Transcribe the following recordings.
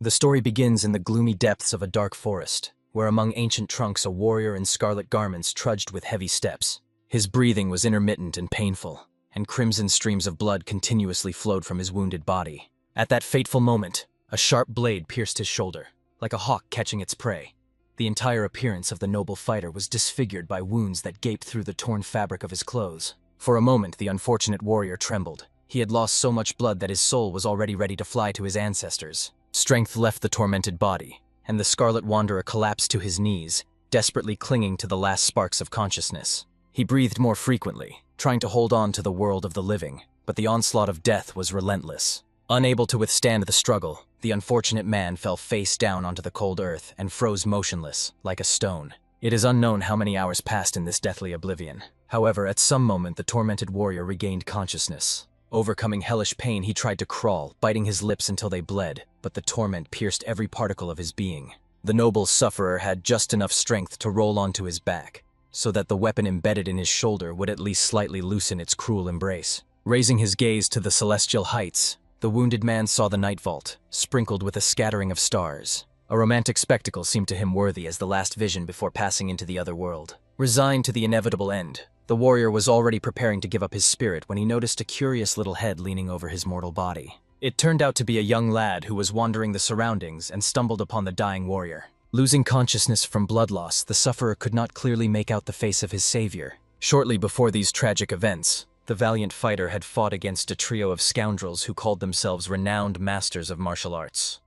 The story begins in the gloomy depths of a dark forest, where among ancient trunks a warrior in scarlet garments trudged with heavy steps. His breathing was intermittent and painful, and crimson streams of blood continuously flowed from his wounded body. At that fateful moment, a sharp blade pierced his shoulder, like a hawk catching its prey. The entire appearance of the noble fighter was disfigured by wounds that gaped through the torn fabric of his clothes. For a moment, the unfortunate warrior trembled. He had lost so much blood that his soul was already ready to fly to his ancestors. Strength left the tormented body, and the Scarlet Wanderer collapsed to his knees, desperately clinging to the last sparks of consciousness. He breathed more frequently, trying to hold on to the world of the living, but the onslaught of death was relentless. Unable to withstand the struggle, the unfortunate man fell face down onto the cold earth and froze motionless, like a stone. It is unknown how many hours passed in this deathly oblivion. However, at some moment the tormented warrior regained consciousness. Overcoming hellish pain, he tried to crawl, biting his lips until they bled, but the torment pierced every particle of his being. The noble sufferer had just enough strength to roll onto his back, so that the weapon embedded in his shoulder would at least slightly loosen its cruel embrace. Raising his gaze to the celestial heights, the wounded man saw the night vault, sprinkled with a scattering of stars. A romantic spectacle seemed to him worthy as the last vision before passing into the other world. Resigned to the inevitable end, the warrior was already preparing to give up his spirit when he noticed a curious little head leaning over his mortal body. It turned out to be a young lad who was wandering the surroundings and stumbled upon the dying warrior. Losing consciousness from blood loss, the sufferer could not clearly make out the face of his savior. Shortly before these tragic events, the valiant fighter had fought against a trio of scoundrels who called themselves renowned masters of martial arts.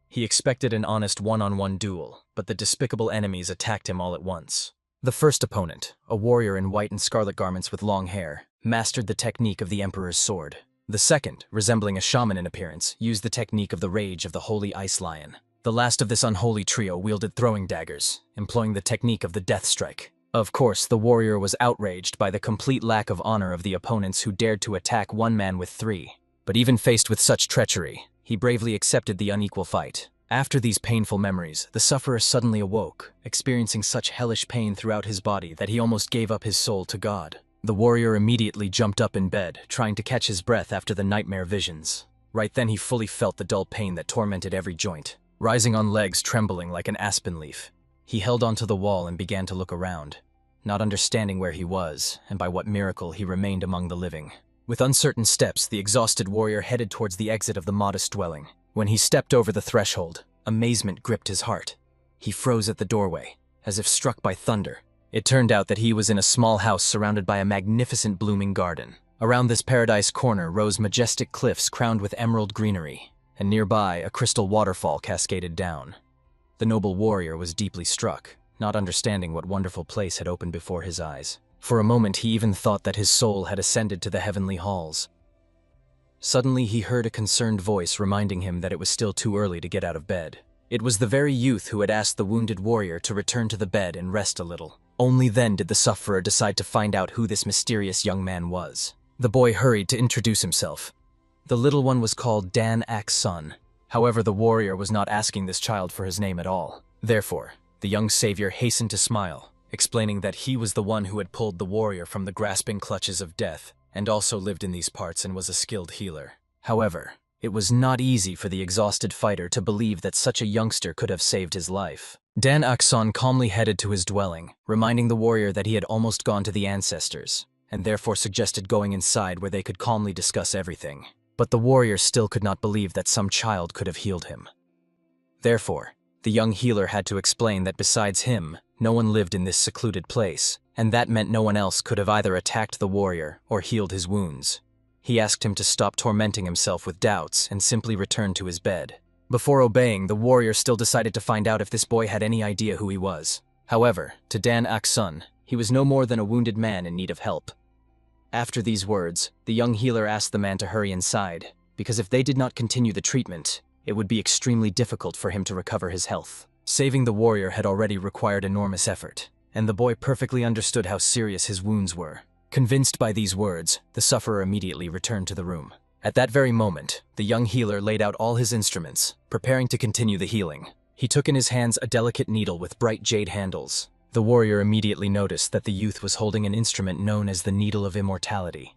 He expected an honest one-on-one duel, but the despicable enemies attacked him all at once. The first opponent, a warrior in white and scarlet garments with long hair, mastered the technique of the Emperor's sword. The second, resembling a shaman in appearance, used the technique of the rage of the Holy Ice Lion. The last of this unholy trio wielded throwing daggers, employing the technique of the death strike. Of course, the warrior was outraged by the complete lack of honor of the opponents who dared to attack one man with three. But even faced with such treachery, he bravely accepted the unequal fight. After these painful memories, the sufferer suddenly awoke, experiencing such hellish pain throughout his body that he almost gave up his soul to God. The warrior immediately jumped up in bed, trying to catch his breath after the nightmare visions. Right then he fully felt the dull pain that tormented every joint. Rising on legs trembling like an aspen leaf, he held onto the wall and began to look around, not understanding where he was and by what miracle he remained among the living. With uncertain steps, the exhausted warrior headed towards the exit of the modest dwelling. When he stepped over the threshold, amazement gripped his heart. He froze at the doorway, as if struck by thunder. It turned out that he was in a small house surrounded by a magnificent blooming garden. Around this paradise corner rose majestic cliffs crowned with emerald greenery, and nearby a crystal waterfall cascaded down. The noble warrior was deeply struck, not understanding what wonderful place had opened before his eyes. For a moment he even thought that his soul had ascended to the heavenly halls. Suddenly he heard a concerned voice reminding him that it was still too early to get out of bed. It was the very youth who had asked the wounded warrior to return to the bed and rest a little. Only then did the sufferer decide to find out who this mysterious young man was. The boy hurried to introduce himself. The little one was called Dan Ak's-son. However, the warrior was not asking this child for his name at all. Therefore, the young savior hastened to smile, explaining that he was the one who had pulled the warrior from the grasping clutches of death, and also lived in these parts and was a skilled healer. However, it was not easy for the exhausted fighter to believe that such a youngster could have saved his life. Dan Ak's-son calmly headed to his dwelling, reminding the warrior that he had almost gone to the ancestors, and therefore suggested going inside where they could calmly discuss everything. But the warrior still could not believe that some child could have healed him. Therefore, the young healer had to explain that besides him, no one lived in this secluded place, and that meant no one else could have either attacked the warrior or healed his wounds. He asked him to stop tormenting himself with doubts and simply return to his bed. Before obeying, the warrior still decided to find out if this boy had any idea who he was. However, to Dan Ak's-son, he was no more than a wounded man in need of help. After these words, the young healer asked the man to hurry inside, because if they did not continue the treatment, it would be extremely difficult for him to recover his health. Saving the warrior had already required enormous effort, and the boy perfectly understood how serious his wounds were. Convinced by these words, the sufferer immediately returned to the room. At that very moment, the young healer laid out all his instruments, preparing to continue the healing. He took in his hands a delicate needle with bright jade handles. The warrior immediately noticed that the youth was holding an instrument known as the Needle of Immortality.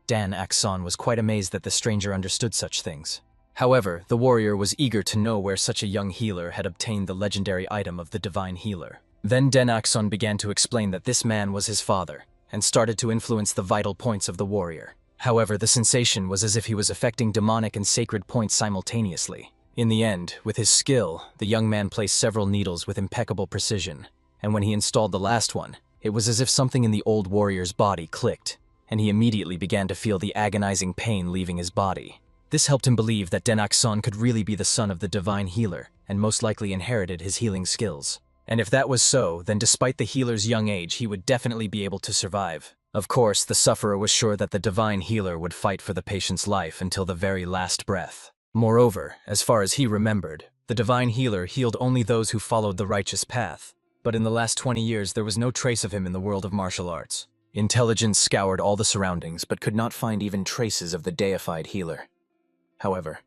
Dan Ak's-son was quite amazed that the stranger understood such things. However, the warrior was eager to know where such a young healer had obtained the legendary item of the divine healer. Then Den-Akson began to explain that this man was his father, and started to influence the vital points of the warrior. However, the sensation was as if he was affecting demonic and sacred points simultaneously. In the end, with his skill, the young man placed several needles with impeccable precision, and when he installed the last one, it was as if something in the old warrior's body clicked, and he immediately began to feel the agonizing pain leaving his body. This helped him believe that Den-Akson could really be the son of the divine healer, and most likely inherited his healing skills. And if that was so, then despite the healer's young age, he would definitely be able to survive. Of course, the sufferer was sure that the divine healer would fight for the patient's life until the very last breath. Moreover, as far as he remembered, the divine healer healed only those who followed the righteous path. But in the last 20 years, there was no trace of him in the world of martial arts. Intelligence scoured all the surroundings, but could not find even traces of the deified healer. However,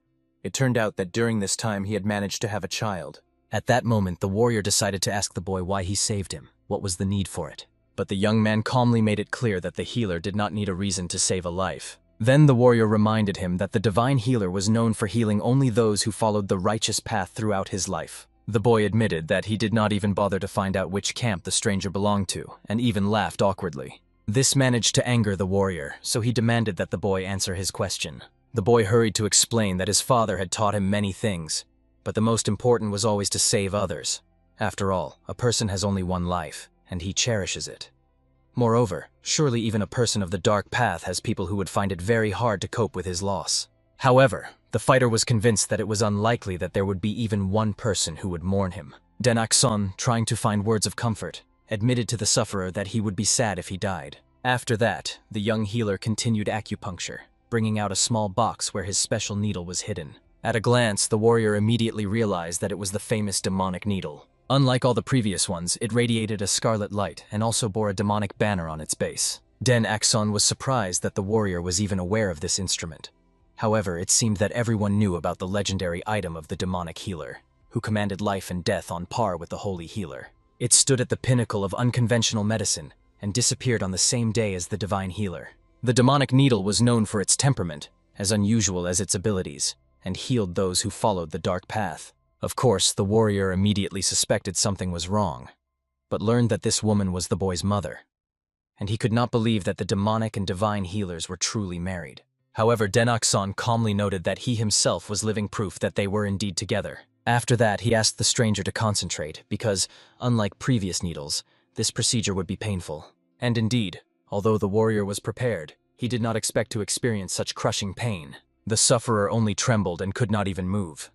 it turned out that during this time he had managed to have a child. At that moment, the warrior decided to ask the boy why he saved him, what was the need for it. But the young man calmly made it clear that the healer did not need a reason to save a life. Then the warrior reminded him that the divine healer was known for healing only those who followed the righteous path throughout his life. The boy admitted that he did not even bother to find out which camp the stranger belonged to, and even laughed awkwardly. This managed to anger the warrior, so he demanded that the boy answer his question. The boy hurried to explain that his father had taught him many things, but the most important was always to save others. After all, a person has only one life, and he cherishes it. Moreover, surely even a person of the dark path has people who would find it very hard to cope with his loss. However, the fighter was convinced that it was unlikely that there would be even one person who would mourn him. Den-Akson, trying to find words of comfort, admitted to the sufferer that he would be sad if he died. After that, the young healer continued acupuncture, bringing out a small box where his special needle was hidden. At a glance, the warrior immediately realized that it was the famous demonic needle. Unlike all the previous ones, it radiated a scarlet light and also bore a demonic banner on its base. Den-Akson was surprised that the warrior was even aware of this instrument. However, it seemed that everyone knew about the legendary item of the demonic healer, who commanded life and death on par with the holy healer. It stood at the pinnacle of unconventional medicine and disappeared on the same day as the divine healer. The demonic needle was known for its temperament, as unusual as its abilities, and healed those who followed the dark path. Of course, the warrior immediately suspected something was wrong, but learned that this woman was the boy's mother, and he could not believe that the demonic and divine healers were truly married. However, Den-Akson calmly noted that he himself was living proof that they were indeed together. After that, he asked the stranger to concentrate because, unlike previous needles, this procedure would be painful. And indeed, although the warrior was prepared, he did not expect to experience such crushing pain. The sufferer only trembled and could not even move.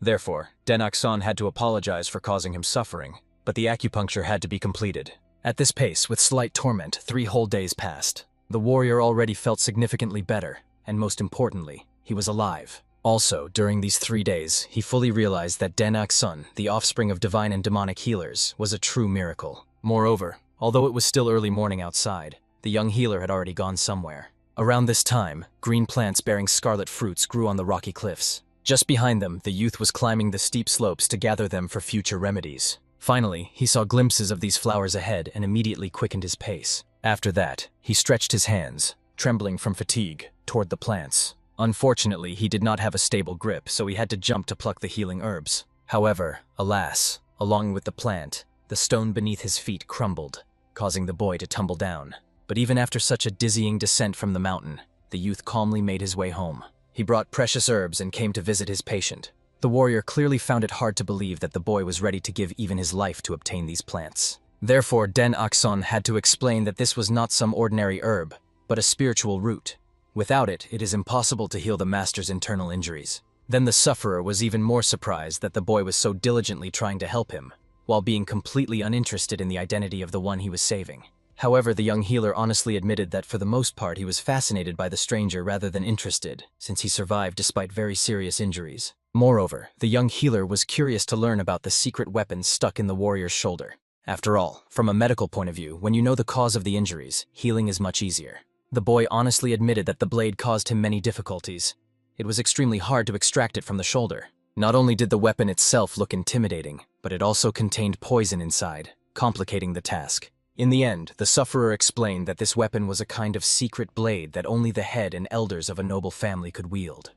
Therefore, Den-Akson had to apologize for causing him suffering, but the acupuncture had to be completed. At this pace, with slight torment, 3 whole days passed. The warrior already felt significantly better, and most importantly, he was alive. Also, during these 3 days, he fully realized that Den-Akson, the offspring of divine and demonic healers, was a true miracle. Moreover, although it was still early morning outside, the young healer had already gone somewhere. Around this time, green plants bearing scarlet fruits grew on the rocky cliffs. Just behind them, the youth was climbing the steep slopes to gather them for future remedies. Finally, he saw glimpses of these flowers ahead and immediately quickened his pace. After that, he stretched his hands, trembling from fatigue, toward the plants. Unfortunately, he did not have a stable grip, so he had to jump to pluck the healing herbs. However, alas, along with the plant, the stone beneath his feet crumbled, causing the boy to tumble down. But even after such a dizzying descent from the mountain, the youth calmly made his way home. He brought precious herbs and came to visit his patient. The warrior clearly found it hard to believe that the boy was ready to give even his life to obtain these plants. Therefore, Den-Akson had to explain that this was not some ordinary herb, but a spiritual root. Without it, it is impossible to heal the master's internal injuries. Then the sufferer was even more surprised that the boy was so diligently trying to help him, while being completely uninterested in the identity of the one he was saving. However, the young healer honestly admitted that for the most part he was fascinated by the stranger rather than interested, since he survived despite very serious injuries. Moreover, the young healer was curious to learn about the secret weapon stuck in the warrior's shoulder. After all, from a medical point of view, when you know the cause of the injuries, healing is much easier. The boy honestly admitted that the blade caused him many difficulties. It was extremely hard to extract it from the shoulder. Not only did the weapon itself look intimidating, but it also contained poison inside, complicating the task. In the end, the sufferer explained that this weapon was a kind of secret blade that only the head and elders of a noble family could wield.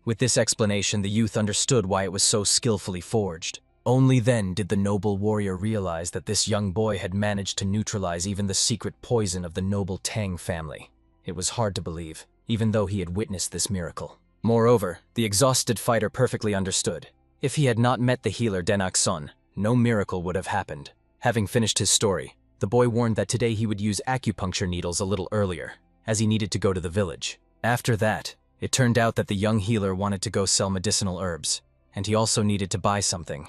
With this explanation, the youth understood why it was so skillfully forged. Only then did the noble warrior realize that this young boy had managed to neutralize even the secret poison of the noble Tang family. It was hard to believe, even though he had witnessed this miracle. Moreover, the exhausted fighter perfectly understood. If he had not met the healer Denak-son, no miracle would have happened. Having finished his story, the boy warned that today he would use acupuncture needles a little earlier, as he needed to go to the village. After that, it turned out that the young healer wanted to go sell medicinal herbs, and he also needed to buy something.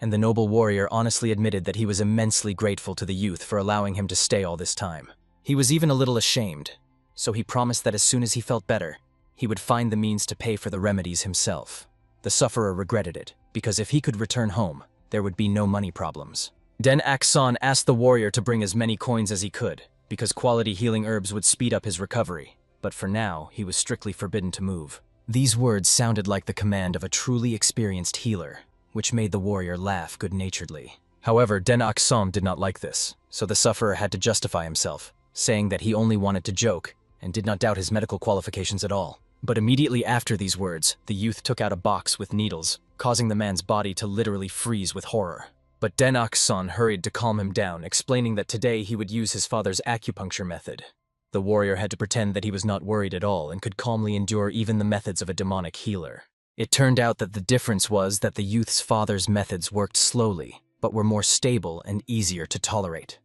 And the noble warrior honestly admitted that he was immensely grateful to the youth for allowing him to stay all this time. He was even a little ashamed, so he promised that as soon as he felt better, he would find the means to pay for the remedies himself. The sufferer regretted it, because if he could return home, there would be no money problems. Denak-son asked the warrior to bring as many coins as he could, because quality healing herbs would speed up his recovery, but for now, he was strictly forbidden to move. These words sounded like the command of a truly experienced healer, which made the warrior laugh good-naturedly. However, Denak-son did not like this, so the sufferer had to justify himself, saying that he only wanted to joke and did not doubt his medical qualifications at all. But immediately after these words, the youth took out a box with needles, causing the man's body to literally freeze with horror. But Denak-son hurried to calm him down, explaining that today he would use his father's acupuncture method. The warrior had to pretend that he was not worried at all and could calmly endure even the methods of a demonic healer. It turned out that the difference was that the youth's father's methods worked slowly, but were more stable and easier to tolerate.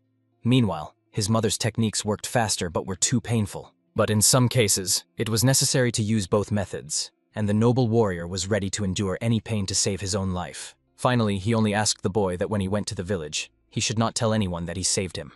Meanwhile, his mother's techniques worked faster but were too painful. But in some cases, it was necessary to use both methods, and the noble warrior was ready to endure any pain to save his own life. Finally, he only asked the boy that when he went to the village, he should not tell anyone that he saved him.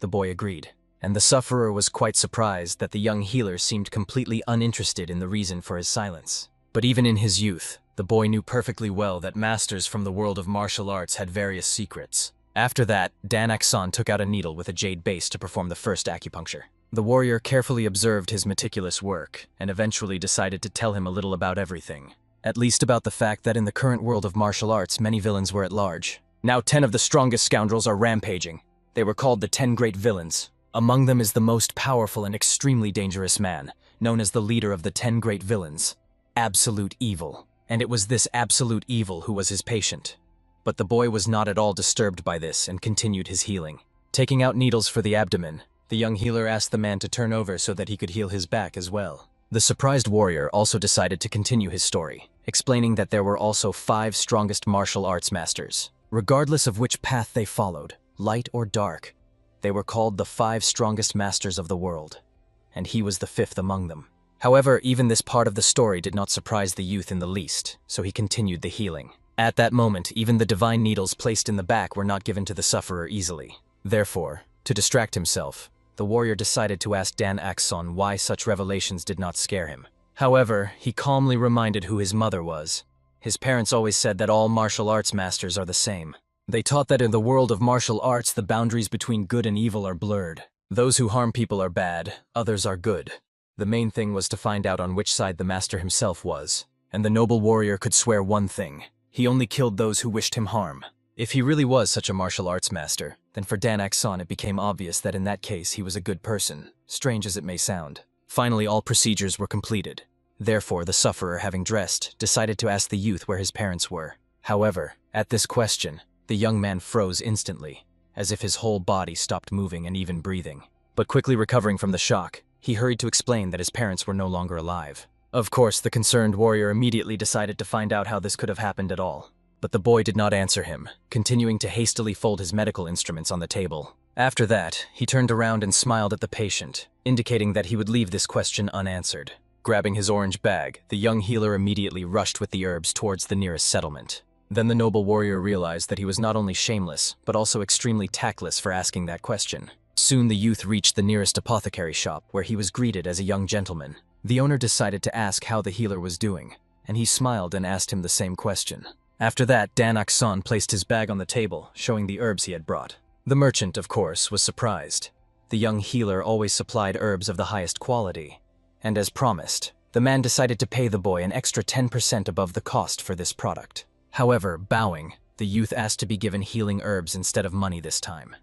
The boy agreed, and the sufferer was quite surprised that the young healer seemed completely uninterested in the reason for his silence. But even in his youth, the boy knew perfectly well that masters from the world of martial arts had various secrets. After that, Denak-son took out a needle with a jade base to perform the first acupuncture. The warrior carefully observed his meticulous work, and eventually decided to tell him a little about everything. At least about the fact that in the current world of martial arts, many villains were at large. Now 10 of the strongest scoundrels are rampaging. They were called the 10 Great Villains. Among them is the most powerful and extremely dangerous man, known as the leader of the 10 Great Villains. Absolute Evil. And it was this Absolute Evil who was his patient. But the boy was not at all disturbed by this and continued his healing. Taking out needles for the abdomen, the young healer asked the man to turn over so that he could heal his back as well. The surprised warrior also decided to continue his story, explaining that there were also 5 strongest martial arts masters. Regardless of which path they followed, light or dark, they were called the 5 strongest masters of the world, and he was the 5th among them. However, even this part of the story did not surprise the youth in the least, so he continued the healing. At that moment, even the divine needles placed in the back were not given to the sufferer easily. Therefore, to distract himself, the warrior decided to ask Denak-son why such revelations did not scare him. However, he calmly reminded who his mother was. His parents always said that all martial arts masters are the same. They taught that in the world of martial arts, the boundaries between good and evil are blurred. Those who harm people are bad, others are good. The main thing was to find out on which side the master himself was. And the noble warrior could swear one thing: he only killed those who wished him harm. If he really was such a martial arts master, then for Denak-son it became obvious that in that case he was a good person, strange as it may sound. Finally, all procedures were completed. Therefore, the sufferer, having dressed, decided to ask the youth where his parents were. However, at this question, the young man froze instantly, as if his whole body stopped moving and even breathing. But quickly recovering from the shock, he hurried to explain that his parents were no longer alive. Of course, the concerned warrior immediately decided to find out how this could have happened at all. But the boy did not answer him, continuing to hastily fold his medical instruments on the table. After that, he turned around and smiled at the patient, indicating that he would leave this question unanswered. Grabbing his orange bag, the young healer immediately rushed with the herbs towards the nearest settlement. Then the noble warrior realized that he was not only shameless, but also extremely tactless for asking that question. Soon the youth reached the nearest apothecary shop, where he was greeted as a young gentleman. The owner decided to ask how the healer was doing, and he smiled and asked him the same question. After that, Denak-son placed his bag on the table, showing the herbs he had brought. The merchant, of course, was surprised. The young healer always supplied herbs of the highest quality. And as promised, the man decided to pay the boy an extra 10% above the cost for this product. However, bowing, the youth asked to be given healing herbs instead of money this time.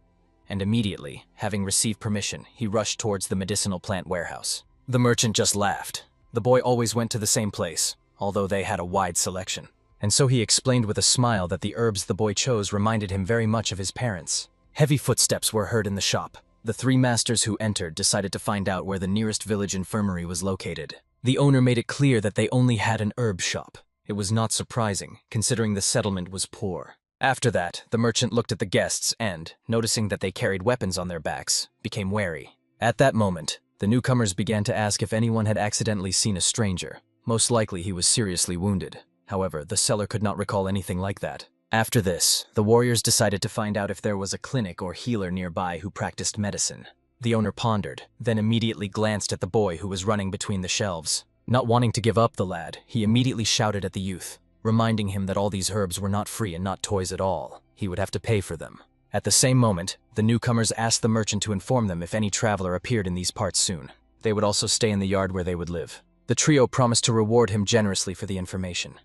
And immediately, having received permission, he rushed towards the medicinal plant warehouse. The merchant just laughed. The boy always went to the same place, although they had a wide selection. And so he explained with a smile that the herbs the boy chose reminded him very much of his parents. Heavy footsteps were heard in the shop. The three masters who entered decided to find out where the nearest village infirmary was located. The owner made it clear that they only had an herb shop. It was not surprising, considering the settlement was poor. After that, the merchant looked at the guests and, noticing that they carried weapons on their backs, became wary. At that moment, the newcomers began to ask if anyone had accidentally seen a stranger. Most likely he was seriously wounded. However, the seller could not recall anything like that. After this, the warriors decided to find out if there was a clinic or healer nearby who practiced medicine. The owner pondered, then immediately glanced at the boy who was running between the shelves. Not wanting to give up the lad, he immediately shouted at the youth, reminding him that all these herbs were not free and not toys at all. He would have to pay for them. At the same moment, the newcomers asked the merchant to inform them if any traveler appeared in these parts soon. They would also stay in the yard where they would live. The trio promised to reward him generously for the information.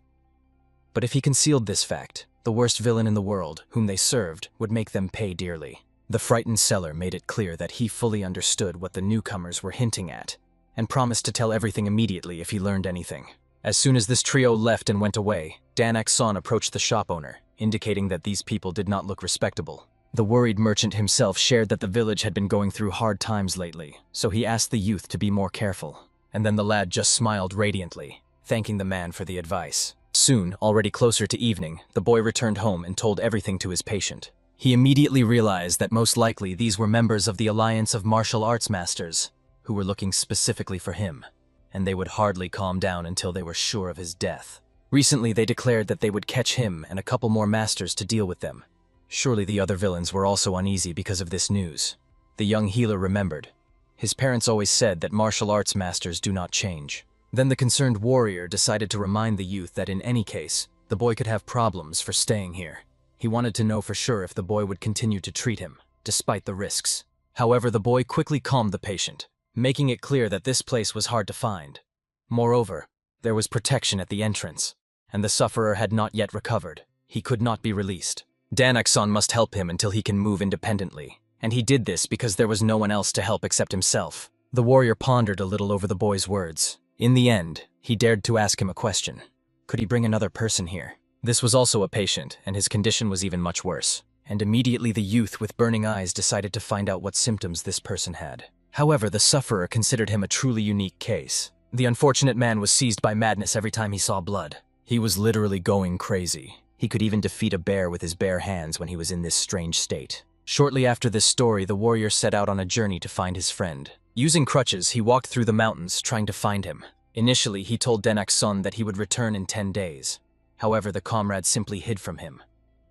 But if he concealed this fact, the worst villain in the world, whom they served, would make them pay dearly. The frightened seller made it clear that he fully understood what the newcomers were hinting at, and promised to tell everything immediately if he learned anything. As soon as this trio left and went away, Dan Akson approached the shop owner, indicating that these people did not look respectable. The worried merchant himself shared that the village had been going through hard times lately, so he asked the youth to be more careful. And then the lad just smiled radiantly, thanking the man for the advice. Soon, already closer to evening, the boy returned home and told everything to his patient. He immediately realized that most likely these were members of the Alliance of Martial Arts Masters, who were looking specifically for him, and they would hardly calm down until they were sure of his death. Recently, they declared that they would catch him and a couple more masters to deal with them. Surely the other villains were also uneasy because of this news. The young healer remembered. His parents always said that martial arts masters do not change. Then the concerned warrior decided to remind the youth that in any case, the boy could have problems for staying here. He wanted to know for sure if the boy would continue to treat him, despite the risks. However, the boy quickly calmed the patient, making it clear that this place was hard to find. Moreover, there was protection at the entrance, and the sufferer had not yet recovered. He could not be released. Danakson must help him until he can move independently, and he did this because there was no one else to help except himself. The warrior pondered a little over the boy's words. In the end, he dared to ask him a question. Could he bring another person here? This was also a patient, and his condition was even much worse. And immediately the youth with burning eyes decided to find out what symptoms this person had. However, the sufferer considered him a truly unique case. The unfortunate man was seized by madness every time he saw blood. He was literally going crazy. He could even defeat a bear with his bare hands when he was in this strange state. Shortly after this story, the warrior set out on a journey to find his friend. Using crutches, he walked through the mountains, trying to find him. Initially, he told Denakson that he would return in 10 days. However, the comrade simply hid from him,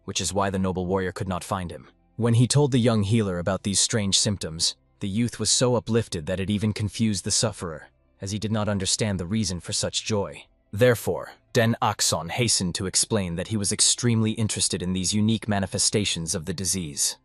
which is why the noble warrior could not find him. When he told the young healer about these strange symptoms, the youth was so uplifted that it even confused the sufferer, as he did not understand the reason for such joy. Therefore, Den Akson hastened to explain that he was extremely interested in these unique manifestations of the disease.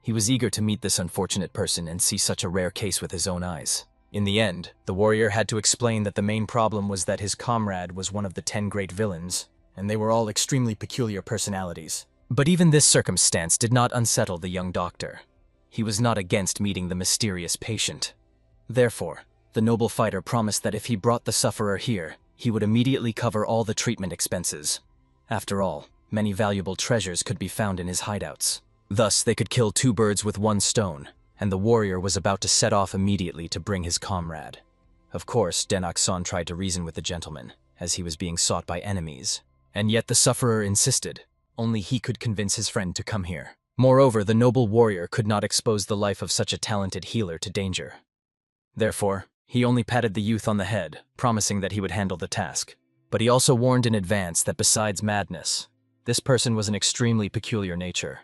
He was eager to meet this unfortunate person and see such a rare case with his own eyes. In the end, the warrior had to explain that the main problem was that his comrade was one of the 10 great villains, and they were all extremely peculiar personalities. But even this circumstance did not unsettle the young doctor. He was not against meeting the mysterious patient. Therefore, the noble fighter promised that if he brought the sufferer here, he would immediately cover all the treatment expenses. After all, many valuable treasures could be found in his hideouts. Thus, they could kill 2 birds with 1 stone, and the warrior was about to set off immediately to bring his comrade. Of course, Denakson tried to reason with the gentleman, as he was being sought by enemies. And yet the sufferer insisted. Only he could convince his friend to come here. Moreover, the noble warrior could not expose the life of such a talented healer to danger. Therefore, he only patted the youth on the head, promising that he would handle the task. But he also warned in advance that besides madness, this person was an extremely peculiar nature.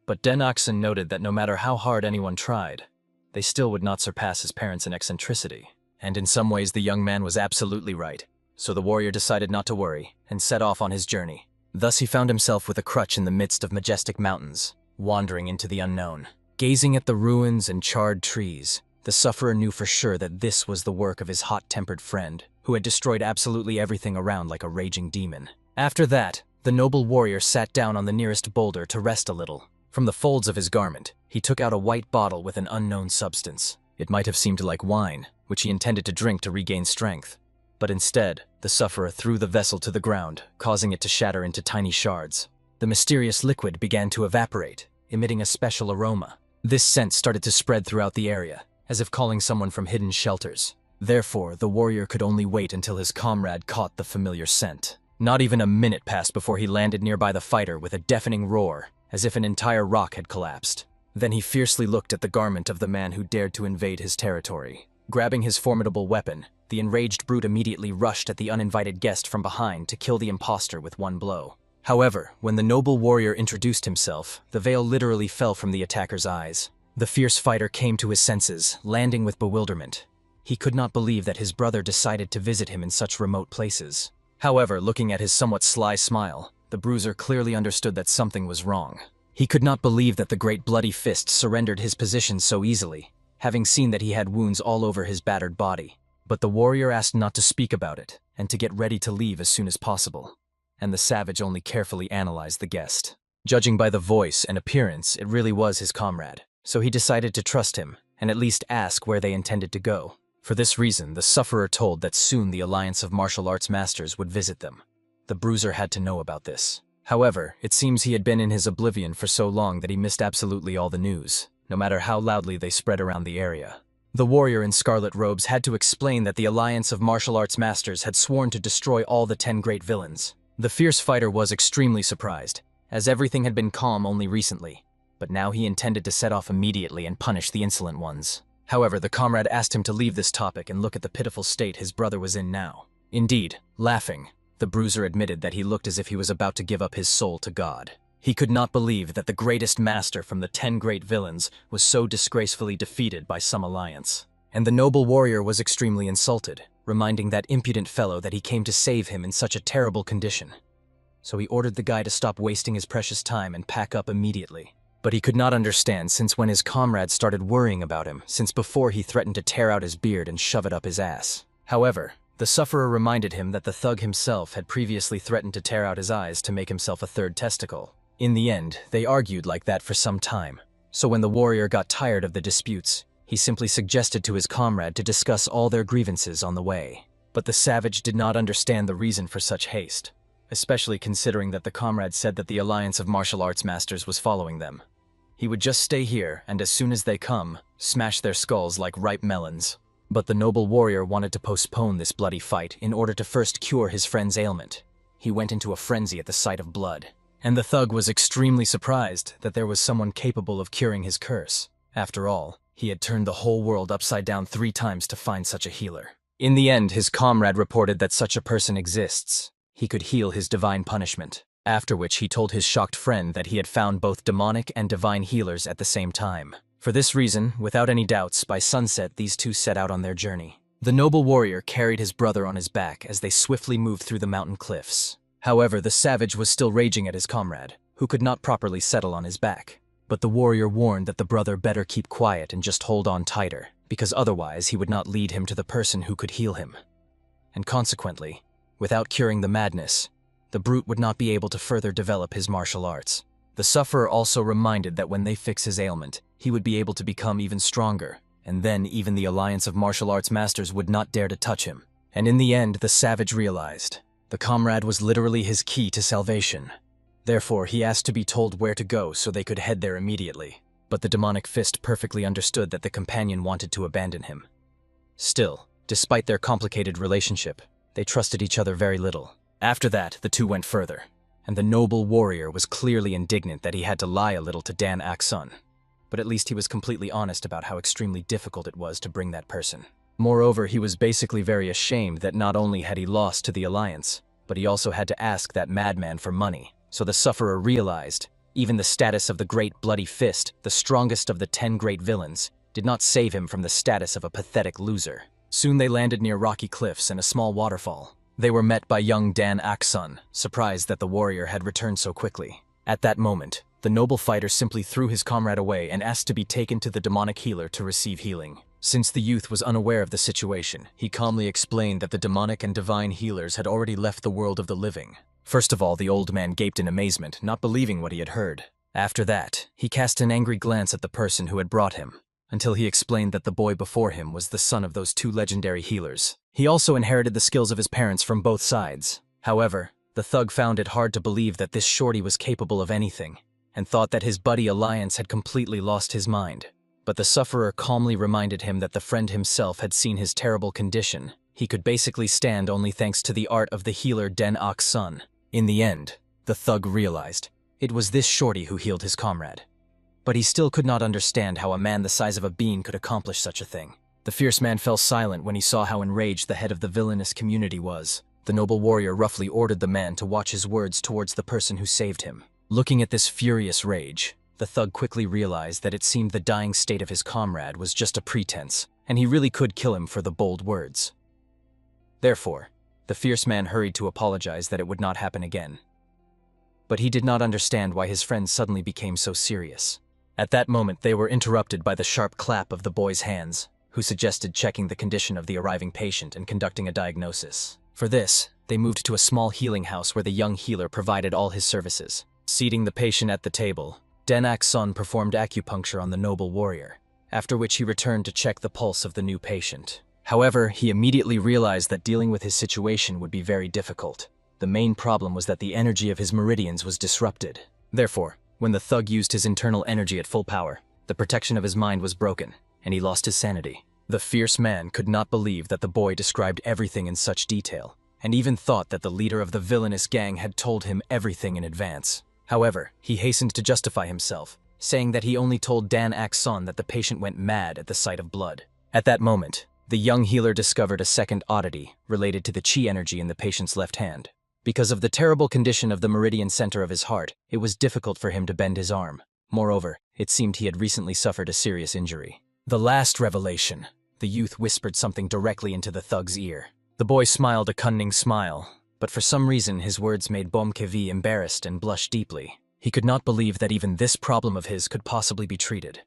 But Denakson noted that no matter how hard anyone tried, they still would not surpass his parents in eccentricity. And in some ways the young man was absolutely right, so the warrior decided not to worry and set off on his journey. Thus he found himself with a crutch in the midst of majestic mountains, wandering into the unknown. Gazing at the ruins and charred trees, the sufferer knew for sure that this was the work of his hot-tempered friend, who had destroyed absolutely everything around like a raging demon. After that, the noble warrior sat down on the nearest boulder to rest a little. From the folds of his garment, he took out a white bottle with an unknown substance. It might have seemed like wine, which he intended to drink to regain strength. But instead, the sufferer threw the vessel to the ground, causing it to shatter into tiny shards. The mysterious liquid began to evaporate, emitting a special aroma. This scent started to spread throughout the area, as if calling someone from hidden shelters. Therefore, the warrior could only wait until his comrade caught the familiar scent. Not even a minute passed before he landed nearby the fighter with a deafening roar, as if an entire rock had collapsed. Then he fiercely looked at the garment of the man who dared to invade his territory. Grabbing his formidable weapon, the enraged brute immediately rushed at the uninvited guest from behind to kill the impostor with one blow. However, when the noble warrior introduced himself, the veil literally fell from the attacker's eyes. The fierce fighter came to his senses, landing with bewilderment. He could not believe that his brother decided to visit him in such remote places. However, looking at his somewhat sly smile, the bruiser clearly understood that something was wrong. He could not believe that the great bloody fist surrendered his position so easily, having seen that he had wounds all over his battered body. But the warrior asked not to speak about it, and to get ready to leave as soon as possible. And the savage only carefully analyzed the guest. Judging by the voice and appearance, it really was his comrade, so he decided to trust him, and at least ask where they intended to go. For this reason, the sufferer told that soon the Alliance of Martial Arts Masters would visit them. The bruiser had to know about this. However, it seems he had been in his oblivion for so long that he missed absolutely all the news, no matter how loudly they spread around the area. The warrior in scarlet robes had to explain that the Alliance of Martial Arts Masters had sworn to destroy all the 10 great villains. The fierce fighter was extremely surprised, as everything had been calm only recently, but now he intended to set off immediately and punish the insolent ones. However, the comrade asked him to leave this topic and look at the pitiful state his brother was in now. Indeed, laughing, the bruiser admitted that he looked as if he was about to give up his soul to God. He could not believe that the greatest master from the 10 great villains was so disgracefully defeated by some alliance. And the noble warrior was extremely insulted, reminding that impudent fellow that he came to save him in such a terrible condition. So he ordered the guy to stop wasting his precious time and pack up immediately. But he could not understand since when his comrade started worrying about him, since before he threatened to tear out his beard and shove it up his ass. However, the sufferer reminded him that the thug himself had previously threatened to tear out his eyes to make himself a third testicle. In the end, they argued like that for some time. So when the warrior got tired of the disputes, he simply suggested to his comrade to discuss all their grievances on the way. But the savage did not understand the reason for such haste, especially considering that the comrade said that the Alliance of Martial Arts Masters was following them. He would just stay here, and as soon as they come, smash their skulls like ripe melons. But the noble warrior wanted to postpone this bloody fight in order to first cure his friend's ailment. He went into a frenzy at the sight of blood, and the thug was extremely surprised that there was someone capable of curing his curse. After all, he had turned the whole world upside down 3 times to find such a healer. In the end, his comrade reported that such a person exists. He could heal his divine punishment. After which he told his shocked friend that he had found both demonic and divine healers at the same time. For this reason, without any doubts, by sunset these two set out on their journey. The noble warrior carried his brother on his back as they swiftly moved through the mountain cliffs. However, the savage was still raging at his comrade, who could not properly settle on his back. But the warrior warned that the brother better keep quiet and just hold on tighter, because otherwise he would not lead him to the person who could heal him. And consequently, without curing the madness, the brute would not be able to further develop his martial arts. The sufferer also reminded that when they fix his ailment, he would be able to become even stronger, and then even the Alliance of Martial Arts Masters would not dare to touch him. And in the end, the savage realized the comrade was literally his key to salvation. Therefore, he asked to be told where to go so they could head there immediately. But the demonic fist perfectly understood that the companion wanted to abandon him. Still, despite their complicated relationship, they trusted each other very little. After that, the two went further, and the noble warrior was clearly indignant that he had to lie a little to Dan Aksun. But at least he was completely honest about how extremely difficult it was to bring that person. Moreover, he was basically very ashamed that not only had he lost to the Alliance, but he also had to ask that madman for money. So the sufferer realized, even the status of the Great Bloody Fist, the strongest of the 10 great villains, did not save him from the status of a pathetic loser. Soon they landed near rocky cliffs and a small waterfall. They were met by young Dan Aksun, surprised that the warrior had returned so quickly. At that moment, the noble fighter simply threw his comrade away and asked to be taken to the demonic healer to receive healing. Since the youth was unaware of the situation, he calmly explained that the demonic and divine healers had already left the world of the living. First of all, the old man gaped in amazement, not believing what he had heard. After that, he cast an angry glance at the person who had brought him. until he explained that the boy before him was the son of those two legendary healers. He also inherited the skills of his parents from both sides. However, the thug found it hard to believe that this shorty was capable of anything, and thought that his buddy Alliance had completely lost his mind. But the sufferer calmly reminded him that the friend himself had seen his terrible condition. He could basically stand only thanks to the art of the healer Den Sun. In the end, the thug realized it was this shorty who healed his comrade. But he still could not understand how a man the size of a bean could accomplish such a thing. The fierce man fell silent when he saw how enraged the head of the villainous community was. The noble warrior roughly ordered the man to watch his words towards the person who saved him. Looking at this furious rage, the thug quickly realized that it seemed the dying state of his comrade was just a pretense, and he really could kill him for the bold words. Therefore, the fierce man hurried to apologize that it would not happen again. But he did not understand why his friend suddenly became so serious. At that moment, they were interrupted by the sharp clap of the boy's hands, who suggested checking the condition of the arriving patient and conducting a diagnosis. For this, they moved to a small healing house where the young healer provided all his services. Seating the patient at the table, Den Sun performed acupuncture on the noble warrior, after which he returned to check the pulse of the new patient. However, he immediately realized that dealing with his situation would be very difficult. The main problem was that the energy of his meridians was disrupted. Therefore, when the thug used his internal energy at full power, the protection of his mind was broken, and he lost his sanity. The fierce man could not believe that the boy described everything in such detail, and even thought that the leader of the villainous gang had told him everything in advance. However, he hastened to justify himself, saying that he only told Dan Sun that the patient went mad at the sight of blood. At that moment, the young healer discovered a second oddity related to the chi energy in the patient's left hand. Because of the terrible condition of the meridian center of his heart, it was difficult for him to bend his arm. Moreover, it seemed he had recently suffered a serious injury. The last revelation. The youth whispered something directly into the thug's ear. The boy smiled a cunning smile, but for some reason his words made Bomkevi embarrassed and blush deeply. He could not believe that even this problem of his could possibly be treated.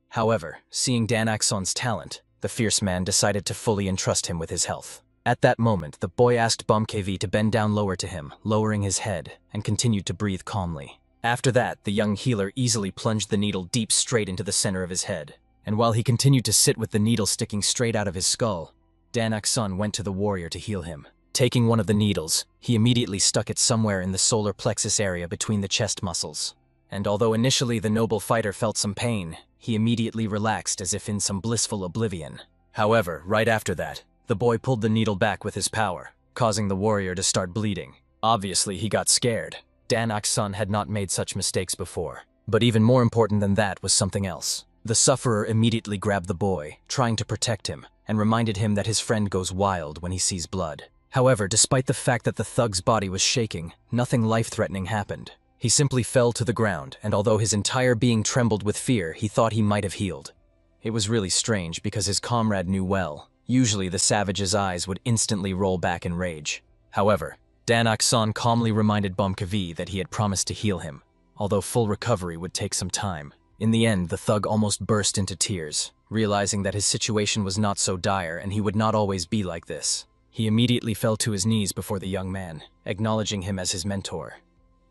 However, seeing Dan Sun's talent, the fierce man decided to fully entrust him with his health. At that moment, the boy asked Bomkevi to bend down lower to him, lowering his head, and continued to breathe calmly. After that, the young healer easily plunged the needle deep straight into the center of his head. And while he continued to sit with the needle sticking straight out of his skull, Dan Sun went to the warrior to heal him. Taking one of the needles, he immediately stuck it somewhere in the solar plexus area between the chest muscles. And although initially the noble fighter felt some pain, he immediately relaxed as if in some blissful oblivion. However, right after that, the boy pulled the needle back with his power, causing the warrior to start bleeding. Obviously, he got scared. Dan Sun had not made such mistakes before. But even more important than that was something else. The sufferer immediately grabbed the boy, trying to protect him, and reminded him that his friend goes wild when he sees blood. However, despite the fact that the thug's body was shaking, nothing life-threatening happened. He simply fell to the ground, and although his entire being trembled with fear, he thought he might have healed. It was really strange because his comrade knew well. Usually the savage's eyes would instantly roll back in rage. However, Dan Sun calmly reminded Bomkevi that he had promised to heal him, although full recovery would take some time. In the end, the thug almost burst into tears, realizing that his situation was not so dire and he would not always be like this. He immediately fell to his knees before the young man, acknowledging him as his mentor.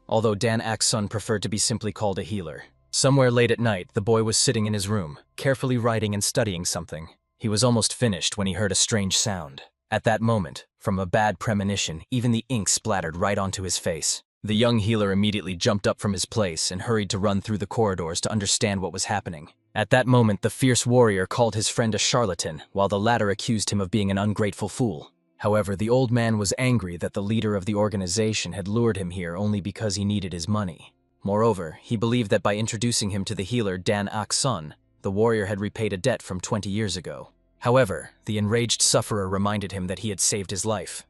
Although Dan Sun preferred to be simply called a healer. Somewhere late at night, the boy was sitting in his room, carefully writing and studying something. He was almost finished when he heard a strange sound. At that moment, from a bad premonition, even the ink splattered right onto his face. The young healer immediately jumped up from his place and hurried to run through the corridors to understand what was happening. At that moment, the fierce warrior called his friend a charlatan, while the latter accused him of being an ungrateful fool. However, the old man was angry that the leader of the organization had lured him here only because he needed his money. Moreover, he believed that by introducing him to the healer Dan Sun, the warrior had repaid a debt from 20 years ago. However, the enraged sufferer reminded him that he had saved his life.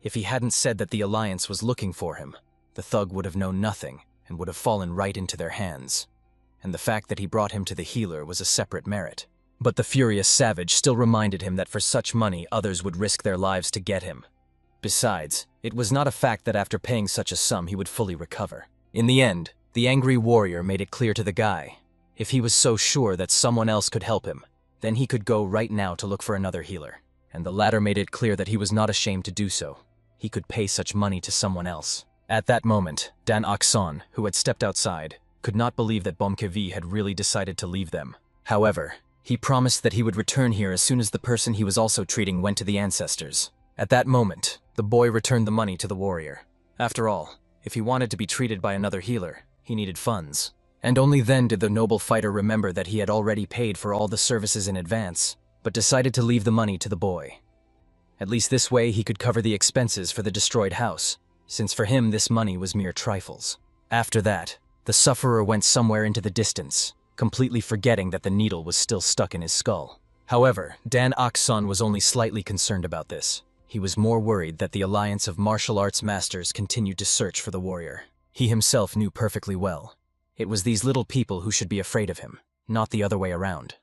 If he hadn't said that the Alliance was looking for him, the thug would have known nothing and would have fallen right into their hands. And the fact that he brought him to the healer was a separate merit. But the furious savage still reminded him that for such money others would risk their lives to get him. Besides, it was not a fact that after paying such a sum he would fully recover. In the end, the angry warrior made it clear to the guy, if he was so sure that someone else could help him, then he could go right now to look for another healer. And the latter made it clear that he was not ashamed to do so. He could pay such money to someone else. At that moment, Dan Sun, who had stepped outside, could not believe that Bomkevi had really decided to leave them. However, He promised that he would return here as soon as the person he was also treating went to the ancestors. At that moment, the boy returned the money to the warrior. After all, if he wanted to be treated by another healer, he needed funds. And only then did the noble fighter remember that he had already paid for all the services in advance, but decided to leave the money to the boy. At least this way he could cover the expenses for the destroyed house, since for him this money was mere trifles. After that, the sufferer went somewhere into the distance, completely forgetting that the needle was still stuck in his skull. However, Dan Ok-san was only slightly concerned about this. He was more worried that the alliance of martial arts masters continued to search for the warrior. He himself knew perfectly well. It was these little people who should be afraid of him, not the other way around.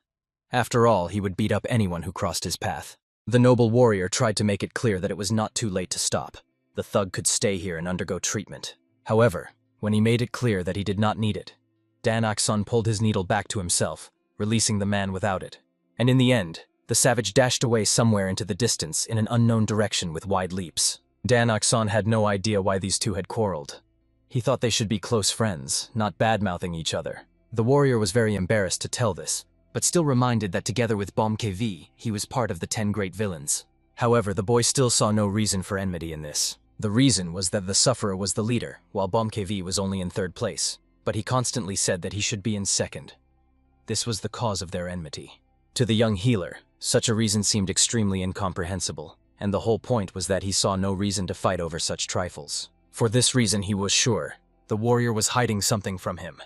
After all, he would beat up anyone who crossed his path. The noble warrior tried to make it clear that it was not too late to stop. The thug could stay here and undergo treatment. However, when he made it clear that he did not need it, Dan Ok-san pulled his needle back to himself, releasing the man without it. And in the end, the savage dashed away somewhere into the distance in an unknown direction with wide leaps. Dan Ok-san had no idea why these two had quarreled. He thought they should be close friends, not bad-mouthing each other. The warrior was very embarrassed to tell this, but still reminded that together with Bomkevi, he was part of the 10 great villains. However, the boy still saw no reason for enmity in this. The reason was that the sufferer was the leader, while Bomkevi was only in 3rd place, but he constantly said that he should be in 2nd. This was the cause of their enmity. To the young healer, such a reason seemed extremely incomprehensible, and the whole point was that he saw no reason to fight over such trifles. For this reason he was sure the warrior was hiding something from him.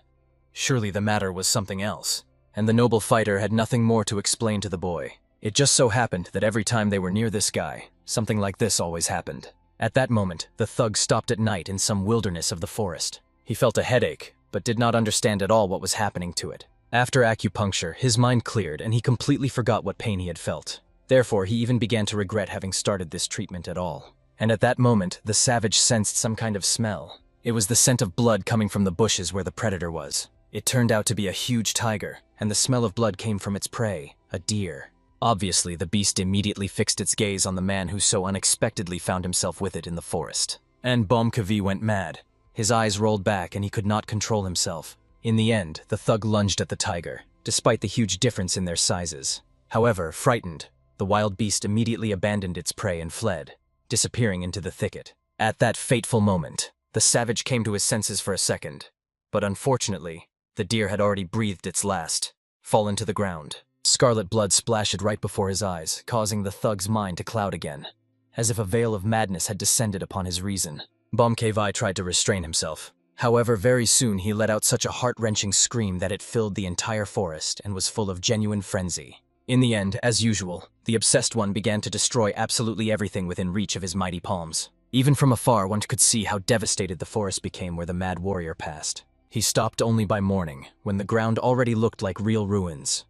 Surely the matter was something else, and the noble fighter had nothing more to explain to the boy. It just so happened that every time they were near this guy, something like this always happened. At that moment, the thug stopped at night in some wilderness of the forest. He felt a headache, but did not understand at all what was happening to it. After acupuncture, his mind cleared and he completely forgot what pain he had felt. Therefore, he even began to regret having started this treatment at all. And at that moment, the savage sensed some kind of smell. It was the scent of blood coming from the bushes where the predator was. It turned out to be a huge tiger, and the smell of blood came from its prey, a deer. Obviously, the beast immediately fixed its gaze on the man who so unexpectedly found himself with it in the forest. And Bomkevi went mad. His eyes rolled back and he could not control himself. In the end, the thug lunged at the tiger, despite the huge difference in their sizes. However, frightened, the wild beast immediately abandoned its prey and fled, disappearing into the thicket. At that fateful moment, the savage came to his senses for a second, but unfortunately, the deer had already breathed its last, fallen to the ground. Scarlet blood splashed right before his eyes, causing the thug's mind to cloud again, as if a veil of madness had descended upon his reason. Bomkevi tried to restrain himself. However, very soon he let out such a heart-wrenching scream that it filled the entire forest and was full of genuine frenzy. In the end, as usual, the obsessed one began to destroy absolutely everything within reach of his mighty palms. Even from afar, one could see how devastated the forest became where the mad warrior passed. He stopped only by morning, when the ground already looked like real ruins.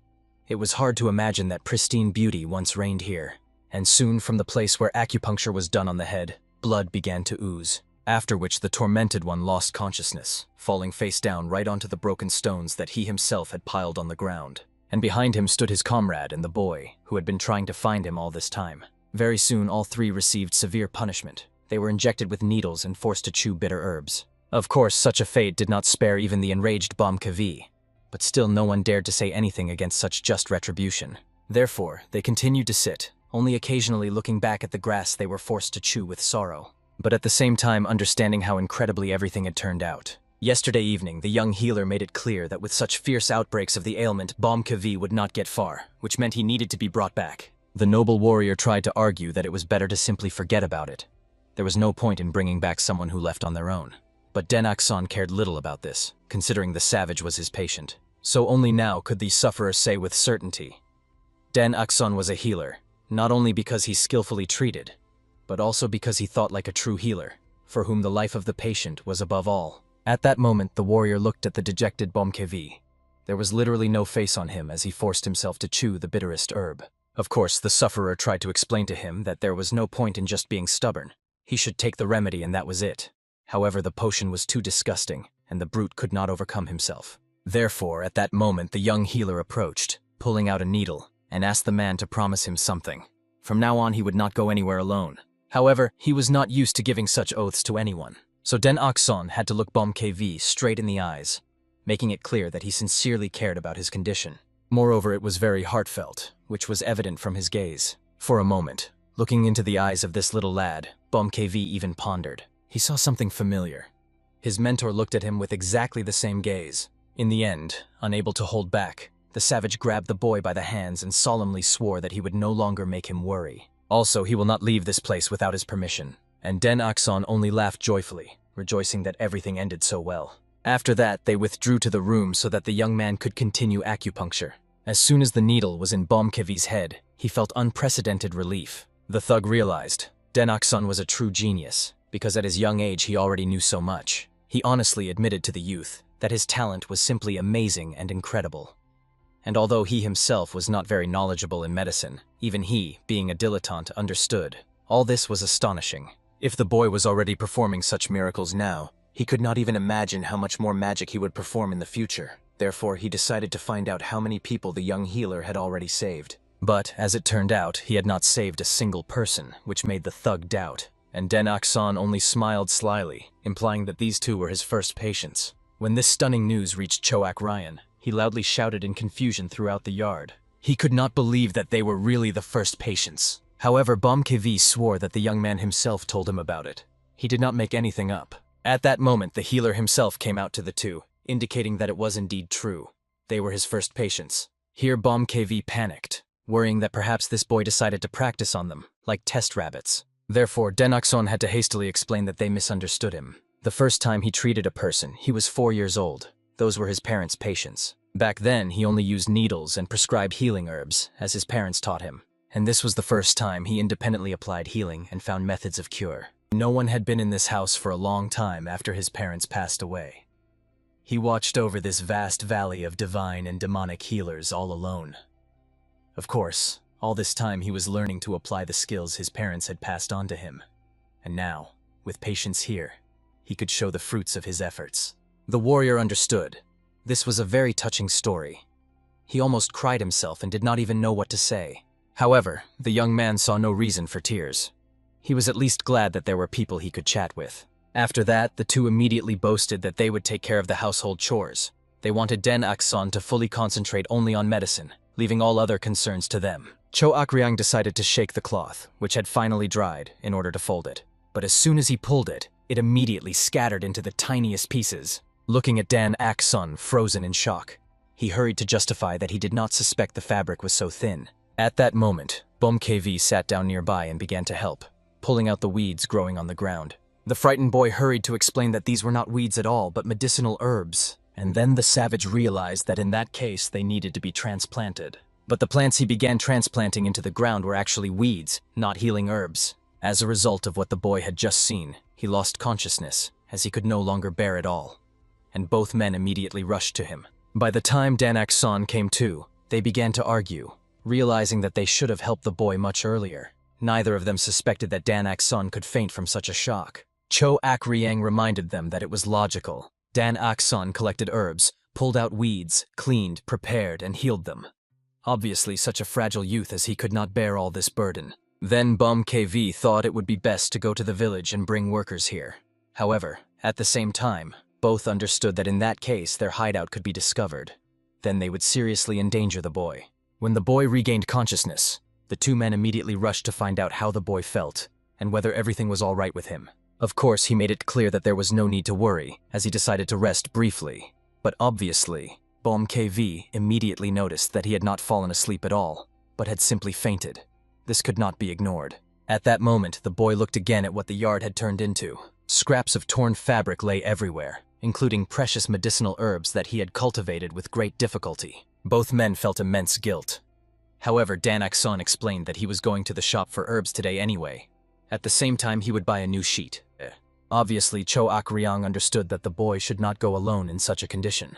It was hard to imagine that pristine beauty once reigned here, and soon from the place where acupuncture was done on the head, blood began to ooze, after which the tormented one lost consciousness, falling face down right onto the broken stones that he himself had piled on the ground. And behind him stood his comrade and the boy, who had been trying to find him all this time. Very soon all three received severe punishment. They were injected with needles and forced to chew bitter herbs. Of course, such a fate did not spare even the enraged Bomkevi, but still no one dared to say anything against such just retribution. Therefore, they continued to sit, only occasionally looking back at the grass they were forced to chew with sorrow, but at the same time understanding how incredibly everything had turned out. Yesterday evening, the young healer made it clear that with such fierce outbreaks of the ailment, Bomkevi would not get far, which meant he needed to be brought back. The noble warrior tried to argue that it was better to simply forget about it. There was no point in bringing back someone who left on their own. But Dan Ok-san cared little about this, considering the savage was his patient. So only now could the sufferer say with certainty. Dan Ok-san was a healer, not only because he skillfully treated, but also because he thought like a true healer, for whom the life of the patient was above all. At that moment, the warrior looked at the dejected Bomkevi. There was literally no face on him as he forced himself to chew the bitterest herb. Of course, the sufferer tried to explain to him that there was no point in just being stubborn. He should take the remedy and that was it. However, the potion was too disgusting, and the brute could not overcome himself. Therefore, at that moment, the young healer approached, pulling out a needle, and asked the man to promise him something. From now on, he would not go anywhere alone. However, he was not used to giving such oaths to anyone. So Dan Ok-san had to look Bomkevi straight in the eyes, making it clear that he sincerely cared about his condition. Moreover, it was very heartfelt, which was evident from his gaze. For a moment, looking into the eyes of this little lad, KV even pondered. He saw something familiar. His mentor looked at him with exactly the same gaze. In the end, unable to hold back, the savage grabbed the boy by the hands and solemnly swore that he would no longer make him worry. Also, he will not leave this place without his permission. And Den Akson only laughed joyfully, rejoicing that everything ended so well. After that, they withdrew to the room so that the young man could continue acupuncture. As soon as the needle was in Bomkevi's head, he felt unprecedented relief. The thug realized Den Akson was a true genius, because at his young age he already knew so much. He honestly admitted to the youth that his talent was simply amazing and incredible. And although he himself was not very knowledgeable in medicine, even he, being a dilettante, understood. All this was astonishing. If the boy was already performing such miracles now, he could not even imagine how much more magic he would perform in the future. Therefore, he decided to find out how many people the young healer had already saved. But, as it turned out, he had not saved a single person, which made the thug doubt. And Den Akson only smiled slyly, implying that these two were his first patients. When this stunning news reached Choak Ryan, he loudly shouted in confusion throughout the yard. He could not believe that they were really the first patients. However, Bomkevi swore that the young man himself told him about it. He did not make anything up. At that moment, the healer himself came out to the two, indicating that it was indeed true. They were his first patients. Here Bomkevi panicked, worrying that perhaps this boy decided to practice on them, like test rabbits. Therefore, Den Akson had to hastily explain that they misunderstood him. The first time he treated a person, he was 4 years old. Those were his parents' patients. Back then, he only used needles and prescribed healing herbs, as his parents taught him. And this was the first time he independently applied healing and found methods of cure. No one had been in this house for a long time after his parents passed away. He watched over this vast valley of divine and demonic healers all alone. Of course, all this time he was learning to apply the skills his parents had passed on to him. And now, with patience here, he could show the fruits of his efforts. The warrior understood. This was a very touching story. He almost cried himself and did not even know what to say. However, the young man saw no reason for tears. He was at least glad that there were people he could chat with. After that, the two immediately boasted that they would take care of the household chores. They wanted Den Akson to fully concentrate only on medicine, leaving all other concerns to them. Cho Akryang decided to shake the cloth, which had finally dried, in order to fold it. But as soon as he pulled it, it immediately scattered into the tiniest pieces. Looking at Dan Akson, frozen in shock, he hurried to justify that he did not suspect the fabric was so thin. At that moment, Bomkevi sat down nearby and began to help, pulling out the weeds growing on the ground. The frightened boy hurried to explain that these were not weeds at all, but medicinal herbs. And then the savage realized that in that case they needed to be transplanted. But the plants he began transplanting into the ground were actually weeds, not healing herbs. As a result of what the boy had just seen, he lost consciousness, as he could no longer bear it all. And both men immediately rushed to him. By the time Dan Akson came to, they began to argue, realizing that they should have helped the boy much earlier. Neither of them suspected that Dan Akson could faint from such a shock. Cho Akryang reminded them that it was logical. Dan Akson collected herbs, pulled out weeds, cleaned, prepared, and healed them. Obviously, such a fragile youth as he could not bear all this burden. Then Bomkevi thought it would be best to go to the village and bring workers here. However, at the same time, both understood that in that case their hideout could be discovered. Then they would seriously endanger the boy. When the boy regained consciousness, the two men immediately rushed to find out how the boy felt, and whether everything was all right with him. Of course, he made it clear that there was no need to worry, as he decided to rest briefly. But obviously, Bomkevi immediately noticed that he had not fallen asleep at all, but had simply fainted. This could not be ignored. At that moment, the boy looked again at what the yard had turned into. Scraps of torn fabric lay everywhere, including precious medicinal herbs that he had cultivated with great difficulty. Both men felt immense guilt. However, Dan Akson explained that he was going to the shop for herbs today anyway. At the same time, he would buy a new sheet. Obviously, Cho Akryang understood that the boy should not go alone in such a condition.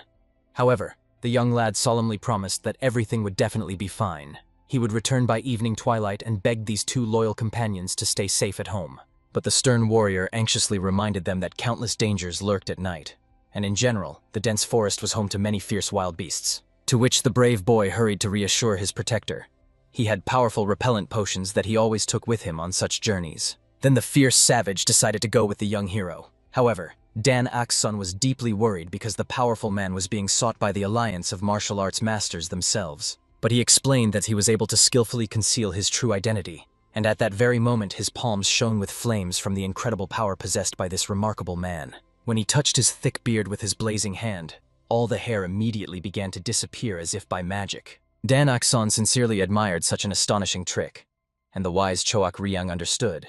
However, the young lad solemnly promised that everything would definitely be fine. He would return by evening twilight and begged these two loyal companions to stay safe at home. But the stern warrior anxiously reminded them that countless dangers lurked at night. And in general, the dense forest was home to many fierce wild beasts. To which the brave boy hurried to reassure his protector. He had powerful repellent potions that he always took with him on such journeys. Then the fierce savage decided to go with the young hero. However, Dan Akson was deeply worried because the powerful man was being sought by the alliance of martial arts masters themselves. But he explained that he was able to skillfully conceal his true identity, and at that very moment his palms shone with flames from the incredible power possessed by this remarkable man. When he touched his thick beard with his blazing hand, all the hair immediately began to disappear as if by magic. Dan Akson sincerely admired such an astonishing trick, and the wise Choak Ryang understood.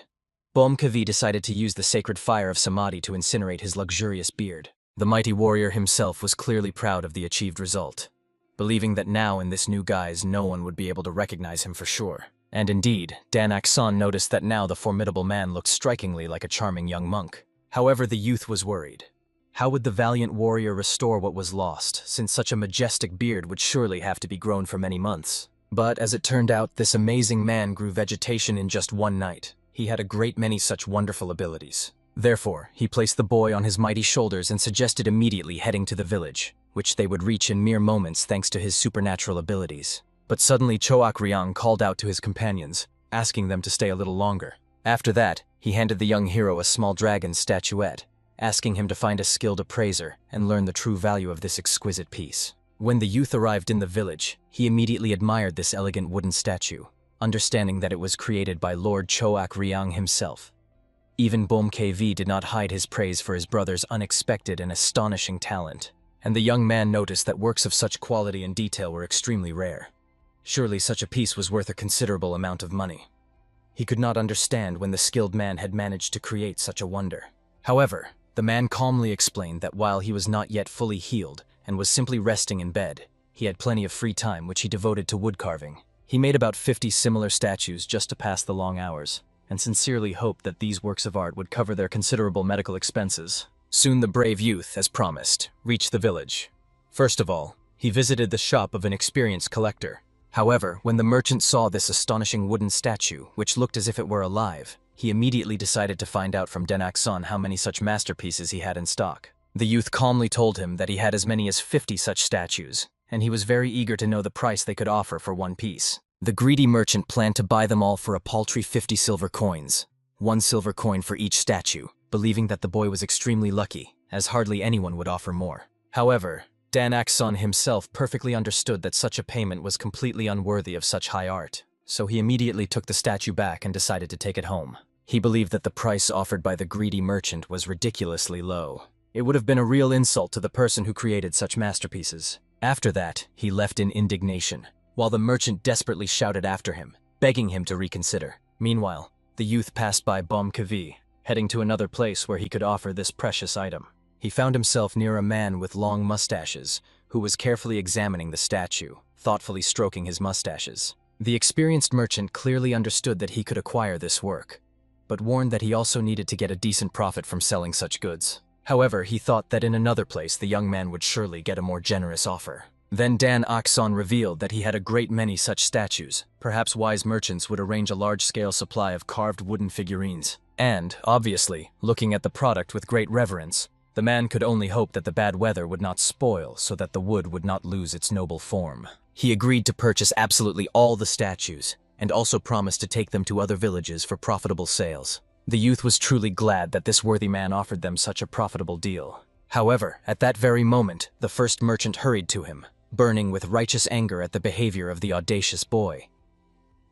Bomkavi decided to use the sacred fire of Samadhi to incinerate his luxurious beard. The mighty warrior himself was clearly proud of the achieved result, believing that now in this new guise no one would be able to recognize him for sure. And indeed, Dan Akson noticed that now the formidable man looked strikingly like a charming young monk. However, the youth was worried. How would the valiant warrior restore what was lost, since such a majestic beard would surely have to be grown for many months? But as it turned out, this amazing man grew vegetation in just one night. He had a great many such wonderful abilities. Therefore, he placed the boy on his mighty shoulders and suggested immediately heading to the village, which they would reach in mere moments thanks to his supernatural abilities. But suddenly Choak Ryang called out to his companions, asking them to stay a little longer. After that, he handed the young hero a small dragon statuette, asking him to find a skilled appraiser and learn the true value of this exquisite piece. When the youth arrived in the village, he immediately admired this elegant wooden statue, understanding that it was created by Lord Choak Ryang himself. Even Bomkavi did not hide his praise for his brother's unexpected and astonishing talent, and the young man noticed that works of such quality and detail were extremely rare. Surely such a piece was worth a considerable amount of money. He could not understand when the skilled man had managed to create such a wonder. However, the man calmly explained that while he was not yet fully healed and was simply resting in bed, he had plenty of free time which he devoted to wood carving. He made about 50 similar statues just to pass the long hours, and sincerely hoped that these works of art would cover their considerable medical expenses. Soon the brave youth, as promised, reached the village. First of all, he visited the shop of an experienced collector. However, when the merchant saw this astonishing wooden statue, which looked as if it were alive, he immediately decided to find out from Dan Akson how many such masterpieces he had in stock. The youth calmly told him that he had as many as 50 such statues, and he was very eager to know the price they could offer for one piece. The greedy merchant planned to buy them all for a paltry 50 silver coins, 1 silver coin for each statue, believing that the boy was extremely lucky, as hardly anyone would offer more. However, Dan Akson himself perfectly understood that such a payment was completely unworthy of such high art, so he immediately took the statue back and decided to take it home. He believed that the price offered by the greedy merchant was ridiculously low. It would have been a real insult to the person who created such masterpieces. After that, he left in indignation, while the merchant desperately shouted after him, begging him to reconsider. Meanwhile, the youth passed by Bomkavi, heading to another place where he could offer this precious item. He found himself near a man with long mustaches, who was carefully examining the statue, thoughtfully stroking his mustaches. The experienced merchant clearly understood that he could acquire this work, but warned that he also needed to get a decent profit from selling such goods. However, he thought that in another place the young man would surely get a more generous offer. Then Dan Akson revealed that he had a great many such statues. Perhaps wise merchants would arrange a large-scale supply of carved wooden figurines. And, obviously, looking at the product with great reverence, the man could only hope that the bad weather would not spoil so that the wood would not lose its noble form. He agreed to purchase absolutely all the statues, and also promised to take them to other villages for profitable sales. The youth was truly glad that this worthy man offered them such a profitable deal. However, at that very moment, the first merchant hurried to him, burning with righteous anger at the behavior of the audacious boy.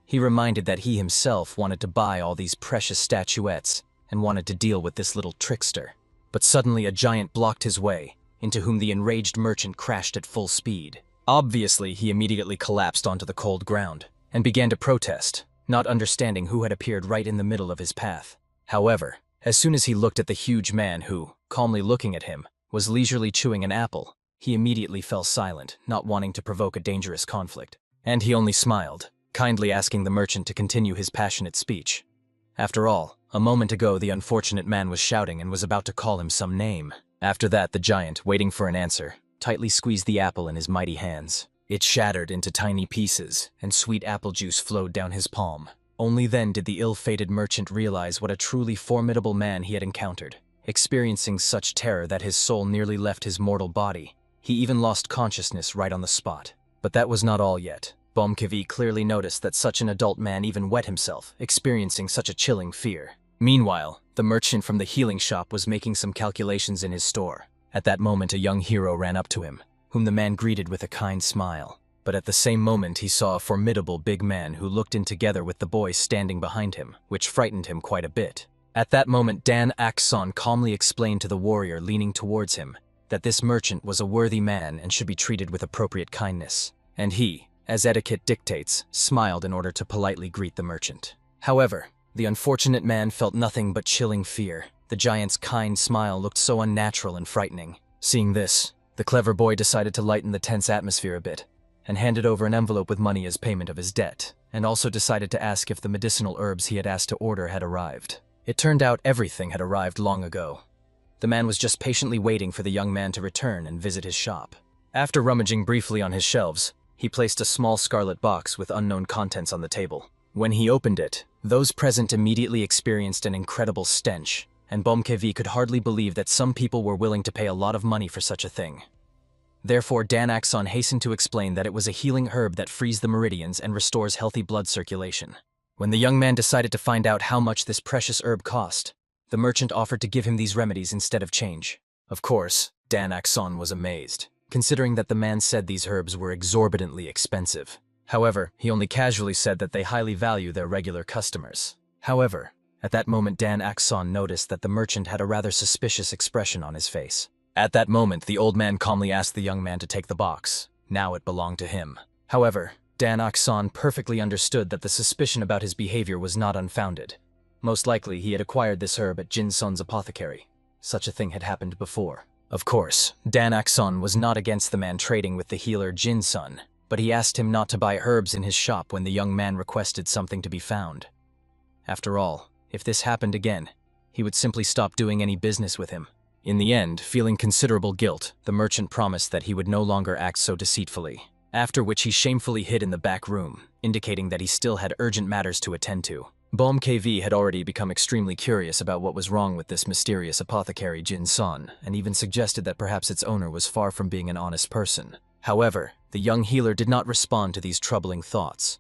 He reminded that he himself wanted to buy all these precious statuettes and wanted to deal with this little trickster. But suddenly a giant blocked his way, into whom the enraged merchant crashed at full speed. Obviously, he immediately collapsed onto the cold ground and began to protest, not understanding who had appeared right in the middle of his path. However, as soon as he looked at the huge man who, calmly looking at him, was leisurely chewing an apple, he immediately fell silent, not wanting to provoke a dangerous conflict. And he only smiled, kindly asking the merchant to continue his passionate speech. After all, a moment ago the unfortunate man was shouting and was about to call him some name. After that, the giant, waiting for an answer, tightly squeezed the apple in his mighty hands. It shattered into tiny pieces, and sweet apple juice flowed down his palm. Only then did the ill-fated merchant realize what a truly formidable man he had encountered. Experiencing such terror that his soul nearly left his mortal body, he even lost consciousness right on the spot. But that was not all yet. Bomkavi clearly noticed that such an adult man even wet himself, experiencing such a chilling fear. Meanwhile, the merchant from the healing shop was making some calculations in his store. At that moment, a young hero ran up to him, whom the man greeted with a kind smile. But at the same moment, he saw a formidable big man who looked in together with the boy standing behind him, which frightened him quite a bit. At that moment, Dan Akson calmly explained to the warrior leaning towards him that this merchant was a worthy man and should be treated with appropriate kindness. And he, as etiquette dictates, smiled in order to politely greet the merchant. However, the unfortunate man felt nothing but chilling fear. The giant's kind smile looked so unnatural and frightening. Seeing this, the clever boy decided to lighten the tense atmosphere a bit, and handed over an envelope with money as payment of his debt, and also decided to ask if the medicinal herbs he had asked to order had arrived. It turned out everything had arrived long ago. The man was just patiently waiting for the young man to return and visit his shop. After rummaging briefly on his shelves, he placed a small scarlet box with unknown contents on the table. When he opened it, those present immediately experienced an incredible stench, and Bomkevi could hardly believe that some people were willing to pay a lot of money for such a thing. Therefore, Dan Akson hastened to explain that it was a healing herb that frees the meridians and restores healthy blood circulation. When the young man decided to find out how much this precious herb cost, the merchant offered to give him these remedies instead of change. Of course, Dan Akson was amazed, considering that the man said these herbs were exorbitantly expensive. However, he only casually said that they highly value their regular customers. However, at that moment Dan Akson noticed that the merchant had a rather suspicious expression on his face. At that moment, the old man calmly asked the young man to take the box. Now it belonged to him. However, Dan Akson perfectly understood that the suspicion about his behavior was not unfounded. Most likely, he had acquired this herb at Jin Sun's apothecary. Such a thing had happened before. Of course, Dan Akson was not against the man trading with the healer Jin Sun, but he asked him not to buy herbs in his shop when the young man requested something to be found. After all, if this happened again, he would simply stop doing any business with him. In the end, feeling considerable guilt, the merchant promised that he would no longer act so deceitfully, after which he shamefully hid in the back room, indicating that he still had urgent matters to attend to. Baum KV had already become extremely curious about what was wrong with this mysterious apothecary Jin Sun, and even suggested that perhaps its owner was far from being an honest person. However, the young healer did not respond to these troubling thoughts.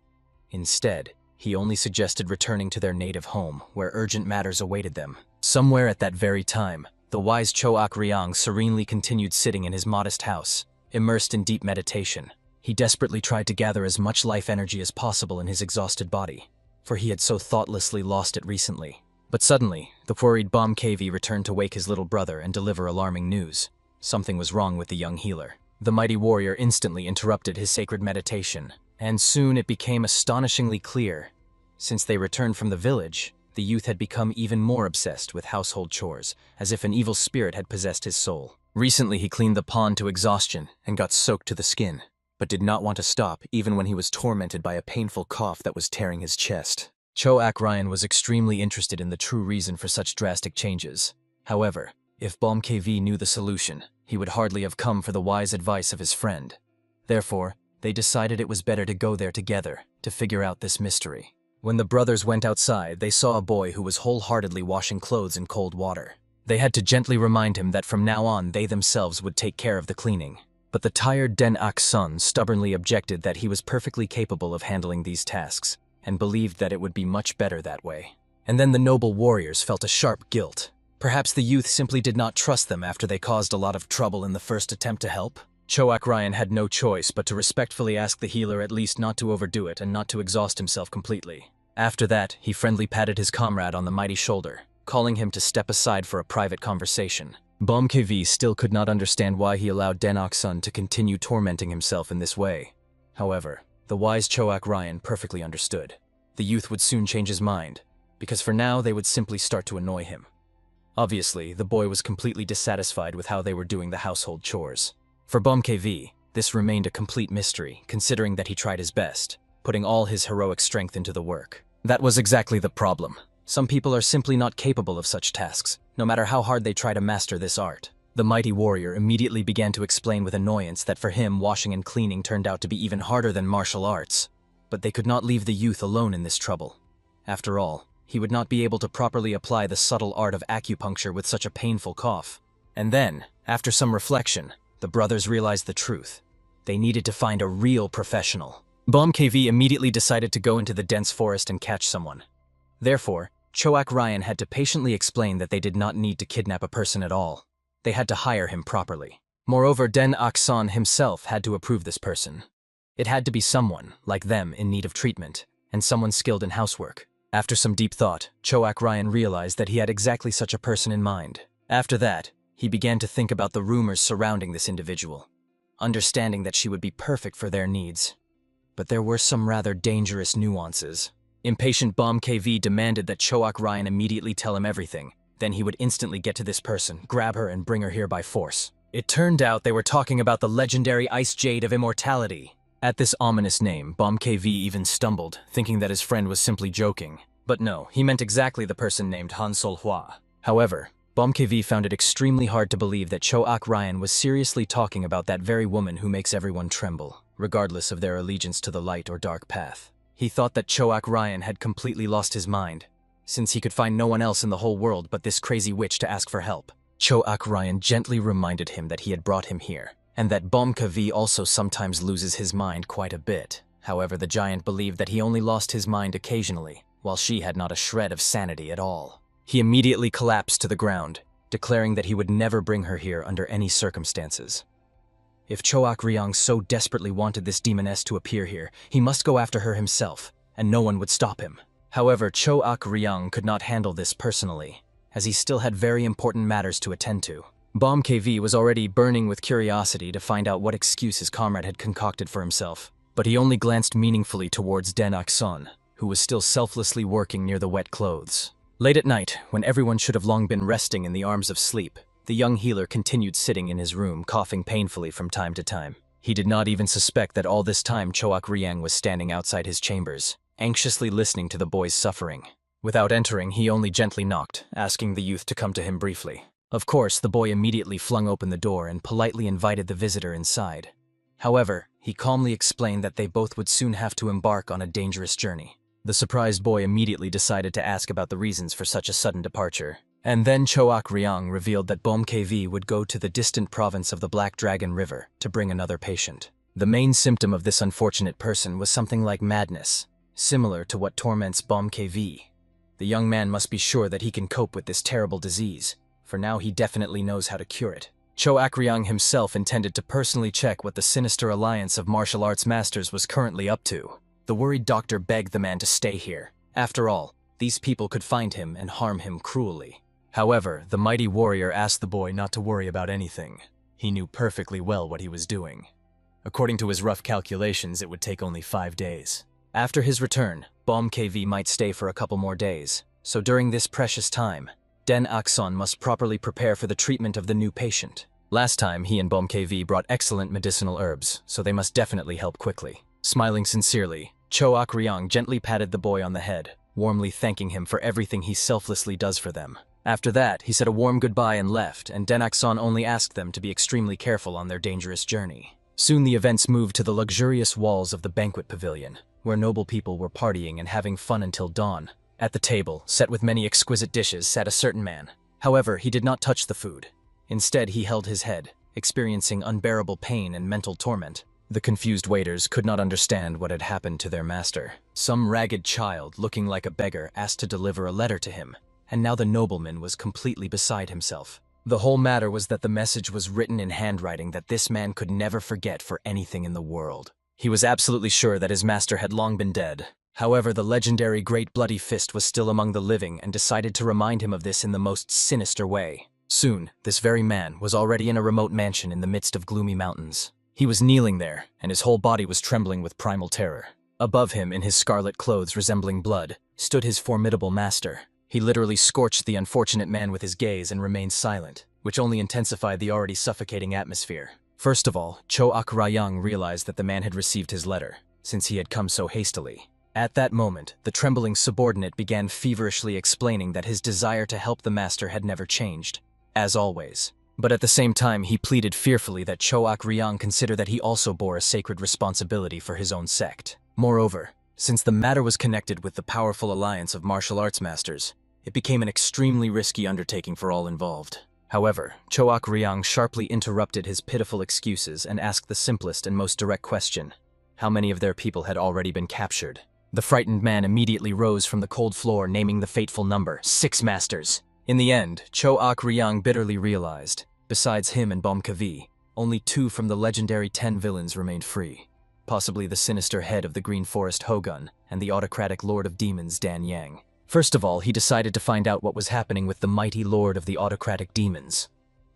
Instead, he only suggested returning to their native home, where urgent matters awaited them. Somewhere at that very time, the wise Choak Ryang serenely continued sitting in his modest house, immersed in deep meditation. He desperately tried to gather as much life energy as possible in his exhausted body, for he had so thoughtlessly lost it recently. But suddenly, the worried Bom KV returned to wake his little brother and deliver alarming news. Something was wrong with the young healer. The mighty warrior instantly interrupted his sacred meditation, and soon it became astonishingly clear. Since they returned from the village, the youth had become even more obsessed with household chores, as if an evil spirit had possessed his soul. Recently he cleaned the pond to exhaustion and got soaked to the skin, but did not want to stop even when he was tormented by a painful cough that was tearing his chest. Choak Ryan was extremely interested in the true reason for such drastic changes. However, if Bom KV knew the solution, he would hardly have come for the wise advice of his friend. Therefore, they decided it was better to go there together to figure out this mystery. When the brothers went outside, they saw a boy who was wholeheartedly washing clothes in cold water. They had to gently remind him that from now on they themselves would take care of the cleaning. But the tired Den Ak-sun stubbornly objected that he was perfectly capable of handling these tasks, and believed that it would be much better that way. And then the noble warriors felt a sharp guilt. Perhaps the youth simply did not trust them after they caused a lot of trouble in the first attempt to help. Choak Ryan had no choice but to respectfully ask the healer at least not to overdo it and not to exhaust himself completely. After that, he friendly patted his comrade on the mighty shoulder, calling him to step aside for a private conversation. Bom KV still could not understand why he allowed Den Ok-sun to continue tormenting himself in this way. However, the wise Choak Ryan perfectly understood. The youth would soon change his mind, because for now they would simply start to annoy him. Obviously, the boy was completely dissatisfied with how they were doing the household chores. For Bom KV, this remained a complete mystery, considering that he tried his best, putting all his heroic strength into the work. That was exactly the problem. Some people are simply not capable of such tasks, no matter how hard they try to master this art. The mighty warrior immediately began to explain with annoyance that for him, washing and cleaning turned out to be even harder than martial arts. But they could not leave the youth alone in this trouble. After all, he would not be able to properly apply the subtle art of acupuncture with such a painful cough. And then, after some reflection, the brothers realized the truth. They needed to find a real professional. Bom KV immediately decided to go into the dense forest and catch someone. Therefore, Choak Ryan had to patiently explain that they did not need to kidnap a person at all. They had to hire him properly. Moreover, Den Akson himself had to approve this person. It had to be someone, like them, in need of treatment, and someone skilled in housework. After some deep thought, Choak Ryan realized that he had exactly such a person in mind. After that, he began to think about the rumors surrounding this individual, understanding that she would be perfect for their needs. But there were some rather dangerous nuances. Impatient Bomb KV demanded that Choak Ryan immediately tell him everything. Then he would instantly get to this person, grab her, and bring her here by force. It turned out they were talking about the legendary Ice Jade of Immortality. At this ominous name, Bomb KV even stumbled, thinking that his friend was simply joking. But no, he meant exactly the person named Han Sol Hua. However, Bomb KV found it extremely hard to believe that Choak Ryan was seriously talking about that very woman who makes everyone tremble, regardless of their allegiance to the light or dark path. He thought that Choak Ryan had completely lost his mind, since he could find no one else in the whole world but this crazy witch to ask for help. Choak Ryan gently reminded him that he had brought him here, and that Bomb KV also sometimes loses his mind quite a bit. However, the giant believed that he only lost his mind occasionally, while she had not a shred of sanity at all. He immediately collapsed to the ground, declaring that he would never bring her here under any circumstances. If Choak Ryang so desperately wanted this demoness to appear here, he must go after her himself, and no one would stop him. However, Choak Ryang could not handle this personally, as he still had very important matters to attend to. Bomb KV was already burning with curiosity to find out what excuse his comrade had concocted for himself, but he only glanced meaningfully towards Den Akson, who was still selflessly working near the wet clothes. Late at night, when everyone should have long been resting in the arms of sleep, the young healer continued sitting in his room, coughing painfully from time to time. He did not even suspect that all this time Choak Ryang was standing outside his chambers, anxiously listening to the boy's suffering. Without entering, he only gently knocked, asking the youth to come to him briefly. Of course, the boy immediately flung open the door and politely invited the visitor inside. However, he calmly explained that they both would soon have to embark on a dangerous journey. The surprised boy immediately decided to ask about the reasons for such a sudden departure. And then Choak Ryang revealed that Bomb KV would go to the distant province of the Black Dragon River to bring another patient. The main symptom of this unfortunate person was something like madness, similar to what torments Bomb KV. The young man must be sure that he can cope with this terrible disease, for now he definitely knows how to cure it. Choak Ryang himself intended to personally check what the sinister alliance of martial arts masters was currently up to. The worried doctor begged the man to stay here. After all, these people could find him and harm him cruelly. However, the mighty warrior asked the boy not to worry about anything. He knew perfectly well what he was doing. According to his rough calculations, it would take only 5 days. After his return, Bomb KV might stay for a couple more days, so during this precious time, Den Akson must properly prepare for the treatment of the new patient. Last time, he and Bomb KV brought excellent medicinal herbs, so they must definitely help quickly. Smiling sincerely, Choak Ryang gently patted the boy on the head, warmly thanking him for everything he selflessly does for them. After that, he said a warm goodbye and left, and Den Akson only asked them to be extremely careful on their dangerous journey. Soon the events moved to the luxurious walls of the banquet pavilion, where noble people were partying and having fun until dawn. At the table, set with many exquisite dishes, sat a certain man. However, he did not touch the food. Instead, he held his head, experiencing unbearable pain and mental torment. The confused waiters could not understand what had happened to their master. Some ragged child, looking like a beggar, asked to deliver a letter to him, and now the nobleman was completely beside himself. The whole matter was that the message was written in handwriting that this man could never forget for anything in the world. He was absolutely sure that his master had long been dead. However, the legendary Great Bloody Fist was still among the living and decided to remind him of this in the most sinister way. Soon, this very man was already in a remote mansion in the midst of gloomy mountains. He was kneeling there, and his whole body was trembling with primal terror. Above him, in his scarlet clothes resembling blood, stood his formidable master. He literally scorched the unfortunate man with his gaze and remained silent, which only intensified the already suffocating atmosphere. First of all, Choak Ryang realized that the man had received his letter, since he had come so hastily. At that moment, the trembling subordinate began feverishly explaining that his desire to help the master had never changed, as always. But at the same time, he pleaded fearfully that Choak Ryang consider that he also bore a sacred responsibility for his own sect. Moreover, since the matter was connected with the powerful alliance of martial arts masters, it became an extremely risky undertaking for all involved. However, Choak Ryang sharply interrupted his pitiful excuses and asked the simplest and most direct question: how many of their people had already been captured? The frightened man immediately rose from the cold floor, naming the fateful number, 6 masters. In the end, Cho Ak Ryang bitterly realized, besides him and Bomkavi, only 2 from the legendary 10 villains remained free. Possibly the sinister head of the Green Forest Hogun and the autocratic Lord of Demons Dan Yang. First of all, he decided to find out what was happening with the mighty Lord of the autocratic demons.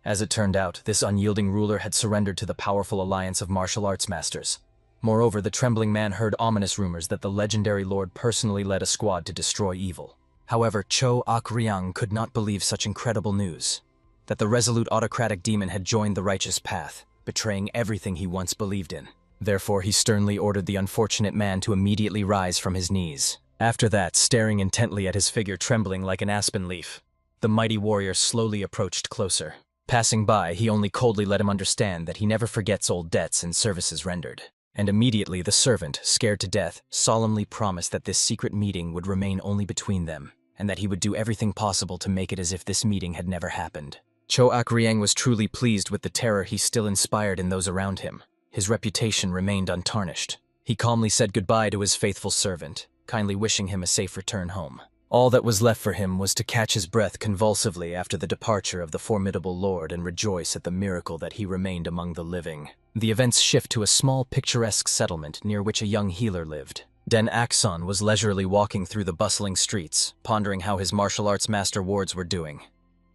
As it turned out, this unyielding ruler had surrendered to the powerful alliance of martial arts masters. Moreover, the trembling man heard ominous rumors that the legendary lord personally led a squad to destroy evil. However, Cho Ak Ryang could not believe such incredible news. That the resolute autocratic demon had joined the righteous path, betraying everything he once believed in. Therefore, he sternly ordered the unfortunate man to immediately rise from his knees. After that, staring intently at his figure trembling like an aspen leaf, the mighty warrior slowly approached closer. Passing by, he only coldly let him understand that he never forgets old debts and services rendered. And immediately the servant, scared to death, solemnly promised that this secret meeting would remain only between them, and that he would do everything possible to make it as if this meeting had never happened. Cho Ak Ryang was truly pleased with the terror he still inspired in those around him. His reputation remained untarnished. He calmly said goodbye to his faithful servant, kindly wishing him a safe return home. All that was left for him was to catch his breath convulsively after the departure of the formidable lord and rejoice at the miracle that he remained among the living. The events shift to a small picturesque settlement near which a young healer lived. Den Akson was leisurely walking through the bustling streets, pondering how his martial arts master wards were doing.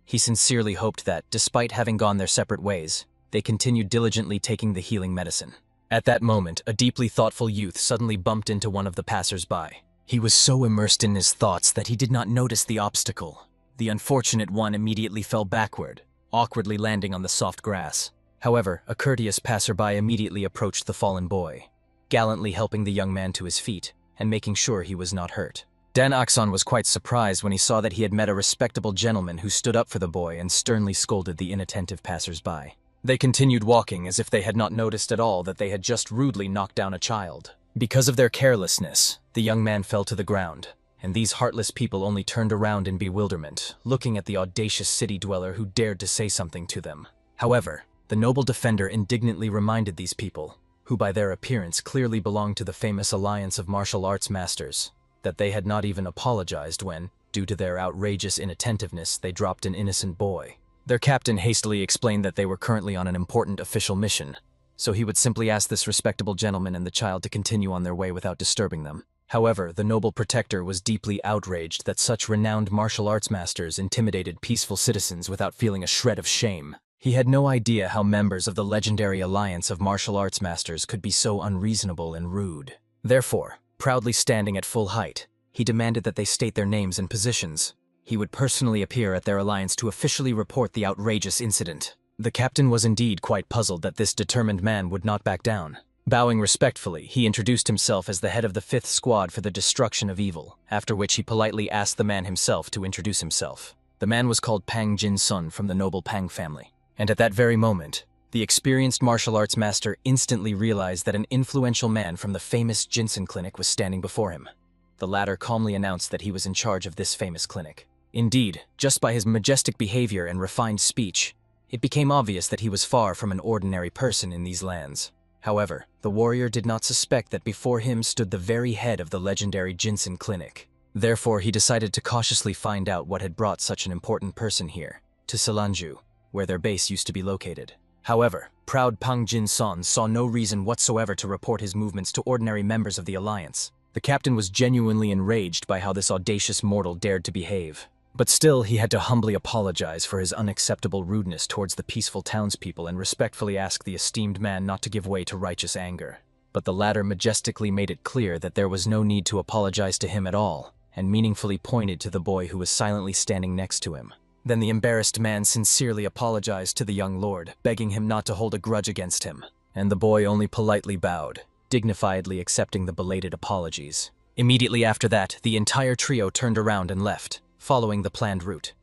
He sincerely hoped that, despite having gone their separate ways, they continued diligently taking the healing medicine. At that moment, a deeply thoughtful youth suddenly bumped into one of the passers-by. He was so immersed in his thoughts that he did not notice the obstacle. The unfortunate one immediately fell backward, awkwardly landing on the soft grass. However, a courteous passerby immediately approached the fallen boy, gallantly helping the young man to his feet and making sure he was not hurt. Dan Akson was quite surprised when he saw that he had met a respectable gentleman who stood up for the boy and sternly scolded the inattentive passers-by. They continued walking as if they had not noticed at all that they had just rudely knocked down a child. Because of their carelessness, the young man fell to the ground, and these heartless people only turned around in bewilderment, looking at the audacious city dweller who dared to say something to them. However, the noble defender indignantly reminded these people, who by their appearance clearly belonged to the famous alliance of martial arts masters, that they had not even apologized when, due to their outrageous inattentiveness, they dropped an innocent boy. Their captain hastily explained that they were currently on an important official mission, so he would simply ask this respectable gentleman and the child to continue on their way without disturbing them. However, the noble protector was deeply outraged that such renowned martial arts masters intimidated peaceful citizens without feeling a shred of shame. He had no idea how members of the legendary alliance of martial arts masters could be so unreasonable and rude. Therefore, proudly standing at full height, he demanded that they state their names and positions. He would personally appear at their alliance to officially report the outrageous incident. The captain was indeed quite puzzled that this determined man would not back down. Bowing respectfully, he introduced himself as the head of the 5th Squad for the destruction of evil, after which he politely asked the man himself to introduce himself. The man was called Pang Jin-sun from the noble Pang family. And at that very moment, the experienced martial arts master instantly realized that an influential man from the famous Jinsen clinic was standing before him. The latter calmly announced that he was in charge of this famous clinic. Indeed, just by his majestic behavior and refined speech, it became obvious that he was far from an ordinary person in these lands. However, the warrior did not suspect that before him stood the very head of the legendary Jinsen clinic. Therefore, he decided to cautiously find out what had brought such an important person here, to Selanju, where their base used to be located. However, proud Pang Jin-son saw no reason whatsoever to report his movements to ordinary members of the alliance. The captain was genuinely enraged by how this audacious mortal dared to behave. But still, he had to humbly apologize for his unacceptable rudeness towards the peaceful townspeople and respectfully ask the esteemed man not to give way to righteous anger. But the latter majestically made it clear that there was no need to apologize to him at all, and meaningfully pointed to the boy who was silently standing next to him. Then the embarrassed man sincerely apologized to the young lord, begging him not to hold a grudge against him, and the boy only politely bowed, dignifiedly accepting the belated apologies. Immediately after that, the entire trio turned around and left, following the planned route.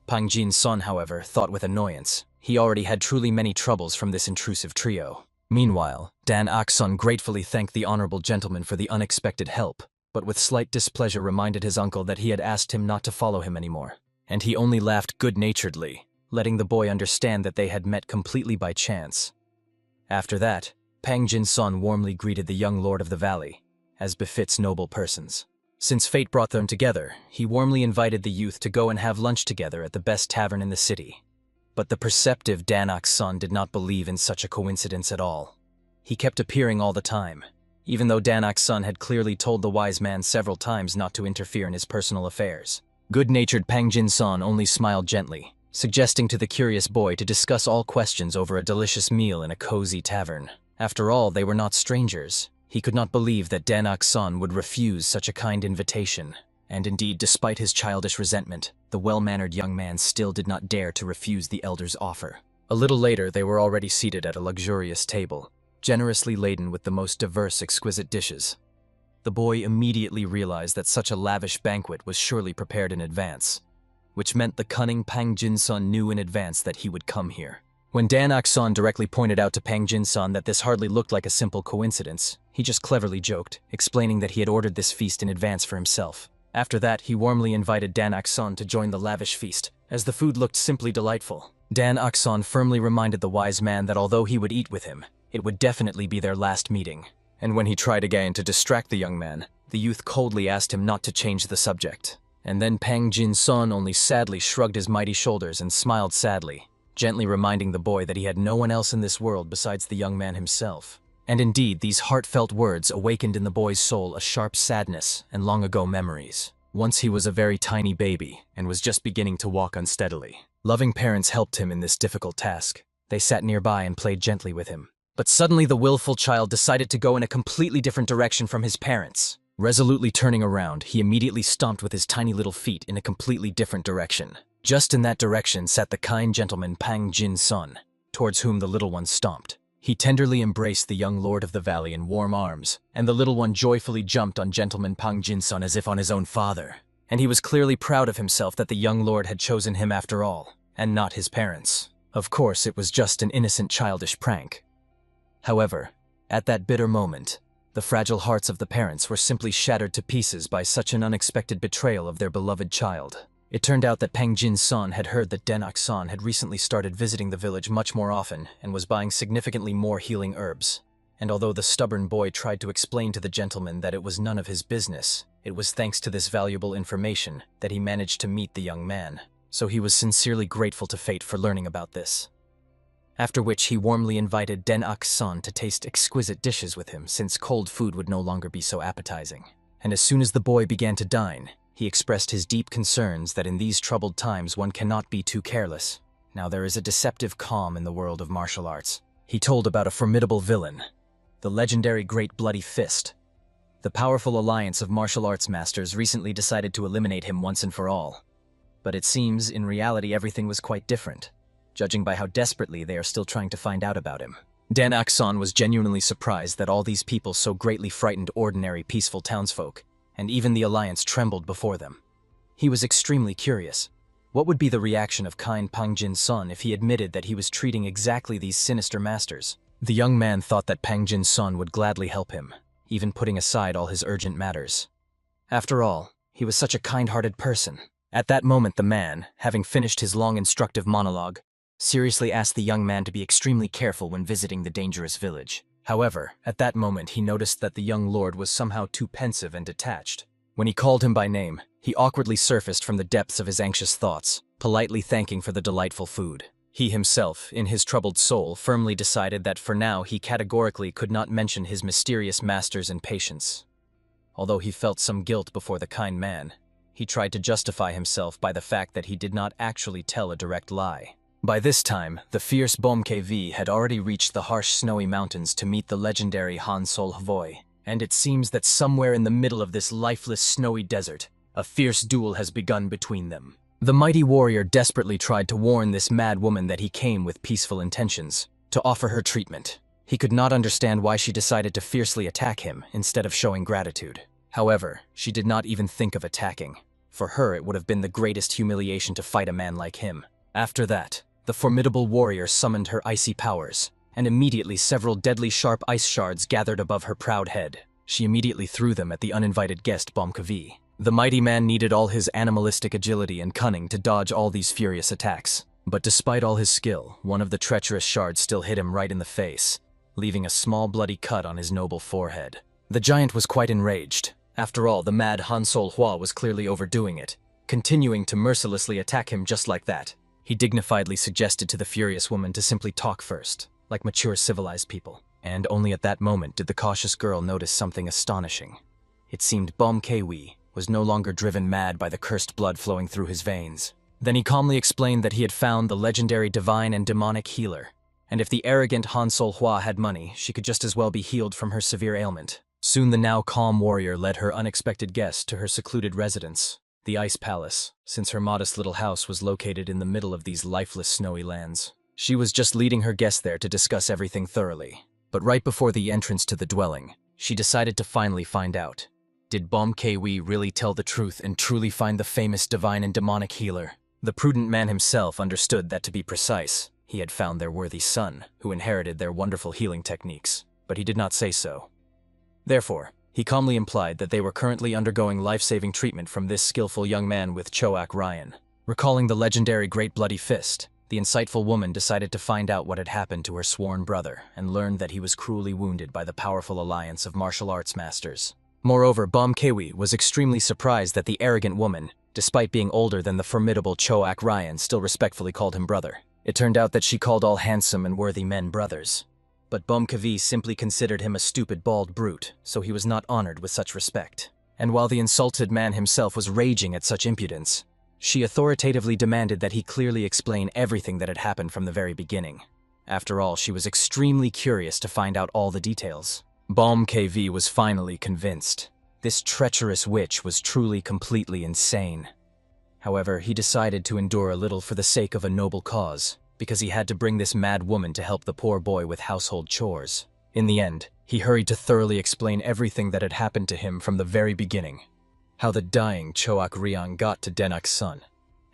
Pang Jin-son, however, thought with annoyance. He already had truly many troubles from this intrusive trio. Meanwhile, Dan Akson gratefully thanked the honorable gentleman for the unexpected help, but with slight displeasure reminded his uncle that he had asked him not to follow him anymore. And he only laughed good-naturedly, letting the boy understand that they had met completely by chance. After that, Pang Jin-son warmly greeted the young lord of the valley, as befits noble persons. Since fate brought them together, he warmly invited the youth to go and have lunch together at the best tavern in the city. But the perceptive Danak's-son did not believe in such a coincidence at all. He kept appearing all the time, even though Danak's-son had clearly told the wise man several times not to interfere in his personal affairs. Good-natured Pangjin-son only smiled gently, suggesting to the curious boy to discuss all questions over a delicious meal in a cozy tavern. After all, they were not strangers. He could not believe that Danak's-son would refuse such a kind invitation. And indeed, despite his childish resentment, the well-mannered young man still did not dare to refuse the elder's offer. A little later, they were already seated at a luxurious table, generously laden with the most diverse, exquisite dishes. The boy immediately realized that such a lavish banquet was surely prepared in advance, which meant the cunning Pangjin-son knew in advance that he would come here. When Danak's-son directly pointed out to Pangjin-son that this hardly looked like a simple coincidence, he just cleverly joked, explaining that he had ordered this feast in advance for himself. After that, he warmly invited Danak's-son to join the lavish feast, as the food looked simply delightful. Danak's-son firmly reminded the wise man that although he would eat with him, it would definitely be their last meeting. And when he tried again to distract the young man, the youth coldly asked him not to change the subject. And then Pangjin-son only sadly shrugged his mighty shoulders and smiled sadly, gently reminding the boy that he had no one else in this world besides the young man himself. And indeed, these heartfelt words awakened in the boy's soul a sharp sadness and long-ago memories. Once he was a very tiny baby and was just beginning to walk unsteadily. Loving parents helped him in this difficult task. They sat nearby and played gently with him. But suddenly the willful child decided to go in a completely different direction from his parents. Resolutely turning around, he immediately stomped with his tiny little feet in a completely different direction. Just in that direction sat the kind gentleman Pangjin-son, towards whom the little one stomped. He tenderly embraced the young lord of the valley in warm arms, and the little one joyfully jumped on gentleman Pangjin-son as if on his own father. And he was clearly proud of himself that the young lord had chosen him after all, and not his parents. Of course, it was just an innocent childish prank. However, at that bitter moment, the fragile hearts of the parents were simply shattered to pieces by such an unexpected betrayal of their beloved child. It turned out that Pangjin-son had heard that Danak's-son had recently started visiting the village much more often and was buying significantly more healing herbs. And although the stubborn boy tried to explain to the gentleman that it was none of his business, it was thanks to this valuable information that he managed to meet the young man. So he was sincerely grateful to fate for learning about this. After which he warmly invited Danak's-son to taste exquisite dishes with him, since cold food would no longer be so appetizing. And as soon as the boy began to dine, he expressed his deep concerns that in these troubled times one cannot be too careless. Now there is a deceptive calm in the world of martial arts. He told about a formidable villain, the legendary Great Bloody Fist. The powerful alliance of martial arts masters recently decided to eliminate him once and for all. But it seems, in reality, everything was quite different, judging by how desperately they are still trying to find out about him. Danak's-son was genuinely surprised that all these people so greatly frightened ordinary, peaceful townsfolk, and even the alliance trembled before them. He was extremely curious. What would be the reaction of kind Pangjin-son if he admitted that he was treating exactly these sinister masters? The young man thought that Pangjin-son would gladly help him, even putting aside all his urgent matters. After all, he was such a kind-hearted person. At that moment the man, having finished his long instructive monologue, seriously asked the young man to be extremely careful when visiting the dangerous village. However, at that moment he noticed that the young lord was somehow too pensive and detached. When he called him by name, he awkwardly surfaced from the depths of his anxious thoughts, politely thanking for the delightful food. He himself, in his troubled soul, firmly decided that for now he categorically could not mention his mysterious masters and patients. Although he felt some guilt before the kind man, he tried to justify himself by the fact that he did not actually tell a direct lie. By this time, the fierce Bomkv had already reached the harsh snowy mountains to meet the legendary Han Sol Hvoy, and it seems that somewhere in the middle of this lifeless snowy desert, a fierce duel has begun between them. The mighty warrior desperately tried to warn this mad woman that he came with peaceful intentions, to offer her treatment. He could not understand why she decided to fiercely attack him instead of showing gratitude. However, she did not even think of attacking. For her, it would have been the greatest humiliation to fight a man like him. After that, the formidable warrior summoned her icy powers, and immediately several deadly sharp ice shards gathered above her proud head. She immediately threw them at the uninvited guest Bomkv. The mighty man needed all his animalistic agility and cunning to dodge all these furious attacks. But despite all his skill, one of the treacherous shards still hit him right in the face, leaving a small bloody cut on his noble forehead. The giant was quite enraged. After all, the mad Han Sol Hua was clearly overdoing it, continuing to mercilessly attack him just like that. He dignifiedly suggested to the furious woman to simply talk first, like mature civilized people. And only at that moment did the cautious girl notice something astonishing. It seemed Bom Kwi was no longer driven mad by the cursed blood flowing through his veins. Then he calmly explained that he had found the legendary divine and demonic healer, and if the arrogant Han Sol Hua had money, she could just as well be healed from her severe ailment. Soon the now calm warrior led her unexpected guest to her secluded residence, the Ice Palace, since her modest little house was located in the middle of these lifeless snowy lands. She was just leading her guest there to discuss everything thoroughly. But right before the entrance to the dwelling, she decided to finally find out. Did Bom Kwi really tell the truth and truly find the famous divine and demonic healer? The prudent man himself understood that, to be precise, he had found their worthy son, who inherited their wonderful healing techniques, but he did not say so. Therefore, he calmly implied that they were currently undergoing life-saving treatment from this skillful young man with Choak Ryan. Recalling the legendary Great Bloody Fist, the insightful woman decided to find out what had happened to her sworn brother and learned that he was cruelly wounded by the powerful alliance of martial arts masters. Moreover, Bom Kwi was extremely surprised that the arrogant woman, despite being older than the formidable Choak Ryan, still respectfully called him brother. It turned out that she called all handsome and worthy men brothers. But Bom Kwi simply considered him a stupid bald brute, so he was not honored with such respect. And while the insulted man himself was raging at such impudence, she authoritatively demanded that he clearly explain everything that had happened from the very beginning. After all, she was extremely curious to find out all the details. Bom Kwi was finally convinced. This treacherous witch was truly completely insane. However, he decided to endure a little for the sake of a noble cause, because he had to bring this mad woman to help the poor boy with household chores. In the end, he hurried to thoroughly explain everything that had happened to him from the very beginning. How the dying Choak Ryan got to Denak's son,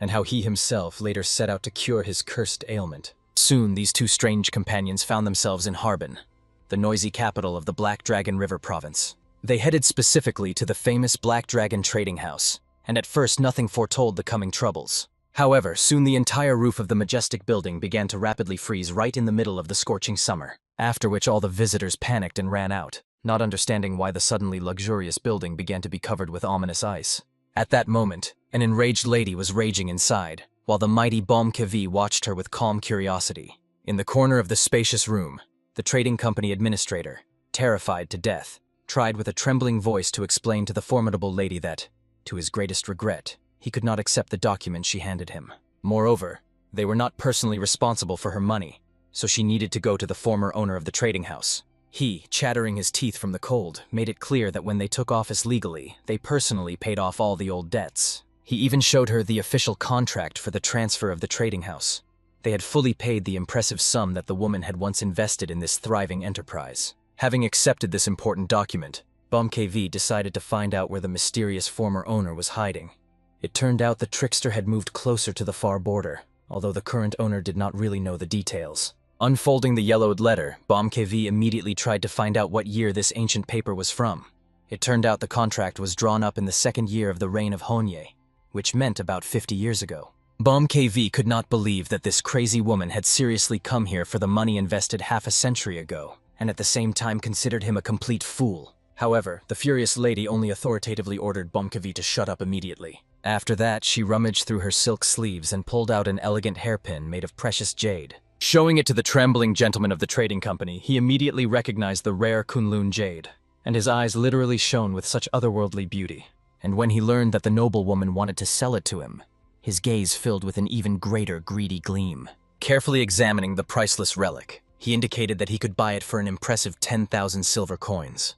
and how he himself later set out to cure his cursed ailment. Soon, these two strange companions found themselves in Harbin, the noisy capital of the Black Dragon River province. They headed specifically to the famous Black Dragon trading house, and at first nothing foretold the coming troubles. However, soon the entire roof of the majestic building began to rapidly freeze right in the middle of the scorching summer, after which all the visitors panicked and ran out, not understanding why the suddenly luxurious building began to be covered with ominous ice. At that moment, an enraged lady was raging inside, while the mighty Bom Kwi watched her with calm curiosity. In the corner of the spacious room, the trading company administrator, terrified to death, tried with a trembling voice to explain to the formidable lady that, to his greatest regret, he could not accept the document she handed him. Moreover, they were not personally responsible for her money, so she needed to go to the former owner of the trading house. He, chattering his teeth from the cold, made it clear that when they took office legally, they personally paid off all the old debts. He even showed her the official contract for the transfer of the trading house. They had fully paid the impressive sum that the woman had once invested in this thriving enterprise. Having accepted this important document, Bom Kwi decided to find out where the mysterious former owner was hiding. It turned out the trickster had moved closer to the far border, although the current owner did not really know the details. Unfolding the yellowed letter, Bom Kwi immediately tried to find out what year this ancient paper was from. It turned out the contract was drawn up in the second year of the reign of Honye, which meant about 50 years ago. Bom Kwi could not believe that this crazy woman had seriously come here for the money invested half a century ago, and at the same time considered him a complete fool. However, the furious lady only authoritatively ordered Bom Kwi to shut up immediately. After that, she rummaged through her silk sleeves and pulled out an elegant hairpin made of precious jade. Showing it to the trembling gentleman of the trading company, he immediately recognized the rare Kunlun jade, and his eyes literally shone with such otherworldly beauty. And when he learned that the noblewoman wanted to sell it to him, his gaze filled with an even greater greedy gleam. Carefully examining the priceless relic, he indicated that he could buy it for an impressive 10,000 silver coins.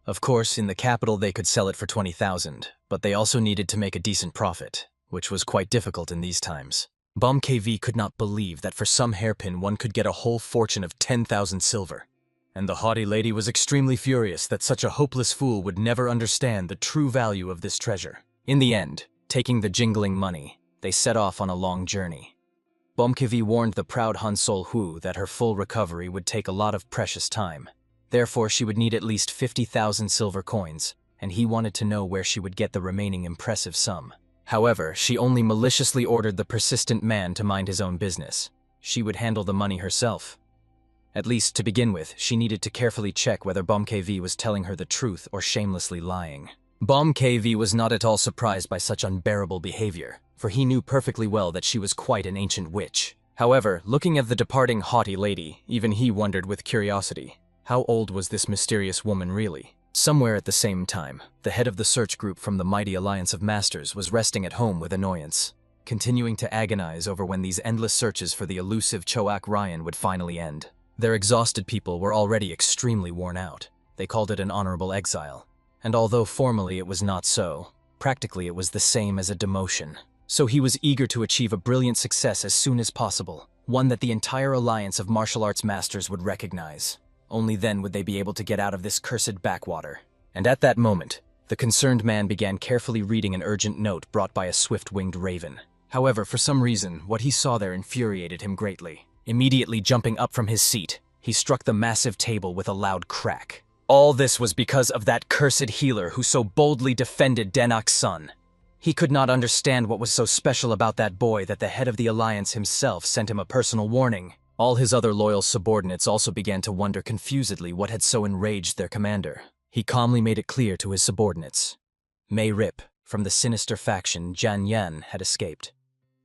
Of course, in the capital they could sell it for 20,000, but they also needed to make a decent profit, which was quite difficult in these times. Bom Kwi could not believe that for some hairpin one could get a whole fortune of 10,000 silver. And the haughty lady was extremely furious that such a hopeless fool would never understand the true value of this treasure. In the end, taking the jingling money, they set off on a long journey. Bom Kwi warned the proud Han Sol Hu that her full recovery would take a lot of precious time. Therefore, she would need at least 50,000 silver coins, and he wanted to know where she would get the remaining impressive sum. However, she only maliciously ordered the persistent man to mind his own business. She would handle the money herself. At least, to begin with, she needed to carefully check whether Bomb KV was telling her the truth or shamelessly lying. Bomb KV was not at all surprised by such unbearable behavior, for he knew perfectly well that she was quite an ancient witch. However, looking at the departing haughty lady, even he wondered with curiosity, how old was this mysterious woman really? Somewhere at the same time, the head of the search group from the mighty Alliance of Masters was resting at home with annoyance, continuing to agonize over when these endless searches for the elusive Choak Ryan would finally end. Their exhausted people were already extremely worn out. They called it an honorable exile. And although formally it was not so, practically it was the same as a demotion. So he was eager to achieve a brilliant success as soon as possible, one that the entire Alliance of Martial Arts Masters would recognize. Only then would they be able to get out of this cursed backwater. And at that moment, the concerned man began carefully reading an urgent note brought by a swift-winged raven. However, for some reason, what he saw there infuriated him greatly. Immediately jumping up from his seat, he struck the massive table with a loud crack. All this was because of that cursed healer who so boldly defended Denok's son. He could not understand what was so special about that boy that the head of the Alliance himself sent him a personal warning. All his other loyal subordinates also began to wonder confusedly what had so enraged their commander. He calmly made it clear to his subordinates. Mei Rip, from the sinister faction Jan Yan, had escaped.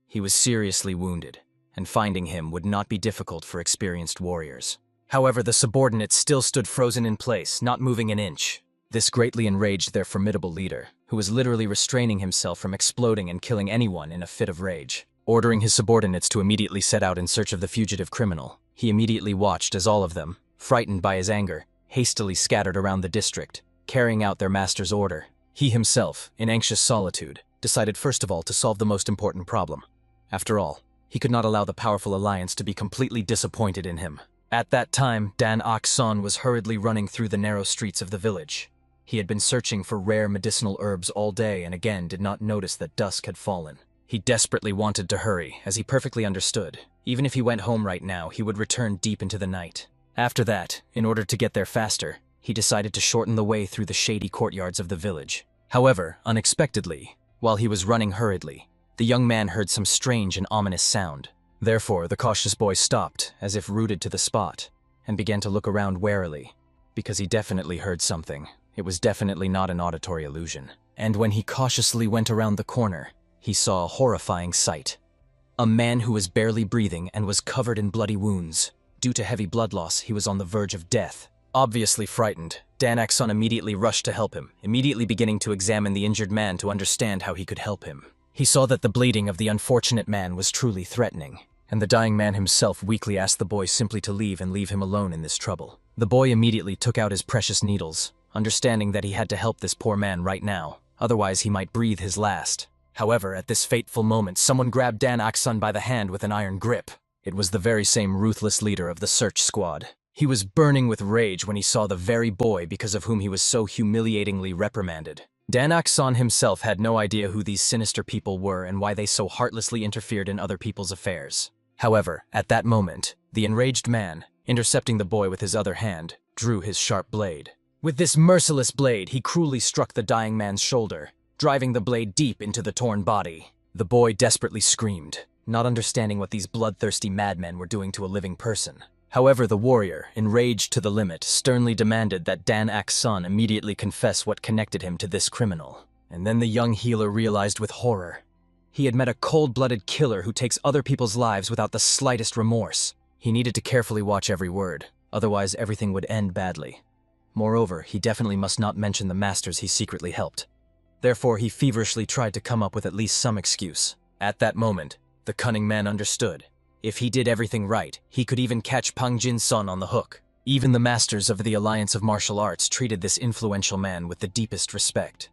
He was seriously wounded, and finding him would not be difficult for experienced warriors. However, the subordinates still stood frozen in place, not moving an inch. This greatly enraged their formidable leader, who was literally restraining himself from exploding and killing anyone in a fit of rage. Ordering his subordinates to immediately set out in search of the fugitive criminal, he immediately watched as all of them, frightened by his anger, hastily scattered around the district, carrying out their master's order. He himself, in anxious solitude, decided first of all to solve the most important problem. After all, he could not allow the powerful alliance to be completely disappointed in him. At that time, Dan Ok-san was hurriedly running through the narrow streets of the village. He had been searching for rare medicinal herbs all day and again did not notice that dusk had fallen. He desperately wanted to hurry, as he perfectly understood. Even if he went home right now, he would return deep into the night. After that, in order to get there faster, he decided to shorten the way through the shady courtyards of the village. However, unexpectedly, while he was running hurriedly, the young man heard some strange and ominous sound. Therefore, the cautious boy stopped, as if rooted to the spot, and began to look around warily, because he definitely heard something. It was definitely not an auditory illusion. And when he cautiously went around the corner, he saw a horrifying sight. A man who was barely breathing and was covered in bloody wounds. Due to heavy blood loss, he was on the verge of death. Obviously frightened, Dan Ok-san immediately rushed to help him, immediately beginning to examine the injured man to understand how he could help him. He saw that the bleeding of the unfortunate man was truly threatening, and the dying man himself weakly asked the boy simply to leave and leave him alone in this trouble. The boy immediately took out his precious needles, understanding that he had to help this poor man right now, otherwise he might breathe his last. However, at this fateful moment, someone grabbed Dan Ok-san by the hand with an iron grip. It was the very same ruthless leader of the search squad. He was burning with rage when he saw the very boy because of whom he was so humiliatingly reprimanded. Dan Ok-san himself had no idea who these sinister people were and why they so heartlessly interfered in other people's affairs. However, at that moment, the enraged man, intercepting the boy with his other hand, drew his sharp blade. With this merciless blade, he cruelly struck the dying man's shoulder, driving the blade deep into the torn body. The boy desperately screamed, not understanding what these bloodthirsty madmen were doing to a living person. However, the warrior, enraged to the limit, sternly demanded that Dan Ok-san immediately confess what connected him to this criminal. And then the young healer realized with horror. He had met a cold-blooded killer who takes other people's lives without the slightest remorse. He needed to carefully watch every word, otherwise everything would end badly. Moreover, he definitely must not mention the masters he secretly helped. Therefore, he feverishly tried to come up with at least some excuse. At that moment, the cunning man understood. If he did everything right, he could even catch Pang Jin-sun on the hook. Even the masters of the Alliance of Martial Arts treated this influential man with the deepest respect.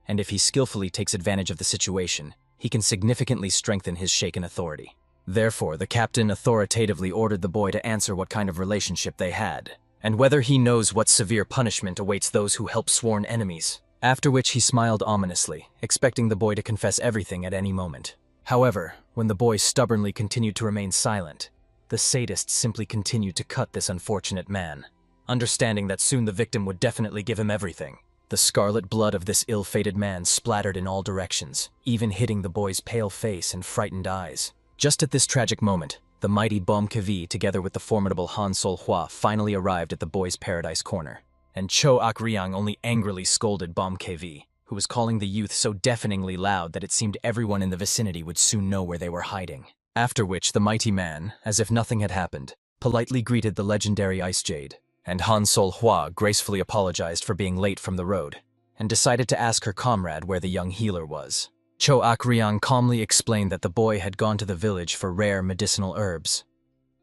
And if he skillfully takes advantage of the situation, he can significantly strengthen his shaken authority. Therefore, the captain authoritatively ordered the boy to answer what kind of relationship they had, and whether he knows what severe punishment awaits those who help sworn enemies. After which he smiled ominously, expecting the boy to confess everything at any moment. However, when the boy stubbornly continued to remain silent, the sadist simply continued to cut this unfortunate man, understanding that soon the victim would definitely give him everything. The scarlet blood of this ill-fated man splattered in all directions, even hitting the boy's pale face and frightened eyes. Just at this tragic moment, the mighty Kevi, together with the formidable Han Sol-hwa, finally arrived at the boys' paradise corner. And Cho Ak-ryang only angrily scolded Kevi, who was calling the youth so deafeningly loud that it seemed everyone in the vicinity would soon know where they were hiding. After which the mighty man, as if nothing had happened, politely greeted the legendary Ice Jade, and Han Sol-hwa gracefully apologized for being late from the road, and decided to ask her comrade where the young healer was. Cho Ak-ryang calmly explained that the boy had gone to the village for rare medicinal herbs.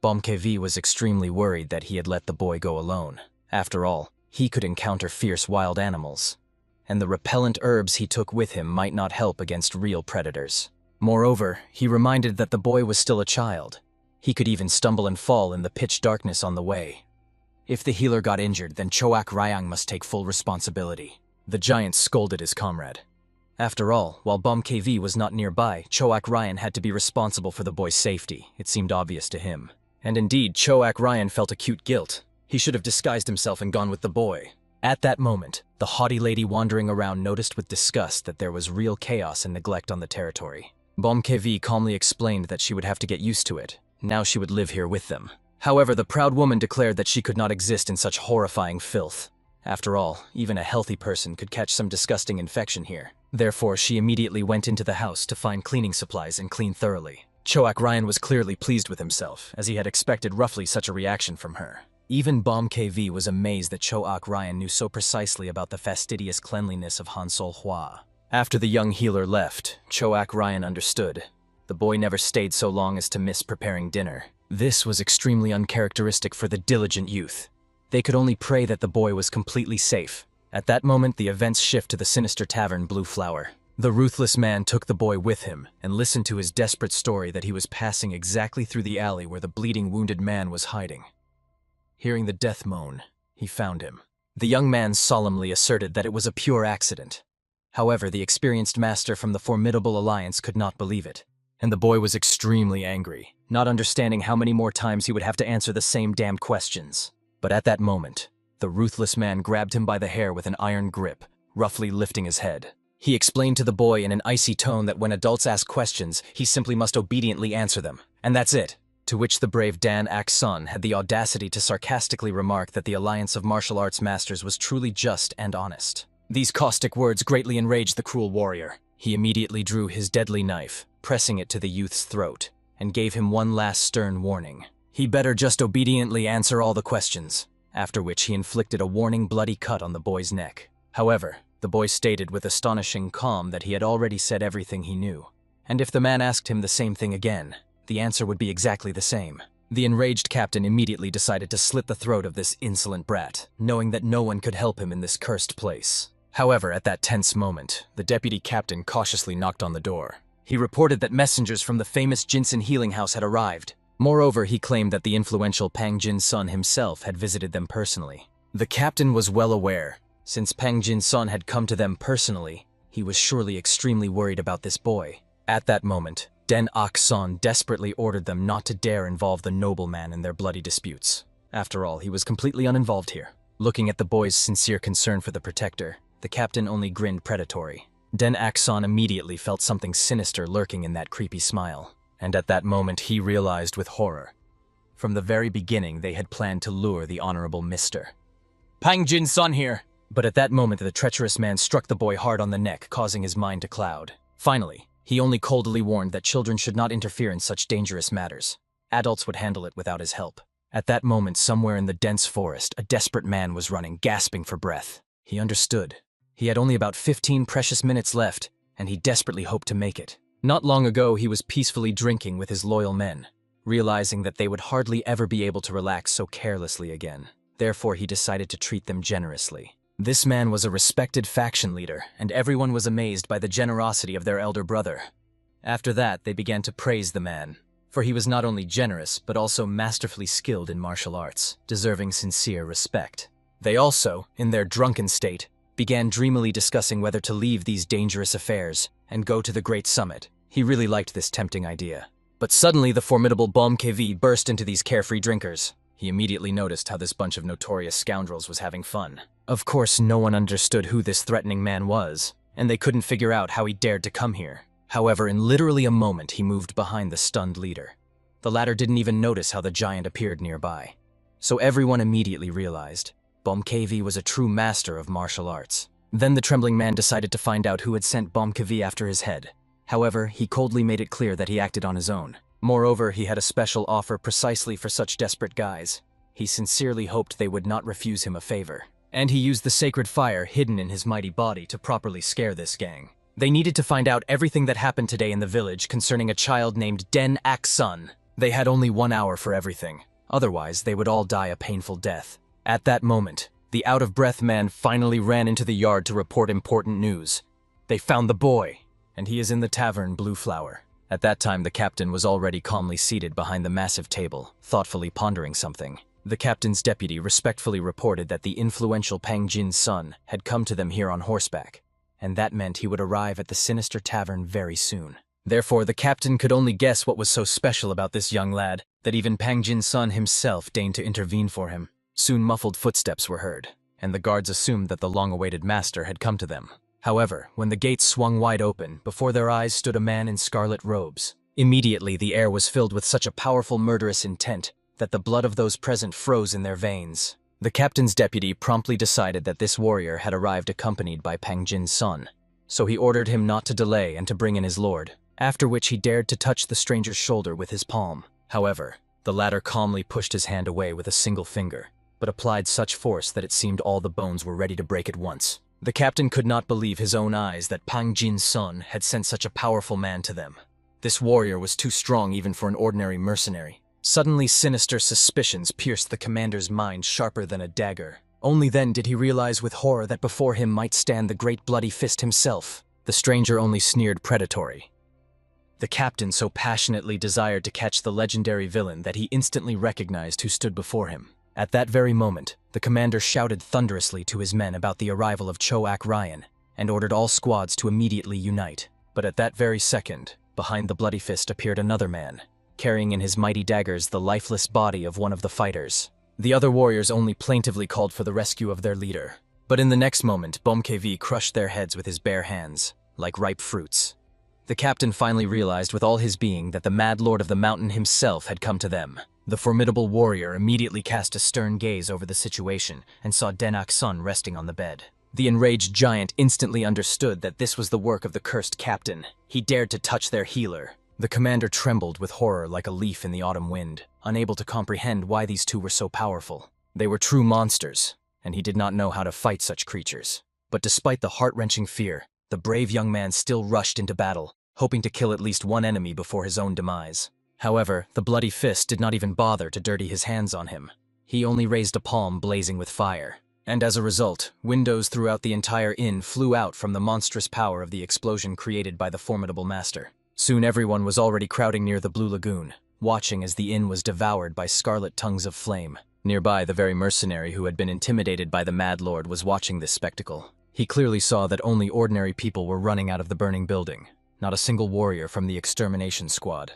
Kevi was extremely worried that he had let the boy go alone. After all, he could encounter fierce wild animals, and the repellent herbs he took with him might not help against real predators. Moreover, he reminded that the boy was still a child. He could even stumble and fall in the pitch darkness on the way. If the healer got injured, then Cho Ak-ryang must take full responsibility. The giant scolded his comrade. After all, while Kevi was not nearby, Cho Ak-ryang had to be responsible for the boy's safety. It seemed obvious to him. And indeed, Cho Ak-ryang felt acute guilt. He should have disguised himself and gone with the boy. At that moment, the haughty lady wandering around noticed with disgust that there was real chaos and neglect on the territory. Kevi calmly explained that she would have to get used to it. Now she would live here with them. However, the proud woman declared that she could not exist in such horrifying filth. After all, even a healthy person could catch some disgusting infection here. Therefore, she immediately went into the house to find cleaning supplies and clean thoroughly. Cho Ak-ryang was clearly pleased with himself, as he had expected roughly such a reaction from her. Even Kevi was amazed that Cho Ak-ryang knew so precisely about the fastidious cleanliness of Han Sol-hwa. After the young healer left, Cho Ak-ryang understood. The boy never stayed so long as to miss preparing dinner. This was extremely uncharacteristic for the diligent youth. They could only pray that the boy was completely safe. At that moment, the events shift to the sinister tavern Blue Flower. The ruthless man took the boy with him and listened to his desperate story that he was passing exactly through the alley where the bleeding wounded man was hiding. Hearing the death moan, he found him. The young man solemnly asserted that it was a pure accident. However, the experienced master from the formidable alliance could not believe it, and the boy was extremely angry, not understanding how many more times he would have to answer the same damned questions. But at that moment, the ruthless man grabbed him by the hair with an iron grip, roughly lifting his head. He explained to the boy in an icy tone that when adults ask questions, he simply must obediently answer them, and that's it. To which the brave Dan Ak-sun had the audacity to sarcastically remark that the alliance of martial arts masters was truly just and honest. These caustic words greatly enraged the cruel warrior. He immediately drew his deadly knife, pressing it to the youth's throat, and gave him one last stern warning. He better just obediently answer all the questions, after which he inflicted a warning bloody cut on the boy's neck. However, the boy stated with astonishing calm that he had already said everything he knew, and if the man asked him the same thing again, the answer would be exactly the same. The enraged captain immediately decided to slit the throat of this insolent brat, knowing that no one could help him in this cursed place. However, at that tense moment, the deputy captain cautiously knocked on the door. He reported that messengers from the famous Jinsen healing house had arrived. Moreover, he claimed that the influential Pang Jin-sun himself had visited them personally. The captain was well aware. Since Pang Jin-sun had come to them personally, he was surely extremely worried about this boy. At that moment, Den Ak-sun desperately ordered them not to dare involve the nobleman in their bloody disputes. After all, he was completely uninvolved here. Looking at the boy's sincere concern for the protector, the captain only grinned predatory. Den Ak-sun immediately felt something sinister lurking in that creepy smile. And at that moment he realized with horror. From the very beginning they had planned to lure the honorable Mr. Pang Jin-sun here! But at that moment the treacherous man struck the boy hard on the neck, causing his mind to cloud. Finally, he only coldly warned that children should not interfere in such dangerous matters. Adults would handle it without his help. At that moment, somewhere in the dense forest, a desperate man was running, gasping for breath. He understood. He had only about 15 precious minutes left, and he desperately hoped to make it. Not long ago, he was peacefully drinking with his loyal men, realizing that they would hardly ever be able to relax so carelessly again. Therefore, he decided to treat them generously. This man was a respected faction leader, and everyone was amazed by the generosity of their elder brother. After that, they began to praise the man, for he was not only generous, but also masterfully skilled in martial arts, deserving sincere respect. They also, in their drunken state, began dreamily discussing whether to leave these dangerous affairs and go to the great summit. He really liked this tempting idea. But suddenly the formidable Kevi burst into these carefree drinkers. He immediately noticed how this bunch of notorious scoundrels was having fun. Of course, no one understood who this threatening man was, and they couldn't figure out how he dared to come here. However, in literally a moment, he moved behind the stunned leader. The latter didn't even notice how the giant appeared nearby. So everyone immediately realized Bomkevi was a true master of martial arts. Then the trembling man decided to find out who had sent Bomkevi after his head. However, he coldly made it clear that he acted on his own. Moreover, he had a special offer precisely for such desperate guys. He sincerely hoped they would not refuse him a favor. And he used the sacred fire hidden in his mighty body to properly scare this gang. They needed to find out everything that happened today in the village concerning a child named Den Ak-sun. They had only 1 hour for everything. Otherwise, they would all die a painful death. At that moment, the out-of-breath man finally ran into the yard to report important news. They found the boy, and he is in the tavern Blue Flower. At that time, the captain was already calmly seated behind the massive table, thoughtfully pondering something. The captain's deputy respectfully reported that the influential Pang Jin's son had come to them here on horseback, and that meant he would arrive at the sinister tavern very soon. Therefore, the captain could only guess what was so special about this young lad that even Pang Jin's son himself deigned to intervene for him. Soon muffled footsteps were heard, and the guards assumed that the long-awaited master had come to them. However, when the gates swung wide open, before their eyes stood a man in scarlet robes. Immediately, the air was filled with such a powerful murderous intent that the blood of those present froze in their veins. The captain's deputy promptly decided that this warrior had arrived accompanied by Pang Jin's son, so he ordered him not to delay and to bring in his lord, after which he dared to touch the stranger's shoulder with his palm. However, the latter calmly pushed his hand away with a single finger, but applied such force that it seemed all the bones were ready to break at once. The captain could not believe his own eyes that Pang Jin's son had sent such a powerful man to them. This warrior was too strong even for an ordinary mercenary. Suddenly, sinister suspicions pierced the commander's mind sharper than a dagger. Only then did he realize with horror that before him might stand the great bloody fist himself. The stranger only sneered predatory. The captain so passionately desired to catch the legendary villain that he instantly recognized who stood before him. At that very moment, the commander shouted thunderously to his men about the arrival of Choak Ryan and ordered all squads to immediately unite. But at that very second, behind the bloody fist appeared another man, carrying in his mighty daggers the lifeless body of one of the fighters. The other warriors only plaintively called for the rescue of their leader. But in the next moment, Bomkevi crushed their heads with his bare hands, like ripe fruits. The captain finally realized with all his being that the mad lord of the mountain himself had come to them. The formidable warrior immediately cast a stern gaze over the situation and saw Den Ak-sun resting on the bed. The enraged giant instantly understood that this was the work of the cursed captain. He dared to touch their healer. The commander trembled with horror like a leaf in the autumn wind, unable to comprehend why these two were so powerful. They were true monsters, and he did not know how to fight such creatures. But despite the heart-wrenching fear, the brave young man still rushed into battle, hoping to kill at least one enemy before his own demise. However, the bloody fist did not even bother to dirty his hands on him. He only raised a palm blazing with fire. And as a result, windows throughout the entire inn flew out from the monstrous power of the explosion created by the formidable master. Soon everyone was already crowding near the Blue Lagoon, watching as the inn was devoured by scarlet tongues of flame. Nearby, the very mercenary who had been intimidated by the Mad Lord was watching this spectacle. He clearly saw that only ordinary people were running out of the burning building, not a single warrior from the extermination squad.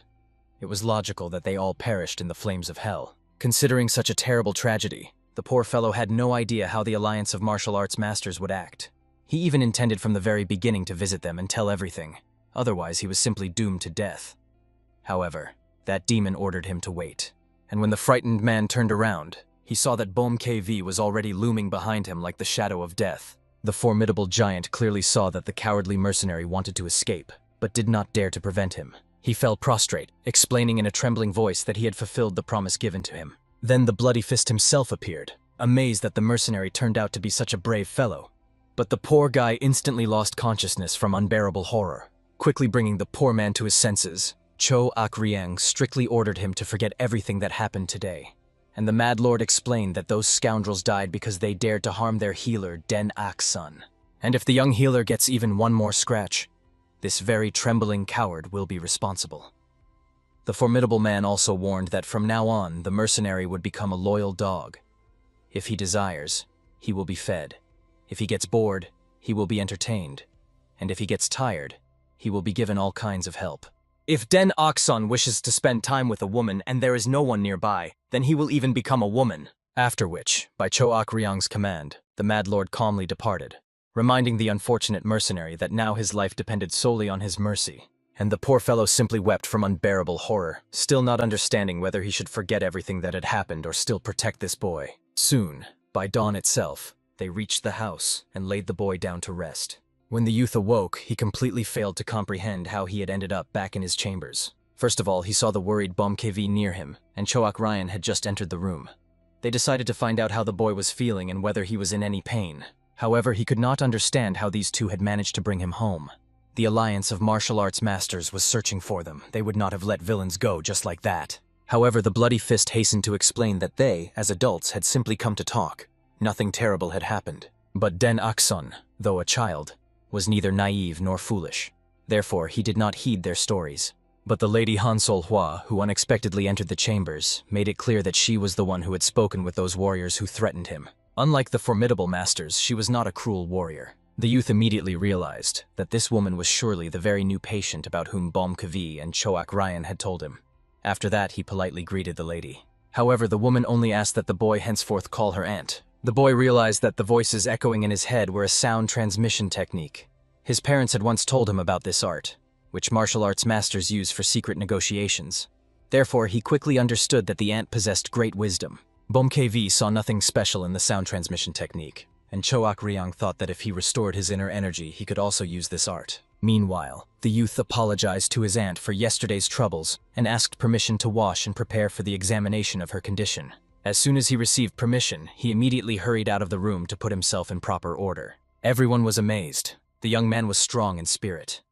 It was logical that they all perished in the flames of hell. Considering such a terrible tragedy, the poor fellow had no idea how the Alliance of Martial Arts Masters would act. He even intended from the very beginning to visit them and tell everything. Otherwise, he was simply doomed to death. However, that demon ordered him to wait. And when the frightened man turned around, he saw that Bomkevi was already looming behind him like the shadow of death. The formidable giant clearly saw that the cowardly mercenary wanted to escape, but did not dare to prevent him. He fell prostrate, explaining in a trembling voice that he had fulfilled the promise given to him. Then the bloody fist himself appeared, amazed that the mercenary turned out to be such a brave fellow. But the poor guy instantly lost consciousness from unbearable horror. Quickly bringing the poor man to his senses, Choak Ryan strictly ordered him to forget everything that happened today. And the Mad Lord explained that those scoundrels died because they dared to harm their healer, Den Ak-sun. And if the young healer gets even one more scratch, this very trembling coward will be responsible. The formidable man also warned that from now on, the mercenary would become a loyal dog. If he desires, he will be fed. If he gets bored, he will be entertained. And if he gets tired, he will be given all kinds of help. If Den Ak-sun wishes to spend time with a woman and there is no one nearby, then he will even become a woman. After which, by Choak Ryan's command, the Mad Lord calmly departed, reminding the unfortunate mercenary that now his life depended solely on his mercy, and the poor fellow simply wept from unbearable horror, still not understanding whether he should forget everything that had happened or still protect this boy. Soon, by dawn itself, they reached the house and laid the boy down to rest. When the youth awoke, he completely failed to comprehend how he had ended up back in his chambers. First of all, he saw the worried Bomkevi near him, and Choak Ryan had just entered the room. They decided to find out how the boy was feeling and whether he was in any pain. However, he could not understand how these two had managed to bring him home. The alliance of martial arts masters was searching for them. They would not have let villains go just like that. However, the Bloody Fist hastened to explain that they, as adults, had simply come to talk. Nothing terrible had happened. But Den Akson, though a child, was neither naive nor foolish. Therefore, he did not heed their stories. But the Lady Han Sol Hua, who unexpectedly entered the chambers, made it clear that she was the one who had spoken with those warriors who threatened him. Unlike the formidable masters, she was not a cruel warrior. The youth immediately realized that this woman was surely the very new patient about whom Bomkevi and Choak Ryan had told him. After that, he politely greeted the lady. However, the woman only asked that the boy henceforth call her aunt. The boy realized that the voices echoing in his head were a sound transmission technique. His parents had once told him about this art, which martial arts masters use for secret negotiations. Therefore, he quickly understood that the aunt possessed great wisdom. Bomkevi saw nothing special in the sound transmission technique, and Choak Ryang thought that if he restored his inner energy, he could also use this art. Meanwhile, the youth apologized to his aunt for yesterday's troubles and asked permission to wash and prepare for the examination of her condition. As soon as he received permission, he immediately hurried out of the room to put himself in proper order. Everyone was amazed. The young man was strong in spirit.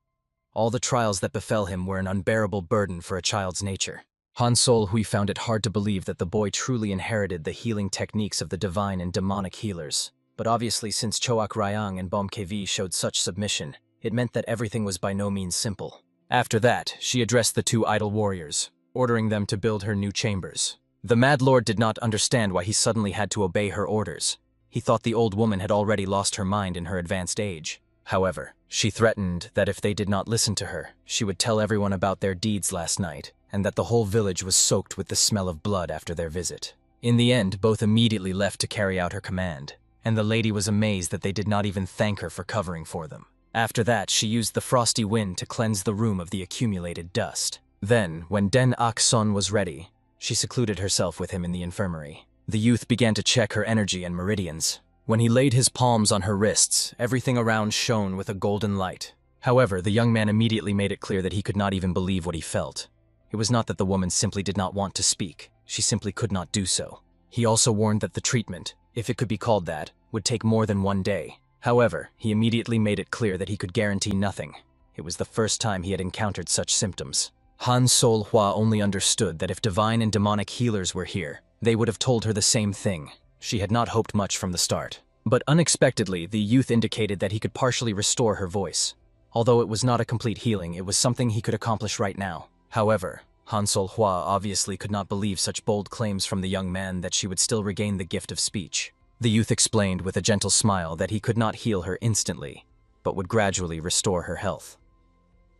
All the trials that befell him were an unbearable burden for a child's nature. Han Sol Hui found it hard to believe that the boy truly inherited the healing techniques of the divine and demonic healers. But obviously, since Choak Ryang and Bomkevi showed such submission, it meant that everything was by no means simple. After that, she addressed the two idle warriors, ordering them to build her new chambers. The Mad Lord did not understand why he suddenly had to obey her orders. He thought the old woman had already lost her mind in her advanced age. However, she threatened that if they did not listen to her, she would tell everyone about their deeds last night, and that the whole village was soaked with the smell of blood after their visit. In the end, both immediately left to carry out her command, and the lady was amazed that they did not even thank her for covering for them. After that, she used the frosty wind to cleanse the room of the accumulated dust. Then, when Den Akson was ready, she secluded herself with him in the infirmary. The youth began to check her energy and meridians. When he laid his palms on her wrists, everything around shone with a golden light. However, the young man immediately made it clear that he could not even believe what he felt. It was not that the woman simply did not want to speak, she simply could not do so. He also warned that the treatment, if it could be called that, would take more than one day. However, he immediately made it clear that he could guarantee nothing. It was the first time he had encountered such symptoms. Han Sol Hua only understood that if divine and demonic healers were here, they would have told her the same thing. She had not hoped much from the start. But unexpectedly, the youth indicated that he could partially restore her voice. Although it was not a complete healing, it was something he could accomplish right now. However, Han Sol Hua obviously could not believe such bold claims from the young man that she would still regain the gift of speech. The youth explained with a gentle smile that he could not heal her instantly, but would gradually restore her health.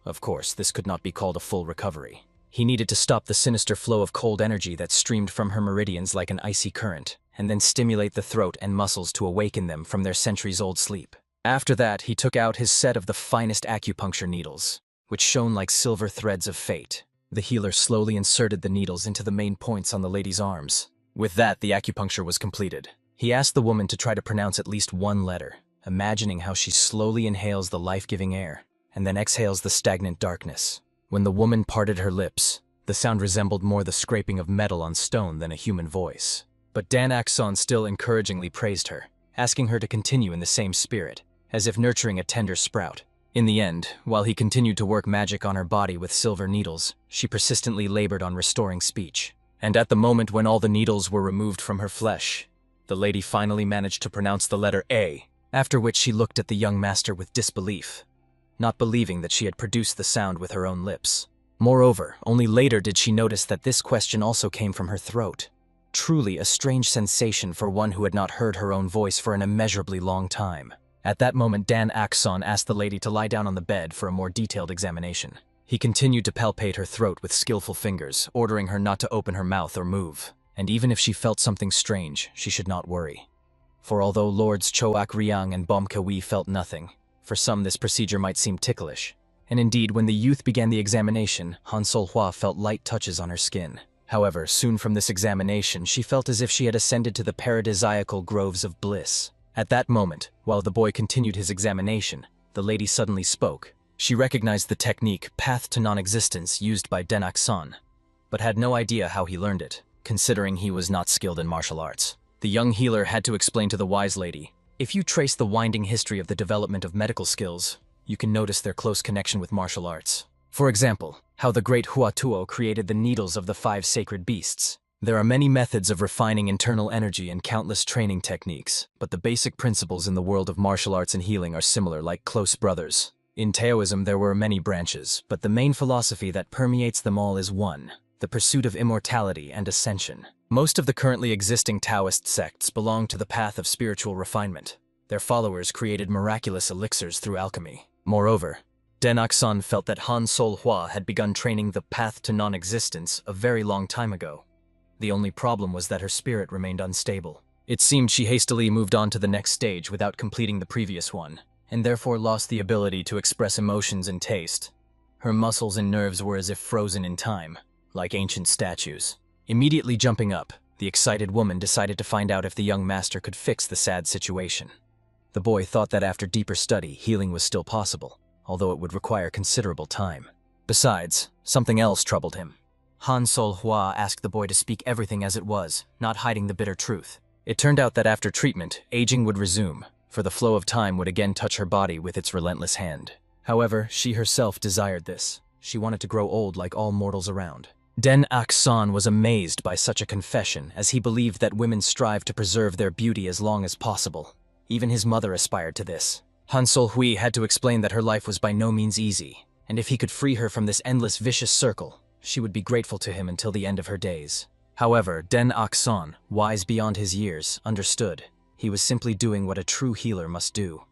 Of course, this could not be called a full recovery. He needed to stop the sinister flow of cold energy that streamed from her meridians like an icy current, and then stimulate the throat and muscles to awaken them from their centuries-old sleep. After that, he took out his set of the finest acupuncture needles, which shone like silver threads of fate. The healer slowly inserted the needles into the main points on the lady's arms. With that, the acupuncture was completed. He asked the woman to try to pronounce at least one letter, imagining how she slowly inhales the life-giving air, and then exhales the stagnant darkness. When the woman parted her lips, the sound resembled more the scraping of metal on stone than a human voice. But Dan Akson still encouragingly praised her, asking her to continue in the same spirit, as if nurturing a tender sprout. In the end, while he continued to work magic on her body with silver needles, she persistently labored on restoring speech. And at the moment when all the needles were removed from her flesh, the lady finally managed to pronounce the letter A, after which she looked at the young master with disbelief, not believing that she had produced the sound with her own lips. Moreover, only later did she notice that this question also came from her throat. Truly a strange sensation for one who had not heard her own voice for an immeasurably long time. At that moment, Dan Akson asked the lady to lie down on the bed for a more detailed examination. He continued to palpate her throat with skillful fingers, ordering her not to open her mouth or move. And even if she felt something strange, she should not worry. For although Lords Choak Ryang and Bomkewi felt nothing, for some this procedure might seem ticklish. And indeed, when the youth began the examination, Han Sol-hwa felt light touches on her skin. However, soon from this examination, she felt as if she had ascended to the paradisiacal groves of bliss. At that moment, while the boy continued his examination, the lady suddenly spoke. She recognized the technique path to non-existence used by Den Akson, but had no idea how he learned it, considering he was not skilled in martial arts. The young healer had to explain to the wise lady, if you trace the winding history of the development of medical skills, you can notice their close connection with martial arts. For example, how the great Huatuo created the needles of the 5 sacred beasts. There are many methods of refining internal energy and countless training techniques, but the basic principles in the world of martial arts and healing are similar, like close brothers. In Taoism, there were many branches, but the main philosophy that permeates them all is one: the pursuit of immortality and ascension. Most of the currently existing Taoist sects belong to the path of spiritual refinement. Their followers created miraculous elixirs through alchemy. Moreover, Den Akson felt that Han Sol-hwa had begun training the path to non-existence a very long time ago. The only problem was that her spirit remained unstable. It seemed she hastily moved on to the next stage without completing the previous one, and therefore lost the ability to express emotions and taste. Her muscles and nerves were as if frozen in time, like ancient statues. Immediately jumping up, the excited woman decided to find out if the young master could fix the sad situation. The boy thought that after deeper study, healing was still possible, although it would require considerable time. Besides, something else troubled him. Han Sol-hwa asked the boy to speak everything as it was, not hiding the bitter truth. It turned out that after treatment, aging would resume, for the flow of time would again touch her body with its relentless hand. However, she herself desired this. She wanted to grow old like all mortals around. Den Akson was amazed by such a confession, as he believed that women strive to preserve their beauty as long as possible. Even his mother aspired to this. Han Sol-hwa had to explain that her life was by no means easy, and if he could free her from this endless vicious circle, she would be grateful to him until the end of her days. However, Den Akson, wise beyond his years, understood. He was simply doing what a true healer must do.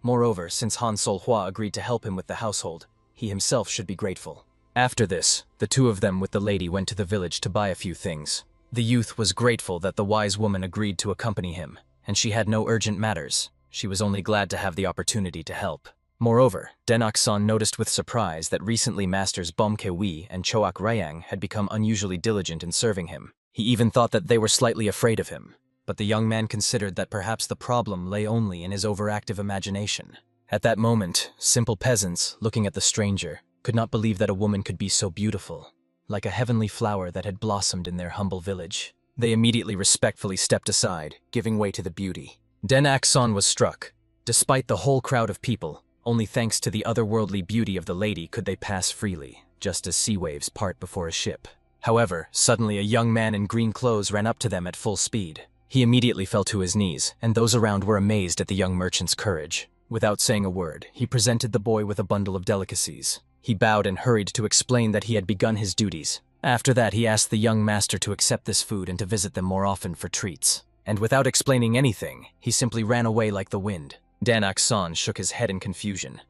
Moreover, since Han Sol-hwa agreed to help him with the household, he himself should be grateful. After this, the two of them with the lady went to the village to buy a few things. The youth was grateful that the wise woman agreed to accompany him, and she had no urgent matters. She was only glad to have the opportunity to help. Moreover, Den Akson noticed with surprise that recently Masters Bomke-wi and Choak Rayang had become unusually diligent in serving him. He even thought that they were slightly afraid of him, but the young man considered that perhaps the problem lay only in his overactive imagination. At that moment, simple peasants, looking at the stranger, could not believe that a woman could be so beautiful, like a heavenly flower that had blossomed in their humble village. They immediately respectfully stepped aside, giving way to the beauty. Den Akson was struck. Despite the whole crowd of people, only thanks to the otherworldly beauty of the lady could they pass freely, just as sea waves part before a ship. However, suddenly a young man in green clothes ran up to them at full speed. He immediately fell to his knees, and those around were amazed at the young merchant's courage. Without saying a word, he presented the boy with a bundle of delicacies. He bowed and hurried to explain that he had begun his duties. After that, he asked the young master to accept this food and to visit them more often for treats. And without explaining anything, he simply ran away like the wind. Dan Akson shook his head in confusion.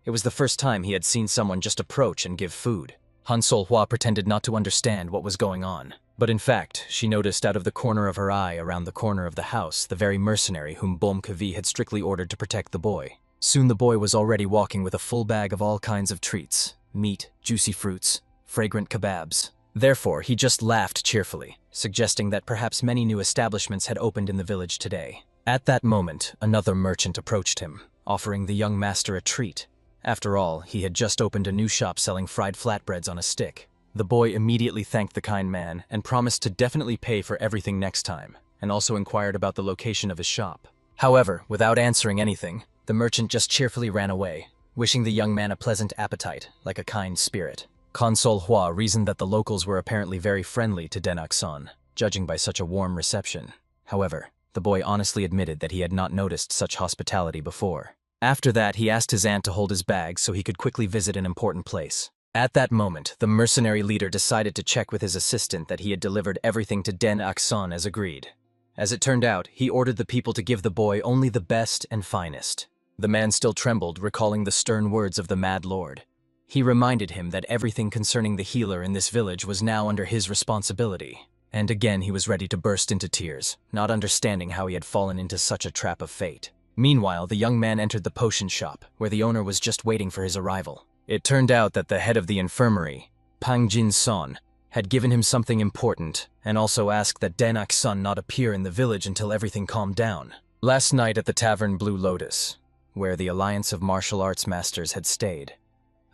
It was the first time he had seen someone just approach and give food. Han Sol-hwa pretended not to understand what was going on. But in fact, she noticed out of the corner of her eye around the corner of the house the very mercenary whom Bomke-vi had strictly ordered to protect the boy. Soon the boy was already walking with a full bag of all kinds of treats: meat, juicy fruits, fragrant kebabs. Therefore, he just laughed cheerfully, suggesting that perhaps many new establishments had opened in the village today. At that moment, another merchant approached him, offering the young master a treat. After all, he had just opened a new shop selling fried flatbreads on a stick. The boy immediately thanked the kind man and promised to definitely pay for everything next time, and also inquired about the location of his shop. However, without answering anything, the merchant just cheerfully ran away, wishing the young man a pleasant appetite, like a kind spirit. Han Sol-hwa reasoned that the locals were apparently very friendly to Den Akson, judging by such a warm reception. However, the boy honestly admitted that he had not noticed such hospitality before. After that, he asked his aunt to hold his bag so he could quickly visit an important place. At that moment, the mercenary leader decided to check with his assistant that he had delivered everything to Den Akson as agreed. As it turned out, he ordered the people to give the boy only the best and finest. The man still trembled, recalling the stern words of the Mad Lord. He reminded him that everything concerning the healer in this village was now under his responsibility. And again he was ready to burst into tears, not understanding how he had fallen into such a trap of fate. Meanwhile, the young man entered the potion shop, where the owner was just waiting for his arrival. It turned out that the head of the infirmary, Pang Jin-son, had given him something important and also asked that Denak-sun not appear in the village until everything calmed down. Last night at the tavern Blue Lotus, where the Alliance of Martial Arts Masters had stayed,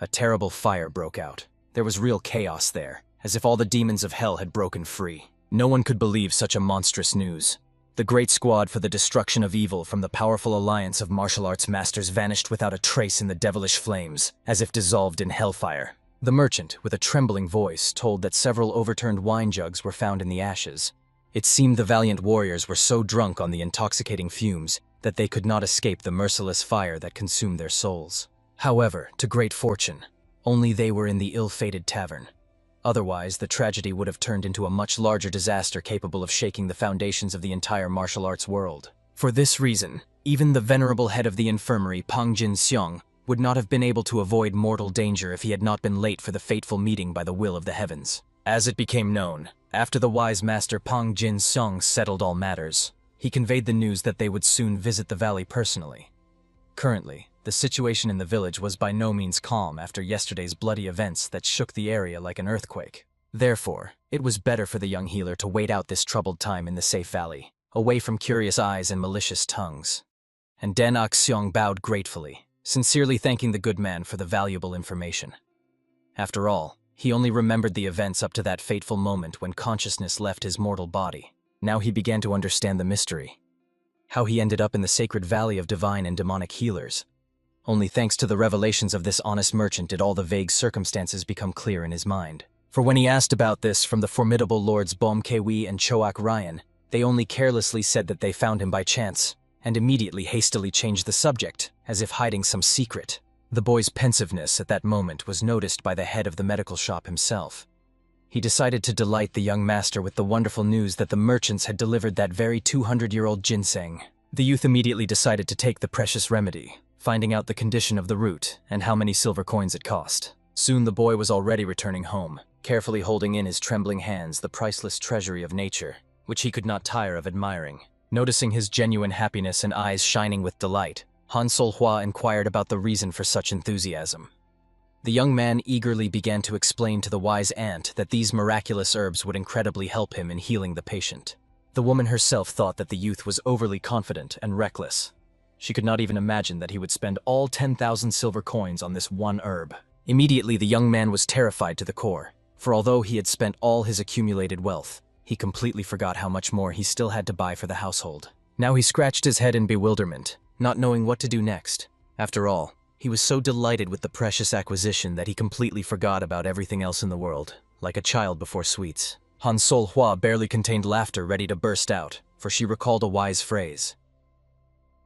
a terrible fire broke out. There was real chaos there, as if all the demons of hell had broken free. No one could believe such a monstrous news. The great squad for the destruction of evil from the powerful Alliance of Martial Arts Masters vanished without a trace in the devilish flames, as if dissolved in hellfire. The merchant, with a trembling voice, told that several overturned wine jugs were found in the ashes. It seemed the valiant warriors were so drunk on the intoxicating fumes that they could not escape the merciless fire that consumed their souls. However, to great fortune, only they were in the ill-fated tavern. Otherwise, the tragedy would have turned into a much larger disaster capable of shaking the foundations of the entire martial arts world. For this reason, even the venerable head of the infirmary, Pang Jin-seong, would not have been able to avoid mortal danger if he had not been late for the fateful meeting by the will of the heavens. As it became known, after the wise master Pang Jin-seong settled all matters, he conveyed the news that they would soon visit the valley personally. Currently, the situation in the village was by no means calm after yesterday's bloody events that shook the area like an earthquake. Therefore, it was better for the young healer to wait out this troubled time in the safe valley, away from curious eyes and malicious tongues. And Den Ak-seong bowed gratefully, sincerely thanking the good man for the valuable information. After all, he only remembered the events up to that fateful moment when consciousness left his mortal body. Now he began to understand the mystery. How he ended up in the sacred valley of divine and demonic healers. Only thanks to the revelations of this honest merchant did all the vague circumstances become clear in his mind. For when he asked about this from the formidable lords Bom Kwi and Choak Ryan, they only carelessly said that they found him by chance, and immediately hastily changed the subject, as if hiding some secret. The boy's pensiveness at that moment was noticed by the head of the medical shop himself. He decided to delight the young master with the wonderful news that the merchants had delivered that very 200-year-old ginseng. The youth immediately decided to take the precious remedy, finding out the condition of the root and how many silver coins it cost. Soon the boy was already returning home, carefully holding in his trembling hands the priceless treasury of nature, which he could not tire of admiring. Noticing his genuine happiness and eyes shining with delight, Han Sol-hwa inquired about the reason for such enthusiasm. The young man eagerly began to explain to the wise aunt that these miraculous herbs would incredibly help him in healing the patient. The woman herself thought that the youth was overly confident and reckless. She could not even imagine that he would spend all 10,000 silver coins on this one herb. Immediately, the young man was terrified to the core, for although he had spent all his accumulated wealth, he completely forgot how much more he still had to buy for the household. Now he scratched his head in bewilderment, not knowing what to do next. After all, he was so delighted with the precious acquisition that he completely forgot about everything else in the world, like a child before sweets. Han Sol-hwa barely contained laughter ready to burst out, for she recalled a wise phrase.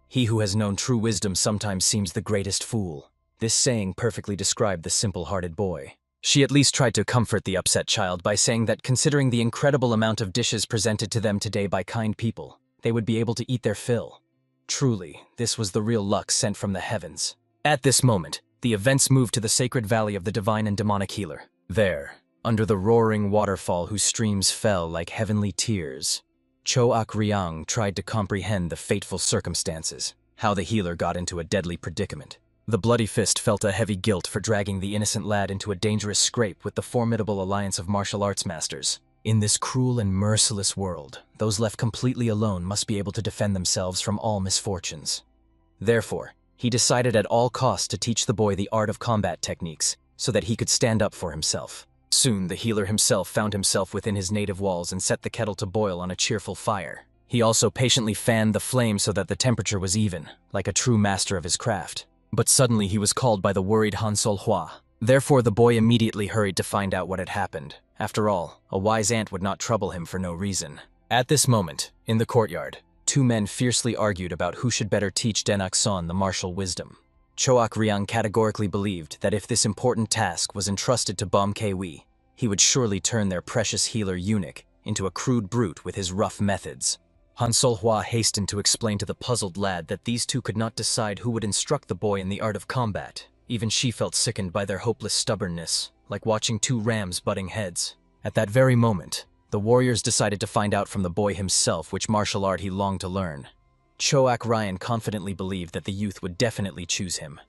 He who has known true wisdom sometimes seems the greatest fool. This saying perfectly described the simple-hearted boy. She at least tried to comfort the upset child by saying that considering the incredible amount of dishes presented to them today by kind people, they would be able to eat their fill. Truly, this was the real luck sent from the heavens. At this moment, the events moved to the sacred valley of the divine and demonic healer. There, under the roaring waterfall whose streams fell like heavenly tears, Choak Ryang tried to comprehend the fateful circumstances, how the healer got into a deadly predicament. The bloody fist felt a heavy guilt for dragging the innocent lad into a dangerous scrape with the formidable alliance of martial arts masters. In this cruel and merciless world, those left completely alone must be able to defend themselves from all misfortunes. Therefore, he decided at all costs to teach the boy the art of combat techniques so that he could stand up for himself. Soon, the healer himself found himself within his native walls and set the kettle to boil on a cheerful fire. He also patiently fanned the flame so that the temperature was even, like a true master of his craft. But suddenly he was called by the worried Han Sol-hwa. Therefore, the boy immediately hurried to find out what had happened. After all, a wise aunt would not trouble him for no reason. At this moment, in the courtyard, two men fiercely argued about who should better teach Denak-son the martial wisdom. Choak Ryang categorically believed that if this important task was entrusted to Bom Kwi, he would surely turn their precious healer eunuch into a crude brute with his rough methods. Han Sol-hwa hastened to explain to the puzzled lad that these two could not decide who would instruct the boy in the art of combat. Even she felt sickened by their hopeless stubbornness, like watching two rams butting heads. At that very moment, the warriors decided to find out from the boy himself which martial art he longed to learn. Choak Ryan confidently believed that the youth would definitely choose him.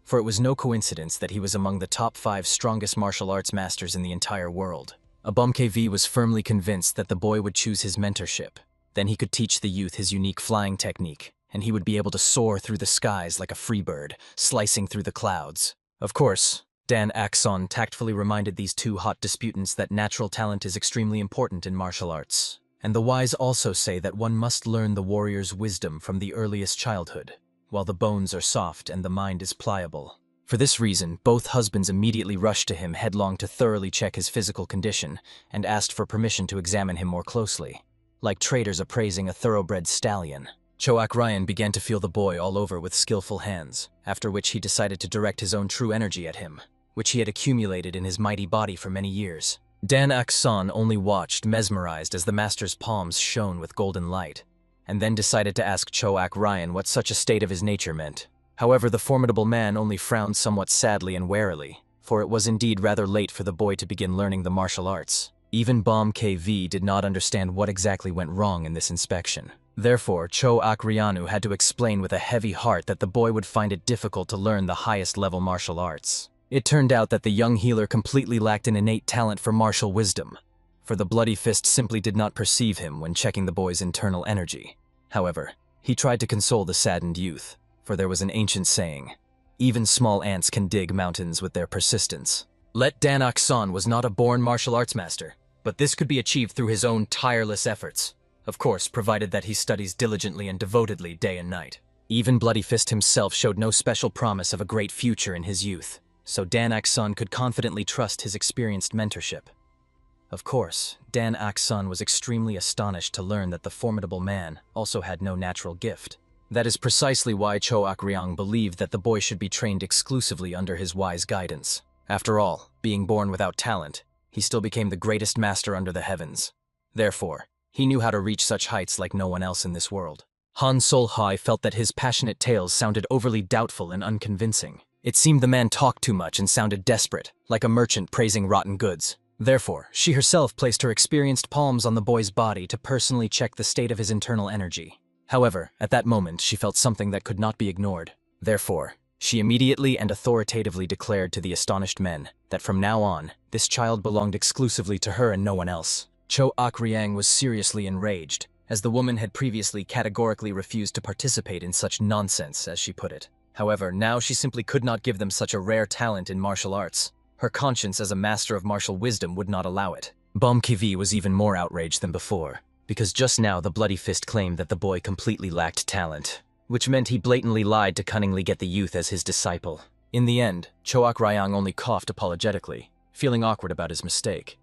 for it was no coincidence that he was among the top 5 strongest martial arts masters in the entire world. Abomkv was firmly convinced that the boy would choose his mentorship. Then he could teach the youth his unique flying technique, and he would be able to soar through the skies like a free bird, slicing through the clouds. Of course, Dan Akson tactfully reminded these two hot disputants that natural talent is extremely important in martial arts. And the wise also say that one must learn the warrior's wisdom from the earliest childhood, while the bones are soft and the mind is pliable. For this reason, both husbands immediately rushed to him headlong to thoroughly check his physical condition and asked for permission to examine him more closely, like traders appraising a thoroughbred stallion. Choak Ryan began to feel the boy all over with skillful hands, after which he decided to direct his own true energy at him, which he had accumulated in his mighty body for many years. Dan Akson only watched, mesmerized as the master's palms shone with golden light, and then decided to ask Choak Ryan what such a state of his nature meant. However, the formidable man only frowned somewhat sadly and warily, for it was indeed rather late for the boy to begin learning the martial arts. Even Bom KV did not understand what exactly went wrong in this inspection. Therefore, Choak Ryanu had to explain with a heavy heart that the boy would find it difficult to learn the highest level martial arts. It turned out that the young healer completely lacked an innate talent for martial wisdom, for the bloody fist simply did not perceive him when checking the boy's internal energy. However, he tried to console the saddened youth, for there was an ancient saying, "Even small ants can dig mountains with their persistence." Dan Akson was not a born martial arts master, but this could be achieved through his own tireless efforts. Of course, provided that he studies diligently and devotedly day and night. Even Bloody Fist himself showed no special promise of a great future in his youth, so Dan Akson could confidently trust his experienced mentorship. Of course, Dan Akson was extremely astonished to learn that the formidable man also had no natural gift. That is precisely why Choak Ryang believed that the boy should be trained exclusively under his wise guidance. After all, being born without talent, he still became the greatest master under the heavens. Therefore, he knew how to reach such heights like no one else in this world. Han Sol-hai felt that his passionate tales sounded overly doubtful and unconvincing. It seemed the man talked too much and sounded desperate, like a merchant praising rotten goods. Therefore, she herself placed her experienced palms on the boy's body to personally check the state of his internal energy. However, at that moment, she felt something that could not be ignored. Therefore, she immediately and authoritatively declared to the astonished men that from now on, this child belonged exclusively to her and no one else. Choak Ryang was seriously enraged, as the woman had previously categorically refused to participate in such nonsense, as she put it. However, now she simply could not give them such a rare talent in martial arts. Her conscience as a master of martial wisdom would not allow it. Bom Kivi was even more outraged than before, because just now the Bloody Fist claimed that the boy completely lacked talent, which meant he blatantly lied to cunningly get the youth as his disciple. In the end, Choak Ryang only coughed apologetically, feeling awkward about his mistake.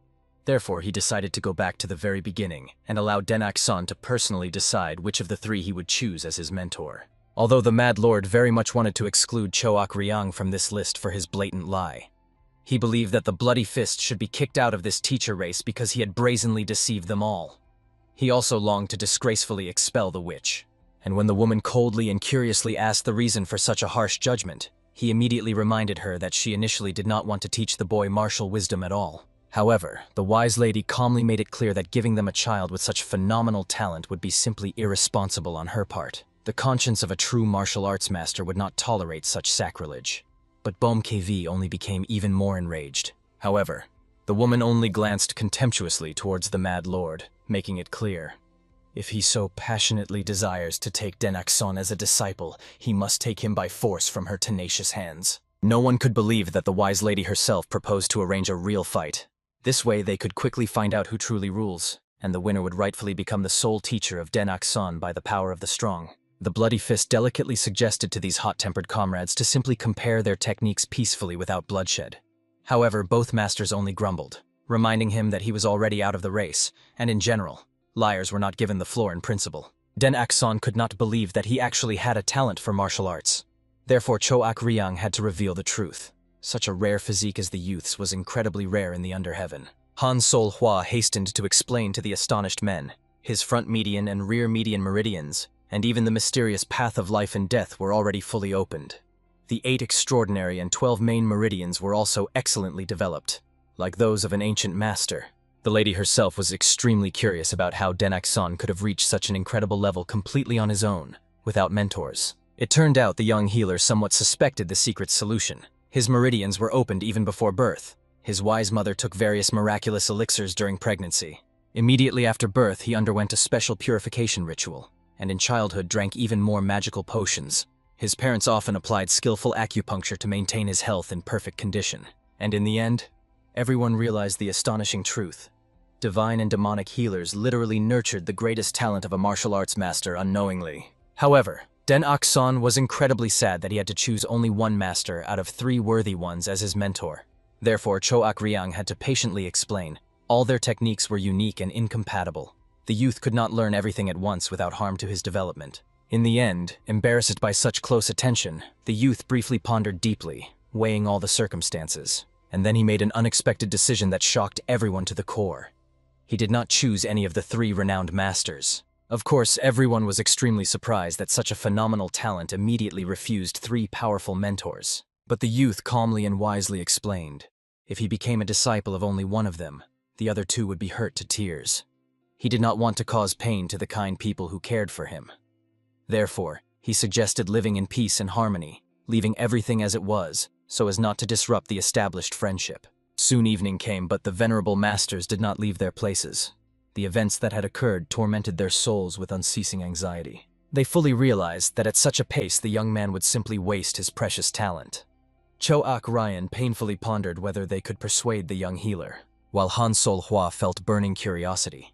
Therefore, he decided to go back to the very beginning and allow Denak-san to personally decide which of the three he would choose as his mentor. Although the Mad Lord very much wanted to exclude Choak Ryang from this list for his blatant lie, he believed that the Bloody Fist should be kicked out of this teacher race because he had brazenly deceived them all. He also longed to disgracefully expel the witch, and when the woman coldly and curiously asked the reason for such a harsh judgment, he immediately reminded her that she initially did not want to teach the boy martial wisdom at all. However, the wise lady calmly made it clear that giving them a child with such phenomenal talent would be simply irresponsible on her part. The conscience of a true martial arts master would not tolerate such sacrilege. But Bom KV only became even more enraged. However, the woman only glanced contemptuously towards the Mad Lord, making it clear. If he so passionately desires to take Denak-san as a disciple, he must take him by force from her tenacious hands. No one could believe that the wise lady herself proposed to arrange a real fight. This way they could quickly find out who truly rules, and the winner would rightfully become the sole teacher of Denak-san by the power of the strong. The Bloody Fist delicately suggested to these hot-tempered comrades to simply compare their techniques peacefully without bloodshed. However, both masters only grumbled, reminding him that he was already out of the race, and in general, liars were not given the floor in principle. Denak-san could not believe that he actually had a talent for martial arts. Therefore, Choak Ryang had to reveal the truth. Such a rare physique as the youth's was incredibly rare in the underheaven. Han Sol-hwa hastened to explain to the astonished men. His front median and rear median meridians, and even the mysterious path of life and death were already fully opened. The 8 extraordinary and 12 main meridians were also excellently developed, like those of an ancient master. The lady herself was extremely curious about how Denak-san could have reached such an incredible level completely on his own, without mentors. It turned out the young healer somewhat suspected the secret solution. His meridians were opened even before birth. His wise mother took various miraculous elixirs during pregnancy. Immediately after birth, he underwent a special purification ritual, and in childhood drank even more magical potions. His parents often applied skillful acupuncture to maintain his health in perfect condition. And in the end, everyone realized the astonishing truth. Divine and demonic healers literally nurtured the greatest talent of a martial arts master unknowingly. However, Den Akson was incredibly sad that he had to choose only one master out of 3 worthy ones as his mentor. Therefore, Choak Ryang had to patiently explain. All their techniques were unique and incompatible. The youth could not learn everything at once without harm to his development. In the end, embarrassed by such close attention, the youth briefly pondered deeply, weighing all the circumstances. And then he made an unexpected decision that shocked everyone to the core. He did not choose any of the 3 renowned masters. Of course, everyone was extremely surprised that such a phenomenal talent immediately refused 3 powerful mentors. But the youth calmly and wisely explained, if he became a disciple of only one of them, the other 2 would be hurt to tears. He did not want to cause pain to the kind people who cared for him. Therefore, he suggested living in peace and harmony, leaving everything as it was, so as not to disrupt the established friendship. Soon evening came, but the venerable masters did not leave their places. The events that had occurred tormented their souls with unceasing anxiety. They fully realized that at such a pace the young man would simply waste his precious talent. Choak Ryan painfully pondered whether they could persuade the young healer, while Han Sol Hua felt burning curiosity.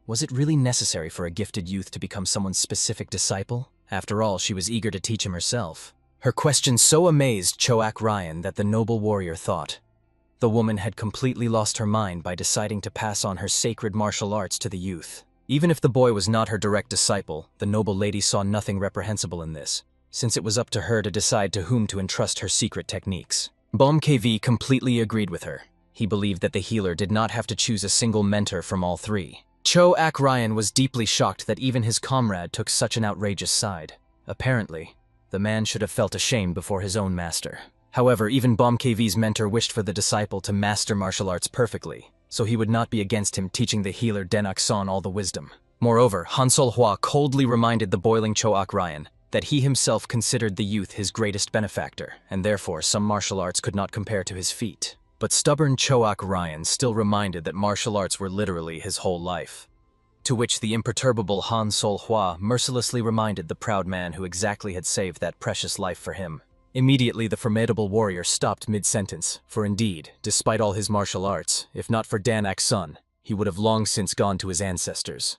Was it really necessary for a gifted youth to become someone's specific disciple? After all, she was eager to teach him herself. Her question so amazed Choak Ryan that the noble warrior thought the woman had completely lost her mind by deciding to pass on her sacred martial arts to the youth. Even if the boy was not her direct disciple, the noble lady saw nothing reprehensible in this, since it was up to her to decide to whom to entrust her secret techniques. Bom KV completely agreed with her. He believed that the healer did not have to choose a single mentor from all 3. Choak Ryan was deeply shocked that even his comrade took such an outrageous side. Apparently, the man should have felt ashamed before his own master. However, even Bom KV's mentor wished for the disciple to master martial arts perfectly, so he would not be against him teaching the healer Den Akson all the wisdom. Moreover, Han Sol Hua coldly reminded the boiling Choak Ryan that he himself considered the youth his greatest benefactor, and therefore some martial arts could not compare to his feat. But stubborn Choak Ryan still reminded that martial arts were literally his whole life. To which the imperturbable Han Sol Hua mercilessly reminded the proud man who exactly had saved that precious life for him. Immediately, the formidable warrior stopped mid-sentence, for indeed, despite all his martial arts, if not for Dan Akson, he would have long since gone to his ancestors.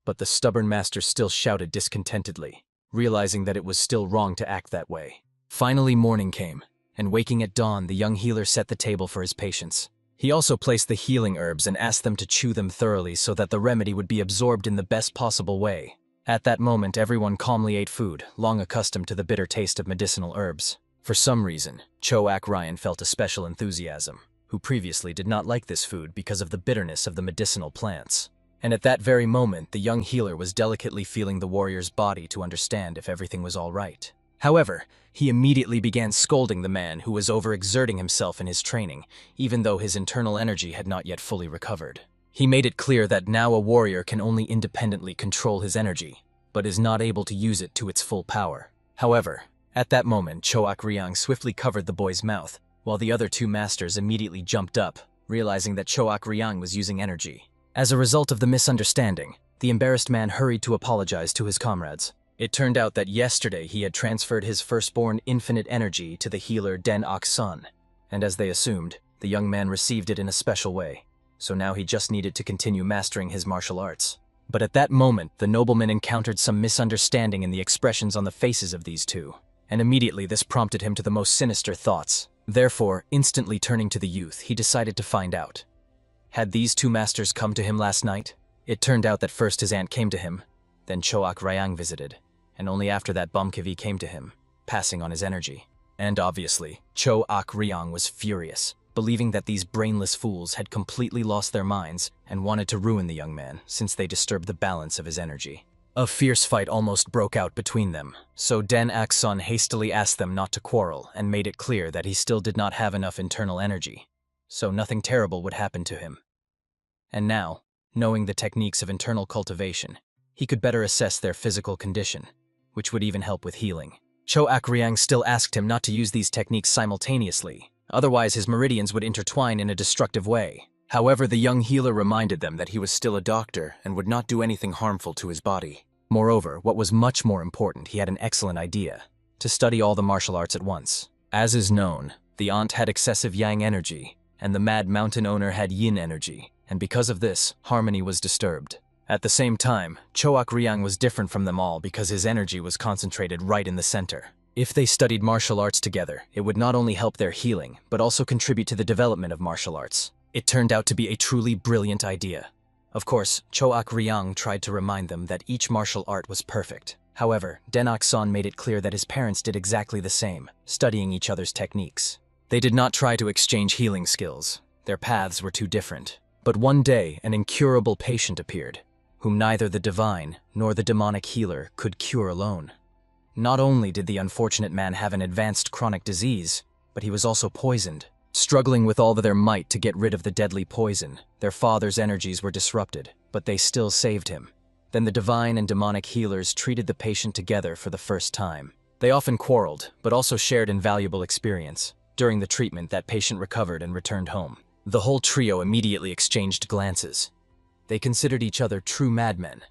But the stubborn master still shouted discontentedly, realizing that it was still wrong to act that way. Finally, morning came, and waking at dawn, the young healer set the table for his patients. He also placed the healing herbs and asked them to chew them thoroughly so that the remedy would be absorbed in the best possible way. At that moment, everyone calmly ate food, long accustomed to the bitter taste of medicinal herbs. For some reason, Choak Ryan felt a special enthusiasm, who previously did not like this food because of the bitterness of the medicinal plants. And at that very moment, the young healer was delicately feeling the warrior's body to understand if everything was all right. However, he immediately began scolding the man who was overexerting himself in his training, even though his internal energy had not yet fully recovered. He made it clear that now a warrior can only independently control his energy, but is not able to use it to its full power. However, at that moment, Choak Ryang swiftly covered the boy's mouth, while the other 2 masters immediately jumped up, realizing that Choak Ryang was using energy. As a result of the misunderstanding, the embarrassed man hurried to apologize to his comrades. It turned out that yesterday he had transferred his firstborn infinite energy to the healer Den Akson, and as they assumed, the young man received it in a special way. So now he just needed to continue mastering his martial arts. But at that moment, the nobleman encountered some misunderstanding in the expressions on the faces of these 2, and immediately this prompted him to the most sinister thoughts. Therefore, instantly turning to the youth, he decided to find out. Had these 2 masters come to him last night? It turned out that first his aunt came to him, then Choak Ryang visited, and only after that Bumkivi came to him, passing on his energy. And obviously, Choak Ryang was furious, believing that these brainless fools had completely lost their minds and wanted to ruin the young man since they disturbed the balance of his energy. A fierce fight almost broke out between them, so Den Akson hastily asked them not to quarrel and made it clear that he still did not have enough internal energy, so nothing terrible would happen to him. And now, knowing the techniques of internal cultivation, he could better assess their physical condition, which would even help with healing. Cho Akriang still asked him not to use these techniques simultaneously, otherwise his meridians would intertwine in a destructive way. However, the young healer reminded them that he was still a doctor and would not do anything harmful to his body. Moreover, what was much more important, he had an excellent idea: to study all the martial arts at once. As is known, the aunt had excessive yang energy, and the mad mountain owner had yin energy, and because of this, harmony was disturbed. At the same time, Choak Riang was different from them all because his energy was concentrated right in the center. If they studied martial arts together, it would not only help their healing, but also contribute to the development of martial arts. It turned out to be a truly brilliant idea. Of course, Choak Riang tried to remind them that each martial art was perfect. However, Denak-san made it clear that his parents did exactly the same, studying each other's techniques. They did not try to exchange healing skills. Their paths were too different. But one day, an incurable patient appeared, whom neither the divine nor the demonic healer could cure alone. Not only did the unfortunate man have an advanced chronic disease, but he was also poisoned. Struggling with all of their might to get rid of the deadly poison, their father's energies were disrupted, but they still saved him. Then the divine and demonic healers treated the patient together for the first time. They often quarreled, but also shared invaluable experience. During the treatment, that patient recovered and returned home. The whole trio immediately exchanged glances. They considered each other true madmen,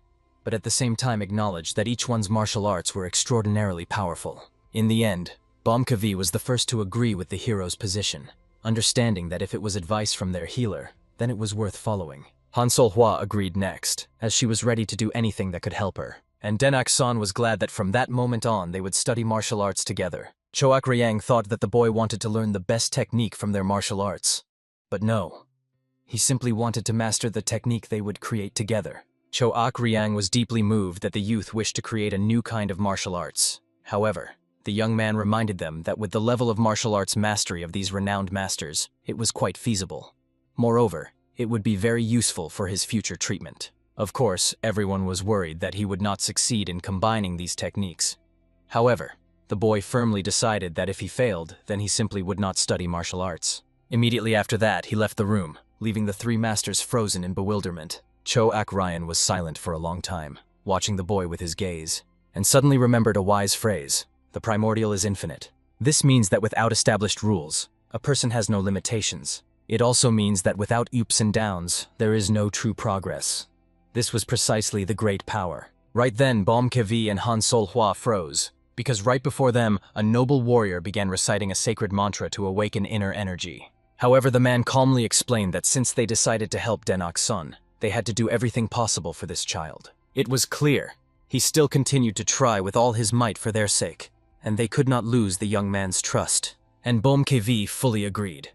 but at the same time acknowledged that each one's martial arts were extraordinarily powerful. In the end, Bomkavi was the first to agree with the hero's position, understanding that if it was advice from their healer, then it was worth following. Han Sol-hwa agreed next, as she was ready to do anything that could help her. And Denak-san was glad that from that moment on they would study martial arts together. Choak Riang thought that the boy wanted to learn the best technique from their martial arts. But no. He simply wanted to master the technique they would create together. Choak Riang was deeply moved that the youth wished to create a new kind of martial arts. However, the young man reminded them that with the level of martial arts mastery of these renowned masters, it was quite feasible. Moreover, it would be very useful for his future treatment. Of course, everyone was worried that he would not succeed in combining these techniques. However, the boy firmly decided that if he failed, then he simply would not study martial arts. Immediately after that, he left the room, leaving the three masters frozen in bewilderment. Choak Riang was silent for a long time, watching the boy with his gaze, and suddenly remembered a wise phrase: the primordial is infinite. This means that without established rules, a person has no limitations. It also means that without ups and downs, there is no true progress. This was precisely the great power. Right then, Bomkavi and Han Sol-hwa froze, because right before them, a noble warrior began reciting a sacred mantra to awaken inner energy. However, the man calmly explained that since they decided to help Denak-san, they had to do everything possible for this child. It was clear. He still continued to try with all his might for their sake, and they could not lose the young man's trust. And Bomkavi fully agreed.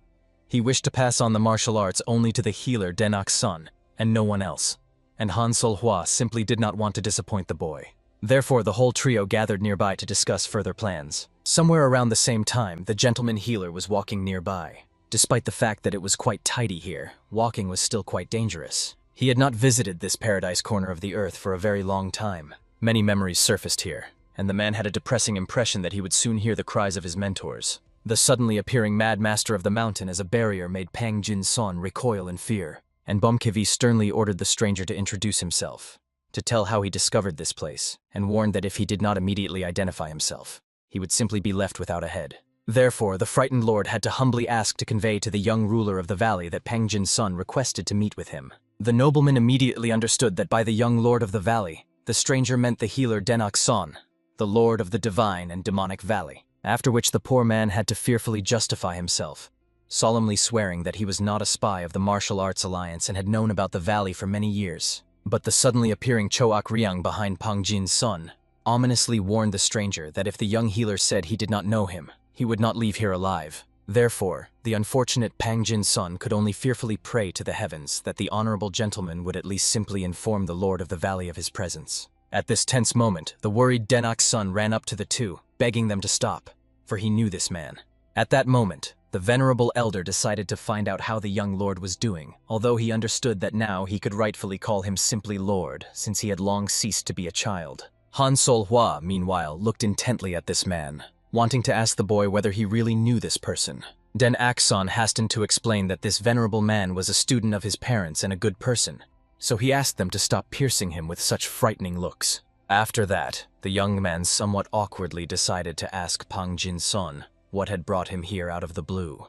He wished to pass on the martial arts only to the healer Denak-san, and no one else. And Han Sol-hwa simply did not want to disappoint the boy. Therefore, the whole trio gathered nearby to discuss further plans. Somewhere around the same time, the gentleman healer was walking nearby. Despite the fact that it was quite tidy here, walking was still quite dangerous. He had not visited this paradise corner of the earth for a very long time. Many memories surfaced here, and the man had a depressing impression that he would soon hear the cries of his mentors. The suddenly appearing Mad Master of the Mountain as a barrier made Pang Jin-son recoil in fear, and Bomkavi sternly ordered the stranger to introduce himself, to tell how he discovered this place, and warned that if he did not immediately identify himself, he would simply be left without a head. Therefore, the frightened lord had to humbly ask to convey to the young ruler of the valley that Pang Jin-son requested to meet with him. The nobleman immediately understood that by the young lord of the valley, the stranger meant the healer Denak-san, the lord of the divine and demonic valley. After which the poor man had to fearfully justify himself, solemnly swearing that he was not a spy of the Martial Arts Alliance and had known about the valley for many years. But the suddenly appearing Choak Riang behind Pang Jin-son ominously warned the stranger that if the young healer said he did not know him, he would not leave here alive. Therefore, the unfortunate Pang Jin-son could only fearfully pray to the heavens that the honorable gentleman would at least simply inform the lord of the valley of his presence. At this tense moment, the worried Denak-san ran up to the two, begging them to stop, for he knew this man. At that moment, the venerable elder decided to find out how the young lord was doing, although he understood that now he could rightfully call him simply lord, since he had long ceased to be a child. Han Sol-hwa, meanwhile, looked intently at this man, wanting to ask the boy whether he really knew this person. Denak-san hastened to explain that this venerable man was a student of his parents and a good person, so he asked them to stop piercing him with such frightening looks. After that, the young man somewhat awkwardly decided to ask Pang Jin-sun what had brought him here out of the blue.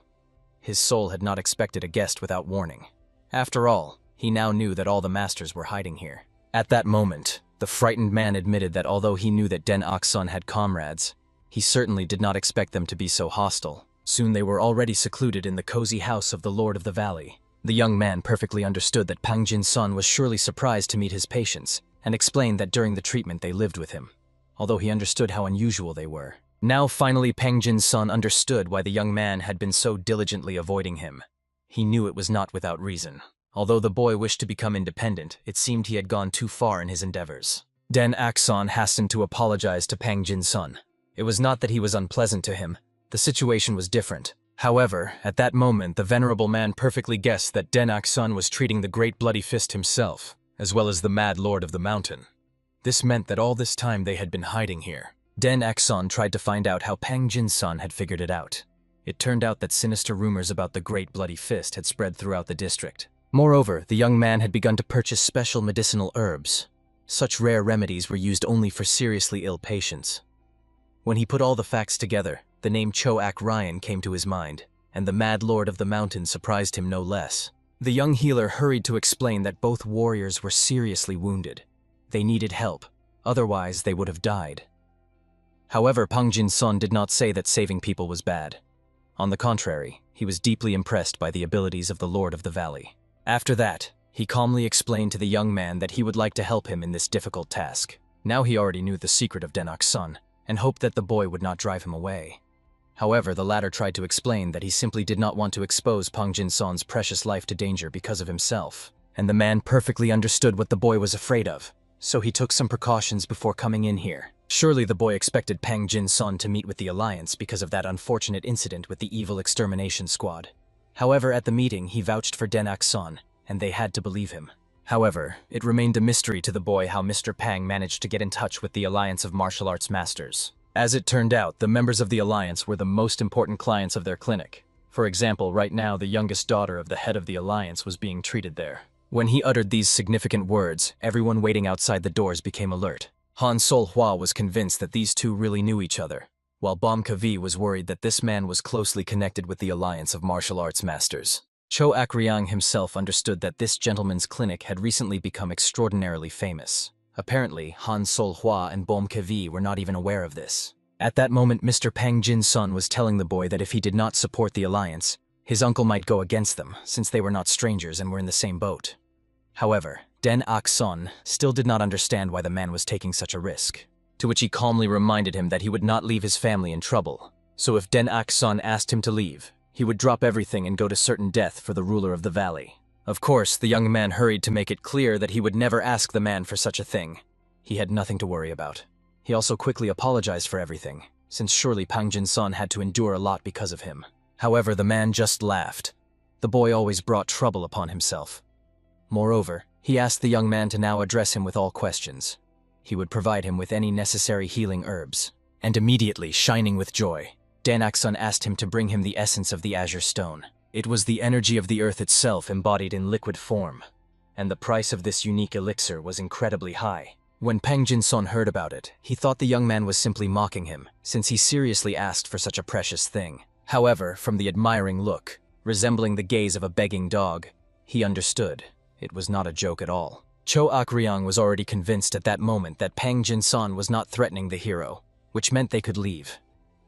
His soul had not expected a guest without warning. After all, he now knew that all the masters were hiding here. At that moment, the frightened man admitted that although he knew that Den Ok-sun had comrades, he certainly did not expect them to be so hostile. Soon they were already secluded in the cozy house of the Lord of the Valley. The young man perfectly understood that Pang Jin-sun was surely surprised to meet his patients, and explained that during the treatment they lived with him, although he understood how unusual they were. Now finally Pang Jin-sun understood why the young man had been so diligently avoiding him. He knew it was not without reason. Although the boy wished to become independent, it seemed he had gone too far in his endeavors. Den Ok-sun hastened to apologize to Pang Jin-sun. It was not that he was unpleasant to him. The situation was different. However, at that moment the venerable man perfectly guessed that Den Ok-sun was treating the Great Bloody Fist himself, as well as the Mad Lord of the Mountain. This meant that all this time they had been hiding here. Den Ok-sun tried to find out how Pang Jin-sun had figured it out. It turned out that sinister rumors about the Great Bloody Fist had spread throughout the district. Moreover, the young man had begun to purchase special medicinal herbs. Such rare remedies were used only for seriously ill patients. When he put all the facts together, the name Choak Ryan came to his mind, and the Mad Lord of the Mountain surprised him no less. The young healer hurried to explain that both warriors were seriously wounded. They needed help, otherwise they would have died. However, Pang Jin-sun did not say that saving people was bad. On the contrary, he was deeply impressed by the abilities of the Lord of the Valley. After that, he calmly explained to the young man that he would like to help him in this difficult task. Now he already knew the secret of Den Ok-sun, and hoped that the boy would not drive him away. However, the latter tried to explain that he simply did not want to expose Pang Jin-sun's precious life to danger because of himself, and the man perfectly understood what the boy was afraid of, so he took some precautions before coming in here. Surely the boy expected Pang Jin-sun to meet with the Alliance because of that unfortunate incident with the evil extermination squad. However, at the meeting, he vouched for Den Ok-sun, and they had to believe him. However, it remained a mystery to the boy how Mr. Pang managed to get in touch with the Alliance of Martial Arts Masters. As it turned out, the members of the Alliance were the most important clients of their clinic. For example, right now the youngest daughter of the head of the Alliance was being treated there. When he uttered these significant words, everyone waiting outside the doors became alert. Han Sol-hwa was convinced that these two really knew each other, while Bom Kavi was worried that this man was closely connected with the Alliance of Martial Arts Masters. Choak Ryang himself understood that this gentleman's clinic had recently become extraordinarily famous. Apparently, Han Sol-hwa and Bom Kavi were not even aware of this. At that moment, Mr. Pang Jin-sun was telling the boy that if he did not support the Alliance, his uncle might go against them, since they were not strangers and were in the same boat. However, Den Ok-sun still did not understand why the man was taking such a risk, to which he calmly reminded him that he would not leave his family in trouble. So if Den Ok-sun asked him to leave, he would drop everything and go to certain death for the ruler of the valley. Of course, the young man hurried to make it clear that he would never ask the man for such a thing. He had nothing to worry about. He also quickly apologized for everything, since surely Pang Jin-sun had to endure a lot because of him. However, the man just laughed. The boy always brought trouble upon himself. Moreover, he asked the young man to now address him with all questions. He would provide him with any necessary healing herbs. And immediately, shining with joy, Den Ok-sun asked him to bring him the essence of the Azure Stone. It was the energy of the earth itself embodied in liquid form, and the price of this unique elixir was incredibly high. When Pang Jin-sun heard about it, he thought the young man was simply mocking him, since he seriously asked for such a precious thing. However, from the admiring look, resembling the gaze of a begging dog, he understood. It was not a joke at all. Choak Ryang was already convinced at that moment that Pang Jin-sun was not threatening the hero, which meant they could leave.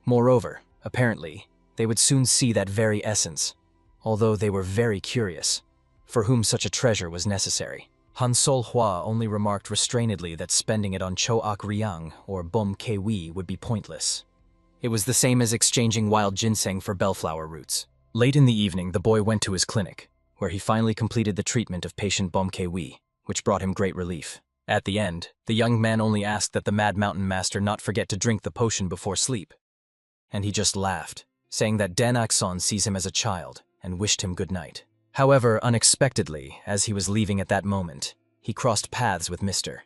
Moreover, apparently, they would soon see that very essence, although they were very curious, for whom such a treasure was necessary. Han Sol-hwa only remarked restrainedly that spending it on Choak Ryang or Bom Kavi would be pointless. It was the same as exchanging wild ginseng for bellflower roots. Late in the evening, the boy went to his clinic, where he finally completed the treatment of patient Bom Kavi, which brought him great relief. At the end, the young man only asked that the Mad Mountain Master not forget to drink the potion before sleep. And he just laughed, saying that Den Ok-sun sees him as a child and wished him good night. However, unexpectedly, as he was leaving at that moment, he crossed paths with Mr.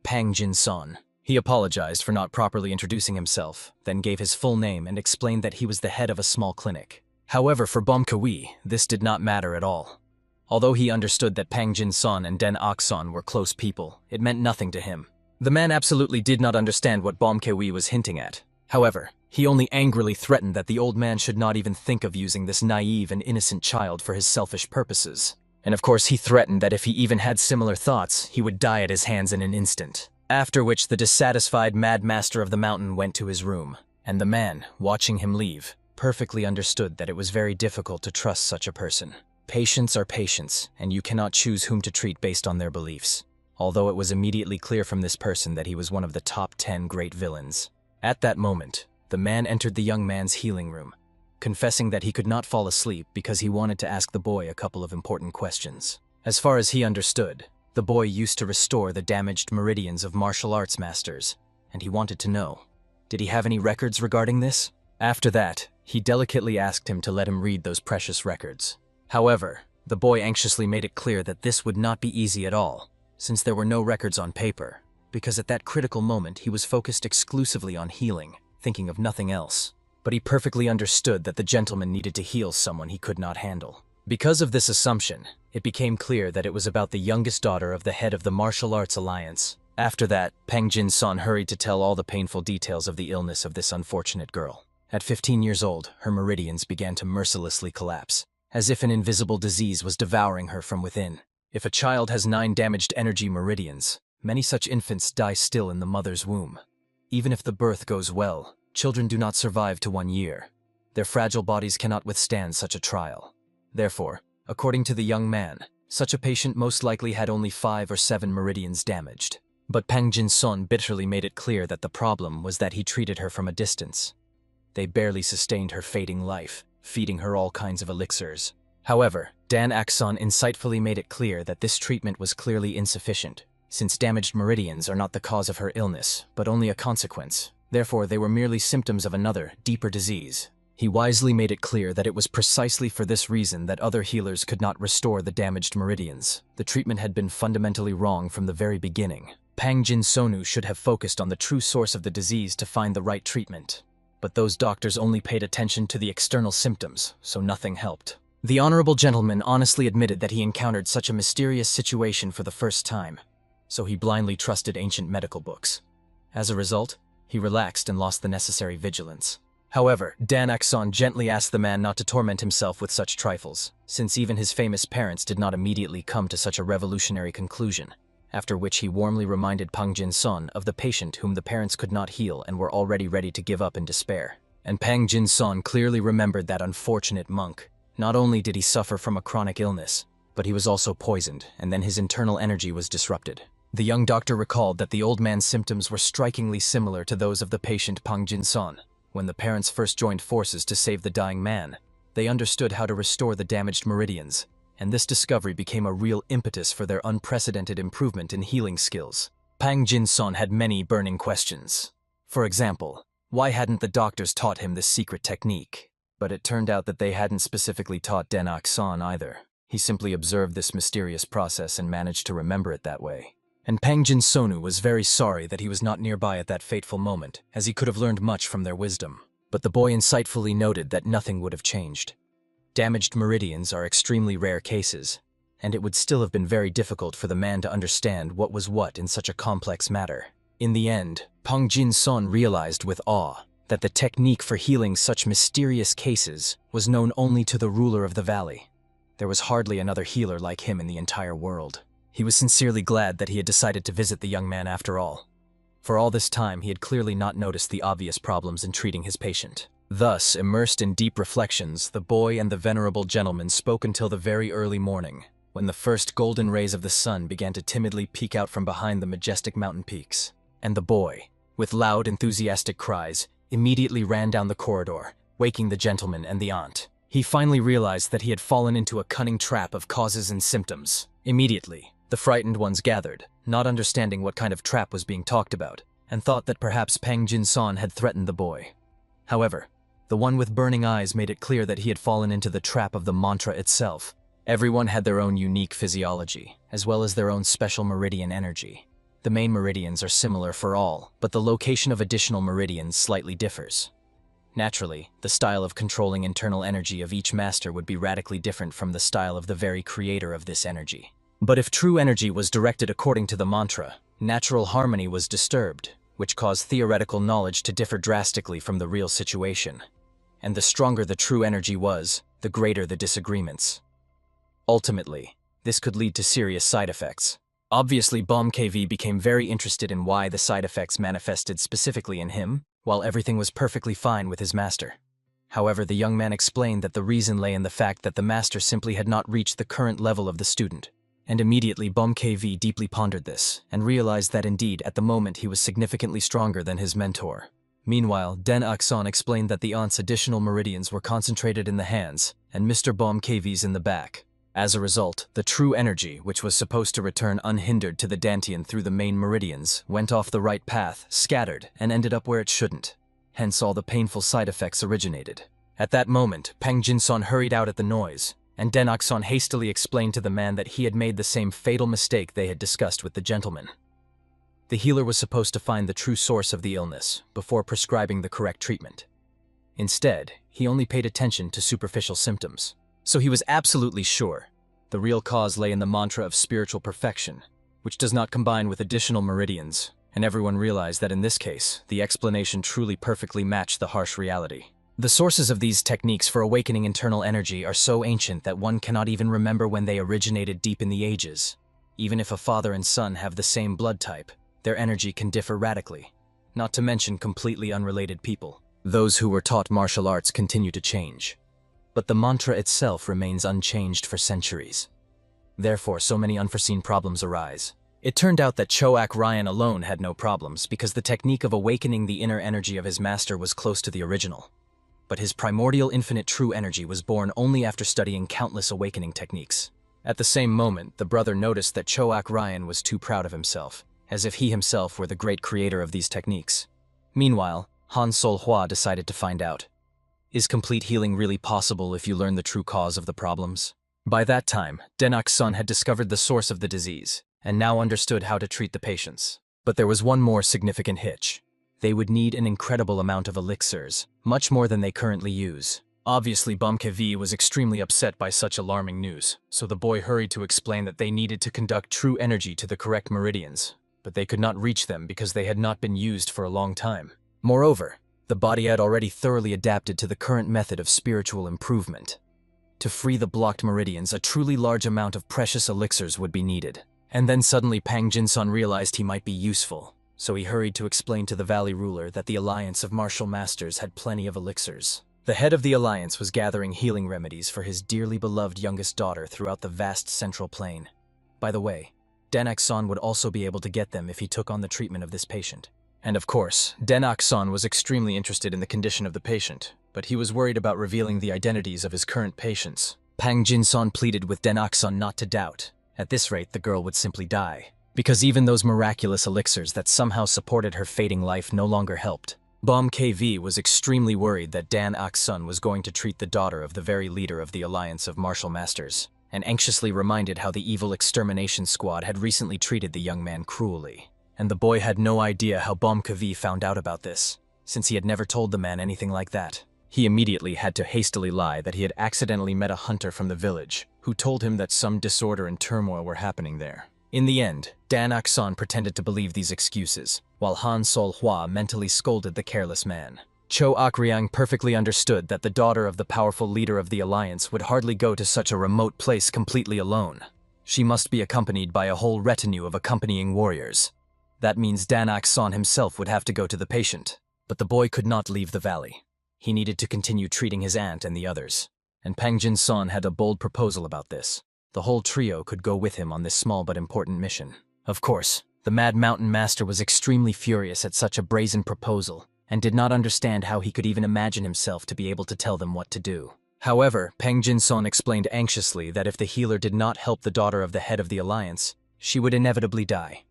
Pang Jin-sun. He apologized for not properly introducing himself, then gave his full name and explained that he was the head of a small clinic. However, for Bom Kavi, this did not matter at all. Although he understood that Pang Jin-sun and Den Ok-sun were close people, it meant nothing to him. The man absolutely did not understand what Bomkewi was hinting at. However, he only angrily threatened that the old man should not even think of using this naive and innocent child for his selfish purposes. And of course he threatened that if he even had similar thoughts, he would die at his hands in an instant. After which the dissatisfied mad master of the mountain went to his room, and the man, watching him leave, perfectly understood that it was very difficult to trust such a person. Patients are patients, and you cannot choose whom to treat based on their beliefs. Although it was immediately clear from this person that he was one of the top 10 great villains. At that moment, the man entered the young man's healing room, confessing that he could not fall asleep because he wanted to ask the boy a couple of important questions. As far as he understood, the boy used to restore the damaged meridians of martial arts masters, and he wanted to know, did he have any records regarding this? After that, he delicately asked him to let him read those precious records. However, the boy anxiously made it clear that this would not be easy at all, since there were no records on paper, because at that critical moment he was focused exclusively on healing, thinking of nothing else. But he perfectly understood that the gentleman needed to heal someone he could not handle. Because of this assumption, it became clear that it was about the youngest daughter of the head of the Martial Arts Alliance. After that, Pang Jin-son hurried to tell all the painful details of the illness of this unfortunate girl. At 15 years old, her meridians began to mercilessly collapse, as if an invisible disease was devouring her from within. If a child has 9 damaged energy meridians, many such infants die still in the mother's womb. Even if the birth goes well, children do not survive to 1 year. Their fragile bodies cannot withstand such a trial. Therefore, according to the young man, such a patient most likely had only 5 or 7 meridians damaged. But Pang Jin-son bitterly made it clear that the problem was that he treated her from a distance. They barely sustained her fading life, feeding her all kinds of elixirs. However, Dan Akson insightfully made it clear that this treatment was clearly insufficient, since damaged meridians are not the cause of her illness, but only a consequence. Therefore, they were merely symptoms of another, deeper disease. He wisely made it clear that it was precisely for this reason that other healers could not restore the damaged meridians. The treatment had been fundamentally wrong from the very beginning. Pang Jin-sonu should have focused on the true source of the disease to find the right treatment. But those doctors only paid attention to the external symptoms, so nothing helped. The honorable gentleman honestly admitted that he encountered such a mysterious situation for the first time, so he blindly trusted ancient medical books. As a result, he relaxed and lost the necessary vigilance. However, Dan Akson gently asked the man not to torment himself with such trifles, since even his famous parents did not immediately come to such a revolutionary conclusion, after which he warmly reminded Pang Jin-son of the patient whom the parents could not heal and were already ready to give up in despair. And Pang Jin-son clearly remembered that unfortunate monk. Not only did he suffer from a chronic illness, but he was also poisoned, and then his internal energy was disrupted. The young doctor recalled that the old man's symptoms were strikingly similar to those of the patient Pang Jin-son. When the parents first joined forces to save the dying man, they understood how to restore the damaged meridians, and this discovery became a real impetus for their unprecedented improvement in healing skills. Pang Jin-son had many burning questions. For example, why hadn't the doctors taught him this secret technique? But it turned out that they hadn't specifically taught Dan Akson either. He simply observed this mysterious process and managed to remember it that way. And Pang Jin-sonu was very sorry that he was not nearby at that fateful moment, as he could have learned much from their wisdom. But the boy insightfully noted that nothing would have changed. Damaged meridians are extremely rare cases, and it would still have been very difficult for the man to understand what was what in such a complex matter. In the end, Pang Jin-son realized with awe that the technique for healing such mysterious cases was known only to the ruler of the valley. There was hardly another healer like him in the entire world. He was sincerely glad that he had decided to visit the young man after all. For all this time, he had clearly not noticed the obvious problems in treating his patient. Thus, immersed in deep reflections, the boy and the venerable gentleman spoke until the very early morning, when the first golden rays of the sun began to timidly peek out from behind the majestic mountain peaks. And the boy, with loud, enthusiastic cries, immediately ran down the corridor, waking the gentleman and the aunt. He finally realized that he had fallen into a cunning trap of causes and symptoms. Immediately, the frightened ones gathered, not understanding what kind of trap was being talked about, and thought that perhaps Pang Jin-son had threatened the boy. However, the one with burning eyes made it clear that he had fallen into the trap of the mantra itself. Everyone had their own unique physiology, as well as their own special meridian energy. The main meridians are similar for all, but the location of additional meridians slightly differs. Naturally, the style of controlling internal energy of each master would be radically different from the style of the very creator of this energy. But if true energy was directed according to the mantra, Natural harmony was disturbed, which caused theoretical knowledge to differ drastically from the real situation. And the stronger the true energy was, the greater the disagreements. Ultimately, this could lead to serious side effects. Obviously, KV became very interested in why the side effects manifested specifically in him, while everything was perfectly fine with his master. However, the young man explained that the reason lay in the fact that the master simply had not reached the current level of the student. And immediately KV deeply pondered this, and realized that indeed, at the moment, he was significantly stronger than his mentor. Meanwhile, Den Akson explained that the aunt's additional meridians were concentrated in the hands, and Mr. KV's in the back. As a result, the true energy, which was supposed to return unhindered to the Dantian through the main meridians, went off the right path, scattered, and ended up where it shouldn't. Hence all the painful side effects originated. At that moment, Pang Jinson hurried out at the noise, and Den Akson hastily explained to the man that he had made the same fatal mistake they had discussed with the gentleman. The healer was supposed to find the true source of the illness before prescribing the correct treatment. Instead, he only paid attention to superficial symptoms. So he was absolutely sure the real cause lay in the mantra of spiritual perfection, which does not combine with additional meridians, and everyone realized that in this case, the explanation truly perfectly matched the harsh reality. The sources of these techniques for awakening internal energy are so ancient that one cannot even remember when they originated deep in the ages. Even if a father and son have the same blood type, their energy can differ radically, not to mention completely unrelated people. Those who were taught martial arts continue to change, but the mantra itself remains unchanged for centuries. Therefore, so many unforeseen problems arise. It turned out that Choak Ryan alone had no problems because the technique of awakening the inner energy of his master was close to the original. But his primordial infinite true energy was born only after studying countless awakening techniques. At the same moment, the brother noticed that Choak Ryan was too proud of himself, as if he himself were the great creator of these techniques. Meanwhile, Han Sol Hua decided to find out. Is complete healing really possible if you learn the true cause of the problems? By that time, Denak's son had discovered the source of the disease, and now understood how to treat the patients. But there was one more significant hitch. They would need an incredible amount of elixirs, much more than they currently use. Obviously, Bumkevi was extremely upset by such alarming news, so the boy hurried to explain that they needed to conduct true energy to the correct meridians, but they could not reach them because they had not been used for a long time. Moreover, the body had already thoroughly adapted to the current method of spiritual improvement. To free the blocked meridians, a truly large amount of precious elixirs would be needed. And then suddenly Pang Jinson realized he might be useful, so he hurried to explain to the valley ruler that the Alliance of Martial Masters had plenty of elixirs. The head of the Alliance was gathering healing remedies for his dearly beloved youngest daughter throughout the vast central plain. By the way, Danak-san would also be able to get them if he took on the treatment of this patient. And of course, Denak-san was extremely interested in the condition of the patient, but he was worried about revealing the identities of his current patients. Pang Jinson pleaded with Denak-san not to doubt. At this rate, the girl would simply die, because even those miraculous elixirs that somehow supported her fading life no longer helped. Bom KV was extremely worried that Dan Aksun was going to treat the daughter of the very leader of the Alliance of Martial Masters, and anxiously reminded how the evil extermination squad had recently treated the young man cruelly. And the boy had no idea how Bom KV found out about this, since he had never told the man anything like that. He immediately had to hastily lie that he had accidentally met a hunter from the village, who told him that some disorder and turmoil were happening there. In the end, Dan Akson pretended to believe these excuses, while Han Sol Hua mentally scolded the careless man. Cho Akriang perfectly understood that the daughter of the powerful leader of the Alliance would hardly go to such a remote place completely alone. She must be accompanied by a whole retinue of accompanying warriors. That means Dan Akson himself would have to go to the patient. But the boy could not leave the valley. He needed to continue treating his aunt and the others. And Pang Jin-son had a bold proposal about this. The whole trio could go with him on this small but important mission. Of course, the Mad Mountain Master was extremely furious at such a brazen proposal, and did not understand how he could even imagine himself to be able to tell them what to do. However, Pang Jin-son explained anxiously that if the healer did not help the daughter of the head of the Alliance, she would inevitably die.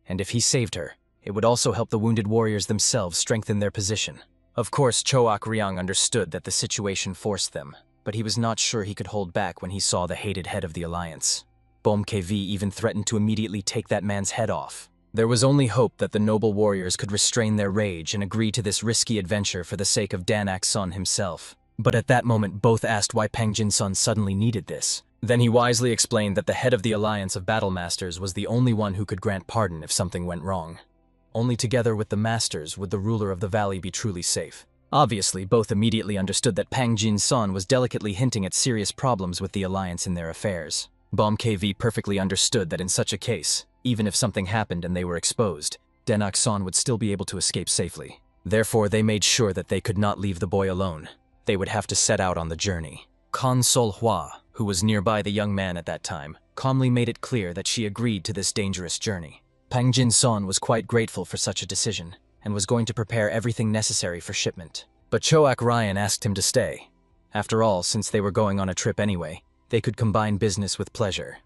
And if he saved her, it would also help the wounded warriors themselves strengthen their position. Of course, Choak Ryang understood that the situation forced them, but he was not sure he could hold back when he saw the hated head of the Alliance. Bom KV even threatened to immediately take that man's head off. There was only hope that the noble warriors could restrain their rage and agree to this risky adventure for the sake of Dan Akson himself. But at that moment both asked why Pang Jin-sun suddenly needed this. Then he wisely explained that the head of the Alliance of Battle Masters was the only one who could grant pardon if something went wrong. Only together with the Masters would the ruler of the valley be truly safe. Obviously, both immediately understood that Pang Jin-son was delicately hinting at serious problems with the Alliance in their affairs. Bomb KV perfectly understood that in such a case, even if something happened and they were exposed, Denak-san would still be able to escape safely. Therefore, they made sure that they could not leave the boy alone. They would have to set out on the journey. Kan Sol-hwa, who was nearby the young man at that time, calmly made it clear that she agreed to this dangerous journey. Pang Jin-son was quite grateful for such a decision, and was going to prepare everything necessary for shipment. But Choak Ryan asked him to stay. After all, since they were going on a trip anyway, they could combine business with pleasure.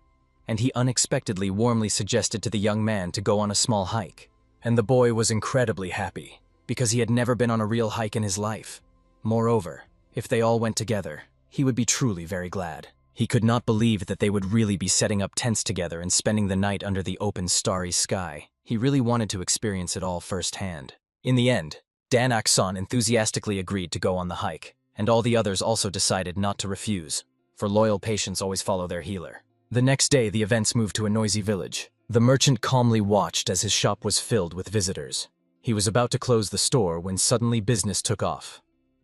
And he unexpectedly warmly suggested to the young man to go on a small hike. And the boy was incredibly happy, because he had never been on a real hike in his life. Moreover, if they all went together, he would be truly very glad. He could not believe that they would really be setting up tents together and spending the night under the open starry sky. He really wanted to experience it all firsthand. In the end, Danak-san enthusiastically agreed to go on the hike, and all the others also decided not to refuse, for loyal patients always follow their healer. The next day, the events moved to a noisy village. The merchant calmly watched as his shop was filled with visitors. He was about to close the store when suddenly business took off.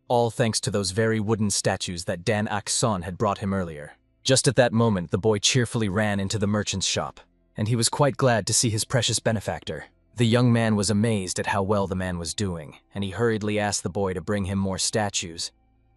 All thanks to those very wooden statues that Danak-san had brought him earlier. Just at that moment, the boy cheerfully ran into the merchant's shop, and he was quite glad to see his precious benefactor. The young man was amazed at how well the man was doing, and he hurriedly asked the boy to bring him more statues.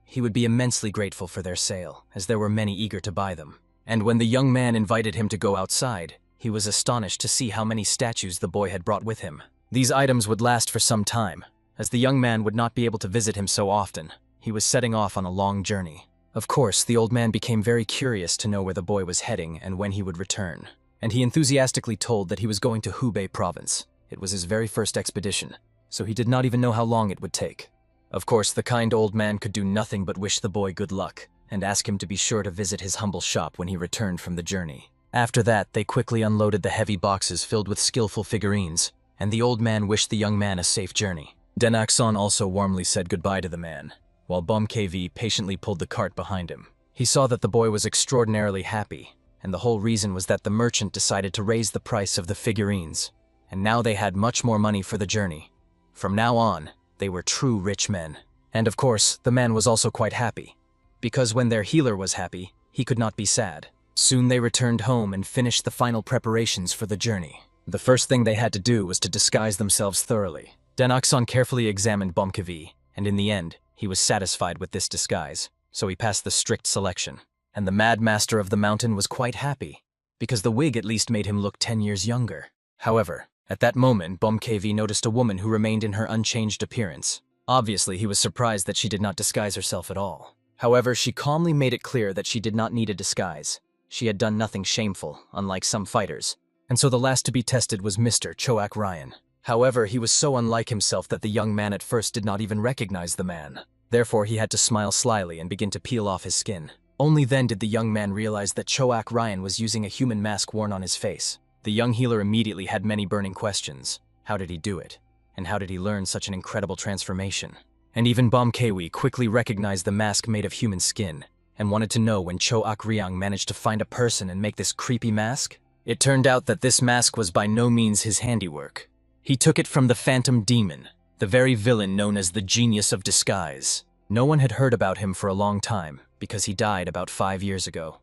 He would be immensely grateful for their sale, as there were many eager to buy them. And when the young man invited him to go outside, he was astonished to see how many statues the boy had brought with him. These items would last for some time, as the young man would not be able to visit him so often. He was setting off on a long journey. Of course, the old man became very curious to know where the boy was heading and when he would return, and he enthusiastically told that he was going to Hubei province. It was his very first expedition, so he did not even know how long it would take. Of course, the kind old man could do nothing but wish the boy good luck, and ask him to be sure to visit his humble shop when he returned from the journey. After that, they quickly unloaded the heavy boxes filled with skillful figurines, and the old man wished the young man a safe journey. Denak-san also warmly said goodbye to the man, while Bum KV patiently pulled the cart behind him. He saw that the boy was extraordinarily happy, and the whole reason was that the merchant decided to raise the price of the figurines, and now they had much more money for the journey. From now on, they were true rich men. And of course, the man was also quite happy, because when their healer was happy, he could not be sad. Soon they returned home and finished the final preparations for the journey. The first thing they had to do was to disguise themselves thoroughly. Denak-san carefully examined Bum KV, and in the end, he was satisfied with this disguise, so he passed the strict selection. And the Mad Master of the Mountain was quite happy, because the wig at least made him look 10 years younger. However, at that moment, Bum KV noticed a woman who remained in her unchanged appearance. Obviously, he was surprised that she did not disguise herself at all. However, she calmly made it clear that she did not need a disguise. She had done nothing shameful, unlike some fighters. And so the last to be tested was Mr. Choak Ryan. However, he was so unlike himself that the young man at first did not even recognize the man. Therefore, he had to smile slyly and begin to peel off his skin. Only then did the young man realize that Choak Ryan was using a human mask worn on his face. The young healer immediately had many burning questions. How did he do it? And how did he learn such an incredible transformation? And even Bom Kewi quickly recognized the mask made of human skin, and wanted to know when Choak Ryang managed to find a person and make this creepy mask. It turned out that this mask was by no means his handiwork. He took it from the Phantom Demon, the very villain known as the Genius of Disguise. No one had heard about him for a long time, because he died about 5 years ago.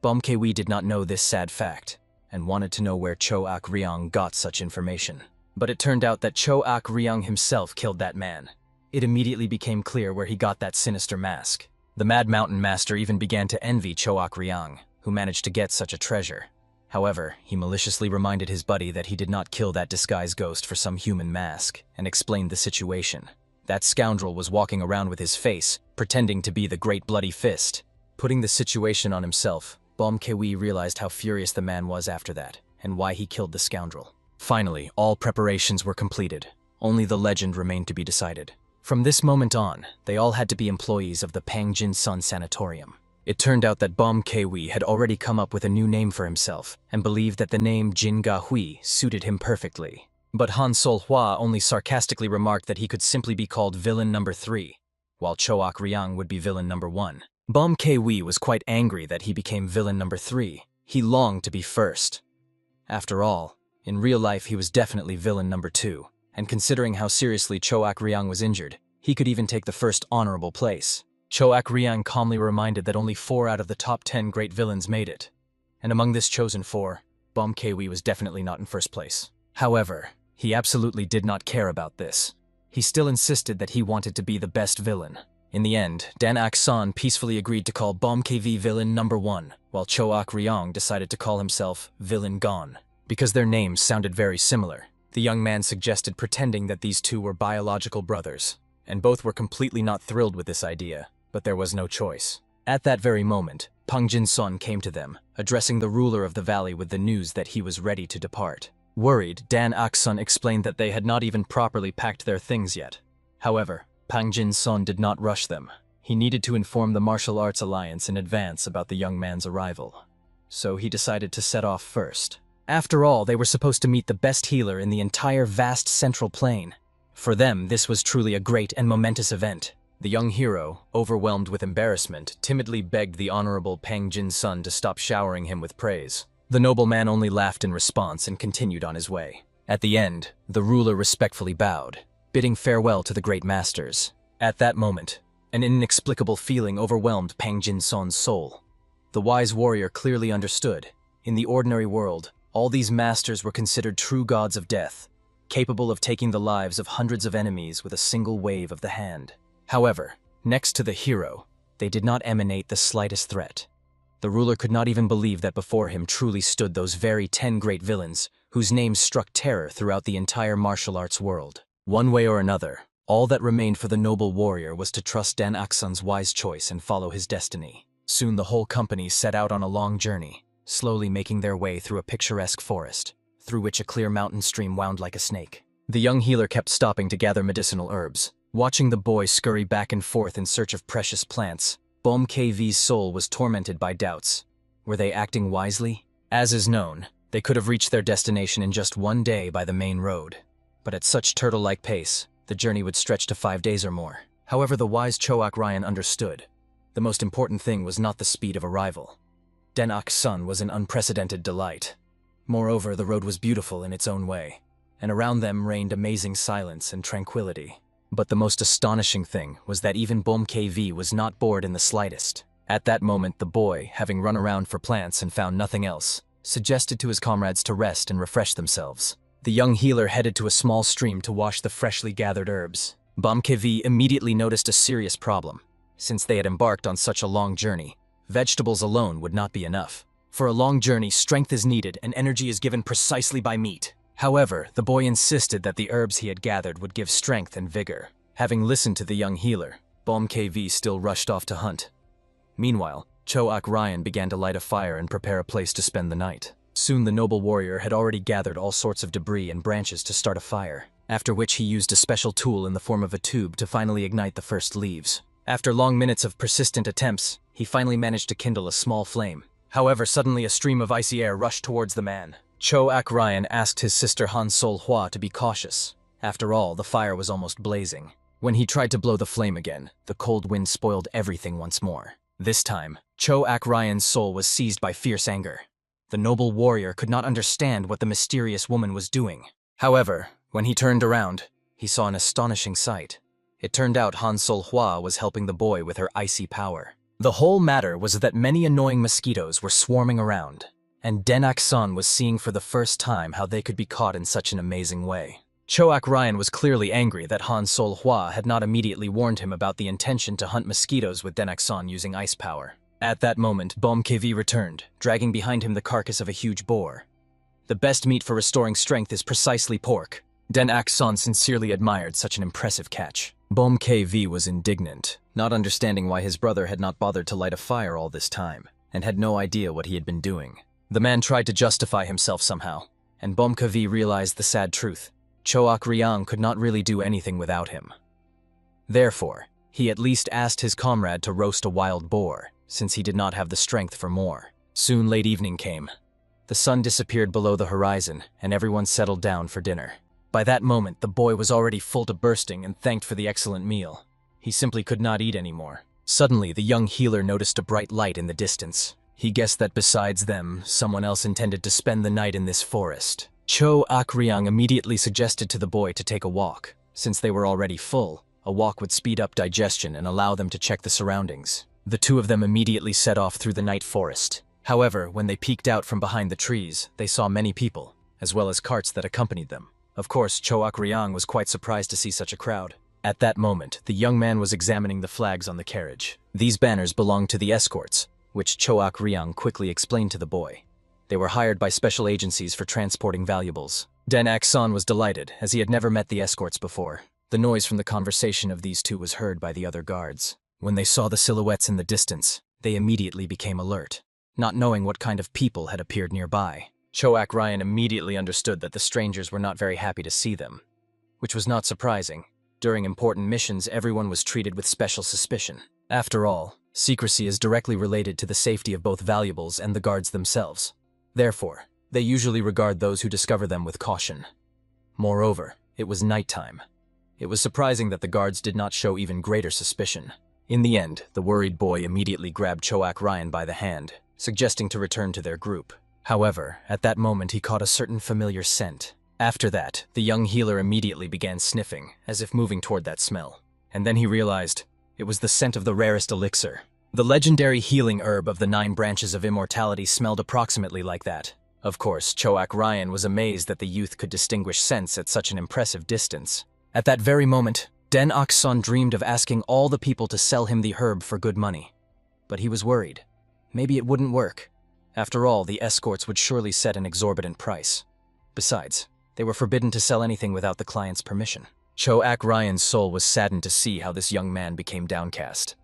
Bom Kewi did not know this sad fact, and wanted to know where Choak Ryang got such information. But it turned out that Choak Ryang himself killed that man. It immediately became clear where he got that sinister mask. The Mad Mountain Master even began to envy Choak Ryang, who managed to get such a treasure. However, he maliciously reminded his buddy that he did not kill that disguise ghost for some human mask, and explained the situation. That scoundrel was walking around with his face, pretending to be the Great Bloody Fist. Putting the situation on himself, Bom Kewi realized how furious the man was after that, and why he killed the scoundrel. Finally, all preparations were completed. Only the legend remained to be decided. From this moment on, they all had to be employees of the Pangjin Sun Sanatorium. It turned out that Bom Kewi had already come up with a new name for himself, and believed that the name Jin Ga Hui suited him perfectly. But Han Sol Hua only sarcastically remarked that he could simply be called Villain Number 3, while Choak Ryang would be Villain Number 1. Bom Kwi was quite angry that he became villain number 3. He longed to be first. After all, in real life he was definitely villain number 2, and considering how seriously Choak Ryang was injured, he could even take the first honorable place. Choak Ryang calmly reminded that only 4 out of the top 10 great villains made it, and among this chosen 4, Bom Kwi was definitely not in first place. However, he absolutely did not care about this. He still insisted that he wanted to be the best villain. In the end, Dan Ak-san peacefully agreed to call Bom Kwi villain number 1, while Choak Ryang decided to call himself villain Gon. Because their names sounded very similar, the young man suggested pretending that these two were biological brothers, and both were completely not thrilled with this idea, but there was no choice. At that very moment, Pang Jin-son came to them, addressing the ruler of the valley with the news that he was ready to depart. Worried, Dan Ak-sun explained that they had not even properly packed their things yet. However, Pang Jin-son did not rush them. He needed to inform the Martial Arts Alliance in advance about the young man's arrival. So he decided to set off first. After all, they were supposed to meet the best healer in the entire vast central plain. For them, this was truly a great and momentous event. The young hero, overwhelmed with embarrassment, timidly begged the honorable Pang Jin-sun to stop showering him with praise. The nobleman only laughed in response and continued on his way. At the end, the ruler respectfully bowed, bidding farewell to the great masters. At that moment, an inexplicable feeling overwhelmed Pang Jin-sun's soul. The wise warrior clearly understood. In the ordinary world, all these masters were considered true gods of death, capable of taking the lives of hundreds of enemies with a single wave of the hand. However, next to the hero, they did not emanate the slightest threat. The ruler could not even believe that before him truly stood those very 10 great villains whose names struck terror throughout the entire martial arts world. One way or another, all that remained for the noble warrior was to trust Dan Ak-sun's wise choice and follow his destiny. Soon the whole company set out on a long journey, slowly making their way through a picturesque forest, through which a clear mountain stream wound like a snake. The young healer kept stopping to gather medicinal herbs. Watching the boy scurry back and forth in search of precious plants, Bom Kwi's soul was tormented by doubts. Were they acting wisely? As is known, they could have reached their destination in just 1 day by the main road. But at such turtle-like pace, the journey would stretch to 5 days or more. However, the wise Choak Ryan understood. The most important thing was not the speed of arrival. Dan Ak-sun was an unprecedented delight. Moreover, the road was beautiful in its own way, and around them reigned amazing silence and tranquility. But the most astonishing thing was that even Bom Kwi was not bored in the slightest. At that moment, the boy, having run around for plants and found nothing else, suggested to his comrades to rest and refresh themselves. The young healer headed to a small stream to wash the freshly gathered herbs. Bom Kwi immediately noticed a serious problem. Since they had embarked on such a long journey, vegetables alone would not be enough. For a long journey, strength is needed and energy is given precisely by meat. However, the boy insisted that the herbs he had gathered would give strength and vigor. Having listened to the young healer, Bom Kwi still rushed off to hunt. Meanwhile, Choak Ryan began to light a fire and prepare a place to spend the night. Soon the noble warrior had already gathered all sorts of debris and branches to start a fire, after which he used a special tool in the form of a tube to finally ignite the first leaves. After long minutes of persistent attempts, he finally managed to kindle a small flame. However, suddenly a stream of icy air rushed towards the man. Choak Ryan asked his sister Han Sol-hwa to be cautious. After all, the fire was almost blazing. When he tried to blow the flame again, the cold wind spoiled everything once more. This time, Choak Ryan's soul was seized by fierce anger. The noble warrior could not understand what the mysterious woman was doing. However, when he turned around, he saw an astonishing sight. It turned out Han Sol-hwa was helping the boy with her icy power. The whole matter was that many annoying mosquitoes were swarming around, and Dan Ak-sun was seeing for the first time how they could be caught in such an amazing way. Choak Ryan was clearly angry that Han Sol-hwa had not immediately warned him about the intention to hunt mosquitoes with Dan Ak-sun using ice power. At that moment, Bom Kwi returned, dragging behind him the carcass of a huge boar. The best meat for restoring strength is precisely pork. Dan Ak-sun sincerely admired such an impressive catch. Bom Kwi was indignant, not understanding why his brother had not bothered to light a fire all this time, and had no idea what he had been doing. The man tried to justify himself somehow, and Bom Kwi realized the sad truth. Choak Ryang could not really do anything without him. Therefore, he at least asked his comrade to roast a wild boar, since he did not have the strength for more. Soon late evening came. The sun disappeared below the horizon, and everyone settled down for dinner. By that moment, the boy was already full to bursting and thanked for the excellent meal. He simply could not eat anymore. Suddenly, the young healer noticed a bright light in the distance. He guessed that besides them, someone else intended to spend the night in this forest. Cho Akryang immediately suggested to the boy to take a walk. Since they were already full, a walk would speed up digestion and allow them to check the surroundings. The two of them immediately set off through the night forest. However, when they peeked out from behind the trees, they saw many people, as well as carts that accompanied them. Of course, Cho Akryang was quite surprised to see such a crowd. At that moment, the young man was examining the flags on the carriage. These banners belonged to the escorts, which Cho Akryang quickly explained to the boy. They were hired by special agencies for transporting valuables. Den Ak-san was delighted, as he had never met the escorts before. The noise from the conversation of these two was heard by the other guards. When they saw the silhouettes in the distance, they immediately became alert, not knowing what kind of people had appeared nearby. Cho Ak-ryan immediately understood that the strangers were not very happy to see them, which was not surprising. During important missions, everyone was treated with special suspicion. After all, secrecy is directly related to the safety of both valuables and the guards themselves. Therefore, they usually regard those who discover them with caution. Moreover, it was nighttime. It was surprising that the guards did not show even greater suspicion. In the end, the worried boy immediately grabbed Cho Ak-ryan by the hand, suggesting to return to their group. However, at that moment he caught a certain familiar scent. After that, the young healer immediately began sniffing, as if moving toward that smell. And then he realized it was the scent of the rarest elixir. The legendary healing herb of the 9 branches of immortality smelled approximately like that. Of course, Cho Ak-ryan was amazed that the youth could distinguish scents at such an impressive distance. At that very moment, Den Ok-sun dreamed of asking all the people to sell him the herb for good money. But he was worried. Maybe it wouldn't work. After all, the escorts would surely set an exorbitant price. Besides, they were forbidden to sell anything without the client's permission. Cho Ak-ryan's soul was saddened to see how this young man became downcast.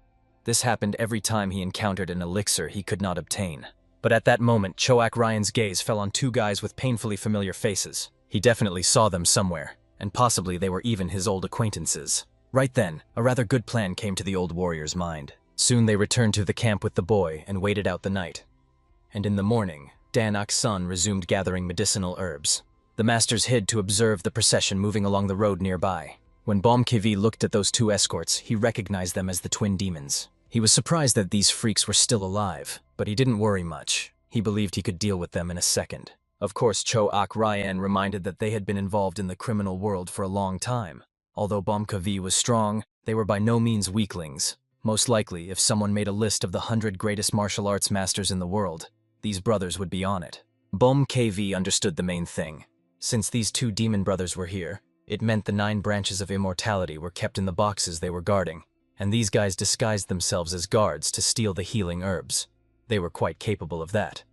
This happened every time he encountered an elixir he could not obtain. But at that moment, Cho Ak-ryan's gaze fell on 2 guys with painfully familiar faces. He definitely saw them somewhere, and possibly they were even his old acquaintances. Right then, a rather good plan came to the old warrior's mind. Soon they returned to the camp with the boy and waited out the night. And in the morning, Dan Ok-sun resumed gathering medicinal herbs. The masters hid to observe the procession moving along the road nearby. When Bomkevi looked at those 2 escorts, he recognized them as the twin demons. He was surprised that these freaks were still alive, but he didn't worry much. He believed he could deal with them in a second. Of course, Cho Ak-ryan reminded that they had been involved in the criminal world for a long time. Although Bomkevi was strong, they were by no means weaklings. Most likely, if someone made a list of the 100 greatest martial arts masters in the world, these brothers would be on it. Bomkevi understood the main thing. Since these 2 demon brothers were here, it meant the 9 branches of immortality were kept in the boxes they were guarding, and these guys disguised themselves as guards to steal the healing herbs. They were quite capable of that.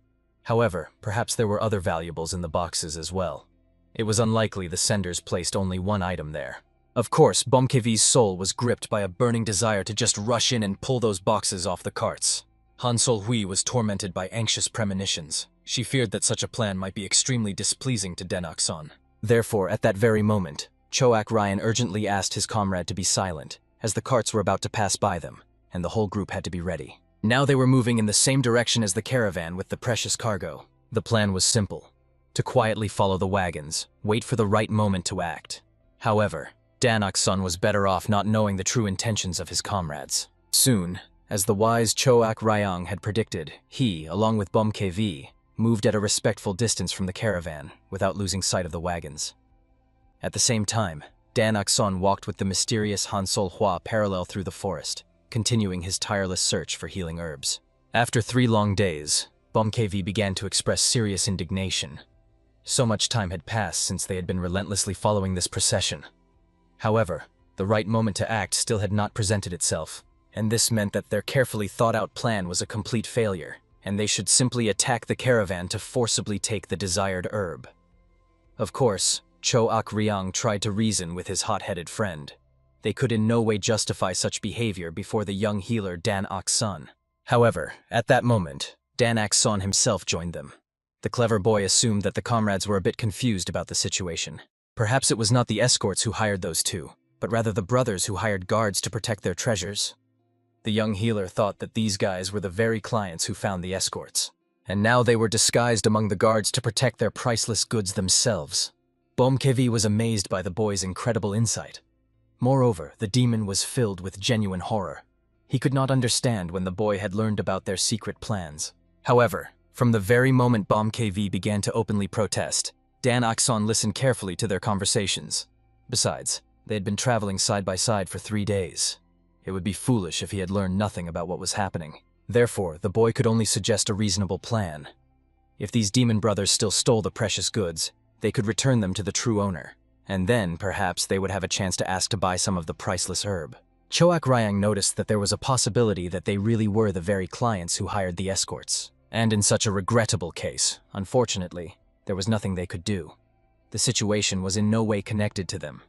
However, perhaps there were other valuables in the boxes as well. It was unlikely the senders placed only one item there. Of course, Bomkevi's soul was gripped by a burning desire to just rush in and pull those boxes off the carts. Han Sol-hui was tormented by anxious premonitions. She feared that such a plan might be extremely displeasing to Den Ok-sun. Therefore, at that very moment, Cho Ak-ryan urgently asked his comrade to be silent, as the carts were about to pass by them, and the whole group had to be ready. Now they were moving in the same direction as the caravan with the precious cargo. The plan was simple: to quietly follow the wagons, wait for the right moment to act. However, Dan Ok-sun was better off not knowing the true intentions of his comrades. Soon, as the wise Cho Ak-ryang had predicted, he, along with Bomkevi, moved at a respectful distance from the caravan, without losing sight of the wagons. At the same time, Dan Ok-sun walked with the mysterious Han Sol-hua parallel through the forest, continuing his tireless search for healing herbs. After 3 long days, Bomkevi began to express serious indignation. So much time had passed since they had been relentlessly following this procession. However, the right moment to act still had not presented itself, and this meant that their carefully thought-out plan was a complete failure, and they should simply attack the caravan to forcibly take the desired herb. Of course, Cho Ak-ryang tried to reason with his hot-headed friend. They could in no way justify such behavior before the young healer Dan Ok-sun. However, at that moment, Dan Ok-sun himself joined them. The clever boy assumed that the comrades were a bit confused about the situation. Perhaps it was not the escorts who hired those 2, but rather the brothers who hired guards to protect their treasures. The young healer thought that these guys were the very clients who found the escorts, and now they were disguised among the guards to protect their priceless goods themselves. Bomkevi was amazed by the boy's incredible insight. Moreover, the demon was filled with genuine horror. He could not understand when the boy had learned about their secret plans. However, from the very moment Bomb KV began to openly protest, Dan Akson listened carefully to their conversations. Besides, they had been traveling side by side for 3 days. It would be foolish if he had learned nothing about what was happening. Therefore, the boy could only suggest a reasonable plan. If these demon brothers still stole the precious goods, they could return them to the true owner, and then perhaps they would have a chance to ask to buy some of the priceless herb. Choak Ryang noticed that there was a possibility that they really were the very clients who hired the escorts. And in such a regrettable case, unfortunately, there was nothing they could do. The situation was in no way connected to them,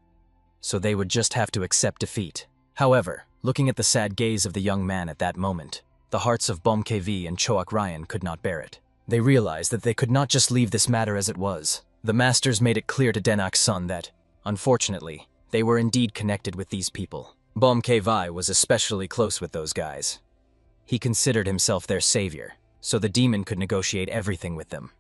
so they would just have to accept defeat. However, looking at the sad gaze of the young man at that moment, the hearts of Bom KV and Choak Ryan could not bear it. They realized that they could not just leave this matter as it was. The masters made it clear to Denak's son that, unfortunately, they were indeed connected with these people. Bom KV was especially close with those guys. He considered himself their savior, so the demon could negotiate everything with them.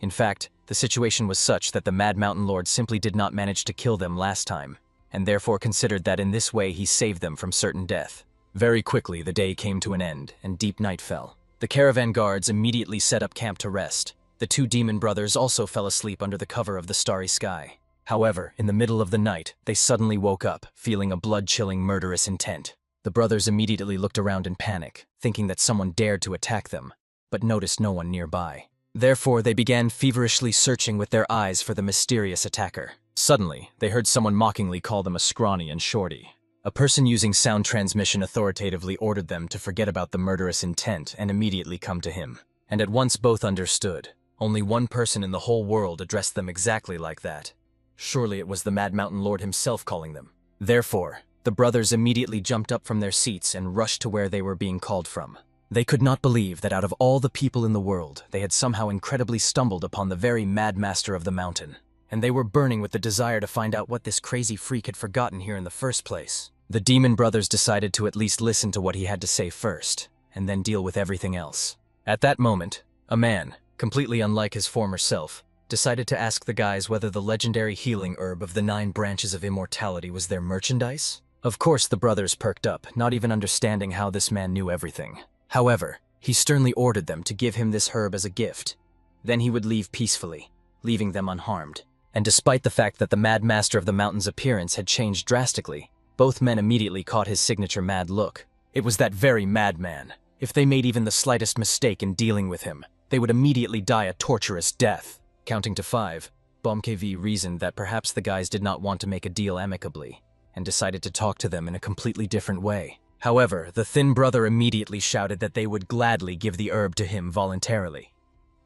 In fact, the situation was such that the Mad Mountain Lord simply did not manage to kill them last time, and therefore considered that in this way he saved them from certain death. Very quickly the day came to an end, and deep night fell. The caravan guards immediately set up camp to rest. The two demon brothers also fell asleep under the cover of the starry sky. However, in the middle of the night, they suddenly woke up, feeling a blood-chilling murderous intent. The brothers immediately looked around in panic, thinking that someone dared to attack them, but noticed no one nearby. Therefore, they began feverishly searching with their eyes for the mysterious attacker. Suddenly, they heard someone mockingly call them a scrawny and shorty. A person using sound transmission authoritatively ordered them to forget about the murderous intent and immediately come to him. And at once both understood. Only one person in the whole world addressed them exactly like that. Surely it was the Mad Mountain Lord himself calling them. Therefore, the brothers immediately jumped up from their seats and rushed to where they were being called from. They could not believe that out of all the people in the world, they had somehow incredibly stumbled upon the very Mad Master of the mountain. And they were burning with the desire to find out what this crazy freak had forgotten here in the first place. The demon brothers decided to at least listen to what he had to say first, and then deal with everything else. At that moment, a man, completely unlike his former self, decided to ask the guys whether the legendary healing herb of the 9 branches of immortality was their merchandise. Of course the brothers perked up, not even understanding how this man knew everything. However, he sternly ordered them to give him this herb as a gift. Then he would leave peacefully, leaving them unharmed. And despite the fact that the Mad Master of the Mountain's appearance had changed drastically, both men immediately caught his signature mad look. It was that very madman. If they made even the slightest mistake in dealing with him, they would immediately die a torturous death. Counting to 5, Bom KV reasoned that perhaps the guys did not want to make a deal amicably, and decided to talk to them in a completely different way. However, the thin brother immediately shouted that they would gladly give the herb to him voluntarily.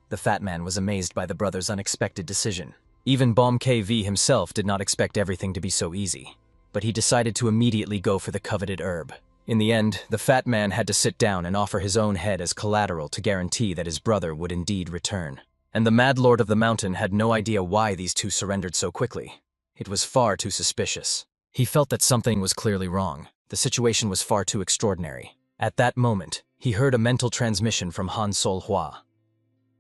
The fat man was amazed by the brother's unexpected decision. Even Bom KV himself did not expect everything to be so easy, but he decided to immediately go for the coveted herb. In the end, the fat man had to sit down and offer his own head as collateral to guarantee that his brother would indeed return. And the Mad Lord of the Mountain had no idea why these two surrendered so quickly. It was far too suspicious. He felt that something was clearly wrong. The situation was far too extraordinary. At that moment, he heard a mental transmission from Han Sol Hua.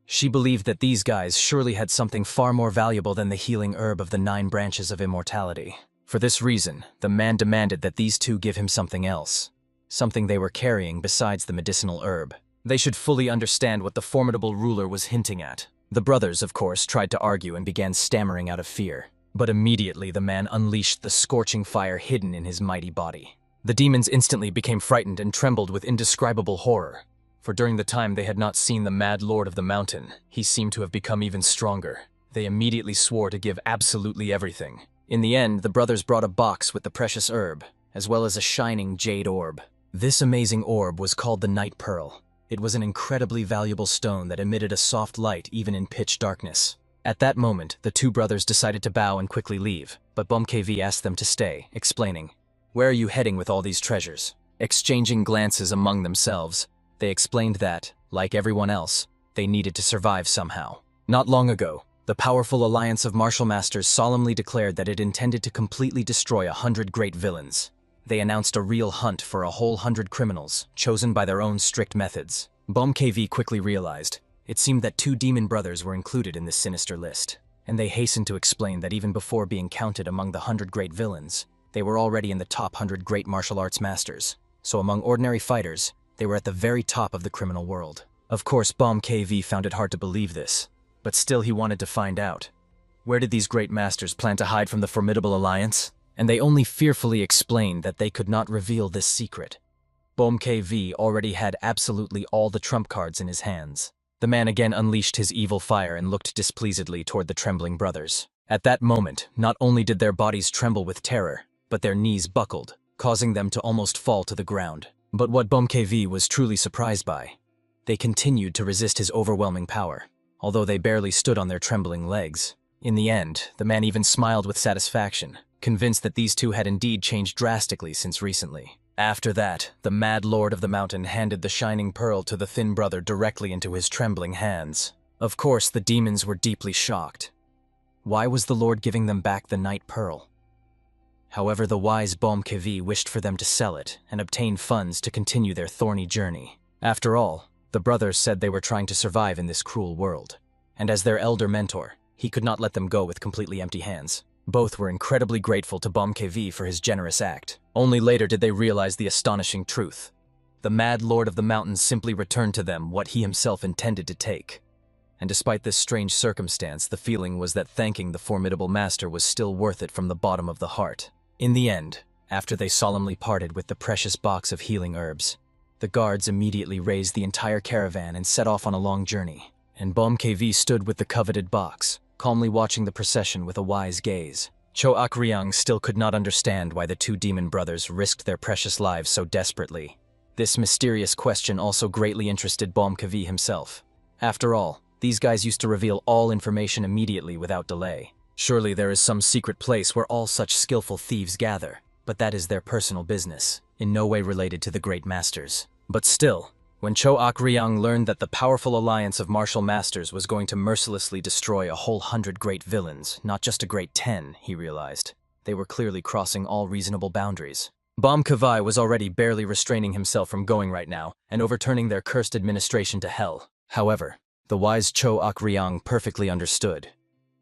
She believed that these guys surely had something far more valuable than the healing herb of the 9 branches of immortality. For this reason, the man demanded that these two give him something else. Something they were carrying besides the medicinal herb. They should fully understand what the formidable ruler was hinting at. The brothers, of course, tried to argue and began stammering out of fear. But immediately the man unleashed the scorching fire hidden in his mighty body. The demons instantly became frightened and trembled with indescribable horror. For during the time they had not seen the Mad Lord of the Mountain, he seemed to have become even stronger. They immediately swore to give absolutely everything. In the end, the brothers brought a box with the precious herb, as well as a shining jade orb. This amazing orb was called the Night Pearl. It was an incredibly valuable stone that emitted a soft light even in pitch darkness. At that moment, the two brothers decided to bow and quickly leave, but Bom KV asked them to stay, explaining, "Where are you heading with all these treasures?" Exchanging glances among themselves, they explained that, like everyone else, they needed to survive somehow. Not long ago, the powerful alliance of martial masters solemnly declared that it intended to completely destroy 100 great villains. They announced a real hunt for a whole 100 criminals, chosen by their own strict methods. Bom KV quickly realized. It seemed that 2 demon brothers were included in this sinister list, and they hastened to explain that even before being counted among the 100 great villains, they were already in the top 100 great martial arts masters. so among ordinary fighters, they were at the very top of the criminal world. Of course, Bomb KV found it hard to believe this, but still he wanted to find out. Where did these great masters plan to hide from the formidable alliance? And they only fearfully explained that they could not reveal this secret. Bomb KV already had absolutely all the trump cards in his hands. The man again unleashed his evil fire and looked displeasedly toward the trembling brothers. At that moment, not only did their bodies tremble with terror, but their knees buckled, causing them to almost fall to the ground. But what Bomb KV was truly surprised by, they continued to resist his overwhelming power, although they barely stood on their trembling legs. In the end, the man even smiled with satisfaction, convinced that these two had indeed changed drastically since recently. After that, the mad lord of the mountain handed the shining pearl to the thin brother directly into his trembling hands. Of course, the demons were deeply shocked. Why was the lord giving them back the night pearl? However, the wise Bomb KV wished for them to sell it and obtain funds to continue their thorny journey. After all, the brothers said they were trying to survive in this cruel world, and as their elder mentor, he could not let them go with completely empty hands. Both were incredibly grateful to Bomb KV for his generous act. Only later did they realize the astonishing truth. The mad lord of the mountains simply returned to them what he himself intended to take. And despite this strange circumstance, the feeling was that thanking the formidable master was still worth it from the bottom of the heart. In the end, after they solemnly parted with the precious box of healing herbs, the guards immediately raised the entire caravan and set off on a long journey. And Bomb KV stood with the coveted box, calmly watching the procession with a wise gaze. Cho Akryang still could not understand why the two demon brothers risked their precious lives so desperately. This mysterious question also greatly interested Bomb KV himself. After all, these guys used to reveal all information immediately without delay. Surely there is some secret place where all such skillful thieves gather, but that is their personal business, in no way related to the great masters. But still, when Cho Akryang learned that the powerful alliance of martial masters was going to mercilessly destroy a whole 100 great villains, not just a great 10, he realized, they were clearly crossing all reasonable boundaries. Bomb KV was already barely restraining himself from going right now and overturning their cursed administration to hell. However, the wise Cho Akryang perfectly understood.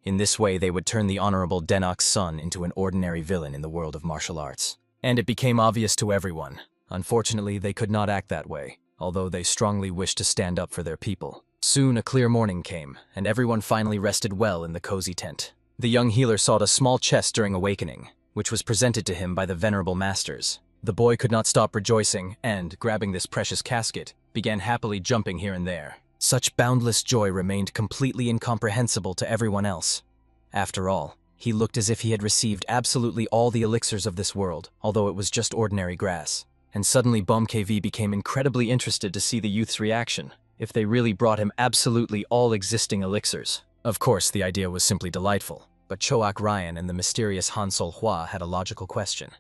In this way, they would turn the honorable Denok's son into an ordinary villain in the world of martial arts. And it became obvious to everyone. Unfortunately, they could not act that way, although they strongly wished to stand up for their people. Soon a clear morning came, and everyone finally rested well in the cozy tent. The young healer sought a small chest during awakening, which was presented to him by the venerable masters. The boy could not stop rejoicing and, grabbing this precious casket, began happily jumping here and there. Such boundless joy remained completely incomprehensible to everyone else. After all, he looked as if he had received absolutely all the elixirs of this world, although it was just ordinary grass. And suddenly Bomb KV became incredibly interested to see the youth's reaction, if they really brought him absolutely all existing elixirs. Of course, the idea was simply delightful, but Choak Ryan and the mysterious Han Sol Hua had a logical question.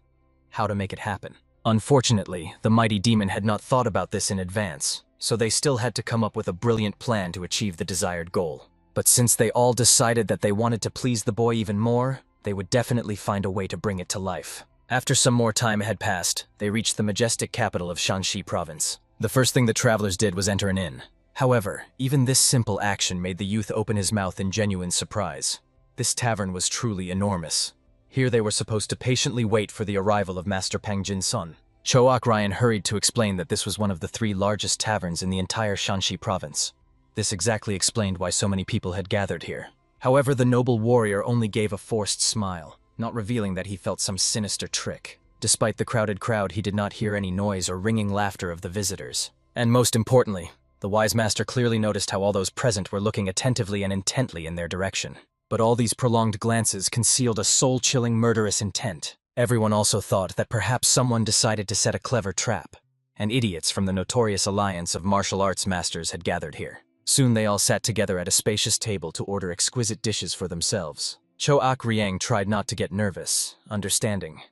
How to make it happen? Unfortunately, the mighty demon had not thought about this in advance, so they still had to come up with a brilliant plan to achieve the desired goal. But since they all decided that they wanted to please the boy even more, they would definitely find a way to bring it to life. After some more time had passed, they reached the majestic capital of Shanxi province. The first thing the travelers did was enter an inn. However, even this simple action made the youth open his mouth in genuine surprise. This tavern was truly enormous. Here they were supposed to patiently wait for the arrival of Master Pang Jin's son. Choak Ryan hurried to explain that this was one of the 3 largest taverns in the entire Shanxi province. This exactly explained why so many people had gathered here. However, the noble warrior only gave a forced smile, not revealing that he felt some sinister trick. Despite the crowded crowd, he did not hear any noise or ringing laughter of the visitors. And most importantly, the wise master clearly noticed how all those present were looking attentively and intently in their direction. But all these prolonged glances concealed a soul-chilling murderous intent. Everyone also thought that perhaps someone decided to set a clever trap, and idiots from the notorious alliance of martial arts masters had gathered here. Soon they all sat together at a spacious table to order exquisite dishes for themselves. Choak Riang tried not to get nervous, understanding.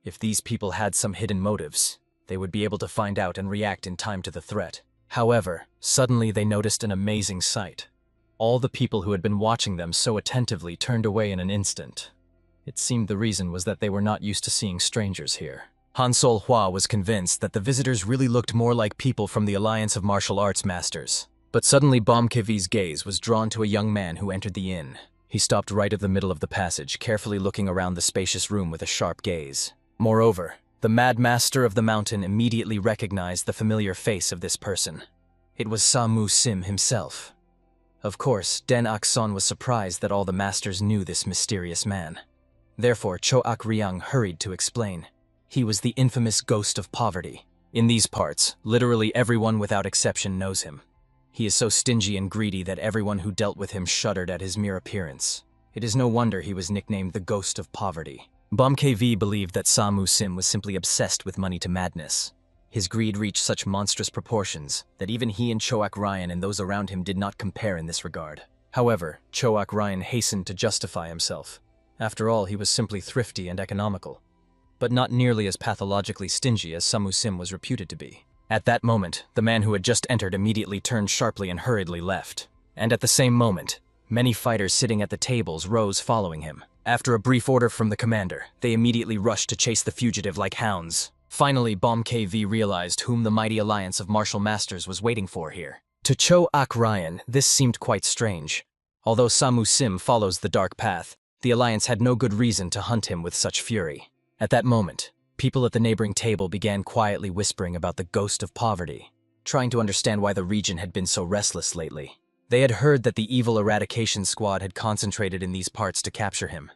If these people had some hidden motives, they would be able to find out and react in time to the threat. However, suddenly they noticed an amazing sight. All the people who had been watching them so attentively turned away in an instant. It seemed the reason was that they were not used to seeing strangers here. Han Sol Hua was convinced that the visitors really looked more like people from the Alliance of Martial Arts Masters. But suddenly Bomb Kivi's gaze was drawn to a young man who entered the inn. He stopped right at the middle of the passage, carefully looking around the spacious room with a sharp gaze. Moreover, The Mad Master of the Mountain immediately recognized the familiar face of this person. It was Samu Sim himself. Of course, Den Akson was surprised that all the masters knew this mysterious man. Therefore, Choak Ryang hurried to explain. He was the infamous Ghost of Poverty. In these parts, literally everyone without exception knows him. He is so stingy and greedy that everyone who dealt with him shuddered at his mere appearance. It is no wonder he was nicknamed the Ghost of Poverty. Bom KV believed that Samu Sim was simply obsessed with money to madness. His greed reached such monstrous proportions that even he and Choak Ryan and those around him did not compare in this regard. However, Choak Ryan hastened to justify himself. After all, he was simply thrifty and economical, but not nearly as pathologically stingy as Samu Sim was reputed to be. At that moment, the man who had just entered immediately turned sharply and hurriedly left. And at the same moment, many fighters sitting at the tables rose following him. After a brief order from the commander, they immediately rushed to chase the fugitive like hounds. Finally, Bom KV realized whom the mighty alliance of martial masters was waiting for here. To Choak Ryan, this seemed quite strange. Although Samu Sim follows the dark path, the alliance had no good reason to hunt him with such fury. At that moment, people at the neighboring table began quietly whispering about the Ghost of Poverty, trying to understand why the region had been so restless lately. They had heard that the evil eradication squad had concentrated in these parts to capture him.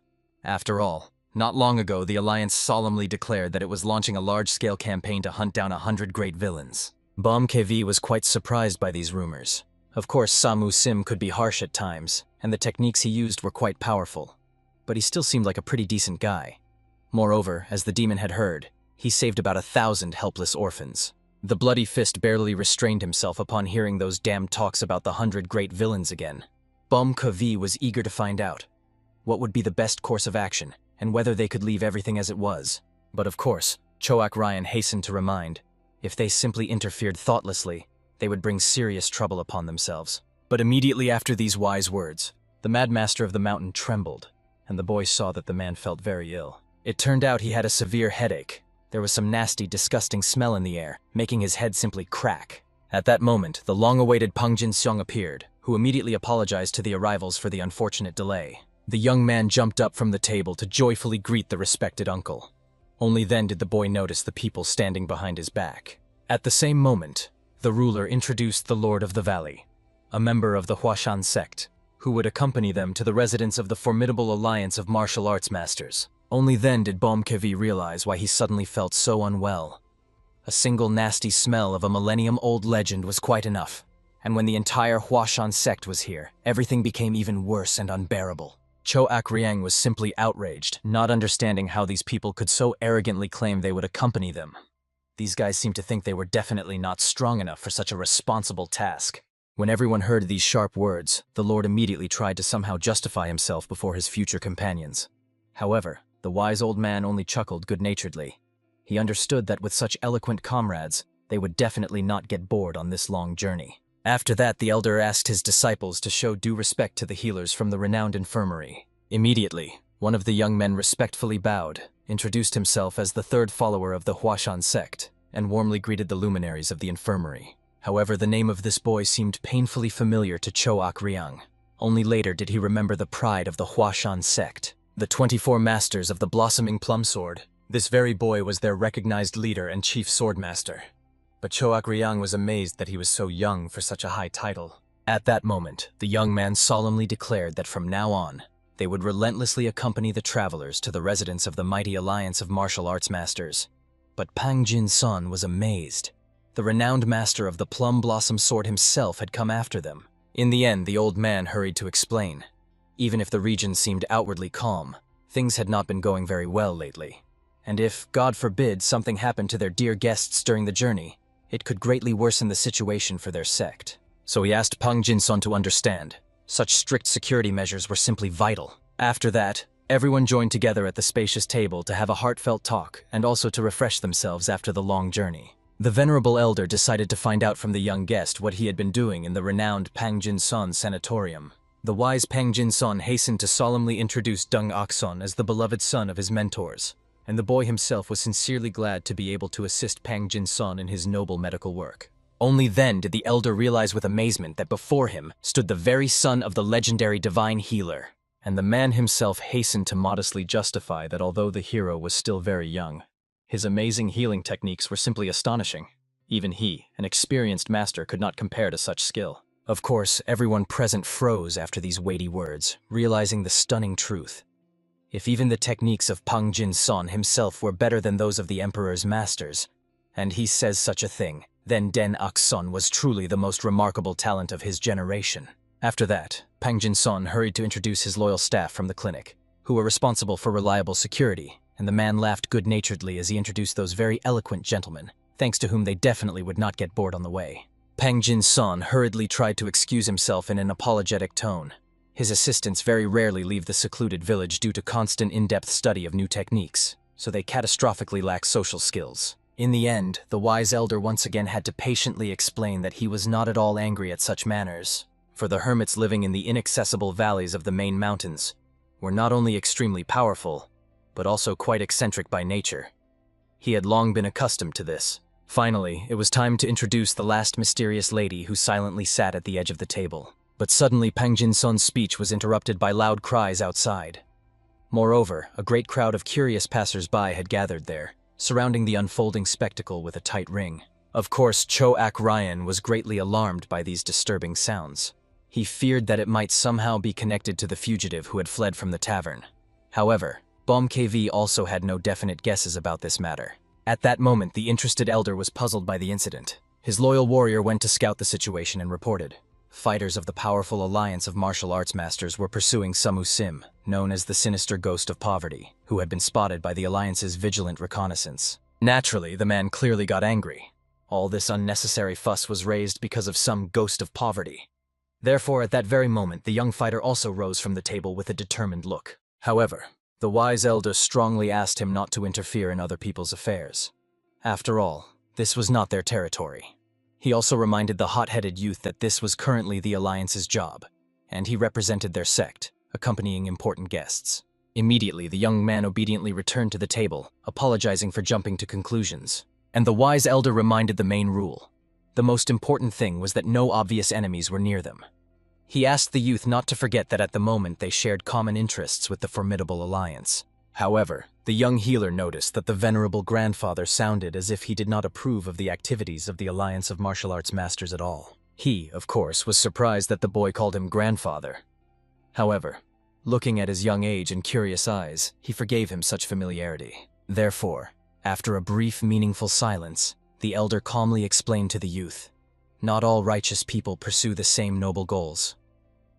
After all, not long ago, the Alliance solemnly declared that it was launching a large-scale campaign to hunt down 100 great villains. Bom KV was quite surprised by these rumors. Of course, Samu Sim could be harsh at times, and the techniques he used were quite powerful. But he still seemed like a pretty decent guy. Moreover, as the demon had heard, he saved about 1,000 helpless orphans. The bloody fist barely restrained himself upon hearing those damned talks about the 100 great villains again. Bom KV was eager to find out what would be the best course of action, and whether they could leave everything as it was. But of course, Choak Ryan hastened to remind, if they simply interfered thoughtlessly, they would bring serious trouble upon themselves. But immediately after these wise words, the Mad Master of the Mountain trembled, and the boy saw that the man felt very ill. It turned out he had a severe headache. There was some nasty, disgusting smell in the air, making his head simply crack. At that moment, the long-awaited Pang Jin-seong appeared, who immediately apologized to the arrivals for the unfortunate delay. The young man jumped up from the table to joyfully greet the respected uncle. Only then did the boy notice the people standing behind his back. At the same moment, the ruler introduced the Lord of the Valley, a member of the Huashan sect, who would accompany them to the residence of the formidable alliance of martial arts masters. Only then did Bom KV realize why he suddenly felt so unwell. A single nasty smell of a millennium-old legend was quite enough, and when the entire Huashan sect was here, everything became even worse and unbearable. Choak Ryang was simply outraged, not understanding how these people could so arrogantly claim they would accompany them. These guys seemed to think they were definitely not strong enough for such a responsible task. When everyone heard these sharp words, the Lord immediately tried to somehow justify himself before his future companions. However, the wise old man only chuckled good-naturedly. He understood that with such eloquent comrades, they would definitely not get bored on this long journey. After that, the elder asked his disciples to show due respect to the healers from the renowned infirmary. Immediately, one of the young men respectfully bowed, introduced himself as the third follower of the Huashan sect, and warmly greeted the luminaries of the infirmary. However, the name of this boy seemed painfully familiar to Choak Ryang. Only later did he remember the pride of the Huashan sect, the 24 masters of the blossoming plum sword. This very boy was their recognized leader and chief swordmaster. But Choak Ryang was amazed that he was so young for such a high title. At that moment, the young man solemnly declared that from now on, they would relentlessly accompany the travelers to the residence of the mighty alliance of martial arts masters. But Pang Jin-son was amazed. The renowned master of the plum blossom sword himself had come after them. In the end, the old man hurried to explain. Even if the region seemed outwardly calm, things had not been going very well lately. And if, God forbid, something happened to their dear guests during the journey, it could greatly worsen the situation for their sect. So he asked Pang Jin-son to understand. Such strict security measures were simply vital. After that, everyone joined together at the spacious table to have a heartfelt talk and also to refresh themselves after the long journey. The venerable elder decided to find out from the young guest what he had been doing in the renowned Pang Jin-son sanatorium. The wise Pang Jin-son hastened to solemnly introduce Dung Akson as the beloved son of his mentors, and the boy himself was sincerely glad to be able to assist Pang Jin-son in his noble medical work. Only then did the elder realize with amazement that before him stood the very son of the legendary divine healer, and the man himself hastened to modestly justify that although the hero was still very young, His amazing healing techniques were simply astonishing. Even he, an experienced master, could not compare to such skill. Of course, everyone present froze after these weighty words, realizing the stunning truth. If even the techniques of Pang Jin-son himself were better than those of the Emperor's masters, and he says such a thing, then Den Ok-son was truly the most remarkable talent of his generation. After that, Pang Jin-son hurried to introduce his loyal staff from the clinic, who were responsible for reliable security, and the man laughed good-naturedly as he introduced those very eloquent gentlemen, thanks to whom they definitely would not get bored on the way. Pang Jin-son hurriedly tried to excuse himself in an apologetic tone. His assistants very rarely leave the secluded village due to constant in-depth study of new techniques, so they catastrophically lack social skills. In the end, the wise elder once again had to patiently explain that he was not at all angry at such manners, for the hermits living in the inaccessible valleys of the main mountains were not only extremely powerful, but also quite eccentric by nature. He had long been accustomed to this. Finally, it was time to introduce the last mysterious lady who silently sat at the edge of the table. But suddenly Pang Jin-son's speech was interrupted by loud cries outside. Moreover, a great crowd of curious passers-by had gathered there, surrounding the unfolding spectacle with a tight ring. Of course, Cho Ak-ryan was greatly alarmed by these disturbing sounds. He feared that it might somehow be connected to the fugitive who had fled from the tavern. However, Bom KV also had no definite guesses about this matter. At that moment, the interested elder was puzzled by the incident. His loyal warrior went to scout the situation and reported. Fighters of the powerful alliance of martial arts masters were pursuing Samu Sim, known as the sinister ghost of poverty, who had been spotted by the alliance's vigilant reconnaissance. Naturally, the man clearly got angry. All this unnecessary fuss was raised because of some ghost of poverty. Therefore, at that very moment, the young fighter also rose from the table with a determined look. However, the wise elder strongly asked him not to interfere in other people's affairs. After all, this was not their territory. He also reminded the hot-headed youth that this was currently the Alliance's job, and he represented their sect, accompanying important guests. Immediately, the young man obediently returned to the table, apologizing for jumping to conclusions. And the wise elder reminded the main rule. The most important thing was that no obvious enemies were near them. He asked the youth not to forget that at the moment they shared common interests with the formidable alliance. However, the young healer noticed that the venerable grandfather sounded as if he did not approve of the activities of the Alliance of Martial Arts Masters at all. He, of course, was surprised that the boy called him grandfather. However, looking at his young age and curious eyes, he forgave him such familiarity. Therefore, after a brief, meaningful silence, the elder calmly explained to the youth, "Not all righteous people pursue the same noble goals."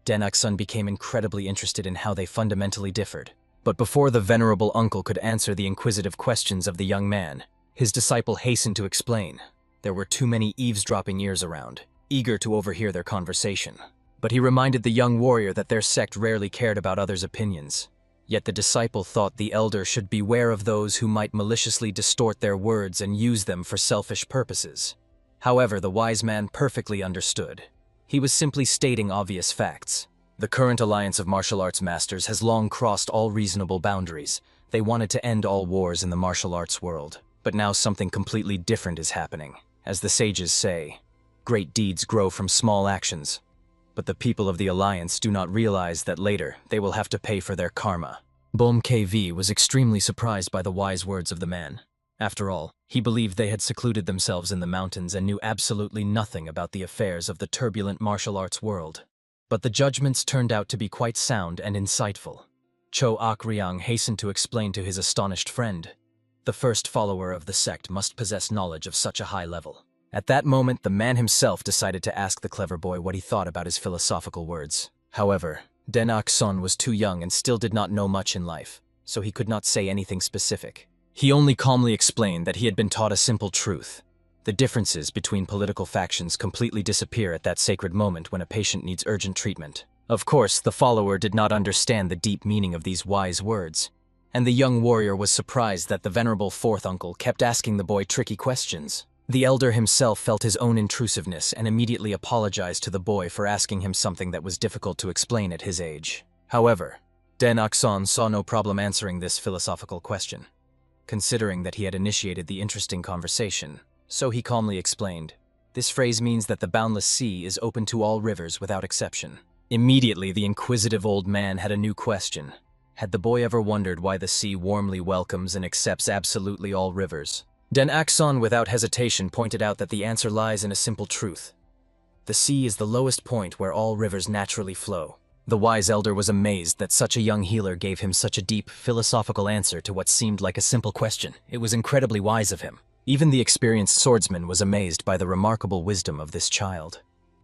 Den Ok-sun became incredibly interested in how they fundamentally differed. But before the venerable uncle could answer the inquisitive questions of the young man, his disciple hastened to explain. There were too many eavesdropping ears around, eager to overhear their conversation. But he reminded the young warrior that their sect rarely cared about others' opinions. Yet the disciple thought the elder should beware of those who might maliciously distort their words and use them for selfish purposes. However, the wise man perfectly understood. He was simply stating obvious facts. The current alliance of martial arts masters has long crossed all reasonable boundaries. They wanted to end all wars in the martial arts world. But now something completely different is happening. As the sages say, great deeds grow from small actions. But the people of the alliance do not realize that later they will have to pay for their karma. Bom KV was extremely surprised by the wise words of the man. After all, he believed they had secluded themselves in the mountains and knew absolutely nothing about the affairs of the turbulent martial arts world. But the judgments turned out to be quite sound and insightful. Cho Ak-ryang hastened to explain to his astonished friend, the first follower of the sect must possess knowledge of such a high level. At that moment, the man himself decided to ask the clever boy what he thought about his philosophical words. However, Den Ok-sun was too young and still did not know much in life, so he could not say anything specific. He only calmly explained that he had been taught a simple truth. The differences between political factions completely disappear at that sacred moment when a patient needs urgent treatment. Of course, the follower did not understand the deep meaning of these wise words, and the young warrior was surprised that the venerable fourth uncle kept asking the boy tricky questions. The elder himself felt his own intrusiveness and immediately apologized to the boy for asking him something that was difficult to explain at his age. However, Den Ok-sun saw no problem answering this philosophical question, considering that he had initiated the interesting conversation. So he calmly explained, "This phrase means that the boundless sea is open to all rivers without exception." Immediately, the inquisitive old man had a new question. Had the boy ever wondered why the sea warmly welcomes and accepts absolutely all rivers? Den Akson without hesitation pointed out that the answer lies in a simple truth. The sea is the lowest point where all rivers naturally flow. The wise elder was amazed that such a young healer gave him such a deep, philosophical answer to what seemed like a simple question. It was incredibly wise of him. Even the experienced swordsman was amazed by the remarkable wisdom of this child.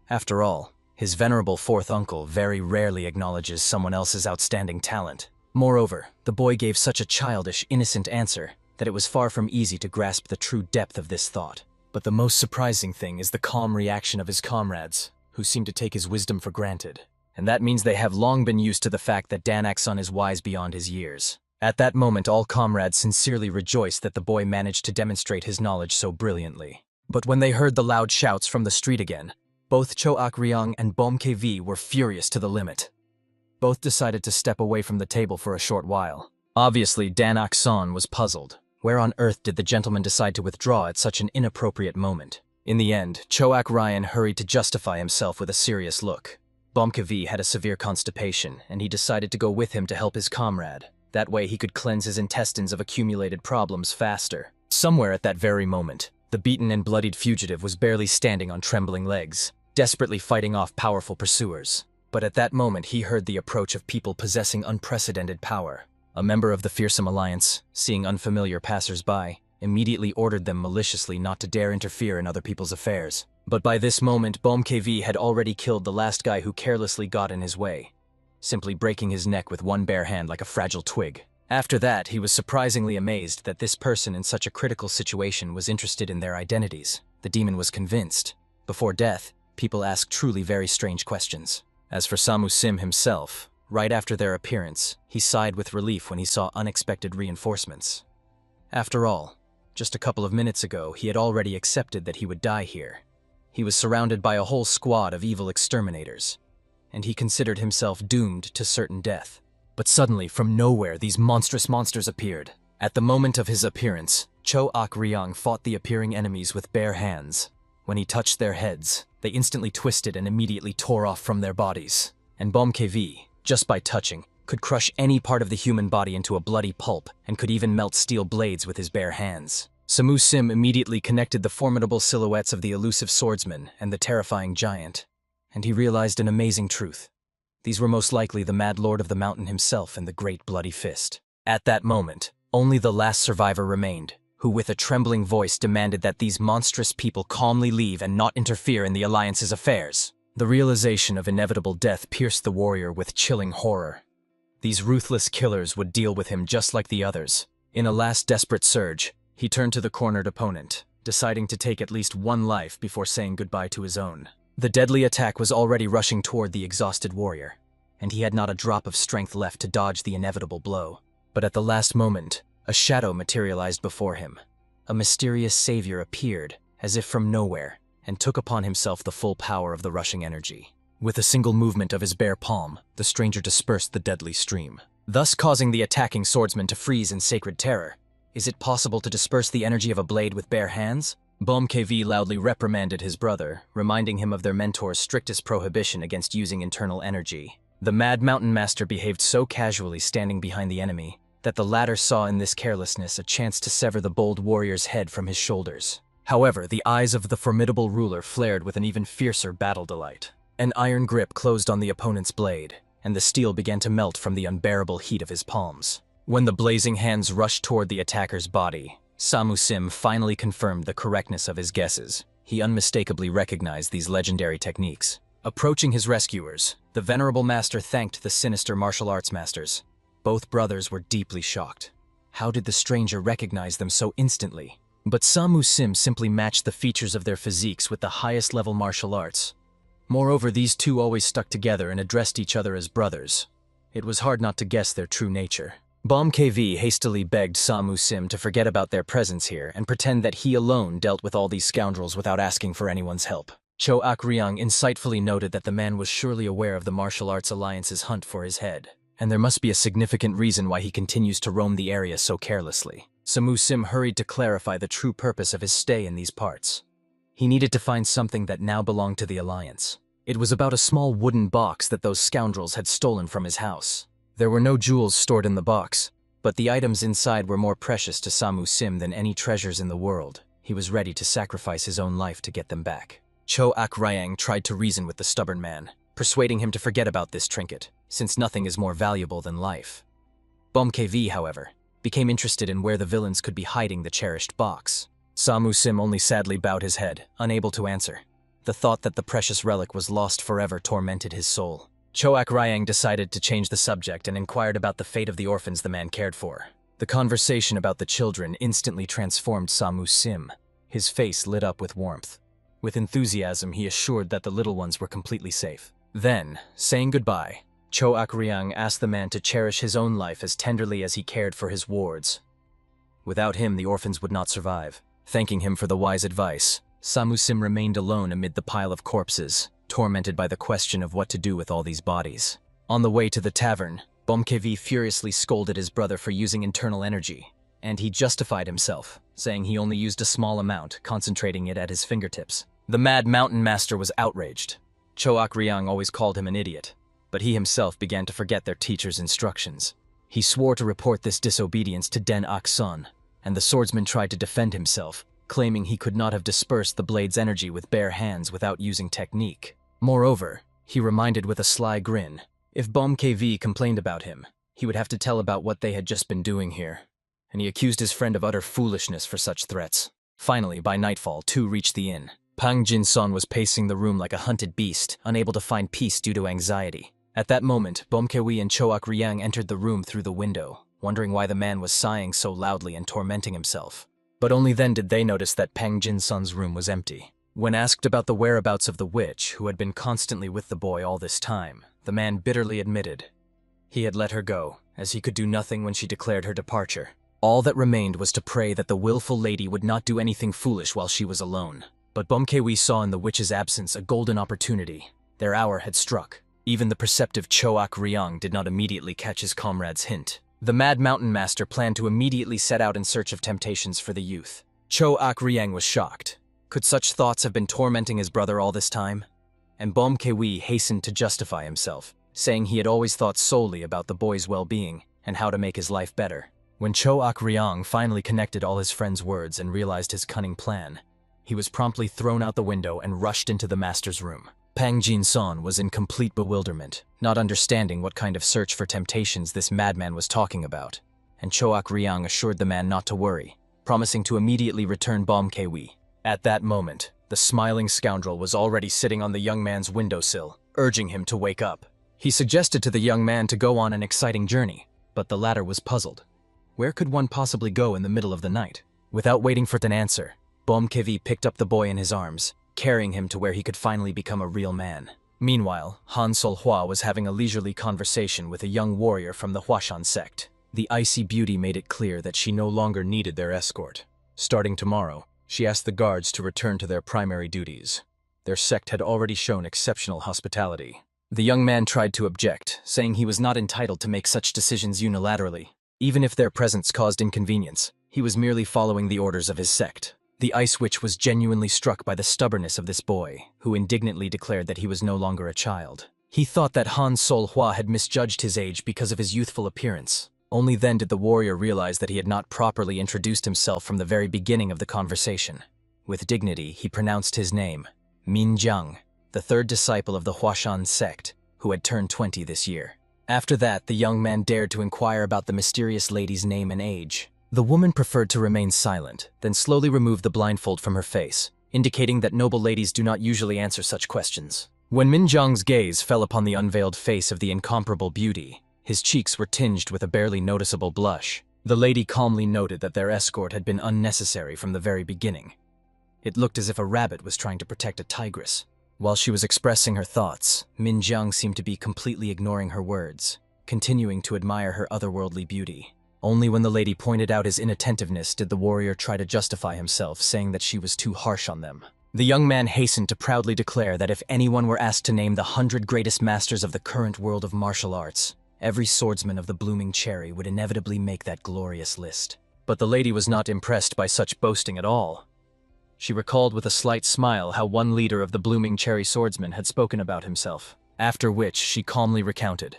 After all, his venerable fourth uncle very rarely acknowledges someone else's outstanding talent. Moreover, the boy gave such a childish, innocent answer that it was far from easy to grasp the true depth of this thought. But the most surprising thing is the calm reaction of his comrades, who seem to take his wisdom for granted. And that means they have long been used to the fact that Dan Akson is wise beyond his years. At that moment, all comrades sincerely rejoiced that the boy managed to demonstrate his knowledge so brilliantly. But when they heard the loud shouts from the street again, both Cho Ak-ryung and Bom KV were furious to the limit. Both decided to step away from the table for a short while. Obviously, Dan Akson was puzzled. Where on earth did the gentleman decide to withdraw at such an inappropriate moment? In the end, Cho Ak-ryan hurried to justify himself with a serious look. Bom KV had a severe constipation, and he decided to go with him to help his comrade. That way he could cleanse his intestines of accumulated problems faster. Somewhere at that very moment, the beaten and bloodied fugitive was barely standing on trembling legs, desperately fighting off powerful pursuers. But at that moment he heard the approach of people possessing unprecedented power. A member of the fearsome alliance, seeing unfamiliar passers-by, immediately ordered them maliciously not to dare interfere in other people's affairs. But by this moment, Bom KV had already killed the last guy who carelessly got in his way, simply breaking his neck with one bare hand like a fragile twig. After that, he was surprisingly amazed that this person in such a critical situation was interested in their identities. The demon was convinced. Before death, people ask truly very strange questions. As for Samu Sim himself, right after their appearance, he sighed with relief when he saw unexpected reinforcements. After all, just a couple of minutes ago, he had already accepted that he would die here. He was surrounded by a whole squad of evil exterminators, and he considered himself doomed to certain death. But suddenly, from nowhere, these monstrous monsters appeared. At the moment of his appearance, Cho Ak-ryung fought the appearing enemies with bare hands. When he touched their heads, they instantly twisted and immediately tore off from their bodies. And Bom KV, just by touching, could crush any part of the human body into a bloody pulp and could even melt steel blades with his bare hands. Samu Sim immediately connected the formidable silhouettes of the elusive swordsman and the terrifying giant, and he realized an amazing truth. These were most likely the Mad Lord of the Mountain himself and the Great Bloody Fist. At that moment, only the last survivor remained, who with a trembling voice demanded that these monstrous people calmly leave and not interfere in the Alliance's affairs. The realization of inevitable death pierced the warrior with chilling horror. These ruthless killers would deal with him just like the others. In a last desperate surge, he turned to the cornered opponent, deciding to take at least one life before saying goodbye to his own. The deadly attack was already rushing toward the exhausted warrior, and he had not a drop of strength left to dodge the inevitable blow. But at the last moment, a shadow materialized before him. A mysterious savior appeared, as if from nowhere, and took upon himself the full power of the rushing energy. With a single movement of his bare palm, the stranger dispersed the deadly stream, thus causing the attacking swordsman to freeze in sacred terror. Is it possible to disperse the energy of a blade with bare hands? Bom KV loudly reprimanded his brother, reminding him of their mentor's strictest prohibition against using internal energy. The Mad Mountain Master behaved so casually standing behind the enemy that the latter saw in this carelessness a chance to sever the bold warrior's head from his shoulders. However, the eyes of the formidable ruler flared with an even fiercer battle delight. An iron grip closed on the opponent's blade, and the steel began to melt from the unbearable heat of his palms. When the blazing hands rushed toward the attacker's body, Samu Sim finally confirmed the correctness of his guesses. He unmistakably recognized these legendary techniques. Approaching his rescuers, the venerable master thanked the sinister martial arts masters. Both brothers were deeply shocked. How did the stranger recognize them so instantly? But Samu Sim simply matched the features of their physiques with the highest level martial arts. Moreover, these two always stuck together and addressed each other as brothers. It was hard not to guess their true nature. Bom KV hastily begged Samu Sim to forget about their presence here and pretend that he alone dealt with all these scoundrels without asking for anyone's help. Cho Ak-ryung insightfully noted that the man was surely aware of the Martial Arts Alliance's hunt for his head, and there must be a significant reason why he continues to roam the area so carelessly. Samu Sim hurried to clarify the true purpose of his stay in these parts. He needed to find something that now belonged to the Alliance. It was about a small wooden box that those scoundrels had stolen from his house. There were no jewels stored in the box, but the items inside were more precious to Samu Sim than any treasures in the world. He was ready to sacrifice his own life to get them back. Cho Ak Ryang tried to reason with the stubborn man, persuading him to forget about this trinket, since nothing is more valuable than life. Bom KV, however, became interested in where the villains could be hiding the cherished box. Samu Sim only sadly bowed his head, unable to answer. The thought that the precious relic was lost forever tormented his soul. Cho Ak Ryang decided to change the subject and inquired about the fate of the orphans the man cared for. The conversation about the children instantly transformed Samu Sim. His face lit up with warmth. With enthusiasm, he assured that the little ones were completely safe. Then, saying goodbye, Cho Ak Ryang asked the man to cherish his own life as tenderly as he cared for his wards. Without him, the orphans would not survive. Thanking him for the wise advice, Samu Sim remained alone amid the pile of corpses, tormented by the question of what to do with all these bodies. On the way to the tavern, Bomkevi furiously scolded his brother for using internal energy, and he justified himself, saying he only used a small amount, concentrating it at his fingertips. The mad mountain master was outraged. Cho Ak Ryang always called him an idiot, but he himself began to forget their teacher's instructions. He swore to report this disobedience to Den Ak Son, and the swordsman tried to defend himself, claiming he could not have dispersed the blade's energy with bare hands without using technique. Moreover, he reminded with a sly grin, if Bom KV complained about him, he would have to tell about what they had just been doing here, and he accused his friend of utter foolishness for such threats. Finally, by nightfall, two reached the inn. Pang Jin-son was pacing the room like a hunted beast, unable to find peace due to anxiety. At that moment, Bom Kewi and Cho Ak Ryang entered the room through the window, wondering why the man was sighing so loudly and tormenting himself. But only then did they notice that Pang Jin-son's room was empty. When asked about the whereabouts of the witch, who had been constantly with the boy all this time, the man bitterly admitted he had let her go, as he could do nothing when she declared her departure. All that remained was to pray that the willful lady would not do anything foolish while she was alone. But Bomkewi saw in the witch's absence a golden opportunity. Their hour had struck. Even the perceptive Cho Ak Ryang did not immediately catch his comrade's hint. The mad mountain master planned to immediately set out in search of temptations for the youth. Cho Ak Ryang was shocked. Could such thoughts have been tormenting his brother all this time? And Bom Kewi hastened to justify himself, saying he had always thought solely about the boy's well-being and how to make his life better. When Cho Ak Ryang finally connected all his friend's words and realized his cunning plan, he was promptly thrown out the window and rushed into the master's room. Pang Jin-son was in complete bewilderment, not understanding what kind of search for temptations this madman was talking about, and Cho Ak Ryang assured the man not to worry, promising to immediately return Bom Kewi. At that moment, the smiling scoundrel was already sitting on the young man's windowsill, urging him to wake up. He suggested to the young man to go on an exciting journey, but the latter was puzzled. Where could one possibly go in the middle of the night? Without waiting for an answer, Bom Kevi picked up the boy in his arms, carrying him to where he could finally become a real man. Meanwhile, Han Sol-hwa was having a leisurely conversation with a young warrior from the Huashan sect. The icy beauty made it clear that she no longer needed their escort. Starting tomorrow, she asked the guards to return to their primary duties. Their sect had already shown exceptional hospitality. The young man tried to object, saying he was not entitled to make such decisions unilaterally. Even if their presence caused inconvenience, he was merely following the orders of his sect. The Ice Witch was genuinely struck by the stubbornness of this boy, who indignantly declared that he was no longer a child. He thought that Han Sol-hwa had misjudged his age because of his youthful appearance. Only then did the warrior realize that he had not properly introduced himself from the very beginning of the conversation. With dignity, he pronounced his name, Min Jiang, the third disciple of the Huashan sect, who had turned 20 this year. After that, the young man dared to inquire about the mysterious lady's name and age. The woman preferred to remain silent, then slowly removed the blindfold from her face, indicating that noble ladies do not usually answer such questions. When Min Jiang's gaze fell upon the unveiled face of the incomparable beauty, his cheeks were tinged with a barely noticeable blush. The lady calmly noted that their escort had been unnecessary from the very beginning. It looked as if a rabbit was trying to protect a tigress. While she was expressing her thoughts, Min Jiang seemed to be completely ignoring her words, continuing to admire her otherworldly beauty. Only when the lady pointed out his inattentiveness did the warrior try to justify himself, saying that she was too harsh on them. The young man hastened to proudly declare that if anyone were asked to name the 100 greatest masters of the current world of martial arts, every swordsman of the Blooming Cherry would inevitably make that glorious list. But the lady was not impressed by such boasting at all. She recalled with a slight smile how one leader of the Blooming Cherry swordsmen had spoken about himself, after which she calmly recounted.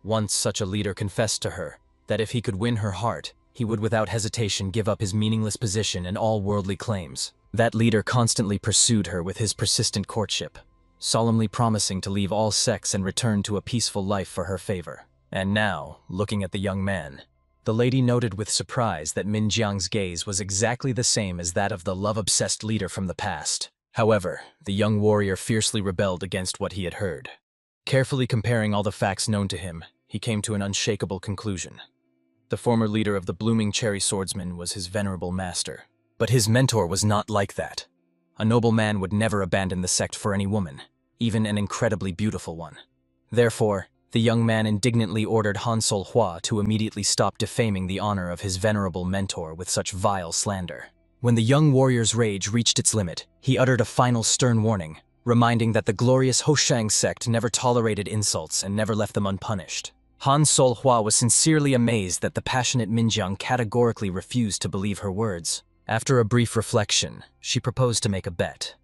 Once such a leader confessed to her that if he could win her heart, he would without hesitation give up his meaningless position and all worldly claims. That leader constantly pursued her with his persistent courtship, solemnly promising to leave all sex and return to a peaceful life for her favor. And now, looking at the young man, the lady noted with surprise that Min Jiang's gaze was exactly the same as that of the love-obsessed leader from the past. However, the young warrior fiercely rebelled against what he had heard. Carefully comparing all the facts known to him, he came to an unshakable conclusion. The former leader of the Blooming Cherry Swordsmen was his venerable master. But his mentor was not like that. A noble man would never abandon the sect for any woman, even an incredibly beautiful one. Therefore, the young man indignantly ordered Han Sol-hwa to immediately stop defaming the honor of his venerable mentor with such vile slander. When the young warrior's rage reached its limit, he uttered a final stern warning, reminding that the glorious Hoshang sect never tolerated insults and never left them unpunished. Han Sol-hwa was sincerely amazed that the passionate Minjiang categorically refused to believe her words. After a brief reflection, she proposed to make a bet.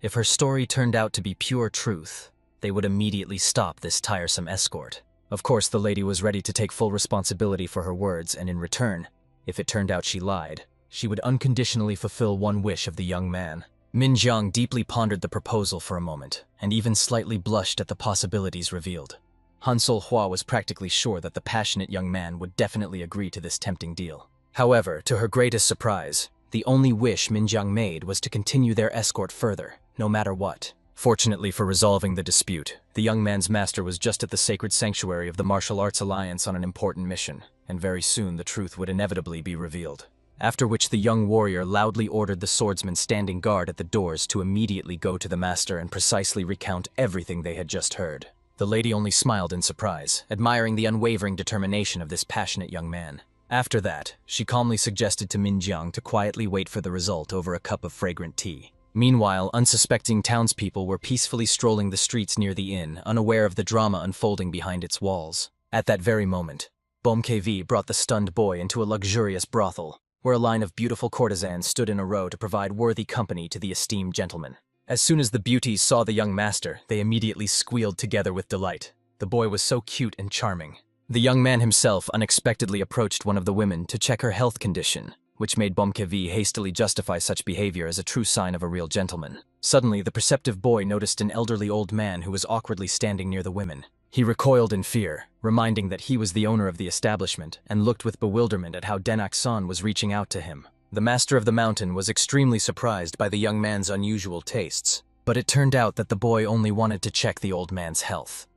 If her story turned out to be pure truth, they would immediately stop this tiresome escort. Of course, the lady was ready to take full responsibility for her words, and in return, if it turned out she lied, she would unconditionally fulfill one wish of the young man. Min Jiang deeply pondered the proposal for a moment, and even slightly blushed at the possibilities revealed. Han Sol-hwa was practically sure that the passionate young man would definitely agree to this tempting deal. However, to her greatest surprise, the only wish Min Jiang made was to continue their escort further, no matter what. Fortunately for resolving the dispute, the young man's master was just at the sacred sanctuary of the Martial Arts Alliance on an important mission, and very soon the truth would inevitably be revealed. After which the young warrior loudly ordered the swordsmen standing guard at the doors to immediately go to the master and precisely recount everything they had just heard. The lady only smiled in surprise, admiring the unwavering determination of this passionate young man. After that, she calmly suggested to Min Jiang to quietly wait for the result over a cup of fragrant tea. Meanwhile, unsuspecting townspeople were peacefully strolling the streets near the inn, unaware of the drama unfolding behind its walls. At that very moment, Bomkevi brought the stunned boy into a luxurious brothel, where a line of beautiful courtesans stood in a row to provide worthy company to the esteemed gentleman. As soon as the beauties saw the young master, they immediately squealed together with delight. The boy was so cute and charming. The young man himself unexpectedly approached one of the women to check her health condition, which made Bomkevi hastily justify such behavior as a true sign of a real gentleman. Suddenly, the perceptive boy noticed an elderly old man who was awkwardly standing near the women. He recoiled in fear, reminding that he was the owner of the establishment, and looked with bewilderment at how Denak-san was reaching out to him. The master of the mountain was extremely surprised by the young man's unusual tastes, but it turned out that the boy only wanted to check the old man's health.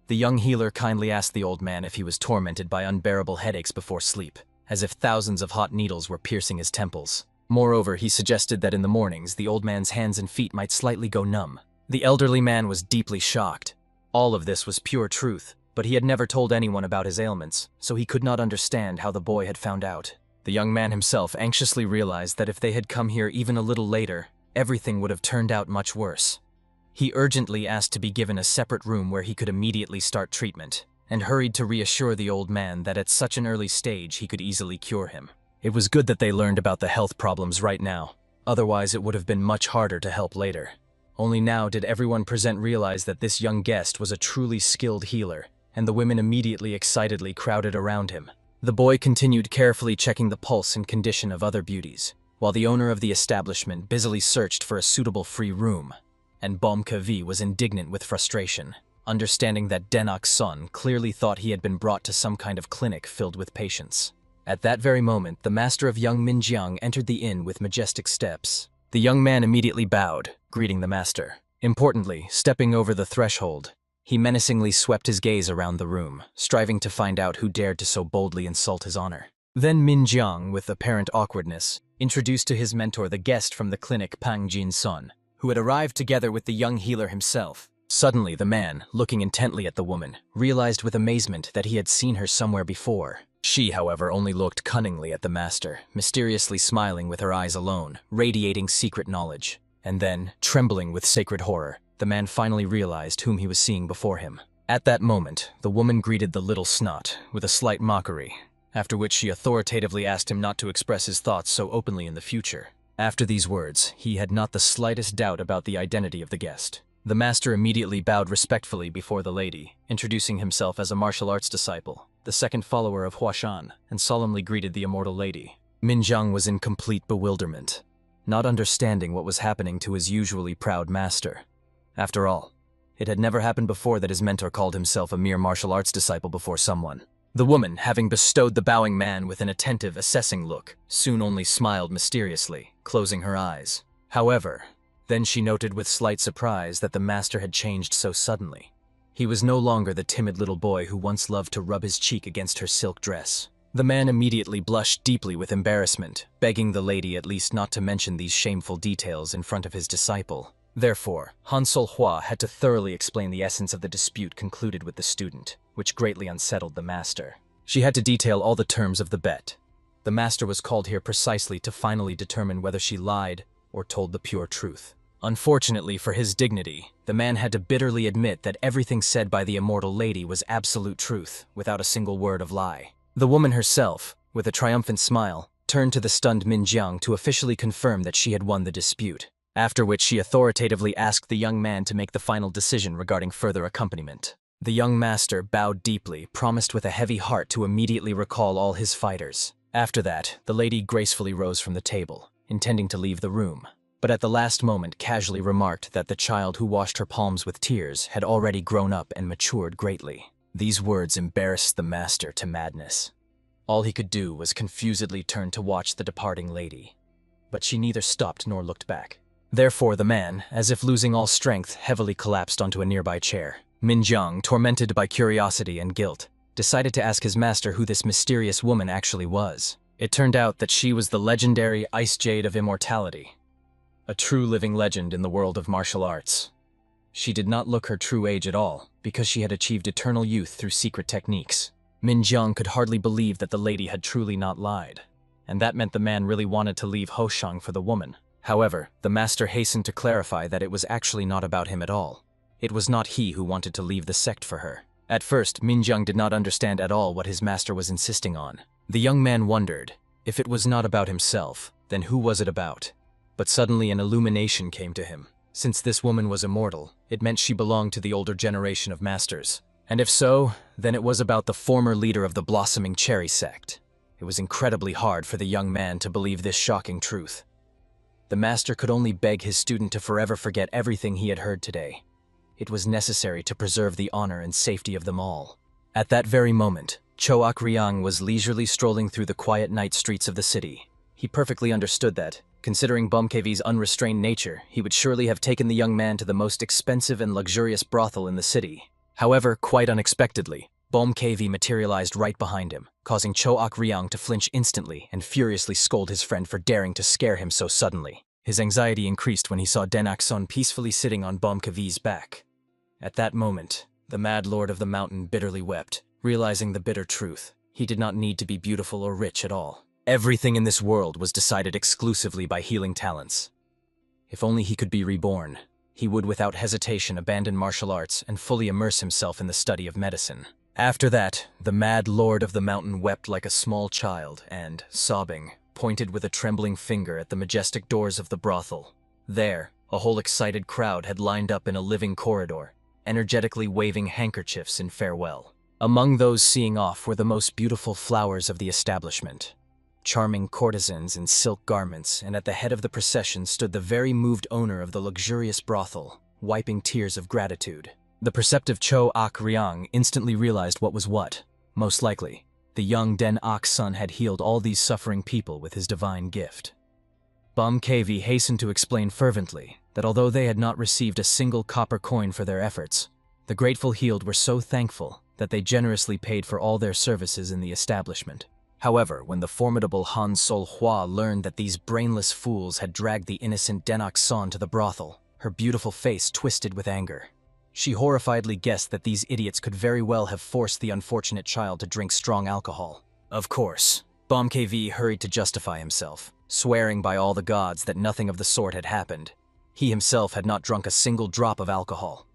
The young healer kindly asked the old man if he was tormented by unbearable headaches before sleep, as if thousands of hot needles were piercing his temples. Moreover, he suggested that in the mornings the old man's hands and feet might slightly go numb. The elderly man was deeply shocked. All of this was pure truth, but he had never told anyone about his ailments, so he could not understand how the boy had found out. The young man himself anxiously realized that if they had come here even a little later, everything would have turned out much worse. He urgently asked to be given a separate room where he could immediately start treatment, and hurried to reassure the old man that at such an early stage he could easily cure him. It was good that they learned about the health problems right now, otherwise it would have been much harder to help later. Only now did everyone present realize that this young guest was a truly skilled healer, and the women immediately excitedly crowded around him. The boy continued carefully checking the pulse and condition of other beauties, while the owner of the establishment busily searched for a suitable free room, and Bomkevi was indignant with frustration, understanding that Denok's son clearly thought he had been brought to some kind of clinic filled with patients. At that very moment, the master of young Minjiang entered the inn with majestic steps. The young man immediately bowed, greeting the master. Importantly, stepping over the threshold, he menacingly swept his gaze around the room, striving to find out who dared to so boldly insult his honor. Then Minjiang, with apparent awkwardness, introduced to his mentor the guest from the clinic Pang Jin-sun, who had arrived together with the young healer himself. Suddenly, the man, looking intently at the woman, realized with amazement that he had seen her somewhere before. She, however, only looked cunningly at the master, mysteriously smiling with her eyes alone, radiating secret knowledge. And then, trembling with sacred horror, the man finally realized whom he was seeing before him. At that moment, the woman greeted the little snot with a slight mockery, after which she authoritatively asked him not to express his thoughts so openly in the future. After these words, he had not the slightest doubt about the identity of the guest. The master immediately bowed respectfully before the lady, introducing himself as a martial arts disciple, the second follower of Huashan, and solemnly greeted the immortal lady. Minjiang was in complete bewilderment, not understanding what was happening to his usually proud master. After all, it had never happened before that his mentor called himself a mere martial arts disciple before someone. The woman, having bestowed the bowing man with an attentive, assessing look, soon only smiled mysteriously, closing her eyes. However, then she noted with slight surprise that the master had changed so suddenly. He was no longer the timid little boy who once loved to rub his cheek against her silk dress. The man immediately blushed deeply with embarrassment, begging the lady at least not to mention these shameful details in front of his disciple. Therefore, Han Sol-hwa had to thoroughly explain the essence of the dispute concluded with the student, which greatly unsettled the master. She had to detail all the terms of the bet. The master was called here precisely to finally determine whether she lied or told the pure truth. Unfortunately for his dignity, the man had to bitterly admit that everything said by the immortal lady was absolute truth, without a single word of lie. The woman herself, with a triumphant smile, turned to the stunned Minjiang to officially confirm that she had won the dispute, after which she authoritatively asked the young man to make the final decision regarding further accompaniment. The young master bowed deeply, promised with a heavy heart to immediately recall all his fighters. After that, the lady gracefully rose from the table, intending to leave the room, but at the last moment casually remarked that the child who washed her palms with tears had already grown up and matured greatly. These words embarrassed the master to madness. All he could do was confusedly turn to watch the departing lady, but she neither stopped nor looked back. Therefore the man, as if losing all strength, heavily collapsed onto a nearby chair. Minjiang, tormented by curiosity and guilt, decided to ask his master who this mysterious woman actually was. It turned out that she was the legendary Ice Jade of Immortality, a true living legend in the world of martial arts. She did not look her true age at all, because she had achieved eternal youth through secret techniques. Minjiang could hardly believe that the lady had truly not lied, and that meant the man really wanted to leave Hoshang for the woman. However, the master hastened to clarify that it was actually not about him at all. It was not he who wanted to leave the sect for her. At first, Minjiang did not understand at all what his master was insisting on. The young man wondered, if it was not about himself, then who was it about? But suddenly an illumination came to him. Since this woman was immortal, it meant she belonged to the older generation of masters. And if so, then it was about the former leader of the blossoming Cherry sect. It was incredibly hard for the young man to believe this shocking truth. The master could only beg his student to forever forget everything he had heard today. It was necessary to preserve the honor and safety of them all. At that very moment, Choak Ryang was leisurely strolling through the quiet night streets of the city. He perfectly understood that, considering Bomkevi's unrestrained nature, he would surely have taken the young man to the most expensive and luxurious brothel in the city. However, quite unexpectedly, Bomkevi materialized right behind him, causing Choak Ryang to flinch instantly and furiously scold his friend for daring to scare him so suddenly. His anxiety increased when he saw Denakson peacefully sitting on Bomkevi's back. At that moment, the Mad Lord of the Mountain bitterly wept, realizing the bitter truth. He did not need to be beautiful or rich at all. Everything in this world was decided exclusively by healing talents. If only he could be reborn, he would without hesitation abandon martial arts and fully immerse himself in the study of medicine. After that, the Mad Lord of the Mountain wept like a small child and, sobbing, pointed with a trembling finger at the majestic doors of the brothel. There, a whole excited crowd had lined up in a living corridor, energetically waving handkerchiefs in farewell. Among those seeing off were the most beautiful flowers of the establishment. Charming courtesans in silk garments, and at the head of the procession stood the very moved owner of the luxurious brothel, wiping tears of gratitude. The perceptive Choak Ryang instantly realized what was what. Most likely, the young Den-ak's son had healed all these suffering people with his divine gift. Bomkevi hastened to explain fervently that although they had not received a single copper coin for their efforts, the grateful healed were so thankful that they generously paid for all their services in the establishment. However, when the formidable Han Sol-hwa learned that these brainless fools had dragged the innocent Den-ak-son to the brothel, her beautiful face twisted with anger. She horrifiedly guessed that these idiots could very well have forced the unfortunate child to drink strong alcohol. Of course, Bomkevi hurried to justify himself, swearing by all the gods that nothing of the sort had happened. He himself had not drunk a single drop of alcohol.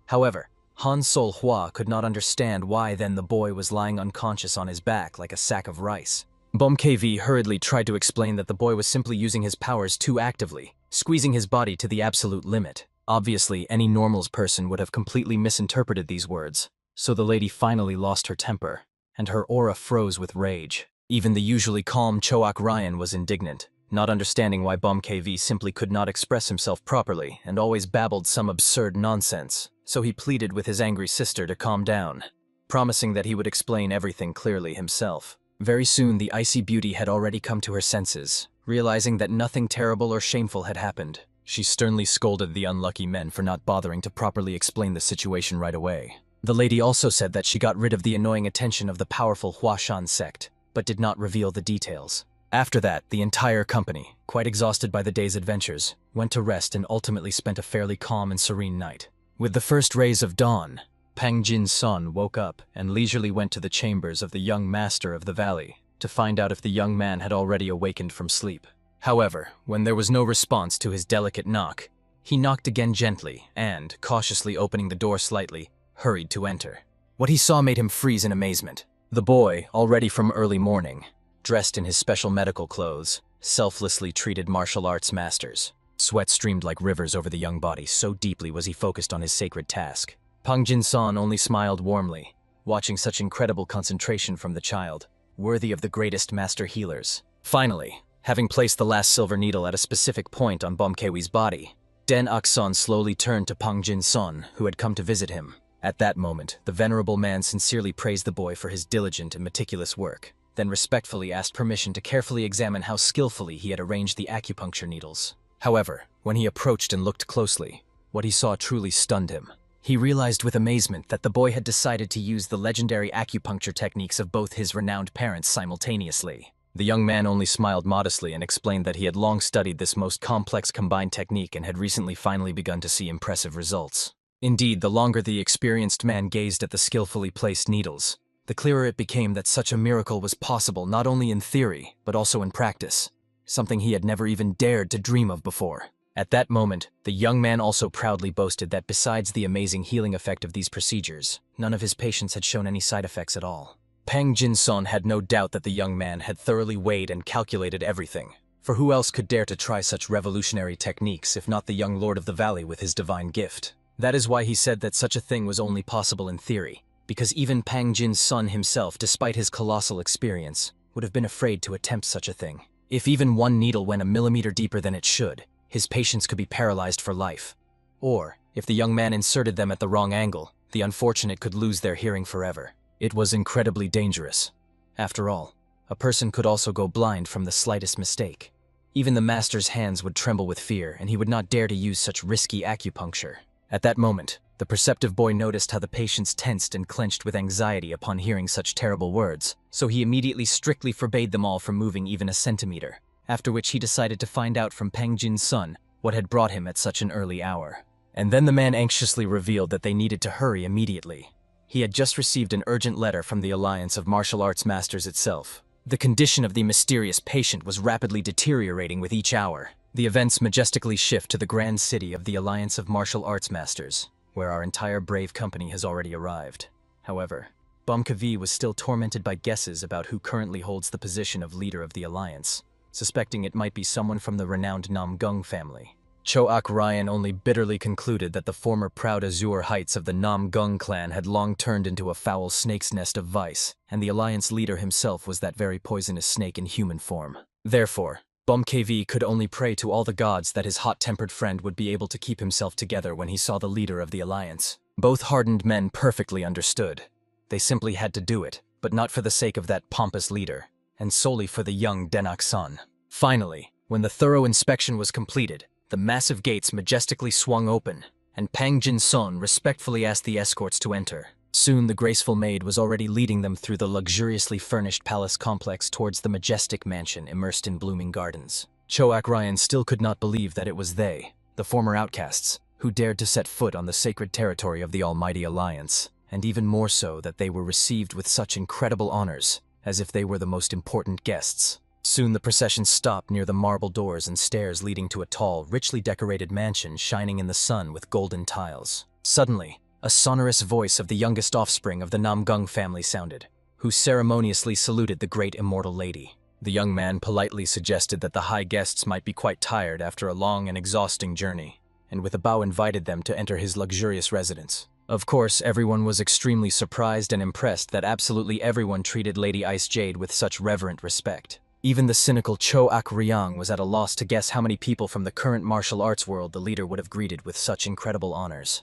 However, Han Sol-hwa could not understand why then the boy was lying unconscious on his back like a sack of rice. Bomkevi hurriedly tried to explain that the boy was simply using his powers too actively, squeezing his body to the absolute limit. Obviously, any normal person would have completely misinterpreted these words, so the lady finally lost her temper, and her aura froze with rage. Even the usually calm Choak Ryan was indignant, not understanding why Bum KV simply could not express himself properly and always babbled some absurd nonsense, so he pleaded with his angry sister to calm down, promising that he would explain everything clearly himself. Very soon, the icy beauty had already come to her senses. Realizing that nothing terrible or shameful had happened, she sternly scolded the unlucky men for not bothering to properly explain the situation right away. The lady also said that she got rid of the annoying attention of the powerful Huashan sect, but did not reveal the details. After that, the entire company, quite exhausted by the day's adventures, went to rest and ultimately spent a fairly calm and serene night. With the first rays of dawn, Pang Jin's son woke up and leisurely went to the chambers of the young master of the valley to find out if the young man had already awakened from sleep. However, when there was no response to his delicate knock, he knocked again gently and, cautiously opening the door slightly, hurried to enter. What he saw made him freeze in amazement. The boy, already from early morning, dressed in his special medical clothes, selflessly treated martial arts masters. Sweat streamed like rivers over the young body, so deeply was he focused on his sacred task. Pang Jin-san only smiled warmly, watching such incredible concentration from the child, worthy of the greatest master healers. Finally, having placed the last silver needle at a specific point on Bomkewi's body, Den Akson slowly turned to Pang Jin-san, who had come to visit him. At that moment, the venerable man sincerely praised the boy for his diligent and meticulous work, then respectfully asked permission to carefully examine how skillfully he had arranged the acupuncture needles. However, when he approached and looked closely, what he saw truly stunned him. He realized with amazement that the boy had decided to use the legendary acupuncture techniques of both his renowned parents simultaneously. The young man only smiled modestly and explained that he had long studied this most complex combined technique and had recently finally begun to see impressive results. Indeed, the longer the experienced man gazed at the skillfully placed needles, the clearer it became that such a miracle was possible not only in theory, but also in practice, something he had never even dared to dream of before. At that moment, the young man also proudly boasted that besides the amazing healing effect of these procedures, none of his patients had shown any side effects at all. Pang Jin-son had no doubt that the young man had thoroughly weighed and calculated everything, for who else could dare to try such revolutionary techniques if not the young lord of the valley with his divine gift? That is why he said that such a thing was only possible in theory, because even Pang Jin's son himself, despite his colossal experience, would have been afraid to attempt such a thing. If even one needle went a millimeter deeper than it should, his patients could be paralyzed for life. Or, if the young man inserted them at the wrong angle, the unfortunate could lose their hearing forever. It was incredibly dangerous. After all, a person could also go blind from the slightest mistake. Even the master's hands would tremble with fear, and he would not dare to use such risky acupuncture. At that moment, the perceptive boy noticed how the patients tensed and clenched with anxiety upon hearing such terrible words, so he immediately strictly forbade them all from moving even a centimeter, after which he decided to find out from Pang Jin's son what had brought him at such an early hour. And then the man anxiously revealed that they needed to hurry immediately. He had just received an urgent letter from the Alliance of Martial Arts Masters itself. The condition of the mysterious patient was rapidly deteriorating with each hour. The events majestically shift to the grand city of the Alliance of Martial Arts Masters, where our entire brave company has already arrived. However, Bumkavi was still tormented by guesses about who currently holds the position of leader of the Alliance, suspecting it might be someone from the renowned Namgung family. Choak Ryan only bitterly concluded that the former proud Azure Heights of the Namgung clan had long turned into a foul snake's nest of vice, and the Alliance leader himself was that very poisonous snake in human form. Therefore, Bumkv could only pray to all the gods that his hot-tempered friend would be able to keep himself together when he saw the leader of the Alliance. Both hardened men perfectly understood. They simply had to do it, but not for the sake of that pompous leader, and solely for the young Denak-san. Finally, when the thorough inspection was completed, the massive gates majestically swung open, and Pang Jin-son respectfully asked the escorts to enter. Soon the graceful maid was already leading them through the luxuriously furnished palace complex towards the majestic mansion immersed in blooming gardens. Choak Ryan still could not believe that it was they, the former outcasts, who dared to set foot on the sacred territory of the Almighty Alliance, and even more so that they were received with such incredible honors, as if they were the most important guests. Soon the procession stopped near the marble doors and stairs leading to a tall, richly decorated mansion shining in the sun with golden tiles. Suddenly, a sonorous voice of the youngest offspring of the Namgung family sounded, who ceremoniously saluted the great immortal lady. The young man politely suggested that the high guests might be quite tired after a long and exhausting journey, and with a bow invited them to enter his luxurious residence. Of course, everyone was extremely surprised and impressed that absolutely everyone treated Lady Ice Jade with such reverent respect. Even the cynical Cho Ak-ryang was at a loss to guess how many people from the current martial arts world the leader would have greeted with such incredible honors.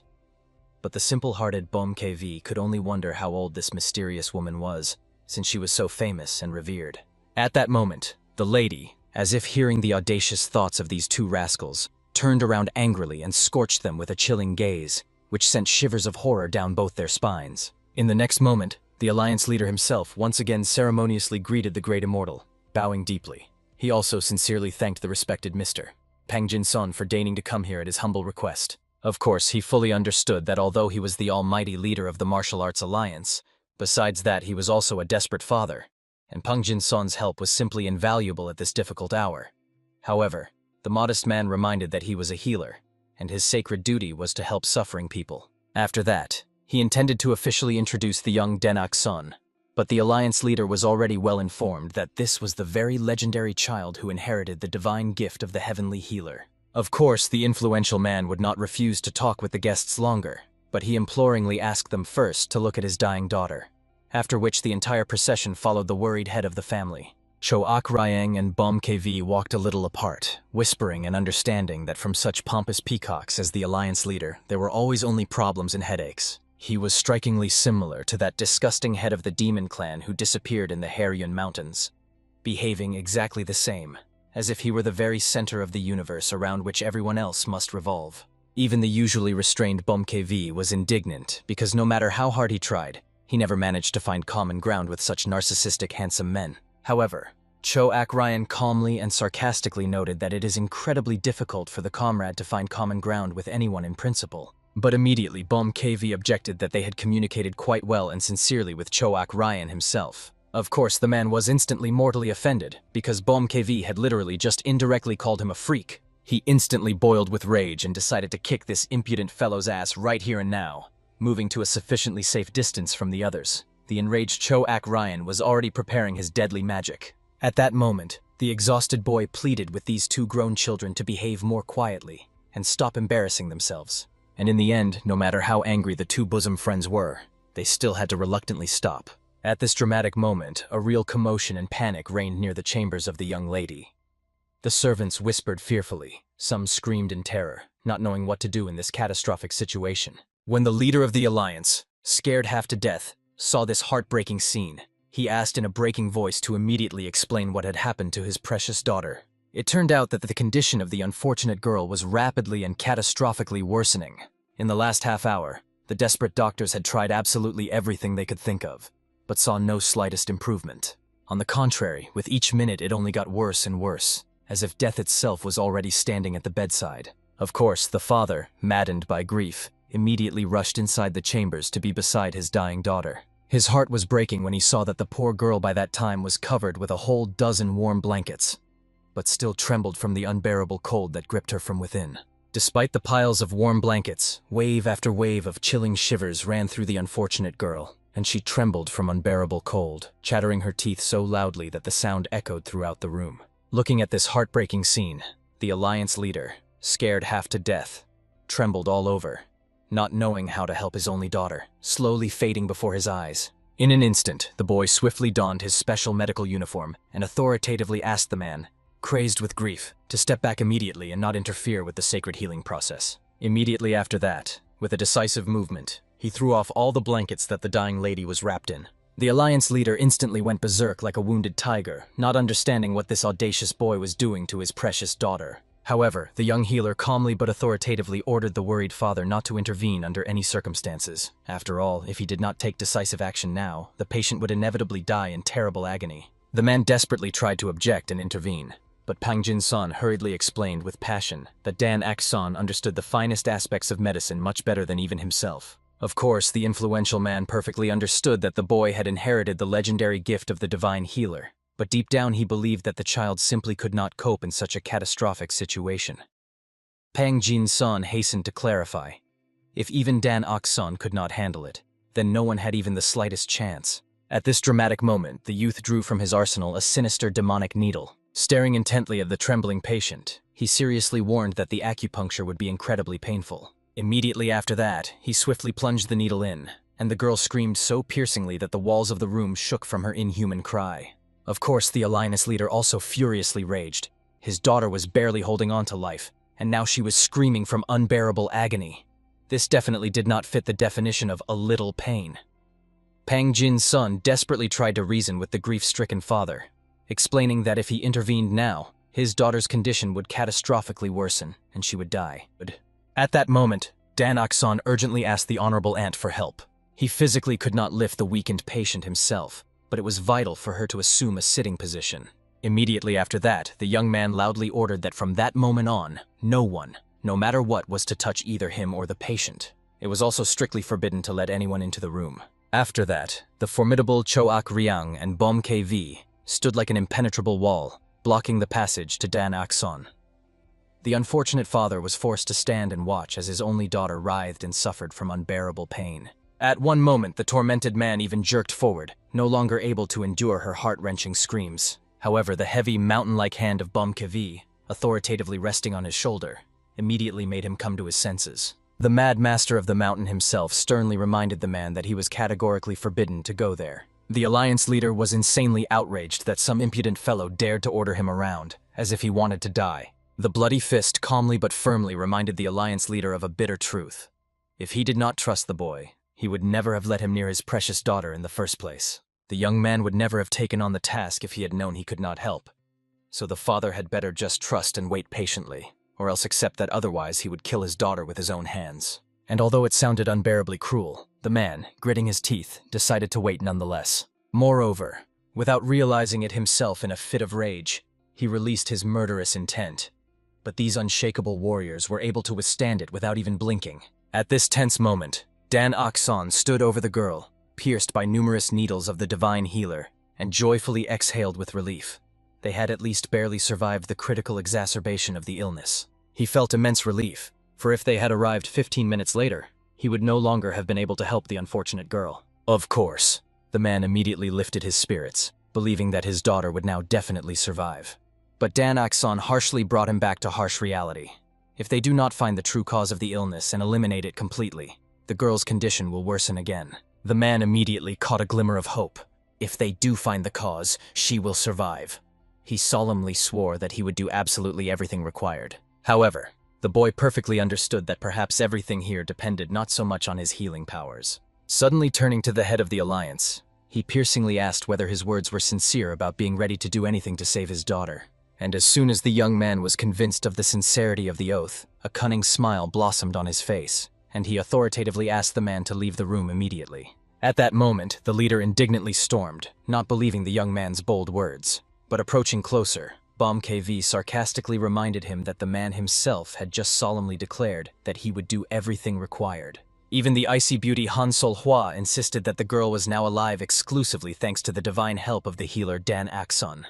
But the simple-hearted Bom KV could only wonder how old this mysterious woman was, since she was so famous and revered. At that moment, the lady, as if hearing the audacious thoughts of these two rascals, turned around angrily and scorched them with a chilling gaze, which sent shivers of horror down both their spines. In the next moment, the Alliance leader himself once again ceremoniously greeted the great immortal, bowing deeply. He also sincerely thanked the respected Mr. Pang Jin-son for deigning to come here at his humble request. Of course, he fully understood that although he was the almighty leader of the Martial Arts Alliance, besides that he was also a desperate father, and Pang Jin-son's help was simply invaluable at this difficult hour. However, the modest man reminded that he was a healer, and his sacred duty was to help suffering people. After that, he intended to officially introduce the young Denak's son, but the Alliance leader was already well informed that this was the very legendary child who inherited the divine gift of the heavenly healer. Of course, the influential man would not refuse to talk with the guests longer, but he imploringly asked them first to look at his dying daughter, after which the entire procession followed the worried head of the family. Cho Ak-ryang and Bom KV walked a little apart, whispering and understanding that from such pompous peacocks as the Alliance leader, there were always only problems and headaches. He was strikingly similar to that disgusting head of the demon clan who disappeared in the Haryun Mountains, behaving exactly the same, as if he were the very center of the universe around which everyone else must revolve. Even the usually restrained Bom KV was indignant because no matter how hard he tried, he never managed to find common ground with such narcissistic handsome men. However, Cho Ak-ryan calmly and sarcastically noted that it is incredibly difficult for the comrade to find common ground with anyone in principle. But immediately Bom KV objected that they had communicated quite well and sincerely with Cho Ak-ryan himself. Of course, the man was instantly mortally offended, because Bom KV had literally just indirectly called him a freak. He instantly boiled with rage and decided to kick this impudent fellow's ass right here and now, moving to a sufficiently safe distance from the others. The enraged Cho Ak-ryan was already preparing his deadly magic. At that moment, the exhausted boy pleaded with these two grown children to behave more quietly and stop embarrassing themselves. And in the end, no matter how angry the two bosom friends were, they still had to reluctantly stop. At this dramatic moment, a real commotion and panic reigned near the chambers of the young lady. The servants whispered fearfully, some screamed in terror, not knowing what to do in this catastrophic situation. When the leader of the Alliance, scared half to death, saw this heartbreaking scene, he asked in a breaking voice to immediately explain what had happened to his precious daughter. It turned out that the condition of the unfortunate girl was rapidly and catastrophically worsening. In the last half hour, the desperate doctors had tried absolutely everything they could think of, but saw no slightest improvement. On the contrary, with each minute it only got worse and worse, as if death itself was already standing at the bedside. Of course, the father, maddened by grief, immediately rushed inside the chambers to be beside his dying daughter. His heart was breaking when he saw that the poor girl by that time was covered with a whole dozen warm blankets, but still trembled from the unbearable cold that gripped her from within. Despite the piles of warm blankets, wave after wave of chilling shivers ran through the unfortunate girl, and she trembled from unbearable cold, chattering her teeth so loudly that the sound echoed throughout the room. Looking at this heartbreaking scene, the Alliance leader, scared half to death, trembled all over, not knowing how to help his only daughter, slowly fading before his eyes. In an instant, the boy swiftly donned his special medical uniform and authoritatively asked the man, crazed with grief, to step back immediately and not interfere with the sacred healing process. Immediately after that, with a decisive movement, he threw off all the blankets that the dying lady was wrapped in. The Alliance leader instantly went berserk like a wounded tiger, not understanding what this audacious boy was doing to his precious daughter. However, the young healer calmly but authoritatively ordered the worried father not to intervene under any circumstances. After all, if he did not take decisive action now, the patient would inevitably die in terrible agony. The man desperately tried to object and intervene, but Pang Jin-son hurriedly explained with passion that Dan Ak-son understood the finest aspects of medicine much better than even himself. Of course, the influential man perfectly understood that the boy had inherited the legendary gift of the divine healer, but deep down he believed that the child simply could not cope in such a catastrophic situation. Pang Jin-son hastened to clarify. If even Dan Ak-son could not handle it, then no one had even the slightest chance. At this dramatic moment, the youth drew from his arsenal a sinister demonic needle. Staring intently at the trembling patient, He seriously warned that the acupuncture would be incredibly painful. Immediately after that, he swiftly plunged the needle in, and the girl screamed so piercingly that the walls of the room shook from her inhuman cry. Of course, the alliance leader also furiously raged. His daughter was barely holding on to life, and now she was screaming from unbearable agony. This definitely did not fit the definition of a little pain. Pang Jin's son desperately tried to reason with the grief-stricken father, explaining that if he intervened now, his daughter's condition would catastrophically worsen, and she would die. At that moment, Dan Ok-san urgently asked the honorable aunt for help. He physically could not lift the weakened patient himself, but it was vital for her to assume a sitting position. Immediately after that, the young man loudly ordered that from that moment on, no one, no matter what, was to touch either him or the patient. It was also strictly forbidden to let anyone into the room. After that, the formidable Choak Ryang and Bom KV stood like an impenetrable wall, blocking the passage to Dan Ok-san. The unfortunate father was forced to stand and watch as his only daughter writhed and suffered from unbearable pain. At one moment, the tormented man even jerked forward, no longer able to endure her heart-wrenching screams. However, the heavy, mountain-like hand of Bom KV, authoritatively resting on his shoulder, immediately made him come to his senses. The mad master of the mountain himself sternly reminded the man that he was categorically forbidden to go there. The alliance leader was insanely outraged that some impudent fellow dared to order him around, as if he wanted to die. The bloody fist calmly but firmly reminded the alliance leader of a bitter truth. If he did not trust the boy, he would never have let him near his precious daughter in the first place. The young man would never have taken on the task if he had known he could not help. So the father had better just trust and wait patiently, or else accept that otherwise he would kill his daughter with his own hands. And although it sounded unbearably cruel, the man, gritting his teeth, decided to wait nonetheless. Moreover, without realizing it himself in a fit of rage, he released his murderous intent. But these unshakable warriors were able to withstand it without even blinking. At this tense moment, Dan Ok-san stood over the girl, pierced by numerous needles of the divine healer, and joyfully exhaled with relief. They had at least barely survived the critical exacerbation of the illness. He felt immense relief, for if they had arrived 15 minutes later, he would no longer have been able to help the unfortunate girl. Of course, the man immediately lifted his spirits, believing that his daughter would now definitely survive. But Dan Ok-san harshly brought him back to harsh reality. If they do not find the true cause of the illness and eliminate it completely, the girl's condition will worsen again. The man immediately caught a glimmer of hope. If they do find the cause, she will survive. He solemnly swore that he would do absolutely everything required. However, the boy perfectly understood that perhaps everything here depended not so much on his healing powers. Suddenly turning to the head of the alliance, he piercingly asked whether his words were sincere about being ready to do anything to save his daughter. And as soon as the young man was convinced of the sincerity of the oath, a cunning smile blossomed on his face, and he authoritatively asked the man to leave the room immediately. At that moment, the leader indignantly stormed, not believing the young man's bold words. But approaching closer, Bom KV sarcastically reminded him that the man himself had just solemnly declared that he would do everything required. Even the icy beauty Han Sol-hwa insisted that the girl was now alive exclusively thanks to the divine help of the healer Dan Ok-san.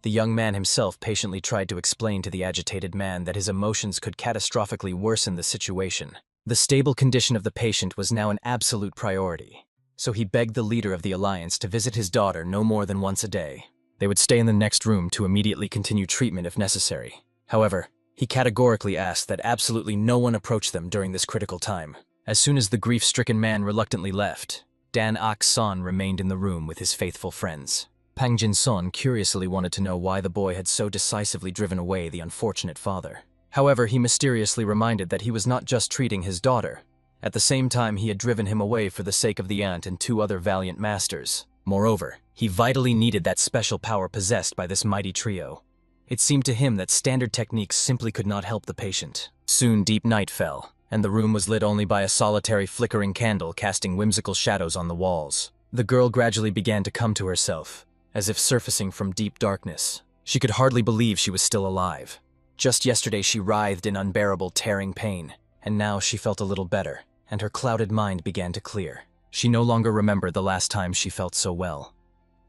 The young man himself patiently tried to explain to the agitated man that his emotions could catastrophically worsen the situation. The stable condition of the patient was now an absolute priority, so he begged the leader of the alliance to visit his daughter no more than once a day. They would stay in the next room to immediately continue treatment if necessary. However, he categorically asked that absolutely no one approach them during this critical time. As soon as the grief-stricken man reluctantly left, Dan Ok-san remained in the room with his faithful friends. Pang Jin-son curiously wanted to know why the boy had so decisively driven away the unfortunate father. However, he mysteriously reminded that he was not just treating his daughter. At the same time, he had driven him away for the sake of the aunt and 2 other valiant masters. Moreover, he vitally needed that special power possessed by this mighty trio. It seemed to him that standard techniques simply could not help the patient. Soon deep night fell, and the room was lit only by a solitary flickering candle casting whimsical shadows on the walls. The girl gradually began to come to herself, as if surfacing from deep darkness. She could hardly believe she was still alive. Just yesterday she writhed in unbearable tearing pain, and now she felt a little better, and her clouded mind began to clear. She no longer remembered the last time she felt so well.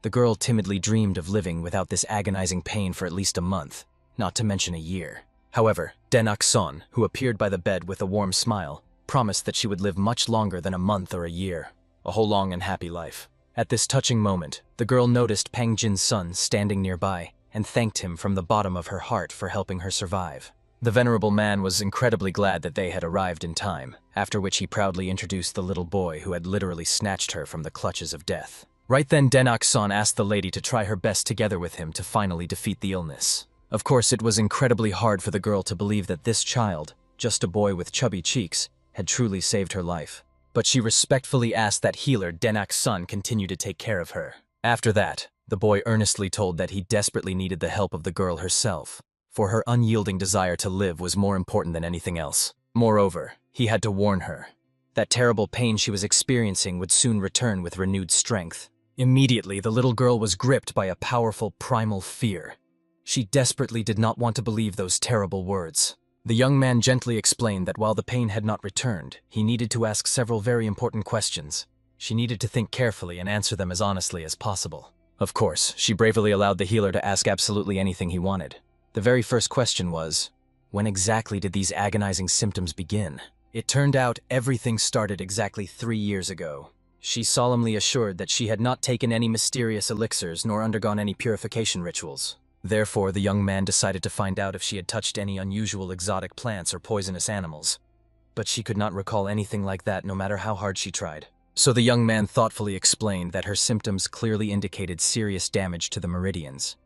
The girl timidly dreamed of living without this agonizing pain for at least a month, not to mention a year. However, Dan Ok-san, who appeared by the bed with a warm smile, promised that she would live much longer than a month or a year, a whole long and happy life. At this touching moment, the girl noticed Pang Jin's son standing nearby, and thanked him from the bottom of her heart for helping her survive. The venerable man was incredibly glad that they had arrived in time, after which he proudly introduced the little boy who had literally snatched her from the clutches of death. Right then, Denak-san asked the lady to try her best together with him to finally defeat the illness. Of course, it was incredibly hard for the girl to believe that this child, just a boy with chubby cheeks, had truly saved her life. But she respectfully asked that healer Denak-san continue to take care of her. After that, the boy earnestly told that he desperately needed the help of the girl herself, for her unyielding desire to live was more important than anything else. Moreover, he had to warn her that terrible pain she was experiencing would soon return with renewed strength. Immediately, the little girl was gripped by a powerful primal fear. She desperately did not want to believe those terrible words. The young man gently explained that while the pain had not returned, he needed to ask several very important questions. She needed to think carefully and answer them as honestly as possible. Of course, she bravely allowed the healer to ask absolutely anything he wanted. The very first question was, when exactly did these agonizing symptoms begin? It turned out everything started exactly 3 years ago. She solemnly assured that she had not taken any mysterious elixirs nor undergone any purification rituals. Therefore, the young man decided to find out if she had touched any unusual exotic plants or poisonous animals. But she could not recall anything like that no matter how hard she tried. So the young man thoughtfully explained that her symptoms clearly indicated serious damage to the meridians.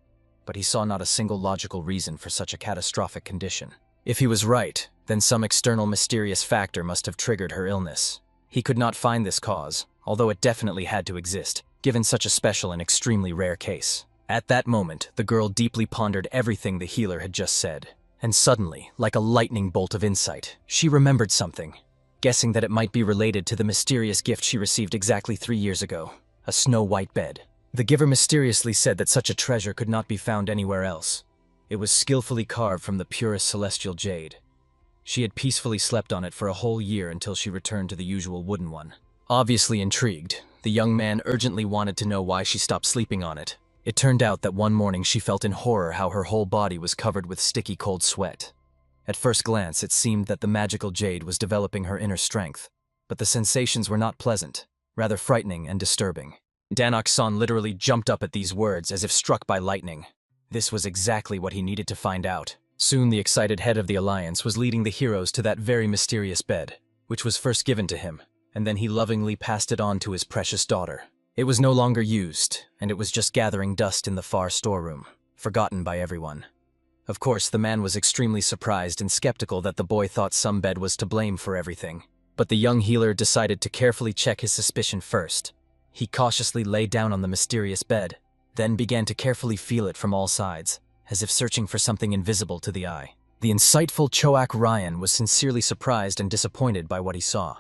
But he saw not a single logical reason for such a catastrophic condition. If he was right, then some external mysterious factor must have triggered her illness. He could not find this cause, although it definitely had to exist, given such a special and extremely rare case. At that moment, the girl deeply pondered everything the healer had just said. And suddenly, like a lightning bolt of insight, she remembered something, guessing that it might be related to the mysterious gift she received exactly 3 years ago, a snow-white bed. The giver mysteriously said that such a treasure could not be found anywhere else. It was skillfully carved from the purest celestial jade. She had peacefully slept on it for a whole year until she returned to the usual wooden one. Obviously intrigued, the young man urgently wanted to know why she stopped sleeping on it. It turned out that one morning she felt in horror how her whole body was covered with sticky cold sweat. At first glance, it seemed that the magical jade was developing her inner strength, but the sensations were not pleasant, rather frightening and disturbing. Danak-san literally jumped up at these words as if struck by lightning. This was exactly what he needed to find out. Soon the excited head of the Alliance was leading the heroes to that very mysterious bed, which was first given to him, and then he lovingly passed it on to his precious daughter. It was no longer used, and it was just gathering dust in the far storeroom, forgotten by everyone. Of course, the man was extremely surprised and skeptical that the boy thought some bed was to blame for everything. But the young healer decided to carefully check his suspicion first. He cautiously lay down on the mysterious bed, then began to carefully feel it from all sides, as if searching for something invisible to the eye. The insightful Choak Ryan was sincerely surprised and disappointed by what he saw.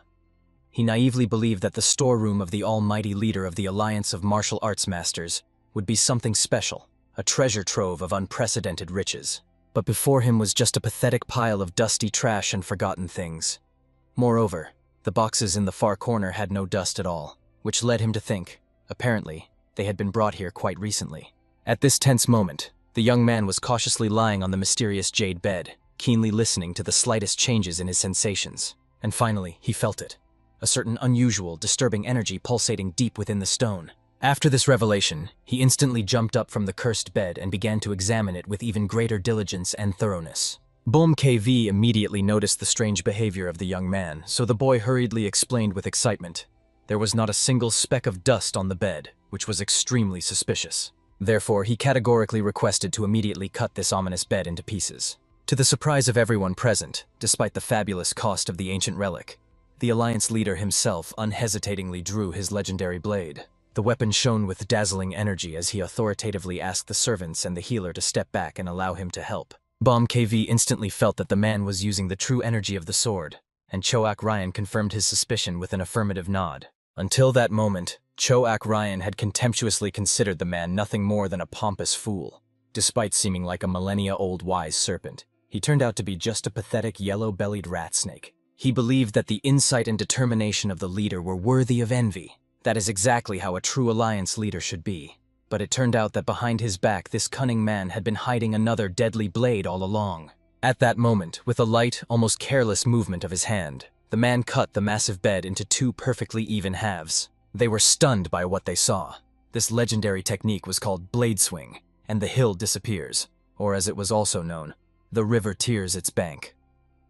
He naively believed that the storeroom of the almighty leader of the Alliance of Martial Arts Masters would be something special, a treasure trove of unprecedented riches. But before him was just a pathetic pile of dusty trash and forgotten things. Moreover, the boxes in the far corner had no dust at all, which led him to think, apparently, they had been brought here quite recently. At this tense moment, the young man was cautiously lying on the mysterious jade bed, keenly listening to the slightest changes in his sensations. And finally, he felt it. A certain unusual, disturbing energy pulsating deep within the stone. After this revelation, he instantly jumped up from the cursed bed and began to examine it with even greater diligence and thoroughness. Bom KV immediately noticed the strange behavior of the young man, so the boy hurriedly explained with excitement. There was not a single speck of dust on the bed, which was extremely suspicious. Therefore, he categorically requested to immediately cut this ominous bed into pieces. To the surprise of everyone present, despite the fabulous cost of the ancient relic, the Alliance leader himself unhesitatingly drew his legendary blade. The weapon shone with dazzling energy as he authoritatively asked the servants and the healer to step back and allow him to help. Bom KV instantly felt that the man was using the true energy of the sword, and Choak Ryan confirmed his suspicion with an affirmative nod. Until that moment, Choak Ryan had contemptuously considered the man nothing more than a pompous fool. Despite seeming like a millennia-old wise serpent, he turned out to be just a pathetic yellow-bellied rat snake. He believed that the insight and determination of the leader were worthy of envy. That is exactly how a true Alliance leader should be. But it turned out that behind his back this cunning man had been hiding another deadly blade all along. At that moment, with a light, almost careless movement of his hand, the man cut the massive bed into 2 perfectly even halves. They were stunned by what they saw. This legendary technique was called blade swing. and the hill disappears, or as it was also known, the river tears its bank.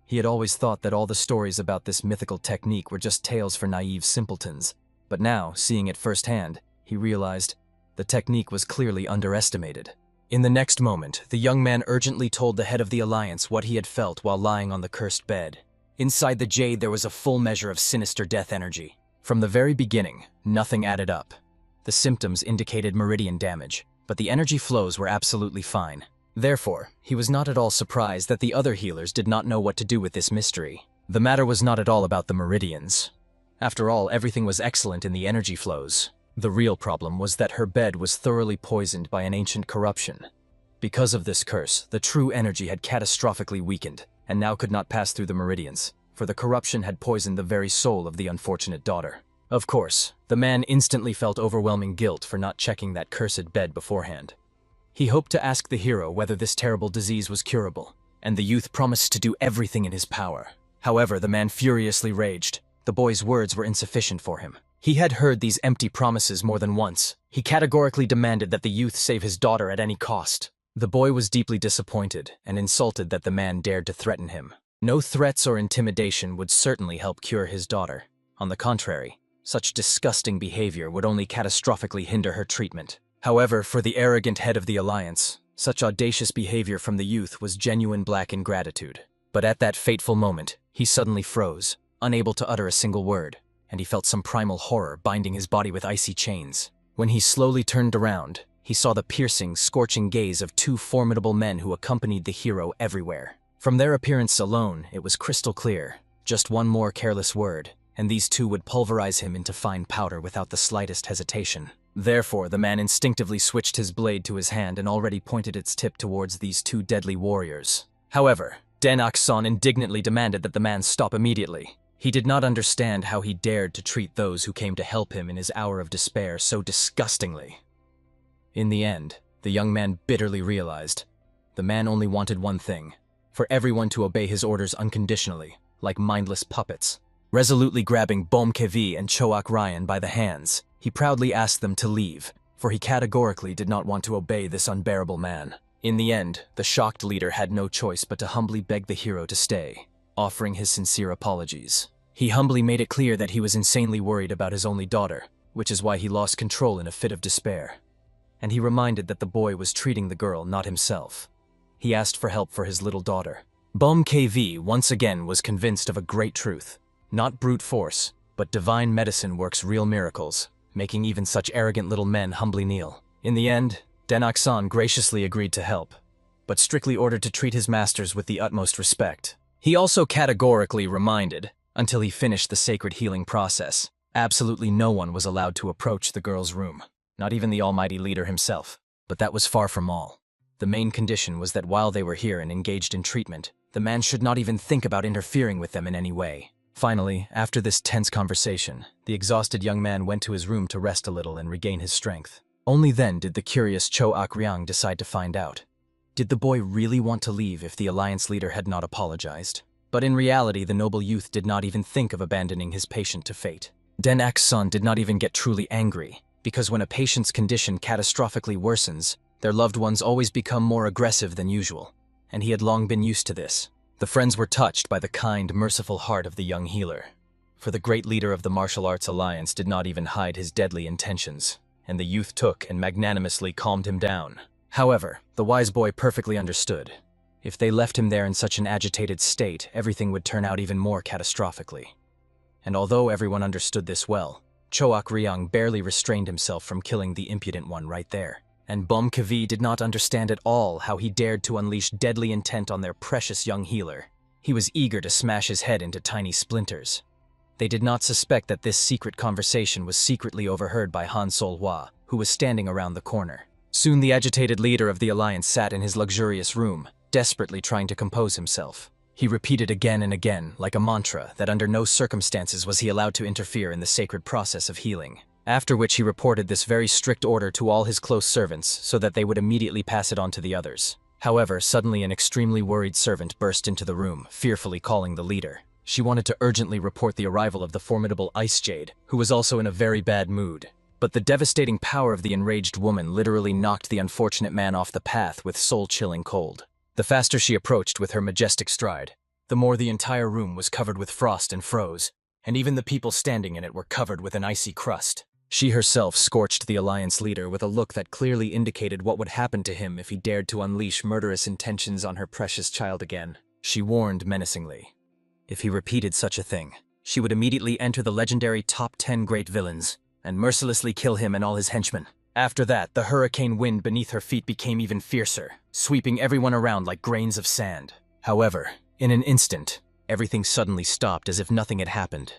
He had always thought that all the stories about this mythical technique were just tales for naive simpletons, but now, seeing it firsthand, he realized the technique was clearly underestimated. In the next moment, the young man urgently told the head of the Alliance what he had felt while lying on the cursed bed. Inside the jade there was a full measure of sinister death energy. From the very beginning, nothing added up. The symptoms indicated meridian damage, but the energy flows were absolutely fine. Therefore, he was not at all surprised that the other healers did not know what to do with this mystery. The matter was not at all about the meridians. After all, everything was excellent in the energy flows. The real problem was that her bed was thoroughly poisoned by an ancient corruption. Because of this curse, the true energy had catastrophically weakened, and now could not pass through the meridians, for the corruption had poisoned the very soul of the unfortunate daughter. Of course, the man instantly felt overwhelming guilt for not checking that cursed bed beforehand. He hoped to ask the hero whether this terrible disease was curable, and the youth promised to do everything in his power. However, the man furiously raged. The boy's words were insufficient for him. He had heard these empty promises more than once. He categorically demanded that the youth save his daughter at any cost. The boy was deeply disappointed and insulted that the man dared to threaten him. No threats or intimidation would certainly help cure his daughter. On the contrary, such disgusting behavior would only catastrophically hinder her treatment. However, for the arrogant head of the Alliance, such audacious behavior from the youth was genuine black ingratitude. But at that fateful moment, he suddenly froze, unable to utter a single word, and he felt some primal horror binding his body with icy chains. When he slowly turned around, he saw the piercing, scorching gaze of two formidable men who accompanied the hero everywhere. From their appearance alone, it was crystal clear. Just one more careless word, and these two would pulverize him into fine powder without the slightest hesitation. Therefore, the man instinctively switched his blade to his hand and already pointed its tip towards these two deadly warriors. However, Den-ak-san indignantly demanded that the man stop immediately. He did not understand how he dared to treat those who came to help him in his hour of despair so disgustingly. In the end, the young man bitterly realized the man only wanted one thing: for everyone to obey his orders unconditionally, like mindless puppets. Resolutely grabbing Bomkevi and Choak Ryan by the hands, he proudly asked them to leave, for he categorically did not want to obey this unbearable man. In the end, the shocked leader had no choice but to humbly beg the hero to stay, offering his sincere apologies. He humbly made it clear that he was insanely worried about his only daughter, which is why he lost control in a fit of despair. And he reminded that the boy was treating the girl, not himself. He asked for help for his little daughter. Bomkevi once again was convinced of a great truth. Not brute force, but divine medicine works real miracles, making even such arrogant little men humbly kneel. In the end, Den-ak-san graciously agreed to help, but strictly ordered to treat his masters with the utmost respect. He also categorically reminded, until he finished the sacred healing process, absolutely no one was allowed to approach the girl's room, not even the almighty leader himself. But that was far from all. The main condition was that while they were here and engaged in treatment, the man should not even think about interfering with them in any way. Finally, after this tense conversation, the exhausted young man went to his room to rest a little and regain his strength. Only then did the curious Choak Ryang decide to find out. Did the boy really want to leave if the Alliance leader had not apologized? But in reality, the noble youth did not even think of abandoning his patient to fate. Den-ak-san did not even get truly angry, because when a patient's condition catastrophically worsens, their loved ones always become more aggressive than usual, and he had long been used to this. The friends were touched by the kind, merciful heart of the young healer, for the great leader of the Martial Arts Alliance did not even hide his deadly intentions, and the youth took and magnanimously calmed him down. However, the wise boy perfectly understood. If they left him there in such an agitated state, everything would turn out even more catastrophically. And although everyone understood this well, Choak Ryang barely restrained himself from killing the impudent one right there. And Bomkevi did not understand at all how he dared to unleash deadly intent on their precious young healer. He was eager to smash his head into tiny splinters. They did not suspect that this secret conversation was secretly overheard by Han Sol-hwa, who was standing around the corner. Soon the agitated leader of the Alliance sat in his luxurious room, desperately trying to compose himself. He repeated again and again, like a mantra, that under no circumstances was he allowed to interfere in the sacred process of healing. After which he reported this very strict order to all his close servants so that they would immediately pass it on to the others. However, suddenly an extremely worried servant burst into the room, fearfully calling the leader. She wanted to urgently report the arrival of the formidable Ice Jade, who was also in a very bad mood. But the devastating power of the enraged woman literally knocked the unfortunate man off the path with soul-chilling cold. The faster she approached with her majestic stride, the more the entire room was covered with frost and froze, and even the people standing in it were covered with an icy crust. She herself scorched the Alliance leader with a look that clearly indicated what would happen to him if he dared to unleash murderous intentions on her precious child again. She warned menacingly. If he repeated such a thing, she would immediately enter the legendary top 10 great villains and mercilessly kill him and all his henchmen. After that, the hurricane wind beneath her feet became even fiercer, sweeping everyone around like grains of sand. However, in an instant, everything suddenly stopped as if nothing had happened.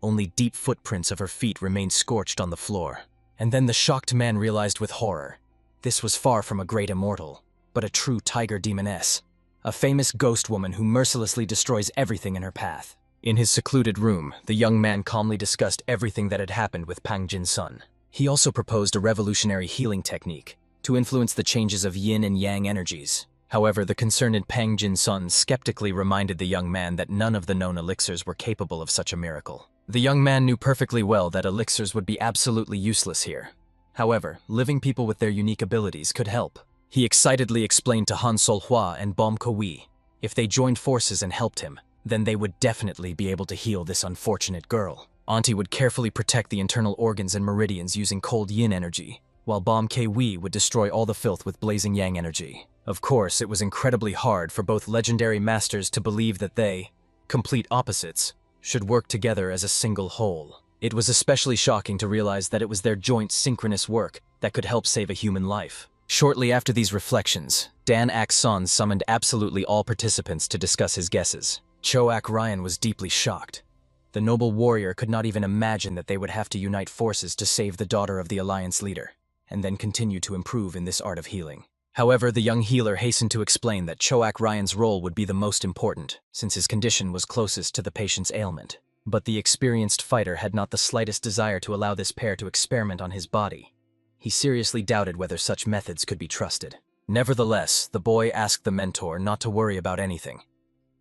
Only deep footprints of her feet remained scorched on the floor. And then the shocked man realized with horror. This was far from a great immortal, but a true tiger demoness. A famous ghost woman who mercilessly destroys everything in her path. In his secluded room, the young man calmly discussed everything that had happened with Pang Jin-sun. He also proposed a revolutionary healing technique to influence the changes of yin and yang energies. However, the concerned Pang Jin-sun skeptically reminded the young man that none of the known elixirs were capable of such a miracle. The young man knew perfectly well that elixirs would be absolutely useless here. However, living people with their unique abilities could help. He excitedly explained to Han Sol-hwa and Bom Ko-wee, if they joined forces and helped him, then they would definitely be able to heal this unfortunate girl. Auntie would carefully protect the internal organs and meridians using cold yin energy, while Bom K-wee would destroy all the filth with blazing yang energy. Of course, it was incredibly hard for both legendary masters to believe that they, complete opposites, should work together as a single whole. It was especially shocking to realize that it was their joint synchronous work that could help save a human life. Shortly after these reflections, Dan Ak-son summoned absolutely all participants to discuss his guesses. Choak Ryan was deeply shocked. The noble warrior could not even imagine that they would have to unite forces to save the daughter of the Alliance leader, and then continue to improve in this art of healing. However, the young healer hastened to explain that Choak Ryan's role would be the most important, since his condition was closest to the patient's ailment. But the experienced fighter had not the slightest desire to allow this pair to experiment on his body. He seriously doubted whether such methods could be trusted. Nevertheless, the boy asked the mentor not to worry about anything.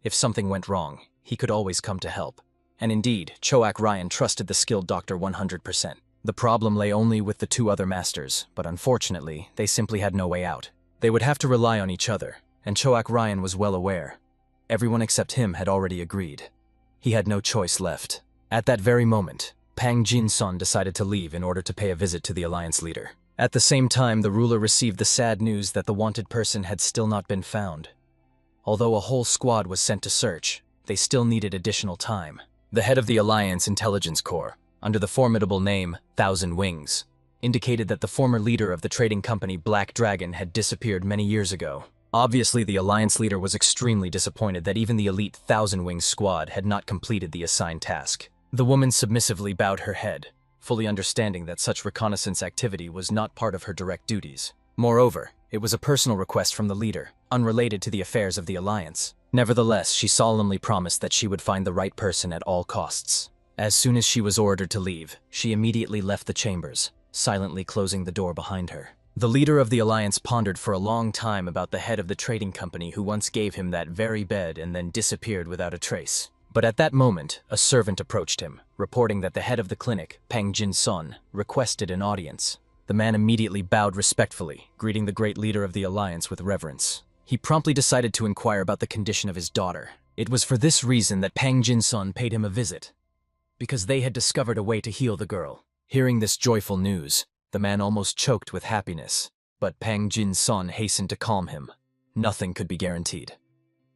If something went wrong, he could always come to help. And indeed, Choak Ryan trusted the skilled doctor 100%. The problem lay only with the two other masters, but unfortunately, they simply had no way out. They would have to rely on each other, and Choak Ryan was well aware. Everyone except him had already agreed. He had no choice left. At that very moment, Pang Jin-sun decided to leave in order to pay a visit to the Alliance leader. At the same time, the ruler received the sad news that the wanted person had still not been found. Although a whole squad was sent to search, they still needed additional time. The head of the Alliance Intelligence Corps, under the formidable name Thousand Wings, indicated that the former leader of the trading company Black Dragon had disappeared many years ago. Obviously, the Alliance leader was extremely disappointed that even the elite Thousand Wings squad had not completed the assigned task. The woman submissively bowed her head, fully understanding that such reconnaissance activity was not part of her direct duties. Moreover, it was a personal request from the leader, unrelated to the affairs of the Alliance. Nevertheless, she solemnly promised that she would find the right person at all costs. As soon as she was ordered to leave, she immediately left the chambers, silently closing the door behind her. The leader of the Alliance pondered for a long time about the head of the trading company who once gave him that very bed and then disappeared without a trace. But at that moment, a servant approached him, reporting that the head of the clinic, Pang Jin-sun, requested an audience. The man immediately bowed respectfully, greeting the great leader of the Alliance with reverence. He promptly decided to inquire about the condition of his daughter. It was for this reason that Pang Jin-sun paid him a visit, because they had discovered a way to heal the girl. Hearing this joyful news, the man almost choked with happiness, but Pang Jin-sun hastened to calm him. Nothing could be guaranteed.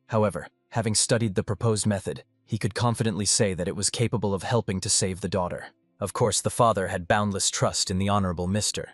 However, having studied the proposed method, he could confidently say that it was capable of helping to save the daughter. Of course, the father had boundless trust in the honorable Mr.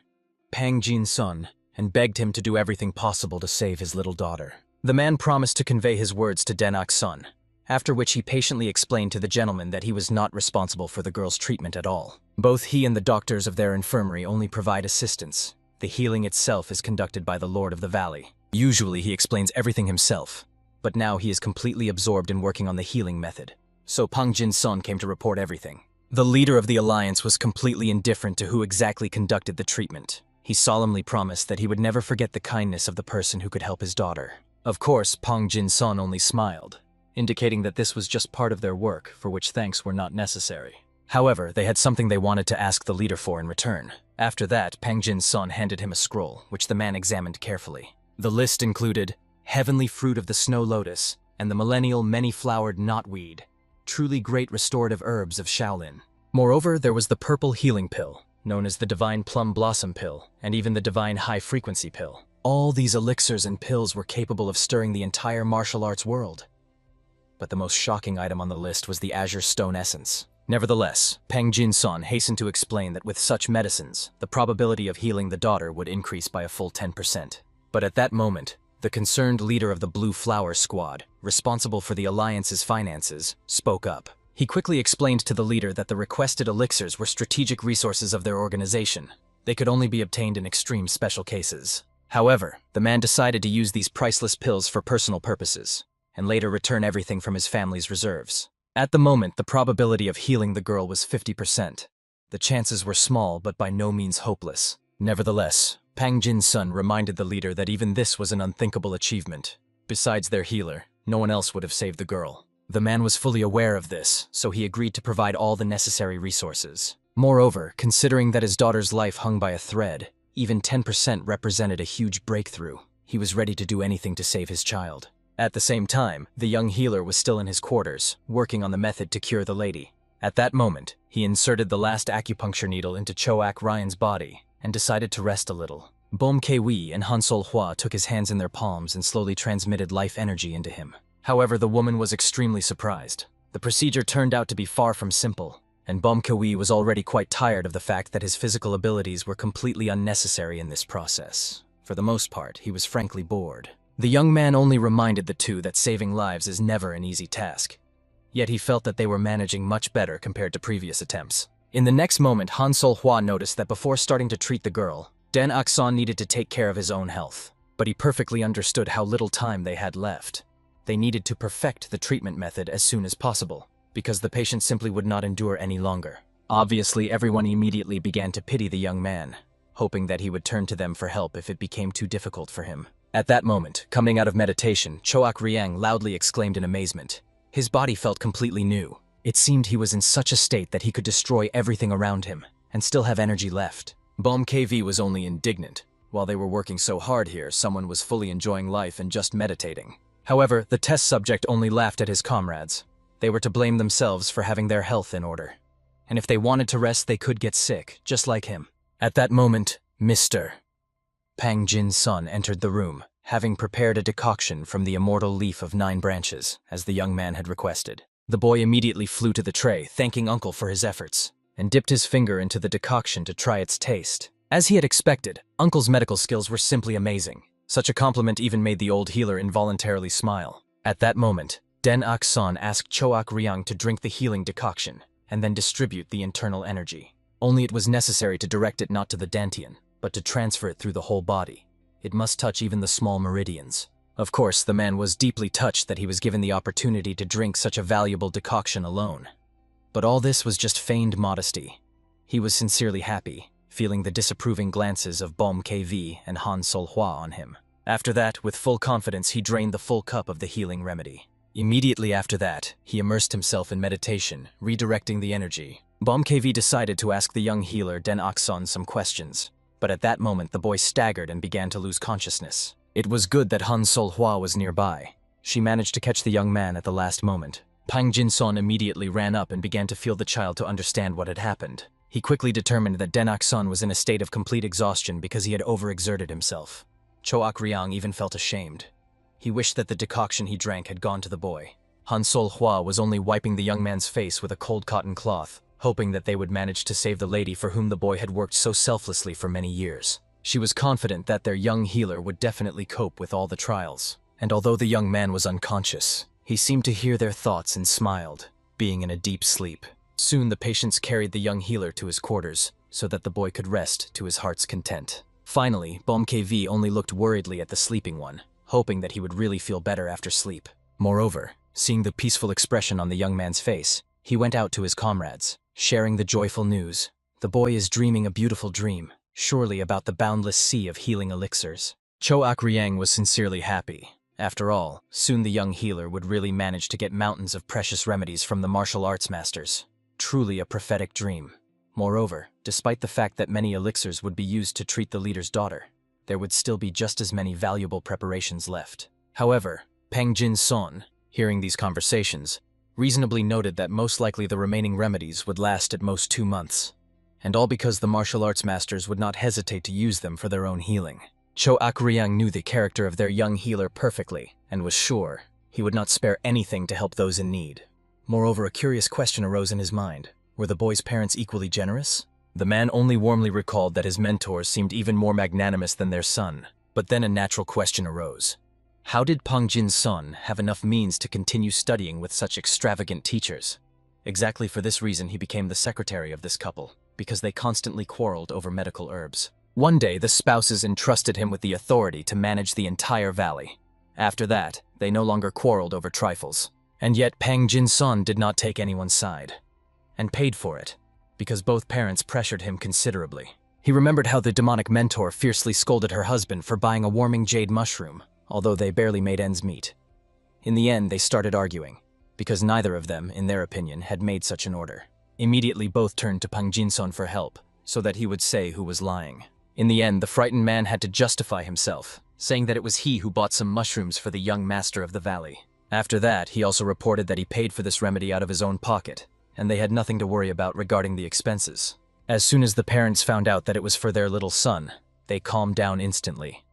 Pang Jin-sun and begged him to do everything possible to save his little daughter. The man promised to convey his words to Dan Ok-sun, after which he patiently explained to the gentleman that he was not responsible for the girl's treatment at all. Both he and the doctors of their infirmary only provide assistance. The healing itself is conducted by the Lord of the Valley. Usually he explains everything himself, but now he is completely absorbed in working on the healing method. So Pang Jin-sun came to report everything. The leader of the Alliance was completely indifferent to who exactly conducted the treatment. He solemnly promised that he would never forget the kindness of the person who could help his daughter. Of course, Pang Jin-sun only smiled, indicating that this was just part of their work, for which thanks were not necessary. However, they had something they wanted to ask the leader for in return. After that, Pang Jin-sun handed him a scroll, which the man examined carefully. The list included Heavenly Fruit of the Snow Lotus and the Millennial Many-Flowered Knotweed, truly great restorative herbs of Shaolin. Moreover, there was the Purple Healing Pill, known as the Divine Plum Blossom Pill, and even the Divine High Frequency Pill. All these elixirs and pills were capable of stirring the entire martial arts world. But the most shocking item on the list was the Azure Stone Essence. Nevertheless, Pang Jin-sun hastened to explain that with such medicines, the probability of healing the daughter would increase by a full 10%. But at that moment, the concerned leader of the Blue Flower Squad, responsible for the Alliance's finances, spoke up. He quickly explained to the leader that the requested elixirs were strategic resources of their organization. They could only be obtained in extreme special cases. However, the man decided to use these priceless pills for personal purposes, and later return everything from his family's reserves. At the moment, the probability of healing the girl was 50%. The chances were small, but by no means hopeless. Nevertheless, Pang Jin-sun reminded the leader that even this was an unthinkable achievement. Besides their healer, no one else would have saved the girl. The man was fully aware of this, so he agreed to provide all the necessary resources. Moreover, considering that his daughter's life hung by a thread, even 10% represented a huge breakthrough. He was ready to do anything to save his child. At the same time, the young healer was still in his quarters, working on the method to cure the lady. At that moment, he inserted the last acupuncture needle into Choak Ryan's body and decided to rest a little. Bom Kei and Han Sol Hua took his hands in their palms and slowly transmitted life energy into him. However, the woman was extremely surprised. The procedure turned out to be far from simple, and Bom Kei was already quite tired of the fact that his physical abilities were completely unnecessary in this process. For the most part, he was frankly bored. The young man only reminded the two that saving lives is never an easy task. Yet he felt that they were managing much better compared to previous attempts. In the next moment, Han Sol Hua noticed that before starting to treat the girl, Den Aksan needed to take care of his own health. But he perfectly understood how little time they had left. They needed to perfect the treatment method as soon as possible, because the patient simply would not endure any longer. Obviously, everyone immediately began to pity the young man, hoping that he would turn to them for help if it became too difficult for him. At that moment, coming out of meditation, Choak Ryang loudly exclaimed in amazement. His body felt completely new. It seemed he was in such a state that he could destroy everything around him and still have energy left. Bom KV was only indignant. While they were working so hard here, someone was fully enjoying life and just meditating. However, the test subject only laughed at his comrades. They were to blame themselves for having their health in order. And if they wanted to rest, they could get sick, just like him. At that moment, Mr. Pang Jin-sun entered the room, having prepared a decoction from the immortal leaf of 9 branches, as the young man had requested. The boy immediately flew to the tray, thanking Uncle for his efforts, and dipped his finger into the decoction to try its taste. As he had expected, Uncle's medical skills were simply amazing. Such a compliment even made the old healer involuntarily smile. At that moment, Den Aksan asked Choak Ryang to drink the healing decoction, and then distribute the internal energy. Only it was necessary to direct it not to the dantian, but to transfer it through the whole body. It must touch even the small meridians. Of course, the man was deeply touched that he was given the opportunity to drink such a valuable decoction alone. But all this was just feigned modesty. He was sincerely happy, feeling the disapproving glances of Bom KV and Han Sol Hua on him. After that, with full confidence, he drained the full cup of the healing remedy. Immediately after that, he immersed himself in meditation, redirecting the energy. Bom KV decided to ask the young healer Den Aksan some questions. But at that moment, the boy staggered and began to lose consciousness. It was good that Han Sol Hua was nearby. She managed to catch the young man at the last moment. Pang Jin-sun immediately ran up and began to feel the child to understand what had happened. He quickly determined that Den Aksan was in a state of complete exhaustion because he had overexerted himself. Choak Ryang even felt ashamed. He wished that the decoction he drank had gone to the boy. Han Sol Hua was only wiping the young man's face with a cold cotton cloth, hoping that they would manage to save the lady for whom the boy had worked so selflessly for many years. She was confident that their young healer would definitely cope with all the trials. And although the young man was unconscious, he seemed to hear their thoughts and smiled, being in a deep sleep. Soon the patients carried the young healer to his quarters, so that the boy could rest to his heart's content. Finally, Bom KV only looked worriedly at the sleeping one, hoping that he would really feel better after sleep. Moreover, seeing the peaceful expression on the young man's face, he went out to his comrades, sharing the joyful news. The boy is dreaming a beautiful dream, surely about the boundless sea of healing elixirs. Choak Ryang was sincerely happy. After all, soon the young healer would really manage to get mountains of precious remedies from the martial arts masters. Truly a prophetic dream. Moreover, despite the fact that many elixirs would be used to treat the leader's daughter, there would still be just as many valuable preparations left. However, Peng Jin-son, hearing these conversations, reasonably noted that most likely the remaining remedies would last at most 2 months, and all because the martial arts masters would not hesitate to use them for their own healing. Cho Akryang knew the character of their young healer perfectly, and was sure he would not spare anything to help those in need. Moreover, a curious question arose in his mind. Were the boy's parents equally generous? The man only warmly recalled that his mentors seemed even more magnanimous than their son, but then a natural question arose. How did Peng Jin-son have enough means to continue studying with such extravagant teachers? Exactly for this reason he became the secretary of this couple, because they constantly quarreled over medical herbs. One day, the spouses entrusted him with the authority to manage the entire valley. After that, they no longer quarreled over trifles. And yet Peng Jin-son did not take anyone's side, and paid for it, because both parents pressured him considerably. He remembered how the demonic mentor fiercely scolded her husband for buying a warming jade mushroom, although they barely made ends meet. In the end, they started arguing, because neither of them, in their opinion, had made such an order. Immediately both turned to Peng Jin-son for help, so that he would say who was lying. In the end, the frightened man had to justify himself, saying that it was he who bought some mushrooms for the young master of the valley. After that, he also reported that he paid for this remedy out of his own pocket, and they had nothing to worry about regarding the expenses. As soon as the parents found out that it was for their little son, they calmed down instantly.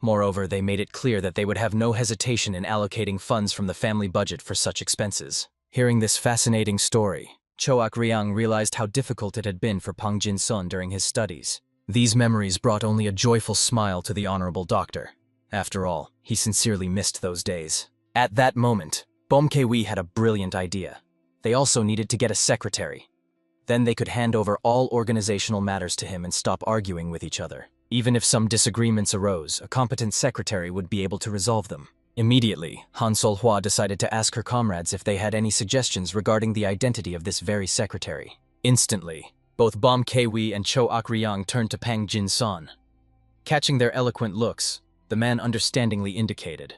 Moreover, they made it clear that they would have no hesitation in allocating funds from the family budget for such expenses. Hearing this fascinating story, Cho Akryang realized how difficult it had been for Peng Jin-son during his studies. These memories brought only a joyful smile to the honorable doctor. After all, he sincerely missed those days. At that moment, Bomkewi had a brilliant idea. They also needed to get a secretary. Then they could hand over all organizational matters to him and stop arguing with each other. Even if some disagreements arose, a competent secretary would be able to resolve them. Immediately, Han Sol-hwa decided to ask her comrades if they had any suggestions regarding the identity of this very secretary. Instantly, both Bom Kwi and Cho Akryang turned to Peng Jin-son. Catching their eloquent looks, the man understandingly indicated,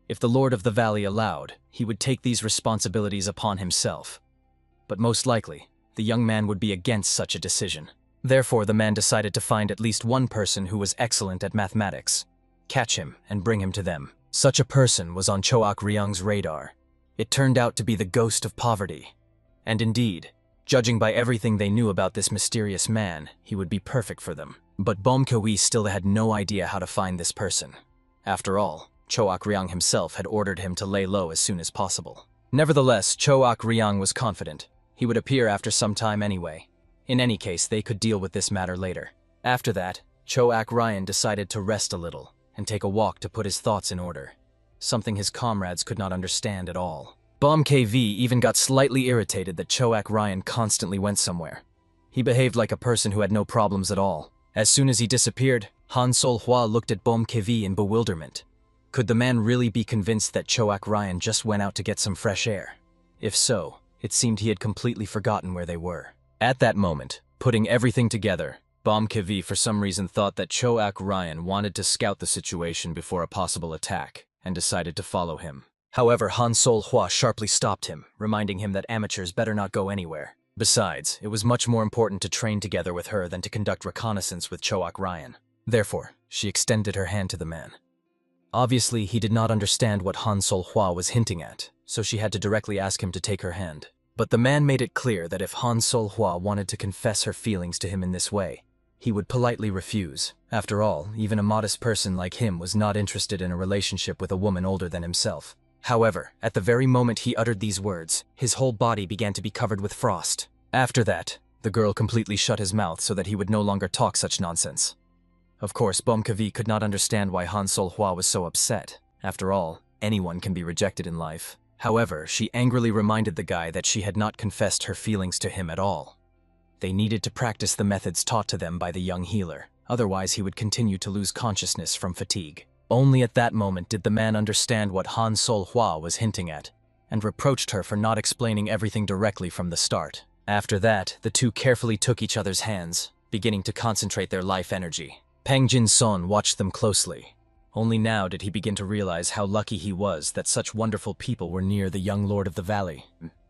if the Lord of the Valley allowed, he would take these responsibilities upon himself. But most likely, the young man would be against such a decision. Therefore, the man decided to find at least one person who was excellent at mathematics, catch him, and bring him to them. Such a person was on Cho Akryang's radar. It turned out to be the ghost of poverty. And indeed, judging by everything they knew about this mysterious man, he would be perfect for them. But Bomkewi still had no idea how to find this person. After all, Cho Akryang himself had ordered him to lay low as soon as possible. Nevertheless, Cho Akryang was confident. He would appear after some time anyway. In any case, they could deal with this matter later. After that, Cho Akryang decided to rest a little and take a walk to put his thoughts in order, something his comrades could not understand at all. Bom KV even got slightly irritated that Cho Akryang constantly went somewhere. He behaved like a person who had no problems at all. As soon as he disappeared, Han Sol-hwa looked at Bom KV in bewilderment. Could the man really be convinced that Cho Akryang just went out to get some fresh air? If so, it seemed he had completely forgotten where they were. At that moment, putting everything together, Bom KV for some reason thought that Cho Akryang wanted to scout the situation before a possible attack, and decided to follow him. However, Han Sol-hwa sharply stopped him, reminding him that amateurs better not go anywhere. Besides, it was much more important to train together with her than to conduct reconnaissance with Cho Akryang. Therefore, she extended her hand to the man. Obviously, he did not understand what Han Sol-hwa was hinting at, so she had to directly ask him to take her hand. But the man made it clear that if Han Sol-hwa wanted to confess her feelings to him in this way, he would politely refuse. After all, even a modest person like him was not interested in a relationship with a woman older than himself. However, at the very moment he uttered these words, his whole body began to be covered with frost. After that, the girl completely shut his mouth so that he would no longer talk such nonsense. Of course, Bomkevi could not understand why Han Sol-hwa was so upset. After all, anyone can be rejected in life. However, she angrily reminded the guy that she had not confessed her feelings to him at all. They needed to practice the methods taught to them by the young healer, otherwise he would continue to lose consciousness from fatigue. Only at that moment did the man understand what Han Sol-hwa was hinting at, and reproached her for not explaining everything directly from the start. After that, the two carefully took each other's hands, beginning to concentrate their life energy. Peng Jin-son watched them closely. Only now did he begin to realize how lucky he was that such wonderful people were near the young lord of the valley.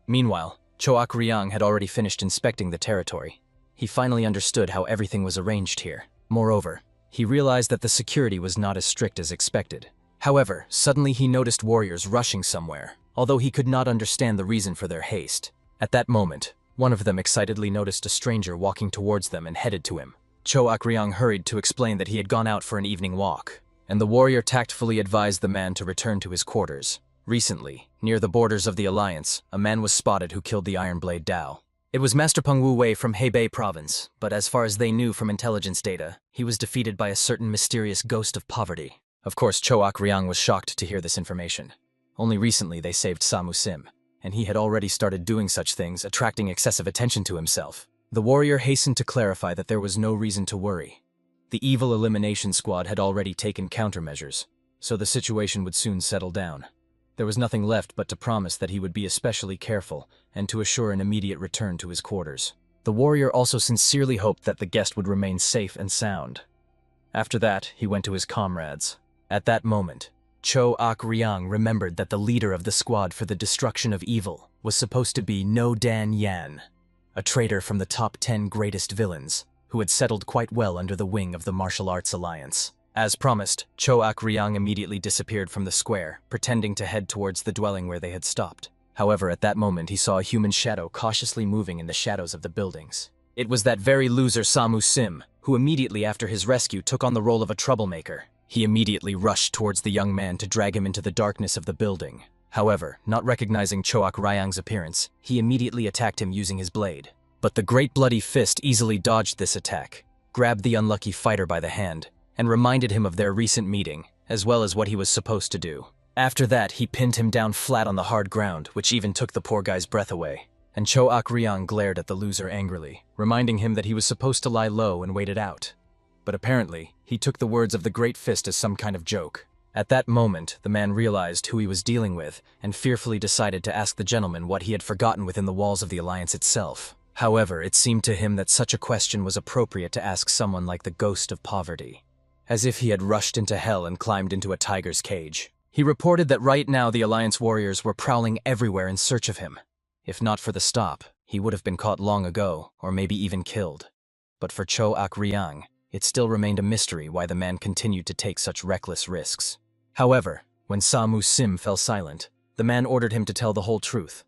Meanwhile, Cho Akryang had already finished inspecting the territory. he finally understood how everything was arranged here. Moreover, he realized that the security was not as strict as expected. However, suddenly he noticed warriors rushing somewhere, although he could not understand the reason for their haste. At that moment, one of them excitedly noticed a stranger walking towards them and headed to him. Cho Akryang hurried to explain that he had gone out for an evening walk, and the warrior tactfully advised the man to return to his quarters. Recently, near the borders of the Alliance, a man was spotted who killed the Ironblade Dao. It was Master Peng Wu Wei from Hebei Province, but as far as they knew from intelligence data, he was defeated by a certain mysterious ghost of poverty. Of course, Cho Akryang was shocked to hear this information. Only recently they saved Samu Sim, and he had already started doing such things, attracting excessive attention to himself. The warrior hastened to clarify that there was no reason to worry. The evil elimination squad had already taken countermeasures, so the situation would soon settle down. There was nothing left but to promise that he would be especially careful and to assure an immediate return to his quarters. The warrior also sincerely hoped that the guest would remain safe and sound. After that, he went to his comrades. At that moment, Cho Akryang remembered that the leader of the squad for the destruction of evil was supposed to be No Dan Yan, a traitor from the top 10 greatest villains, who had settled quite well under the wing of the Martial Arts Alliance. As promised, Cho Akryang immediately disappeared from the square, pretending to head towards the dwelling where they had stopped. However, at that moment he saw a human shadow cautiously moving in the shadows of the buildings. It was that very loser Samu Sim, who immediately after his rescue took on the role of a troublemaker. He immediately rushed towards the young man to drag him into the darkness of the building. However, not recognizing Cho Akryang's appearance, he immediately attacked him using his blade. But the Great Bloody Fist easily dodged this attack, grabbed the unlucky fighter by the hand, and reminded him of their recent meeting, as well as what he was supposed to do. After that, he pinned him down flat on the hard ground, which even took the poor guy's breath away. And Cho Akryang glared at the loser angrily, reminding him that he was supposed to lie low and wait it out. But apparently, he took the words of the Great Fist as some kind of joke. At that moment, the man realized who he was dealing with, and fearfully decided to ask the gentleman what he had forgotten within the walls of the Alliance itself. However, it seemed to him that such a question was appropriate to ask someone like the Ghost of Poverty. As if he had rushed into hell and climbed into a tiger's cage. He reported that right now the Alliance warriors were prowling everywhere in search of him. If not for the stop, he would have been caught long ago, or maybe even killed. But for Cho Akryang, it still remained a mystery why the man continued to take such reckless risks. However, when Samu Sim fell silent, the man ordered him to tell the whole truth.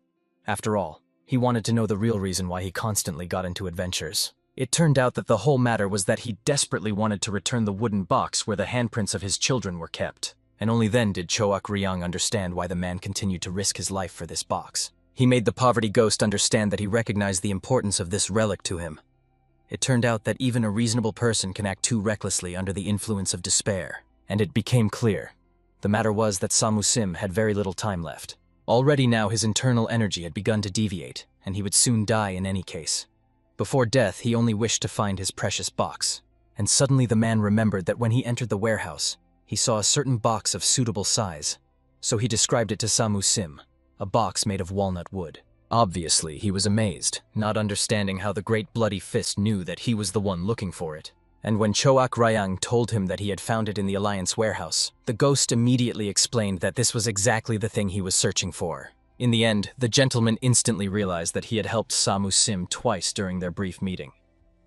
After all, he wanted to know the real reason why he constantly got into adventures. It turned out that the whole matter was that he desperately wanted to return the wooden box where the handprints of his children were kept, and only then did Cho Akryang understand why the man continued to risk his life for this box. He made the poverty ghost understand that he recognized the importance of this relic to him. It turned out that even a reasonable person can act too recklessly under the influence of despair, and it became clear. The matter was that Samu Sim had very little time left. Already now his internal energy had begun to deviate, and he would soon die in any case. Before death, he only wished to find his precious box. And suddenly the man remembered that when he entered the warehouse, he saw a certain box of suitable size. So he described it to Samu Sim, a box made of walnut wood. Obviously, he was amazed, not understanding how the Great Bloody Fist knew that he was the one looking for it. And when Cho Akryang told him that he had found it in the Alliance warehouse, the ghost immediately explained that this was exactly the thing he was searching for. In the end, the gentleman instantly realized that he had helped Samu Sim twice during their brief meeting.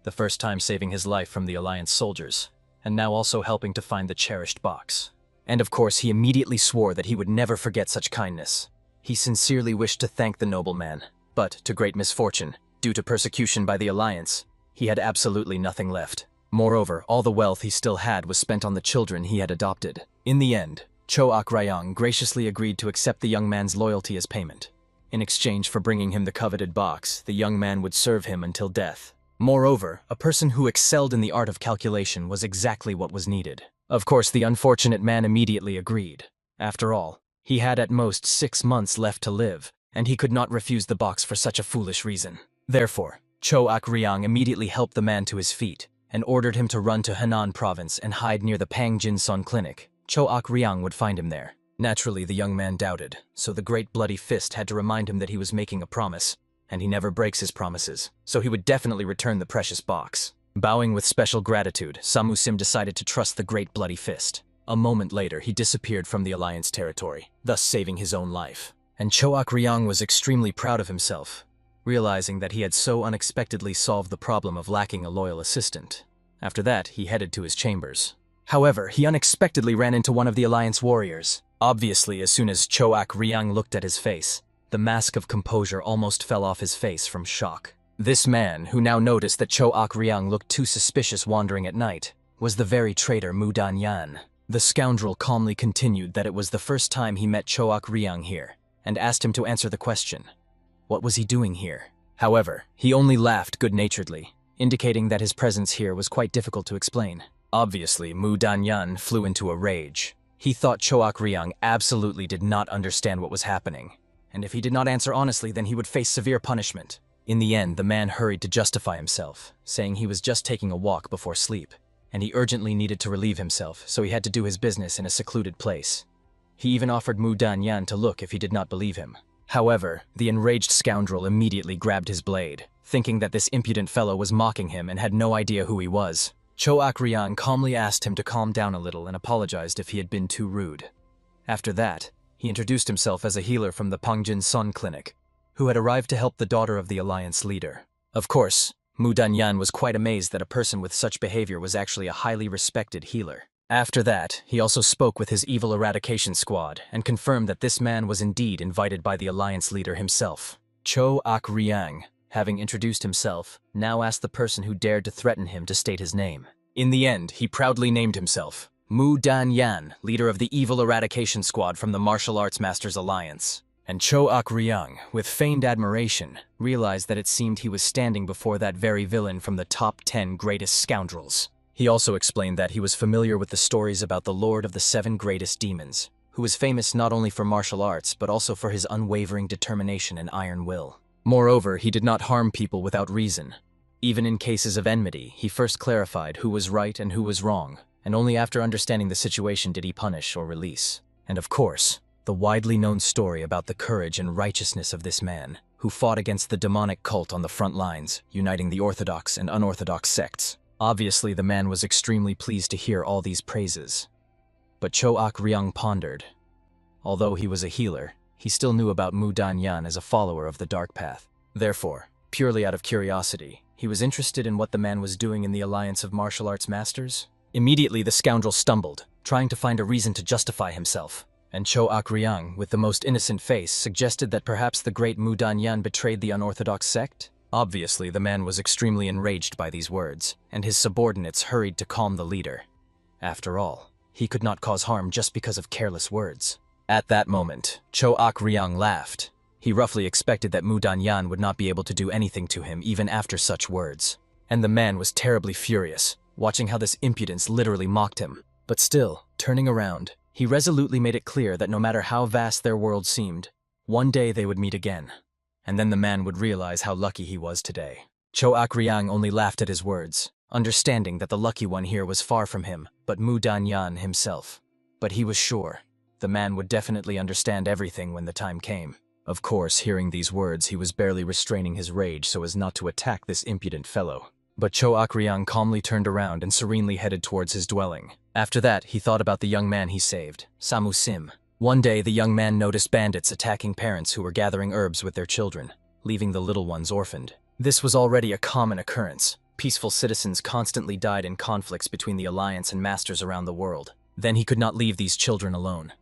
The first time saving his life from the Alliance soldiers, and now also helping to find the cherished box. And of course, he immediately swore that he would never forget such kindness. He sincerely wished to thank the nobleman, but, to great misfortune, due to persecution by the Alliance, he had absolutely nothing left. Moreover, all the wealth he still had was spent on the children he had adopted. In the end, Cho Akryang graciously agreed to accept the young man's loyalty as payment. In exchange for bringing him the coveted box, the young man would serve him until death. Moreover, a person who excelled in the art of calculation was exactly what was needed. Of course, the unfortunate man immediately agreed. After all, he had at most 6 months left to live, and he could not refuse the box for such a foolish reason. Therefore, Cho Akryang immediately helped the man to his feet, and ordered him to run to Henan province and hide near the Pangjin Son clinic. Cho Akryang would find him there. Naturally, the young man doubted, so the Great Bloody Fist had to remind him that he was making a promise, and he never breaks his promises, so he would definitely return the precious box. Bowing with special gratitude, Samu Sim decided to trust the Great Bloody Fist. A moment later, he disappeared from the Alliance territory, thus saving his own life. And Cho Akryang was extremely proud of himself. realizing that he had so unexpectedly solved the problem of lacking a loyal assistant. After that, he headed to his chambers. However, he unexpectedly ran into one of the Alliance warriors. Obviously, as soon as Choak Ryang looked at his face, the mask of composure almost fell off his face from shock. This man, who now noticed that Choak Ryang looked too suspicious wandering at night, was the very traitor Mu Dan-yan. The scoundrel calmly continued that it was the first time he met Choak Ryang here, and asked him to answer the question. What was he doing here? However, he only laughed good-naturedly, indicating that his presence here was quite difficult to explain. Obviously, Mu Dan-yan flew into a rage. He thought Choak Ryang absolutely did not understand what was happening, and if he did not answer honestly, then he would face severe punishment. In the end, the man hurried to justify himself, saying he was just taking a walk before sleep, and he urgently needed to relieve himself, so he had to do his business in a secluded place. He even offered Mu Dan-yan to look if he did not believe him. However, the enraged scoundrel immediately grabbed his blade, thinking that this impudent fellow was mocking him and had no idea who he was. Choak Ryang calmly asked him to calm down a little and apologized if he had been too rude. After that, he introduced himself as a healer from the Pangjin Sun Clinic, who had arrived to help the daughter of the Alliance leader. Of course, Mu Dan-yan was quite amazed that a person with such behavior was actually a highly respected healer. After that, he also spoke with his evil eradication squad and confirmed that this man was indeed invited by the Alliance leader himself. Choak Ryang, having introduced himself, now asked the person who dared to threaten him to state his name. In the end, he proudly named himself Mu Dan-yan, leader of the evil eradication squad from the Martial Arts Masters Alliance. And Choak Ryang, with feigned admiration, realized that it seemed he was standing before that very villain from the top 10 greatest scoundrels. He also explained that he was familiar with the stories about the Lord of the 7 greatest demons, who was famous not only for martial arts but also for his unwavering determination and iron will. Moreover, he did not harm people without reason. Even in cases of enmity, he first clarified who was right and who was wrong, and only after understanding the situation did he punish or release. And of course, the widely known story about the courage and righteousness of this man, who fought against the demonic cult on the front lines, uniting the orthodox and unorthodox sects. Obviously, the man was extremely pleased to hear all these praises. But Choak Ryang pondered. Although he was a healer, he still knew about Mu Dan-yan as a follower of the Dark Path. Therefore, purely out of curiosity, he was interested in what the man was doing in the Alliance of Martial Arts Masters. Immediately, the scoundrel stumbled, trying to find a reason to justify himself. And Choak Ryang, with the most innocent face, suggested that perhaps the great Mu Dan-yan betrayed the unorthodox sect? Obviously, the man was extremely enraged by these words, and his subordinates hurried to calm the leader. After all, he could not cause harm just because of careless words. At that moment, Choak Ryang laughed. He roughly expected that Mu Dan-yan would not be able to do anything to him even after such words. And the man was terribly furious, watching how this impudence literally mocked him. But still, turning around, he resolutely made it clear that no matter how vast their world seemed, one day they would meet again. And then the man would realize how lucky he was today. Choak Ryang only laughed at his words, understanding that the lucky one here was far from him, but Mu Dan-yan himself. But he was sure the man would definitely understand everything when the time came. Of course, hearing these words, he was barely restraining his rage so as not to attack this impudent fellow. But Choak Ryang calmly turned around and serenely headed towards his dwelling. After that, he thought about the young man he saved, Samu Sim. One day, the young man noticed bandits attacking parents who were gathering herbs with their children, leaving the little ones orphaned. This was already a common occurrence. Peaceful citizens constantly died in conflicts between the Alliance and Masters around the world. Then he could not leave these children alone.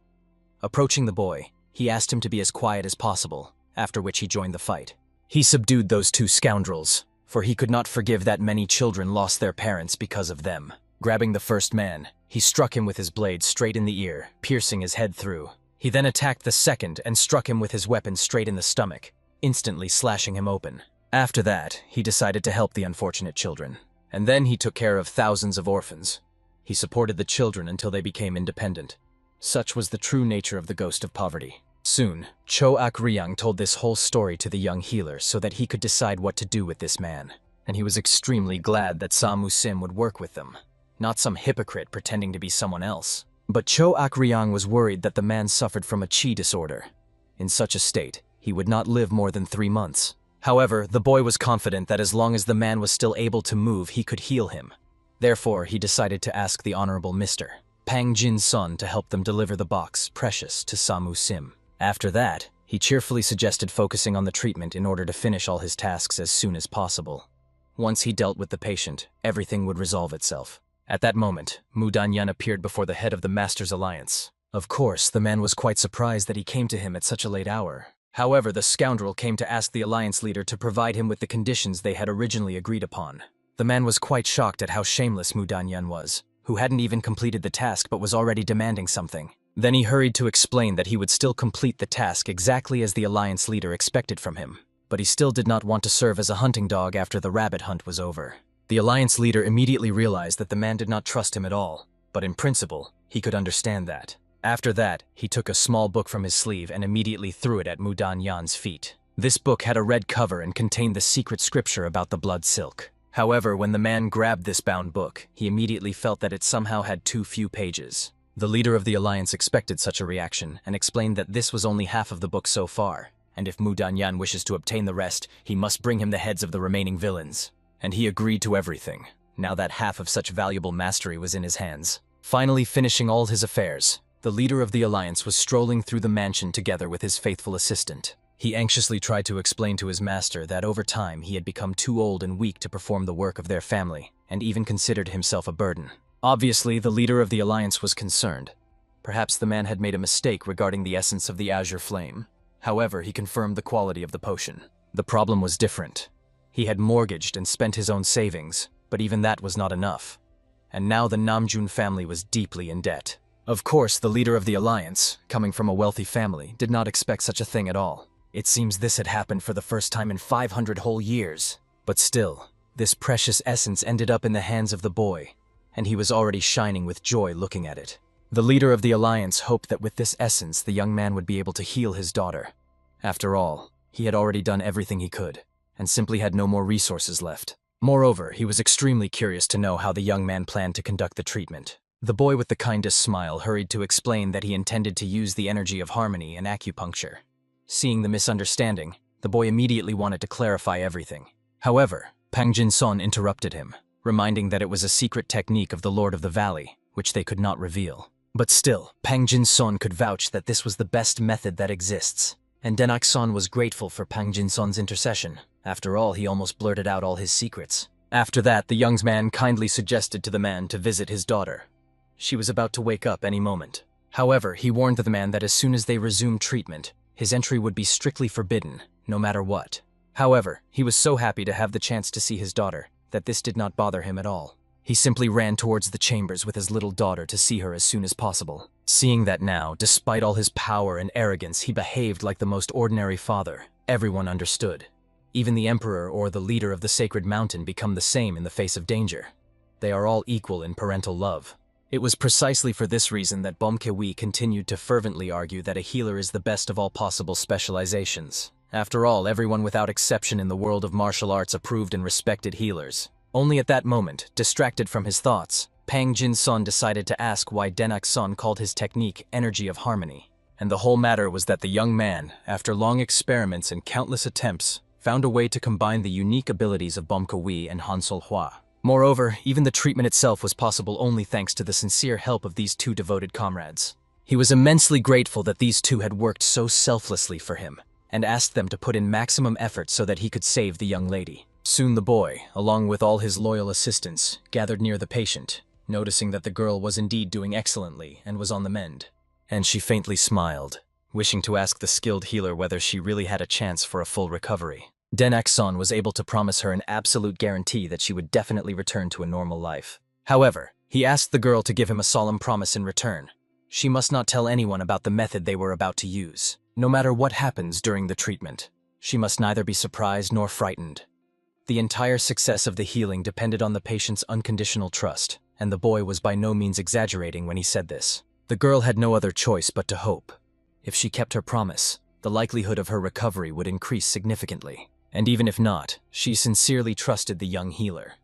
Approaching the boy, he asked him to be as quiet as possible, after which he joined the fight. He subdued those 2 scoundrels, for he could not forgive that many children lost their parents because of them. Grabbing the first man, he struck him with his blade straight in the ear, piercing his head through. He then attacked the second and struck him with his weapon straight in the stomach, instantly slashing him open. After that, he decided to help the unfortunate children. And then he took care of thousands of orphans. He supported the children until they became independent. Such was the true nature of the ghost of poverty. Soon, Choak Ryang told this whole story to the young healer so that he could decide what to do with this man. And he was extremely glad that Samu Sim would work with them. Not some hypocrite pretending to be someone else. But Choak Ryang was worried that the man suffered from a chi disorder. In such a state, he would not live more than 3 months. However, the boy was confident that as long as the man was still able to move, he could heal him. Therefore, he decided to ask the Honorable Mr. Pangjin Sun to help them deliver the box, Precious, to Samu Sim. After that, He cheerfully suggested focusing on the treatment in order to finish all his tasks as soon as possible. Once he dealt with the patient, everything would resolve itself. At that moment, Mu Danyan appeared before the head of the Master's Alliance. Of course, the man was quite surprised that he came to him at such a late hour. However, the scoundrel came to ask the Alliance leader to provide him with the conditions they had originally agreed upon. The man was quite shocked at how shameless Mu Danyan was, who hadn't even completed the task but was already demanding something. Then he hurried to explain that he would still complete the task exactly as the Alliance leader expected from him. But he still did not want to serve as a hunting dog after the rabbit hunt was over. The Alliance leader immediately realized that the man did not trust him at all, but in principle, he could understand that. After that, he took a small book from his sleeve and immediately threw it at Mu Danyan's feet. This book had a red cover and contained the secret scripture about the blood silk. However, when the man grabbed this bound book, he immediately felt that it somehow had too few pages. The leader of the Alliance expected such a reaction and explained that this was only half of the book so far, and if Mu Danyan wishes to obtain the rest, he must bring him the heads of the remaining villains. And he agreed to everything, now that half of such valuable mastery was in his hands. Finally finishing all his affairs, the leader of the Alliance was strolling through the mansion together with his faithful assistant. He anxiously tried to explain to his master that over time he had become too old and weak to perform the work of their family, and even considered himself a burden. Obviously, the leader of the Alliance was concerned. Perhaps the man had made a mistake regarding the essence of the azure flame. However, he confirmed the quality of the potion. The problem was different. He had mortgaged and spent his own savings, but even that was not enough. And now the Namjoon family was deeply in debt. Of course, the leader of the Alliance, coming from a wealthy family, did not expect such a thing at all. It seems this had happened for the first time in 500 whole years. But still, this precious essence ended up in the hands of the boy, and he was already shining with joy looking at it. The leader of the Alliance hoped that with this essence the young man would be able to heal his daughter. After all, he had already done everything he could, and simply had no more resources left. Moreover, he was extremely curious to know how the young man planned to conduct the treatment. The boy with the kindest smile hurried to explain that he intended to use the energy of harmony and acupuncture. Seeing the misunderstanding, the boy immediately wanted to clarify everything. However, Pang Jin-son interrupted him, reminding that it was a secret technique of the Lord of the Valley, which they could not reveal. But still, Pang Jin-son could vouch that this was the best method that exists, and Denak-son was grateful for Pang Jin-son's intercession. After all, he almost blurted out all his secrets. After that, the young man kindly suggested to the man to visit his daughter. She was about to wake up any moment. However, he warned the man that as soon as they resumed treatment, his entry would be strictly forbidden, no matter what. However, he was so happy to have the chance to see his daughter that this did not bother him at all. He simply ran towards the chambers with his little daughter to see her as soon as possible. Seeing that now, despite all his power and arrogance, he behaved like the most ordinary father, everyone understood. Even the emperor or the leader of the sacred mountain become the same in the face of danger. They are all equal in parental love. It was precisely for this reason that Bomkewi continued to fervently argue that a healer is the best of all possible specializations. After all, everyone without exception in the world of martial arts approved and respected healers. Only at that moment, distracted from his thoughts, Pang Jin-son decided to ask why Denak-son called his technique energy of harmony. And the whole matter was that the young man, after long experiments and countless attempts, found a way to combine the unique abilities of Bomkewi and Hansol Hua. Moreover, even the treatment itself was possible only thanks to the sincere help of these two devoted comrades. He was immensely grateful that these two had worked so selflessly for him, and asked them to put in maximum effort so that he could save the young lady. Soon the boy, along with all his loyal assistants, gathered near the patient, noticing that the girl was indeed doing excellently and was on the mend. And she faintly smiled, wishing to ask the skilled healer whether she really had a chance for a full recovery. Denak-son was able to promise her an absolute guarantee that she would definitely return to a normal life. However, he asked the girl to give him a solemn promise in return. She must not tell anyone about the method they were about to use. No matter what happens during the treatment, she must neither be surprised nor frightened. The entire success of the healing depended on the patient's unconditional trust, and the boy was by no means exaggerating when he said this. The girl had no other choice but to hope. If she kept her promise, the likelihood of her recovery would increase significantly. And even if not, she sincerely trusted the young healer.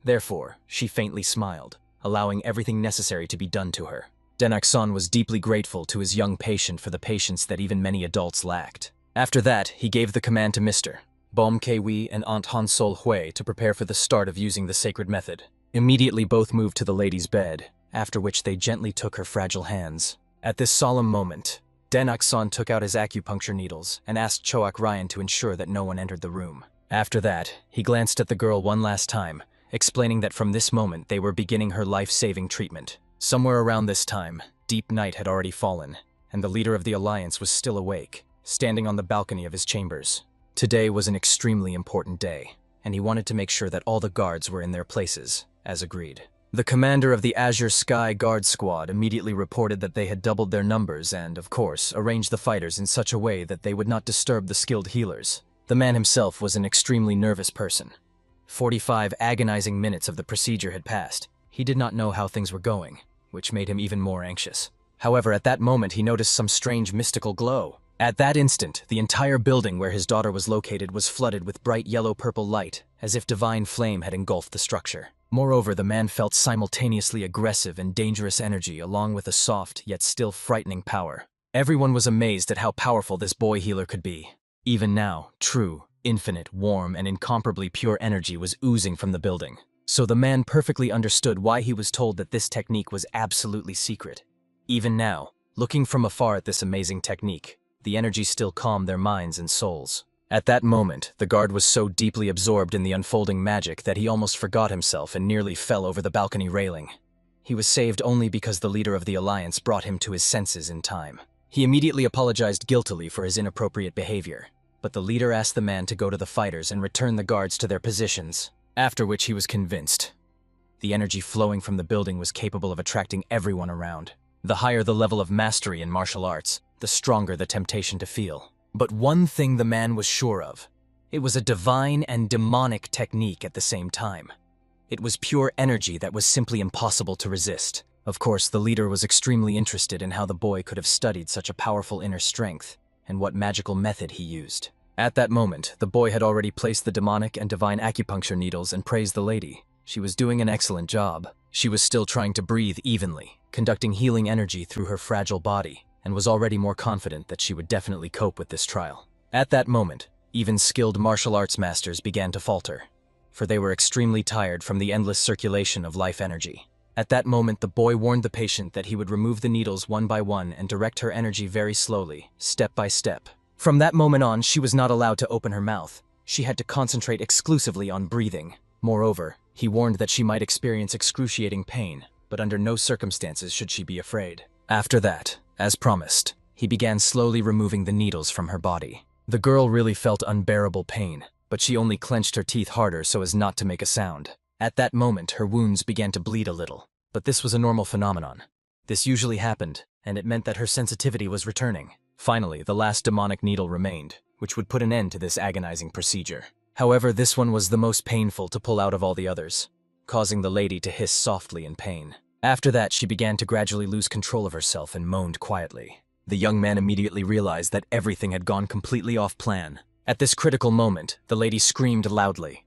Therefore, she faintly smiled, allowing everything necessary to be done to her. Denak-son was deeply grateful to his young patient for the patience that even many adults lacked. After that, he gave the command to Mr. Bomkewi and Aunt Hansol Hui to prepare for the start of using the sacred method. Immediately both moved to the lady's bed, after which they gently took her fragile hands. At this solemn moment, Denok-san took out his acupuncture needles and asked Choak Ryan to ensure that no one entered the room. After that, he glanced at the girl one last time, explaining that from this moment they were beginning her life-saving treatment. Somewhere around this time, deep night had already fallen, and the leader of the Alliance was still awake, standing on the balcony of his chambers. Today was an extremely important day, and he wanted to make sure that all the guards were in their places, as agreed. The commander of the Azure Sky Guard Squad immediately reported that they had doubled their numbers and, of course, arranged the fighters in such a way that they would not disturb the skilled healers. The man himself was an extremely nervous person. 45 agonizing minutes of the procedure had passed. He did not know how things were going, which made him even more anxious. However, at that moment he noticed some strange mystical glow. At that instant, the entire building where his daughter was located was flooded with bright yellow-purple light, as if divine flame had engulfed the structure. Moreover, the man felt simultaneously aggressive and dangerous energy along with a soft yet still frightening power. Everyone was amazed at how powerful this boy healer could be. Even now, true, infinite, warm, and incomparably pure energy was oozing from the building. So the man perfectly understood why he was told that this technique was absolutely secret. Even now, looking from afar at this amazing technique, the energy still calmed their minds and souls. At that moment, the guard was so deeply absorbed in the unfolding magic that he almost forgot himself and nearly fell over the balcony railing. He was saved only because the leader of the Alliance brought him to his senses in time. He immediately apologized guiltily for his inappropriate behavior, but the leader asked the man to go to the fighters and return the guards to their positions, after which he was convinced. The energy flowing from the building was capable of attracting everyone around. The higher the level of mastery in martial arts, the stronger the temptation to feel. But one thing the man was sure of. It was a divine and demonic technique at the same time. It was pure energy that was simply impossible to resist. Of course, the leader was extremely interested in how the boy could have studied such a powerful inner strength, and what magical method he used. At that moment, the boy had already placed the demonic and divine acupuncture needles and praised the lady. She was doing an excellent job. She was still trying to breathe evenly, conducting healing energy through her fragile body, and was already more confident that she would definitely cope with this trial. At that moment, even skilled martial arts masters began to falter, for they were extremely tired from the endless circulation of life energy. At that moment, the boy warned the patient that he would remove the needles one by one and direct her energy very slowly, step by step. From that moment on, she was not allowed to open her mouth. She had to concentrate exclusively on breathing. Moreover, he warned that she might experience excruciating pain, but under no circumstances should she be afraid. After that, as promised, he began slowly removing the needles from her body. The girl really felt unbearable pain, but she only clenched her teeth harder so as not to make a sound. At that moment, her wounds began to bleed a little, but this was a normal phenomenon. This usually happened, and it meant that her sensitivity was returning. Finally, the last demonic needle remained, which would put an end to this agonizing procedure. However, this one was the most painful to pull out of all the others, causing the lady to hiss softly in pain. After that, she began to gradually lose control of herself and moaned quietly. The young man immediately realized that everything had gone completely off plan. At this critical moment, the lady screamed loudly.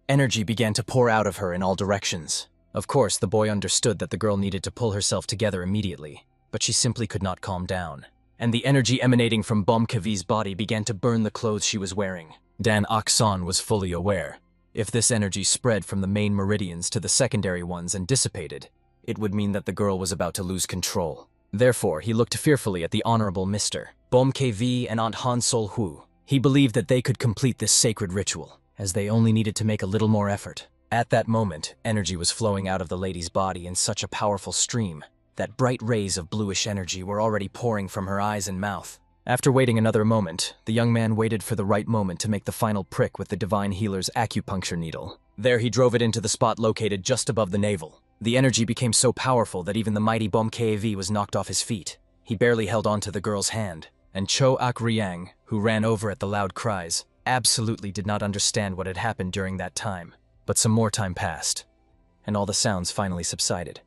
Energy began to pour out of her in all directions. Of course, the boy understood that the girl needed to pull herself together immediately, but she simply could not calm down. And the energy emanating from Bomkevi's body began to burn the clothes she was wearing. Dan Aksan was fully aware. If this energy spread from the main meridians to the secondary ones and dissipated, it would mean that the girl was about to lose control. Therefore, he looked fearfully at the Honorable Mr. Bomkevi and Aunt Han Sol Hu. He believed that they could complete this sacred ritual, as they only needed to make a little more effort. At that moment, energy was flowing out of the lady's body in such a powerful stream that bright rays of bluish energy were already pouring from her eyes and mouth. After waiting another moment, the young man waited for the right moment to make the final prick with the divine healer's acupuncture needle. There he drove it into the spot located just above the navel. The energy became so powerful that even the mighty Bomkevi was knocked off his feet. He barely held on to the girl's hand, and Cho Ak Riang, who ran over at the loud cries, absolutely did not understand what had happened during that time. But some more time passed, and all the sounds finally subsided.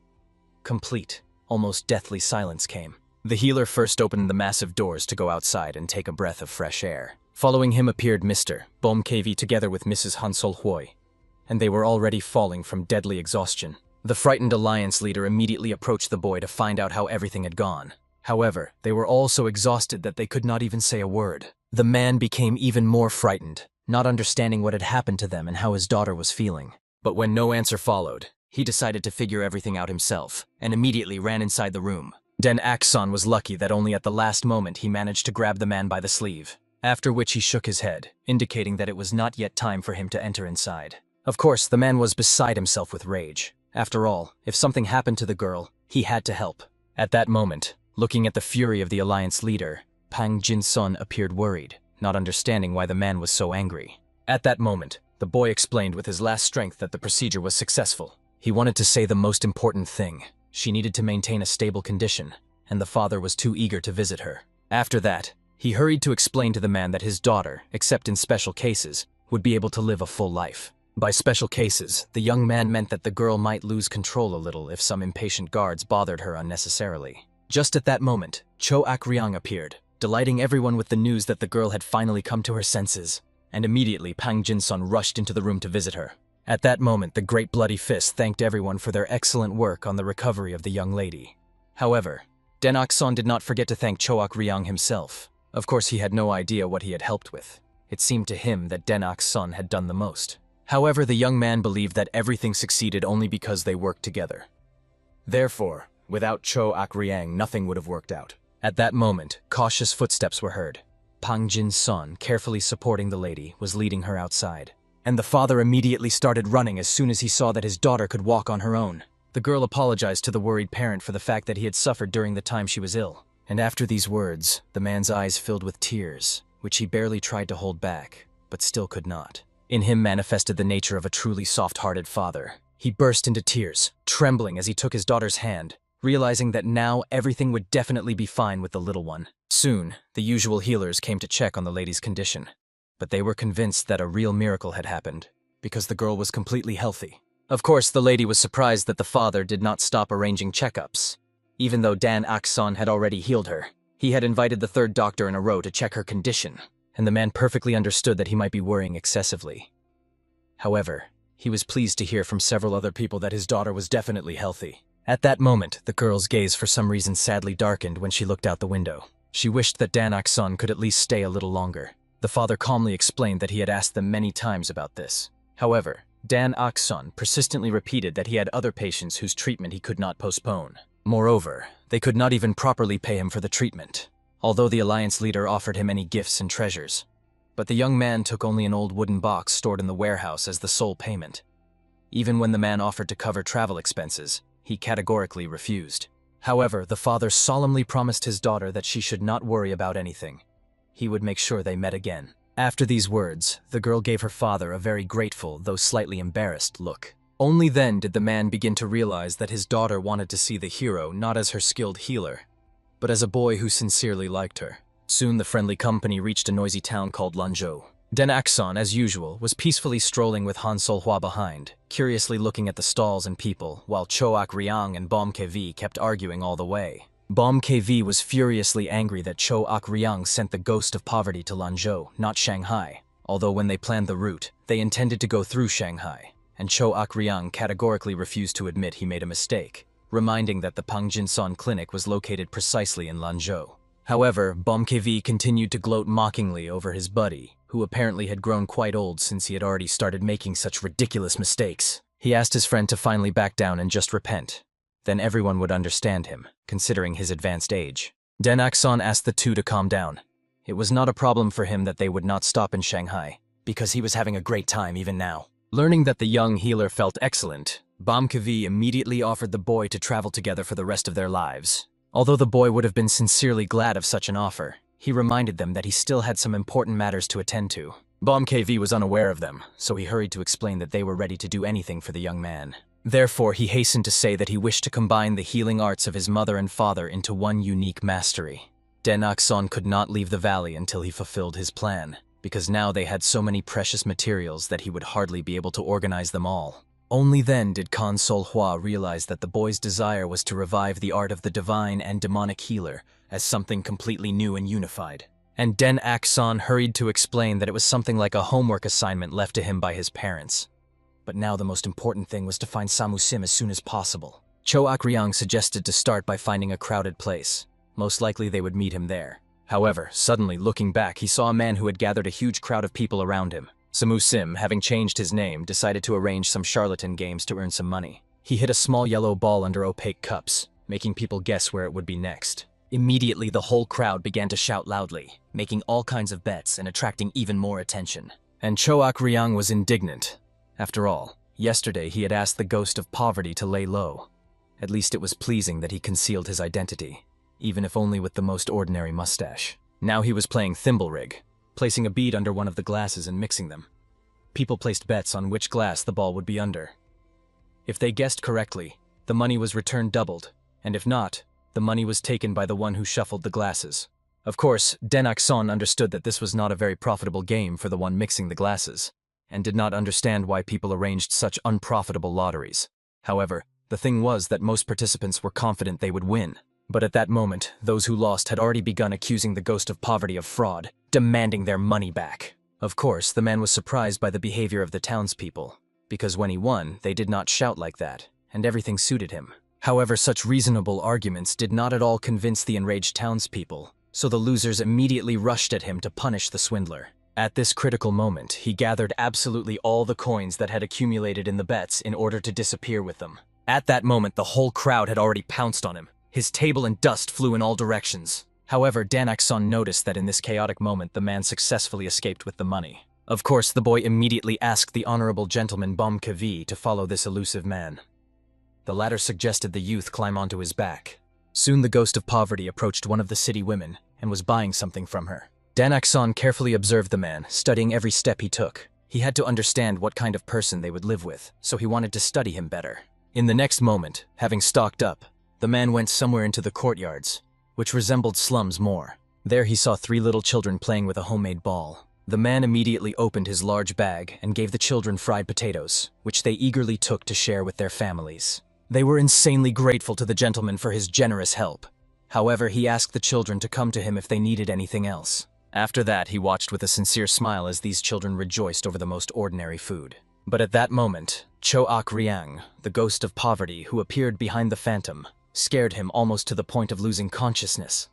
Complete, almost deathly silence came. The healer first opened the massive doors to go outside and take a breath of fresh air. Following him appeared Mr. Bomkevi together with Mrs. Hansol Hui, and they were already falling from deadly exhaustion. The frightened alliance leader immediately approached the boy to find out how everything had gone. However, they were all so exhausted that they could not even say a word. The man became even more frightened, not understanding what had happened to them and how his daughter was feeling. But when no answer followed, he decided to figure everything out himself, and immediately ran inside the room. Den Akson was lucky that only at the last moment he managed to grab the man by the sleeve, after which he shook his head, indicating that it was not yet time for him to enter inside. Of course, the man was beside himself with rage. After all, if something happened to the girl, he had to help. At that moment, looking at the fury of the alliance leader, Pang Jin-sun appeared worried, not understanding why the man was so angry. At that moment, the boy explained with his last strength that the procedure was successful. He wanted to say the most important thing. She needed to maintain a stable condition, and the father was too eager to visit her. After that, he hurried to explain to the man that his daughter, except in special cases, would be able to live a full life. By special cases, the young man meant that the girl might lose control a little if some impatient guards bothered her unnecessarily. Just at that moment, Cho Ak-ryang appeared, delighting everyone with the news that the girl had finally come to her senses, and immediately Pang Jin-sun rushed into the room to visit her. At that moment, the Great Bloody Fist thanked everyone for their excellent work on the recovery of the young lady. However, Den Ok-son did not forget to thank Cho Ok-ryang himself. Of course, he had no idea what he had helped with. It seemed to him that Den Ok-son had done the most. However, the young man believed that everything succeeded only because they worked together. Therefore, without Cho Ok-ryang, nothing would have worked out. At that moment, cautious footsteps were heard. Pang Jin-sun, carefully supporting the lady, was leading her outside. And the father immediately started running as soon as he saw that his daughter could walk on her own. The girl apologized to the worried parent for the fact that he had suffered during the time she was ill. And after these words, the man's eyes filled with tears, which he barely tried to hold back, but still could not. In him manifested the nature of a truly soft-hearted father. He burst into tears, trembling as he took his daughter's hand, realizing that now everything would definitely be fine with the little one. Soon, the usual healers came to check on the lady's condition. But they were convinced that a real miracle had happened, because the girl was completely healthy. Of course, the lady was surprised that the father did not stop arranging checkups. Even though Dan Ok-son had already healed her, he had invited the third doctor in a row to check her condition, and the man perfectly understood that he might be worrying excessively. However, he was pleased to hear from several other people that his daughter was definitely healthy. At that moment, the girl's gaze for some reason sadly darkened when she looked out the window. She wished that Dan Ok-son could at least stay a little longer. The father calmly explained that he had asked them many times about this. However, Dan Ok-son persistently repeated that he had other patients whose treatment he could not postpone. Moreover, they could not even properly pay him for the treatment, although the alliance leader offered him any gifts and treasures. But the young man took only an old wooden box stored in the warehouse as the sole payment. Even when the man offered to cover travel expenses, he categorically refused. However, the father solemnly promised his daughter that she should not worry about anything. He would make sure they met again. After these words, the girl gave her father a very grateful, though slightly embarrassed look. Only then did the man begin to realize that his daughter wanted to see the hero not as her skilled healer, but as a boy who sincerely liked her. Soon the friendly company reached a noisy town called Lanzhou. Den Ok-son, as usual, was peacefully strolling with Han Sol-hwa behind, curiously looking at the stalls and people, while Cho Ok-ryang and Bom Kv kept arguing all the way. Bom Kv was furiously angry that Cho Ok-ryang sent the ghost of poverty to Lanzhou, not Shanghai, although when they planned the route, they intended to go through Shanghai, and Cho Ok-ryang categorically refused to admit he made a mistake, reminding that the Pang Jin-son clinic was located precisely in Lanzhou. However, Bom Kv continued to gloat mockingly over his buddy, who apparently had grown quite old since he had already started making such ridiculous mistakes. He asked his friend to finally back down and just repent. Then everyone would understand him, considering his advanced age. Den Ok-son asked the two to calm down. It was not a problem for him that they would not stop in Shanghai, because he was having a great time even now. Learning that the young healer felt excellent, Bom Kv immediately offered the boy to travel together for the rest of their lives. Although the boy would have been sincerely glad of such an offer, he reminded them that he still had some important matters to attend to. Bom Kv was unaware of them, so he hurried to explain that they were ready to do anything for the young man. Therefore, he hastened to say that he wished to combine the healing arts of his mother and father into one unique mastery. Den Ok-son could not leave the valley until he fulfilled his plan, because now they had so many precious materials that he would hardly be able to organize them all. Only then did Han Sol-hwa realize that the boy's desire was to revive the art of the divine and demonic healer as something completely new and unified. And Den Ok-son hurried to explain that it was something like a homework assignment left to him by his parents. But now the most important thing was to find Samu-sim as soon as possible. Cho Ok-ryang suggested to start by finding a crowded place. Most likely they would meet him there. However, suddenly looking back, he saw a man who had gathered a huge crowd of people around him. Samu-sim, having changed his name, decided to arrange some charlatan games to earn some money. He hid a small yellow ball under opaque cups, making people guess where it would be next. Immediately, the whole crowd began to shout loudly, making all kinds of bets and attracting even more attention. And Choak Ryang was indignant. After all, yesterday he had asked the ghost of poverty to lay low. At least it was pleasing that he concealed his identity, even if only with the most ordinary mustache. Now he was playing thimble rig, placing a bead under one of the glasses and mixing them. People placed bets on which glass the ball would be under. If they guessed correctly, the money was returned doubled, and if not, the money was taken by the one who shuffled the glasses. Of course, Denak-son understood that this was not a very profitable game for the one mixing the glasses, and did not understand why people arranged such unprofitable lotteries. However, the thing was that most participants were confident they would win. But at that moment, those who lost had already begun accusing the ghost of poverty of fraud, demanding their money back. Of course, the man was surprised by the behavior of the townspeople, because when he won, they did not shout like that, and everything suited him. However, such reasonable arguments did not at all convince the enraged townspeople, so the losers immediately rushed at him to punish the swindler. At this critical moment, he gathered absolutely all the coins that had accumulated in the bets in order to disappear with them. At that moment, the whole crowd had already pounced on him. His table and dust flew in all directions. However, Danak-son noticed that in this chaotic moment, the man successfully escaped with the money. Of course, the boy immediately asked the honorable gentleman Bomkavi to follow this elusive man. The latter suggested the youth climb onto his back. Soon the ghost of poverty approached one of the city women and was buying something from her. Danak-son carefully observed the man, studying every step he took. He had to understand what kind of person they would live with, so he wanted to study him better. In the next moment, having stocked up, the man went somewhere into the courtyards, which resembled slums more. There he saw 3 little children playing with a homemade ball. The man immediately opened his large bag and gave the children fried potatoes, which they eagerly took to share with their families. They were insanely grateful to the gentleman for his generous help. However, he asked the children to come to him if they needed anything else. After that, he watched with a sincere smile as these children rejoiced over the most ordinary food. But at that moment, Choak Ryang, the ghost of poverty who appeared behind the phantom, scared him almost to the point of losing consciousness.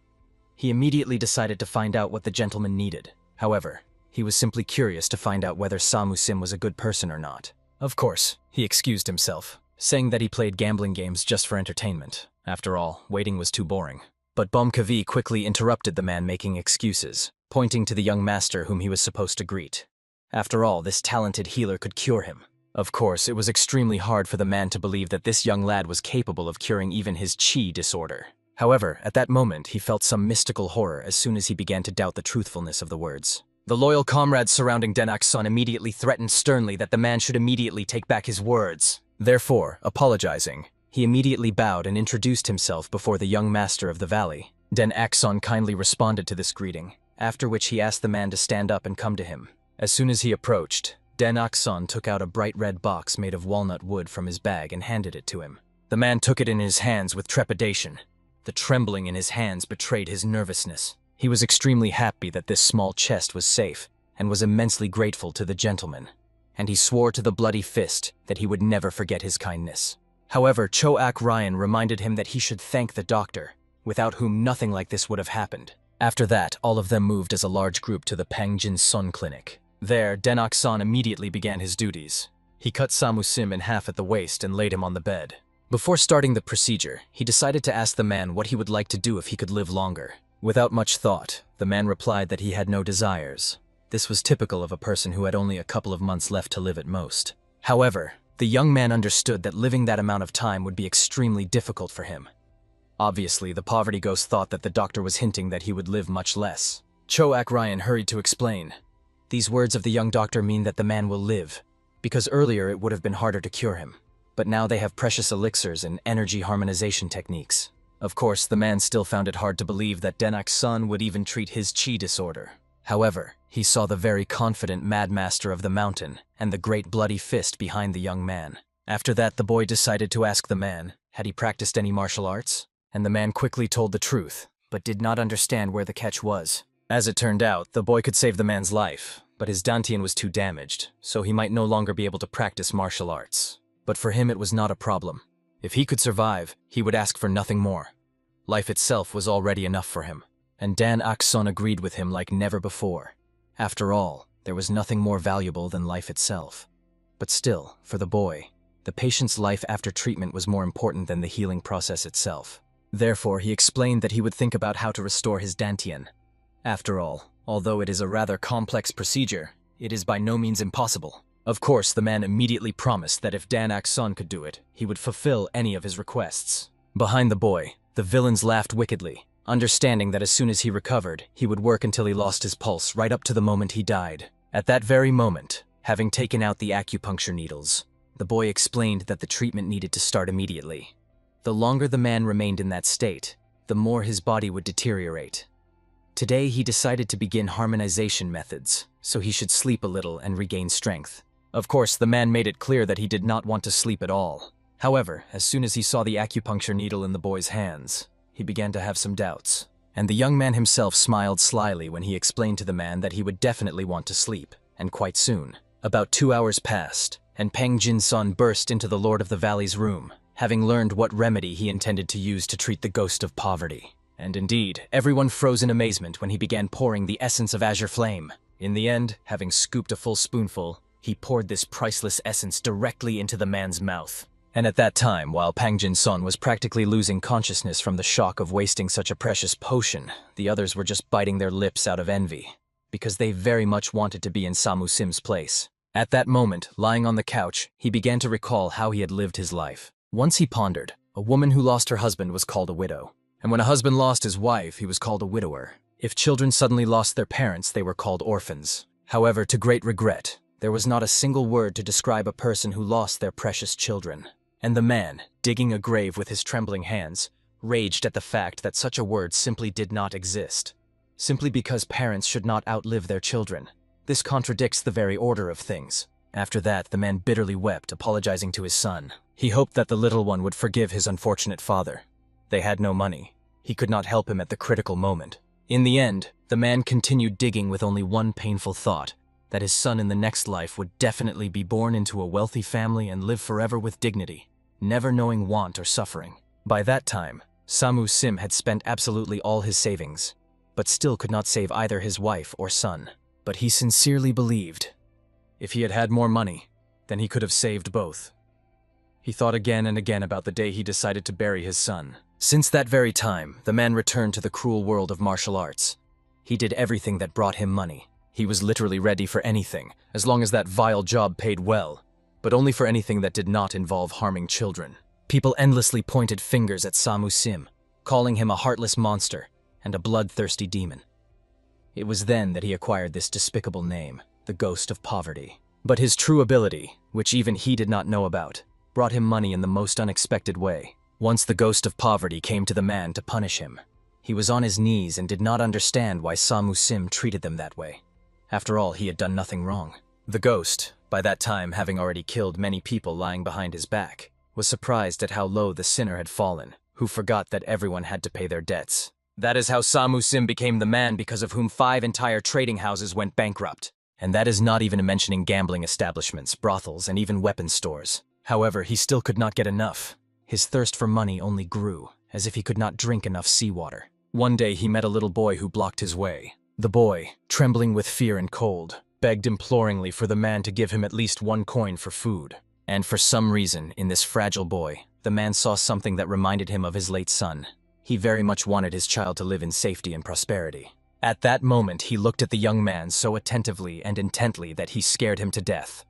He immediately decided to find out what the gentleman needed. However, he was simply curious to find out whether Samusim was a good person or not. Of course, he excused himself, saying that he played gambling games just for entertainment. After all, waiting was too boring. But Bomkavi quickly interrupted the man making excuses, pointing to the young master whom he was supposed to greet. After all, this talented healer could cure him. Of course, it was extremely hard for the man to believe that this young lad was capable of curing even his chi disorder. However, at that moment, he felt some mystical horror as soon as he began to doubt the truthfulness of the words. The loyal comrades surrounding Denak-son immediately threatened sternly that the man should immediately take back his words. Therefore, apologizing, he immediately bowed and introduced himself before the young master of the valley. Denak-son kindly responded to this greeting, after which he asked the man to stand up and come to him. As soon as he approached, Denak-son took out a bright red box made of walnut wood from his bag and handed it to him. The man took it in his hands with trepidation. The trembling in his hands betrayed his nervousness. He was extremely happy that this small chest was safe and was immensely grateful to the gentleman. And he swore to the bloody fist that he would never forget his kindness. However, Choak Ryan reminded him that he should thank the doctor, without whom nothing like this would have happened. After that, all of them moved as a large group to the Pangjin Sun Clinic. There, Denak-san immediately began his duties. He cut Samusim in half at the waist and laid him on the bed. Before starting the procedure, he decided to ask the man what he would like to do if he could live longer. Without much thought, the man replied that he had no desires. This was typical of a person who had only a couple of months left to live at most. However, the young man understood that living that amount of time would be extremely difficult for him. Obviously, the poverty ghost thought that the doctor was hinting that he would live much less. Choak Ryan hurried to explain. These words of the young doctor mean that the man will live, because earlier it would have been harder to cure him. But now they have precious elixirs and energy harmonization techniques. Of course, the man still found it hard to believe that Denak-san would even treat his chi disorder. However, he saw the very confident Mad Master of the mountain and the great bloody fist behind the young man. After that, the boy decided to ask the man, had he practiced any martial arts? And the man quickly told the truth, but did not understand where the catch was. As it turned out, the boy could save the man's life, but his dantian was too damaged, so he might no longer be able to practice martial arts. But for him it was not a problem. If he could survive, he would ask for nothing more. Life itself was already enough for him, and Denak-son agreed with him like never before. After all, there was nothing more valuable than life itself. But still, for the boy, the patient's life after treatment was more important than the healing process itself. Therefore, he explained that he would think about how to restore his dantian. After all, although it is a rather complex procedure, it is by no means impossible. Of course, the man immediately promised that if Dan Akson could do it, he would fulfill any of his requests. Behind the boy, the villains laughed wickedly, understanding that as soon as he recovered, he would work until he lost his pulse right up to the moment he died. At that very moment, having taken out the acupuncture needles, the boy explained that the treatment needed to start immediately. The longer the man remained in that state, the more his body would deteriorate. Today, he decided to begin harmonization methods, so he should sleep a little and regain strength. Of course, the man made it clear that he did not want to sleep at all. However, as soon as he saw the acupuncture needle in the boy's hands, he began to have some doubts. And the young man himself smiled slyly when he explained to the man that he would definitely want to sleep, and quite soon. About 2 hours passed, and Peng Jin-sun burst into the Lord of the Valley's room, having learned what remedy he intended to use to treat the ghost of poverty. And indeed, everyone froze in amazement when he began pouring the essence of azure flame. In the end, having scooped a full spoonful, he poured this priceless essence directly into the man's mouth. And at that time, while Pang Jin-sun was practically losing consciousness from the shock of wasting such a precious potion, the others were just biting their lips out of envy, because they very much wanted to be in Samu Sim's place. At that moment, lying on the couch, he began to recall how he had lived his life. Once he pondered, a woman who lost her husband was called a widow. And when a husband lost his wife, he was called a widower. If children suddenly lost their parents, they were called orphans. However, to great regret, there was not a single word to describe a person who lost their precious children. And the man, digging a grave with his trembling hands, raged at the fact that such a word simply did not exist. Simply because parents should not outlive their children. This contradicts the very order of things. After that, the man bitterly wept, apologizing to his son. He hoped that the little one would forgive his unfortunate father. They had no money. He could not help him at the critical moment. In the end, the man continued digging with only one painful thought, that his son in the next life would definitely be born into a wealthy family and live forever with dignity, never knowing want or suffering. By that time, Samu Sim had spent absolutely all his savings, but still could not save either his wife or son. But he sincerely believed, if he had had more money, then he could have saved both. He thought again and again about the day he decided to bury his son. Since that very time, the man returned to the cruel world of martial arts. He did everything that brought him money. He was literally ready for anything, as long as that vile job paid well, but only for anything that did not involve harming children. People endlessly pointed fingers at Samu Sim, calling him a heartless monster and a bloodthirsty demon. It was then that he acquired this despicable name, the Ghost of Poverty. But his true ability, which even he did not know about, brought him money in the most unexpected way. Once the Ghost of Poverty came to the man to punish him. He was on his knees and did not understand why Samu Sim treated them that way. After all, he had done nothing wrong. The ghost, by that time having already killed many people lying behind his back, was surprised at how low the sinner had fallen, who forgot that everyone had to pay their debts. That is how Samu Sim became the man because of whom 5 entire trading houses went bankrupt. And that is not even mentioning gambling establishments, brothels, and even weapons stores. However, he still could not get enough. His thirst for money only grew, as if he could not drink enough seawater. One day he met a little boy who blocked his way. The boy, trembling with fear and cold, begged imploringly for the man to give him at least 1 coin for food. And for some reason, in this fragile boy, the man saw something that reminded him of his late son. He very much wanted his child to live in safety and prosperity. At that moment, he looked at the young man so attentively and intently that he scared him to death.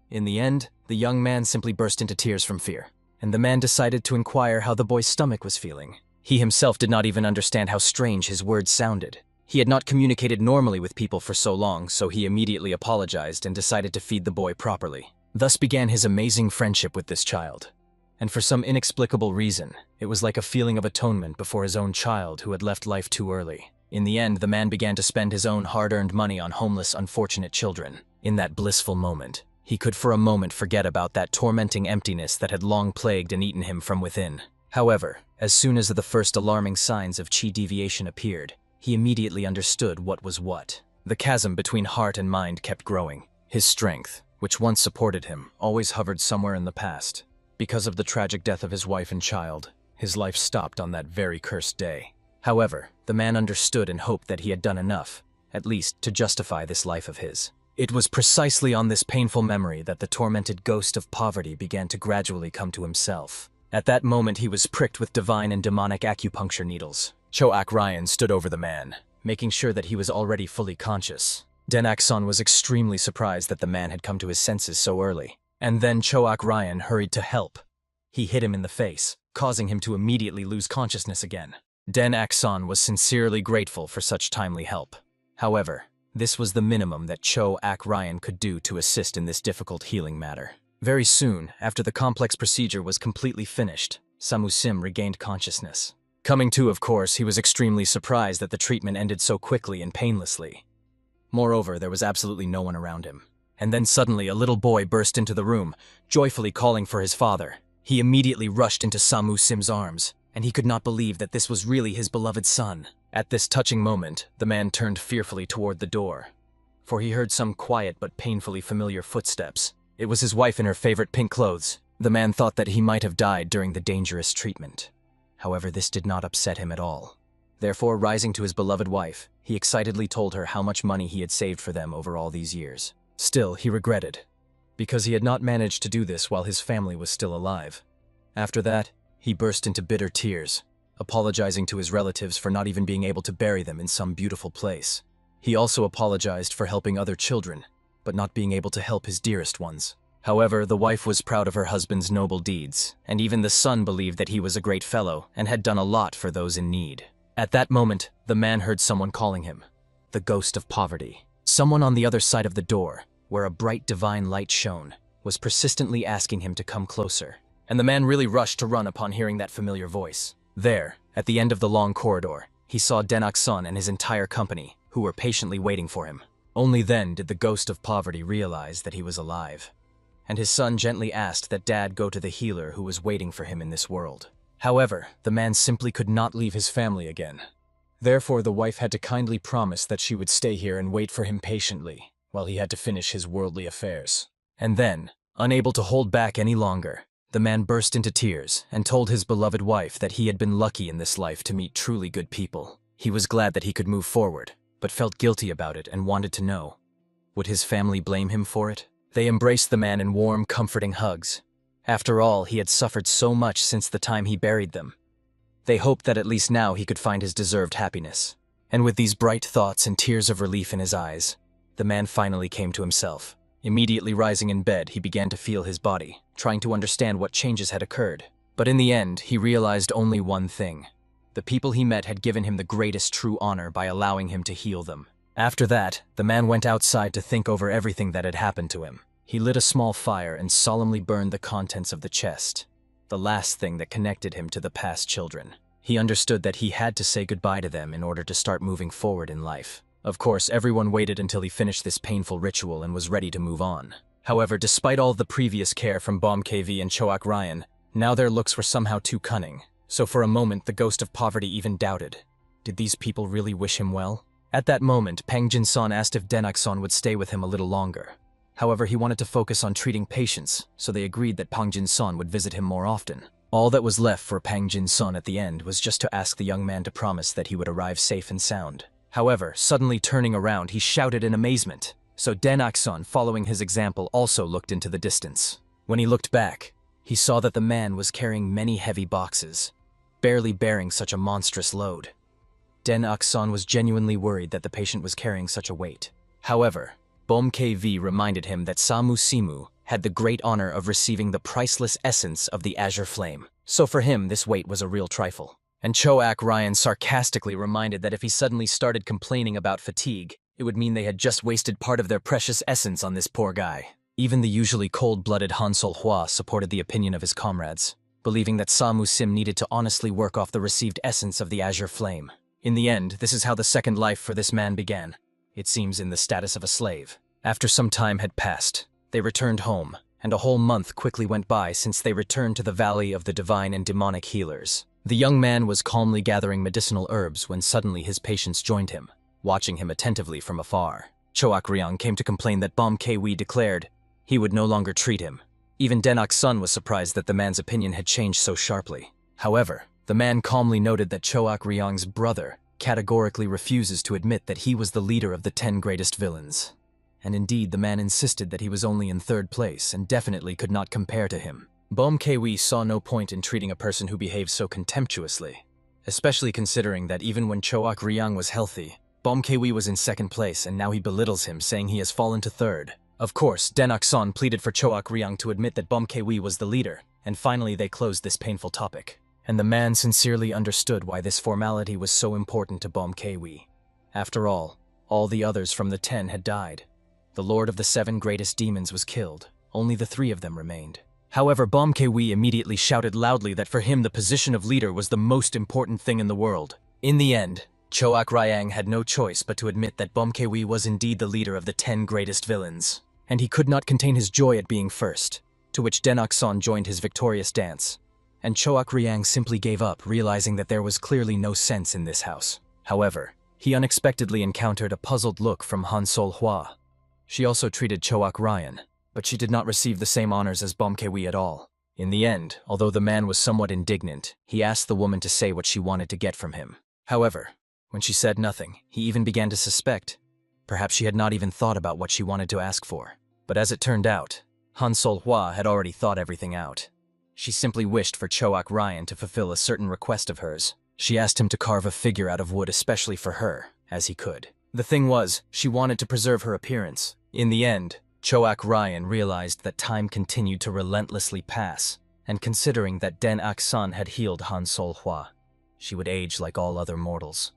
In the end, the young man simply burst into tears from fear, and the man decided to inquire how the boy's stomach was feeling. He himself did not even understand how strange his words sounded. He had not communicated normally with people for so long, so he immediately apologized and decided to feed the boy properly. Thus began his amazing friendship with this child. And for some inexplicable reason, it was like a feeling of atonement before his own child who had left life too early. In the end, the man began to spend his own hard-earned money on homeless, unfortunate children. In that blissful moment, he could for a moment forget about that tormenting emptiness that had long plagued and eaten him from within. However, as soon as the first alarming signs of chi deviation appeared, he immediately understood what was what. The chasm between heart and mind kept growing. His strength, which once supported him, always hovered somewhere in the past. Because of the tragic death of his wife and child, his life stopped on that very cursed day. However, the man understood and hoped that he had done enough, at least to justify this life of his. It was precisely on this painful memory that the tormented ghost of poverty began to gradually come to himself. At that moment, he was pricked with divine and demonic acupuncture needles. Choak Ryan stood over the man, making sure that he was already fully conscious. Denak-san was extremely surprised that the man had come to his senses so early. And then Choak Ryan hurried to help. He hit him in the face, causing him to immediately lose consciousness again. Denak-san was sincerely grateful for such timely help. However, this was the minimum that Choak Ryan could do to assist in this difficult healing matter. Very soon, after the complex procedure was completely finished, Samu-sim regained consciousness. Coming to, of course, he was extremely surprised that the treatment ended so quickly and painlessly. Moreover, there was absolutely no one around him. And then suddenly a little boy burst into the room, joyfully calling for his father. He immediately rushed into Samu-sim's arms, and he could not believe that this was really his beloved son. At this touching moment, the man turned fearfully toward the door, for he heard some quiet but painfully familiar footsteps. It was his wife in her favorite pink clothes. The man thought that he might have died during the dangerous treatment. However, this did not upset him at all. Therefore, rising to his beloved wife, he excitedly told her how much money he had saved for them over all these years. Still, he regretted, because he had not managed to do this while his family was still alive. After that, he burst into bitter tears, apologizing to his relatives for not even being able to bury them in some beautiful place. He also apologized for helping other children, but not being able to help his dearest ones. However, the wife was proud of her husband's noble deeds, and even the son believed that he was a great fellow and had done a lot for those in need. At that moment, the man heard someone calling him, the ghost of poverty. Someone on the other side of the door, where a bright divine light shone, was persistently asking him to come closer. And the man really rushed to run upon hearing that familiar voice. There, at the end of the long corridor, he saw Denak-san and his entire company, who were patiently waiting for him. Only then did the ghost of poverty realize that he was alive. And his son gently asked that Dad go to the healer who was waiting for him in this world. However, the man simply could not leave his family again. Therefore, the wife had to kindly promise that she would stay here and wait for him patiently, while he had to finish his worldly affairs. And then, unable to hold back any longer, the man burst into tears and told his beloved wife that he had been lucky in this life to meet truly good people. He was glad that he could move forward, but felt guilty about it and wanted to know, would his family blame him for it? They embraced the man in warm, comforting hugs. After all, he had suffered so much since the time he buried them. They hoped that at least now he could find his deserved happiness. And with these bright thoughts and tears of relief in his eyes, the man finally came to himself. Immediately rising in bed, he began to feel his body, trying to understand what changes had occurred. But in the end, he realized only one thing. The people he met had given him the greatest true honor by allowing him to heal them. After that, the man went outside to think over everything that had happened to him. He lit a small fire and solemnly burned the contents of the chest, the last thing that connected him to the past children. He understood that he had to say goodbye to them in order to start moving forward in life. Of course, everyone waited until he finished this painful ritual and was ready to move on. However, despite all the previous care from Bomb KV and Choak Ryan, now their looks were somehow too cunning. So for a moment, the ghost of poverty even doubted. Did these people really wish him well? At that moment, Pang Jin-san asked if Denak-san would stay with him a little longer. However, he wanted to focus on treating patients, so they agreed that Pang Jin-san would visit him more often. All that was left for Pang Jin-san at the end was just to ask the young man to promise that he would arrive safe and sound. However, suddenly turning around, he shouted in amazement. So Denak-san, following his example, also looked into the distance. When he looked back, he saw that the man was carrying many heavy boxes, barely bearing such a monstrous load. Denak-san was genuinely worried that the patient was carrying such a weight. However, Bom KV reminded him that Samu Simu had the great honor of receiving the priceless essence of the Azure Flame. So for him, this weight was a real trifle. And Choak Ryan sarcastically reminded that if he suddenly started complaining about fatigue, it would mean they had just wasted part of their precious essence on this poor guy. Even the usually cold-blooded Hansol Hua supported the opinion of his comrades, believing that Samu Sim needed to honestly work off the received essence of the Azure Flame. In the end, this is how the second life for this man began. It seems in the status of a slave. After some time had passed, they returned home, and a whole month quickly went by since they returned to the Valley of the Divine and Demonic Healers. The young man was calmly gathering medicinal herbs when suddenly his patients joined him, watching him attentively from afar. Choak Ryang came to complain that Bom Kwi declared he would no longer treat him. Even Denok-sun was surprised that the man's opinion had changed so sharply. However, the man calmly noted that Choak Ryang's brother categorically refuses to admit that he was the leader of the 10 greatest villains. And indeed, the man insisted that he was only in 3rd place and definitely could not compare to him. Bom Kwi saw no point in treating a person who behaved so contemptuously, especially considering that even when Choak Ryang was healthy, Bom Kwi was in second place and now he belittles him, saying he has fallen to third. Of course, Denakson pleaded for Choak Ryang to admit that Bom Kwi was the leader, and finally they closed this painful topic. And the man sincerely understood why this formality was so important to Bom Kwi. After all the others from the 10 had died. The Lord of the 7 greatest demons was killed. Only the 3 of them remained. However, Bom Kwi immediately shouted loudly that for him the position of leader was the most important thing in the world. In the end, Choak Ryang had no choice but to admit that Bom Kwi was indeed the leader of the 10 greatest villains, and he could not contain his joy at being first, to which Denakson joined his victorious dance. And Choak Ryang simply gave up, realizing that there was clearly no sense in this house. However, he unexpectedly encountered a puzzled look from Han Sol Hua. She also treated Choak Ryan, but she did not receive the same honors as Bom Kwi at all. In the end, although the man was somewhat indignant, he asked the woman to say what she wanted to get from him. However, when she said nothing, he even began to suspect. Perhaps she had not even thought about what she wanted to ask for. But as it turned out, Han Sol Hua had already thought everything out. She simply wished for Choak Ryan to fulfill a certain request of hers. She asked him to carve a figure out of wood especially for her, as he could. The thing was, she wanted to preserve her appearance. In the end, Choak Ryan realized that time continued to relentlessly pass, and considering that Den Aksan had healed Han Sol Hua, she would age like all other mortals.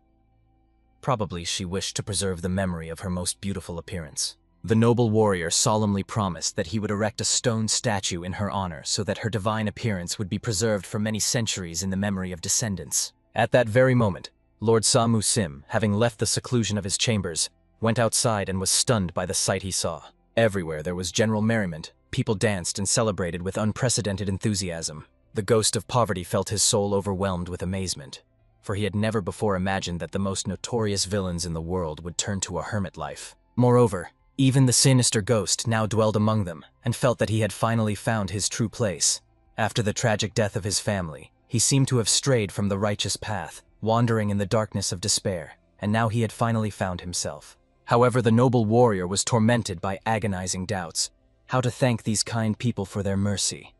Probably she wished to preserve the memory of her most beautiful appearance. The noble warrior solemnly promised that he would erect a stone statue in her honor so that her divine appearance would be preserved for many centuries in the memory of descendants. At that very moment, Lord Sa Mu Sim, having left the seclusion of his chambers, went outside and was stunned by the sight he saw. Everywhere there was general merriment. People danced and celebrated with unprecedented enthusiasm. The ghost of poverty felt his soul overwhelmed with amazement, for he had never before imagined that the most notorious villains in the world would turn to a hermit life. Moreover, even the sinister ghost now dwelled among them and felt that he had finally found his true place. After the tragic death of his family, he seemed to have strayed from the righteous path, wandering in the darkness of despair, and now he had finally found himself. However, the noble warrior was tormented by agonizing doubts, how to thank these kind people for their mercy.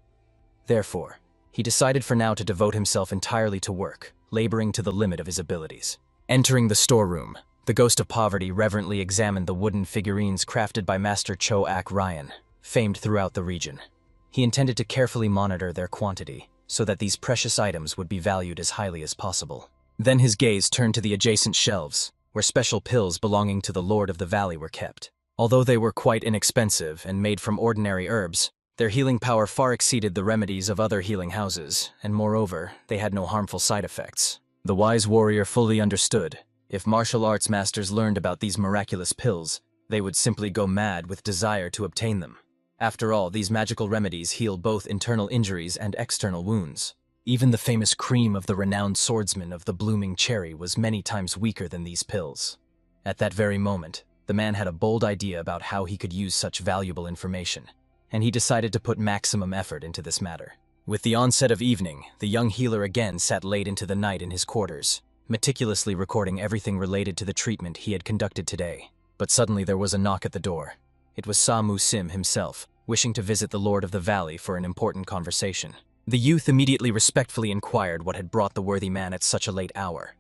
Therefore, he decided for now to devote himself entirely to work, laboring to the limit of his abilities. Entering the storeroom, the ghost of poverty reverently examined the wooden figurines crafted by Master Choak Ryan, famed throughout the region. He intended to carefully monitor their quantity, so that these precious items would be valued as highly as possible. Then his gaze turned to the adjacent shelves, where special pills belonging to the Lord of the Valley were kept. Although they were quite inexpensive and made from ordinary herbs, their healing power far exceeded the remedies of other healing houses, and moreover, they had no harmful side effects. The wise warrior fully understood. If martial arts masters learned about these miraculous pills, they would simply go mad with desire to obtain them. After all, these magical remedies heal both internal injuries and external wounds. Even the famous cream of the renowned swordsman of the blooming cherry was many times weaker than these pills. At that very moment, the man had a bold idea about how he could use such valuable information, and he decided to put maximum effort into this matter. With the onset of evening, the young healer again sat late into the night in his quarters, meticulously recording everything related to the treatment he had conducted today. But suddenly there was a knock at the door. It was Sa Mu Sim himself, wishing to visit the Lord of the Valley for an important conversation. The youth immediately respectfully inquired what had brought the worthy man at such a late hour.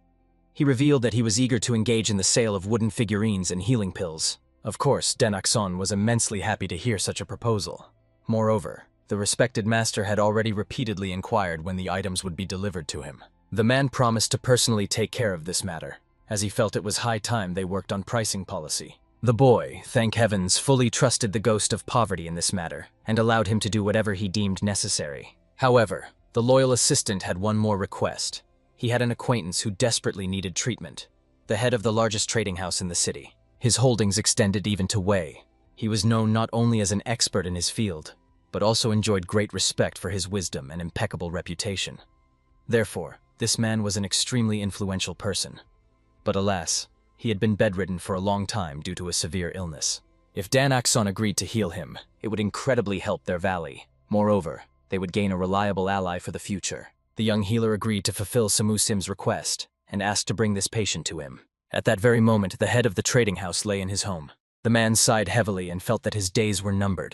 He revealed that he was eager to engage in the sale of wooden figurines and healing pills. Of course, Denakson was immensely happy to hear such a proposal. Moreover, the respected master had already repeatedly inquired when the items would be delivered to him. The man promised to personally take care of this matter, as he felt it was high time they worked on pricing policy. The boy, thank heavens, fully trusted the ghost of poverty in this matter, and allowed him to do whatever he deemed necessary. However, the loyal assistant had one more request. He had an acquaintance who desperately needed treatment, the head of the largest trading house in the city. His holdings extended even to Wei. He was known not only as an expert in his field, but also enjoyed great respect for his wisdom and impeccable reputation. Therefore, this man was an extremely influential person. But alas, he had been bedridden for a long time due to a severe illness. If Dan Akson agreed to heal him, it would incredibly help their valley. Moreover, they would gain a reliable ally for the future. The young healer agreed to fulfill Sa Mu Sim's request and asked to bring this patient to him. At that very moment, the head of the trading house lay in his home. The man sighed heavily and felt that his days were numbered.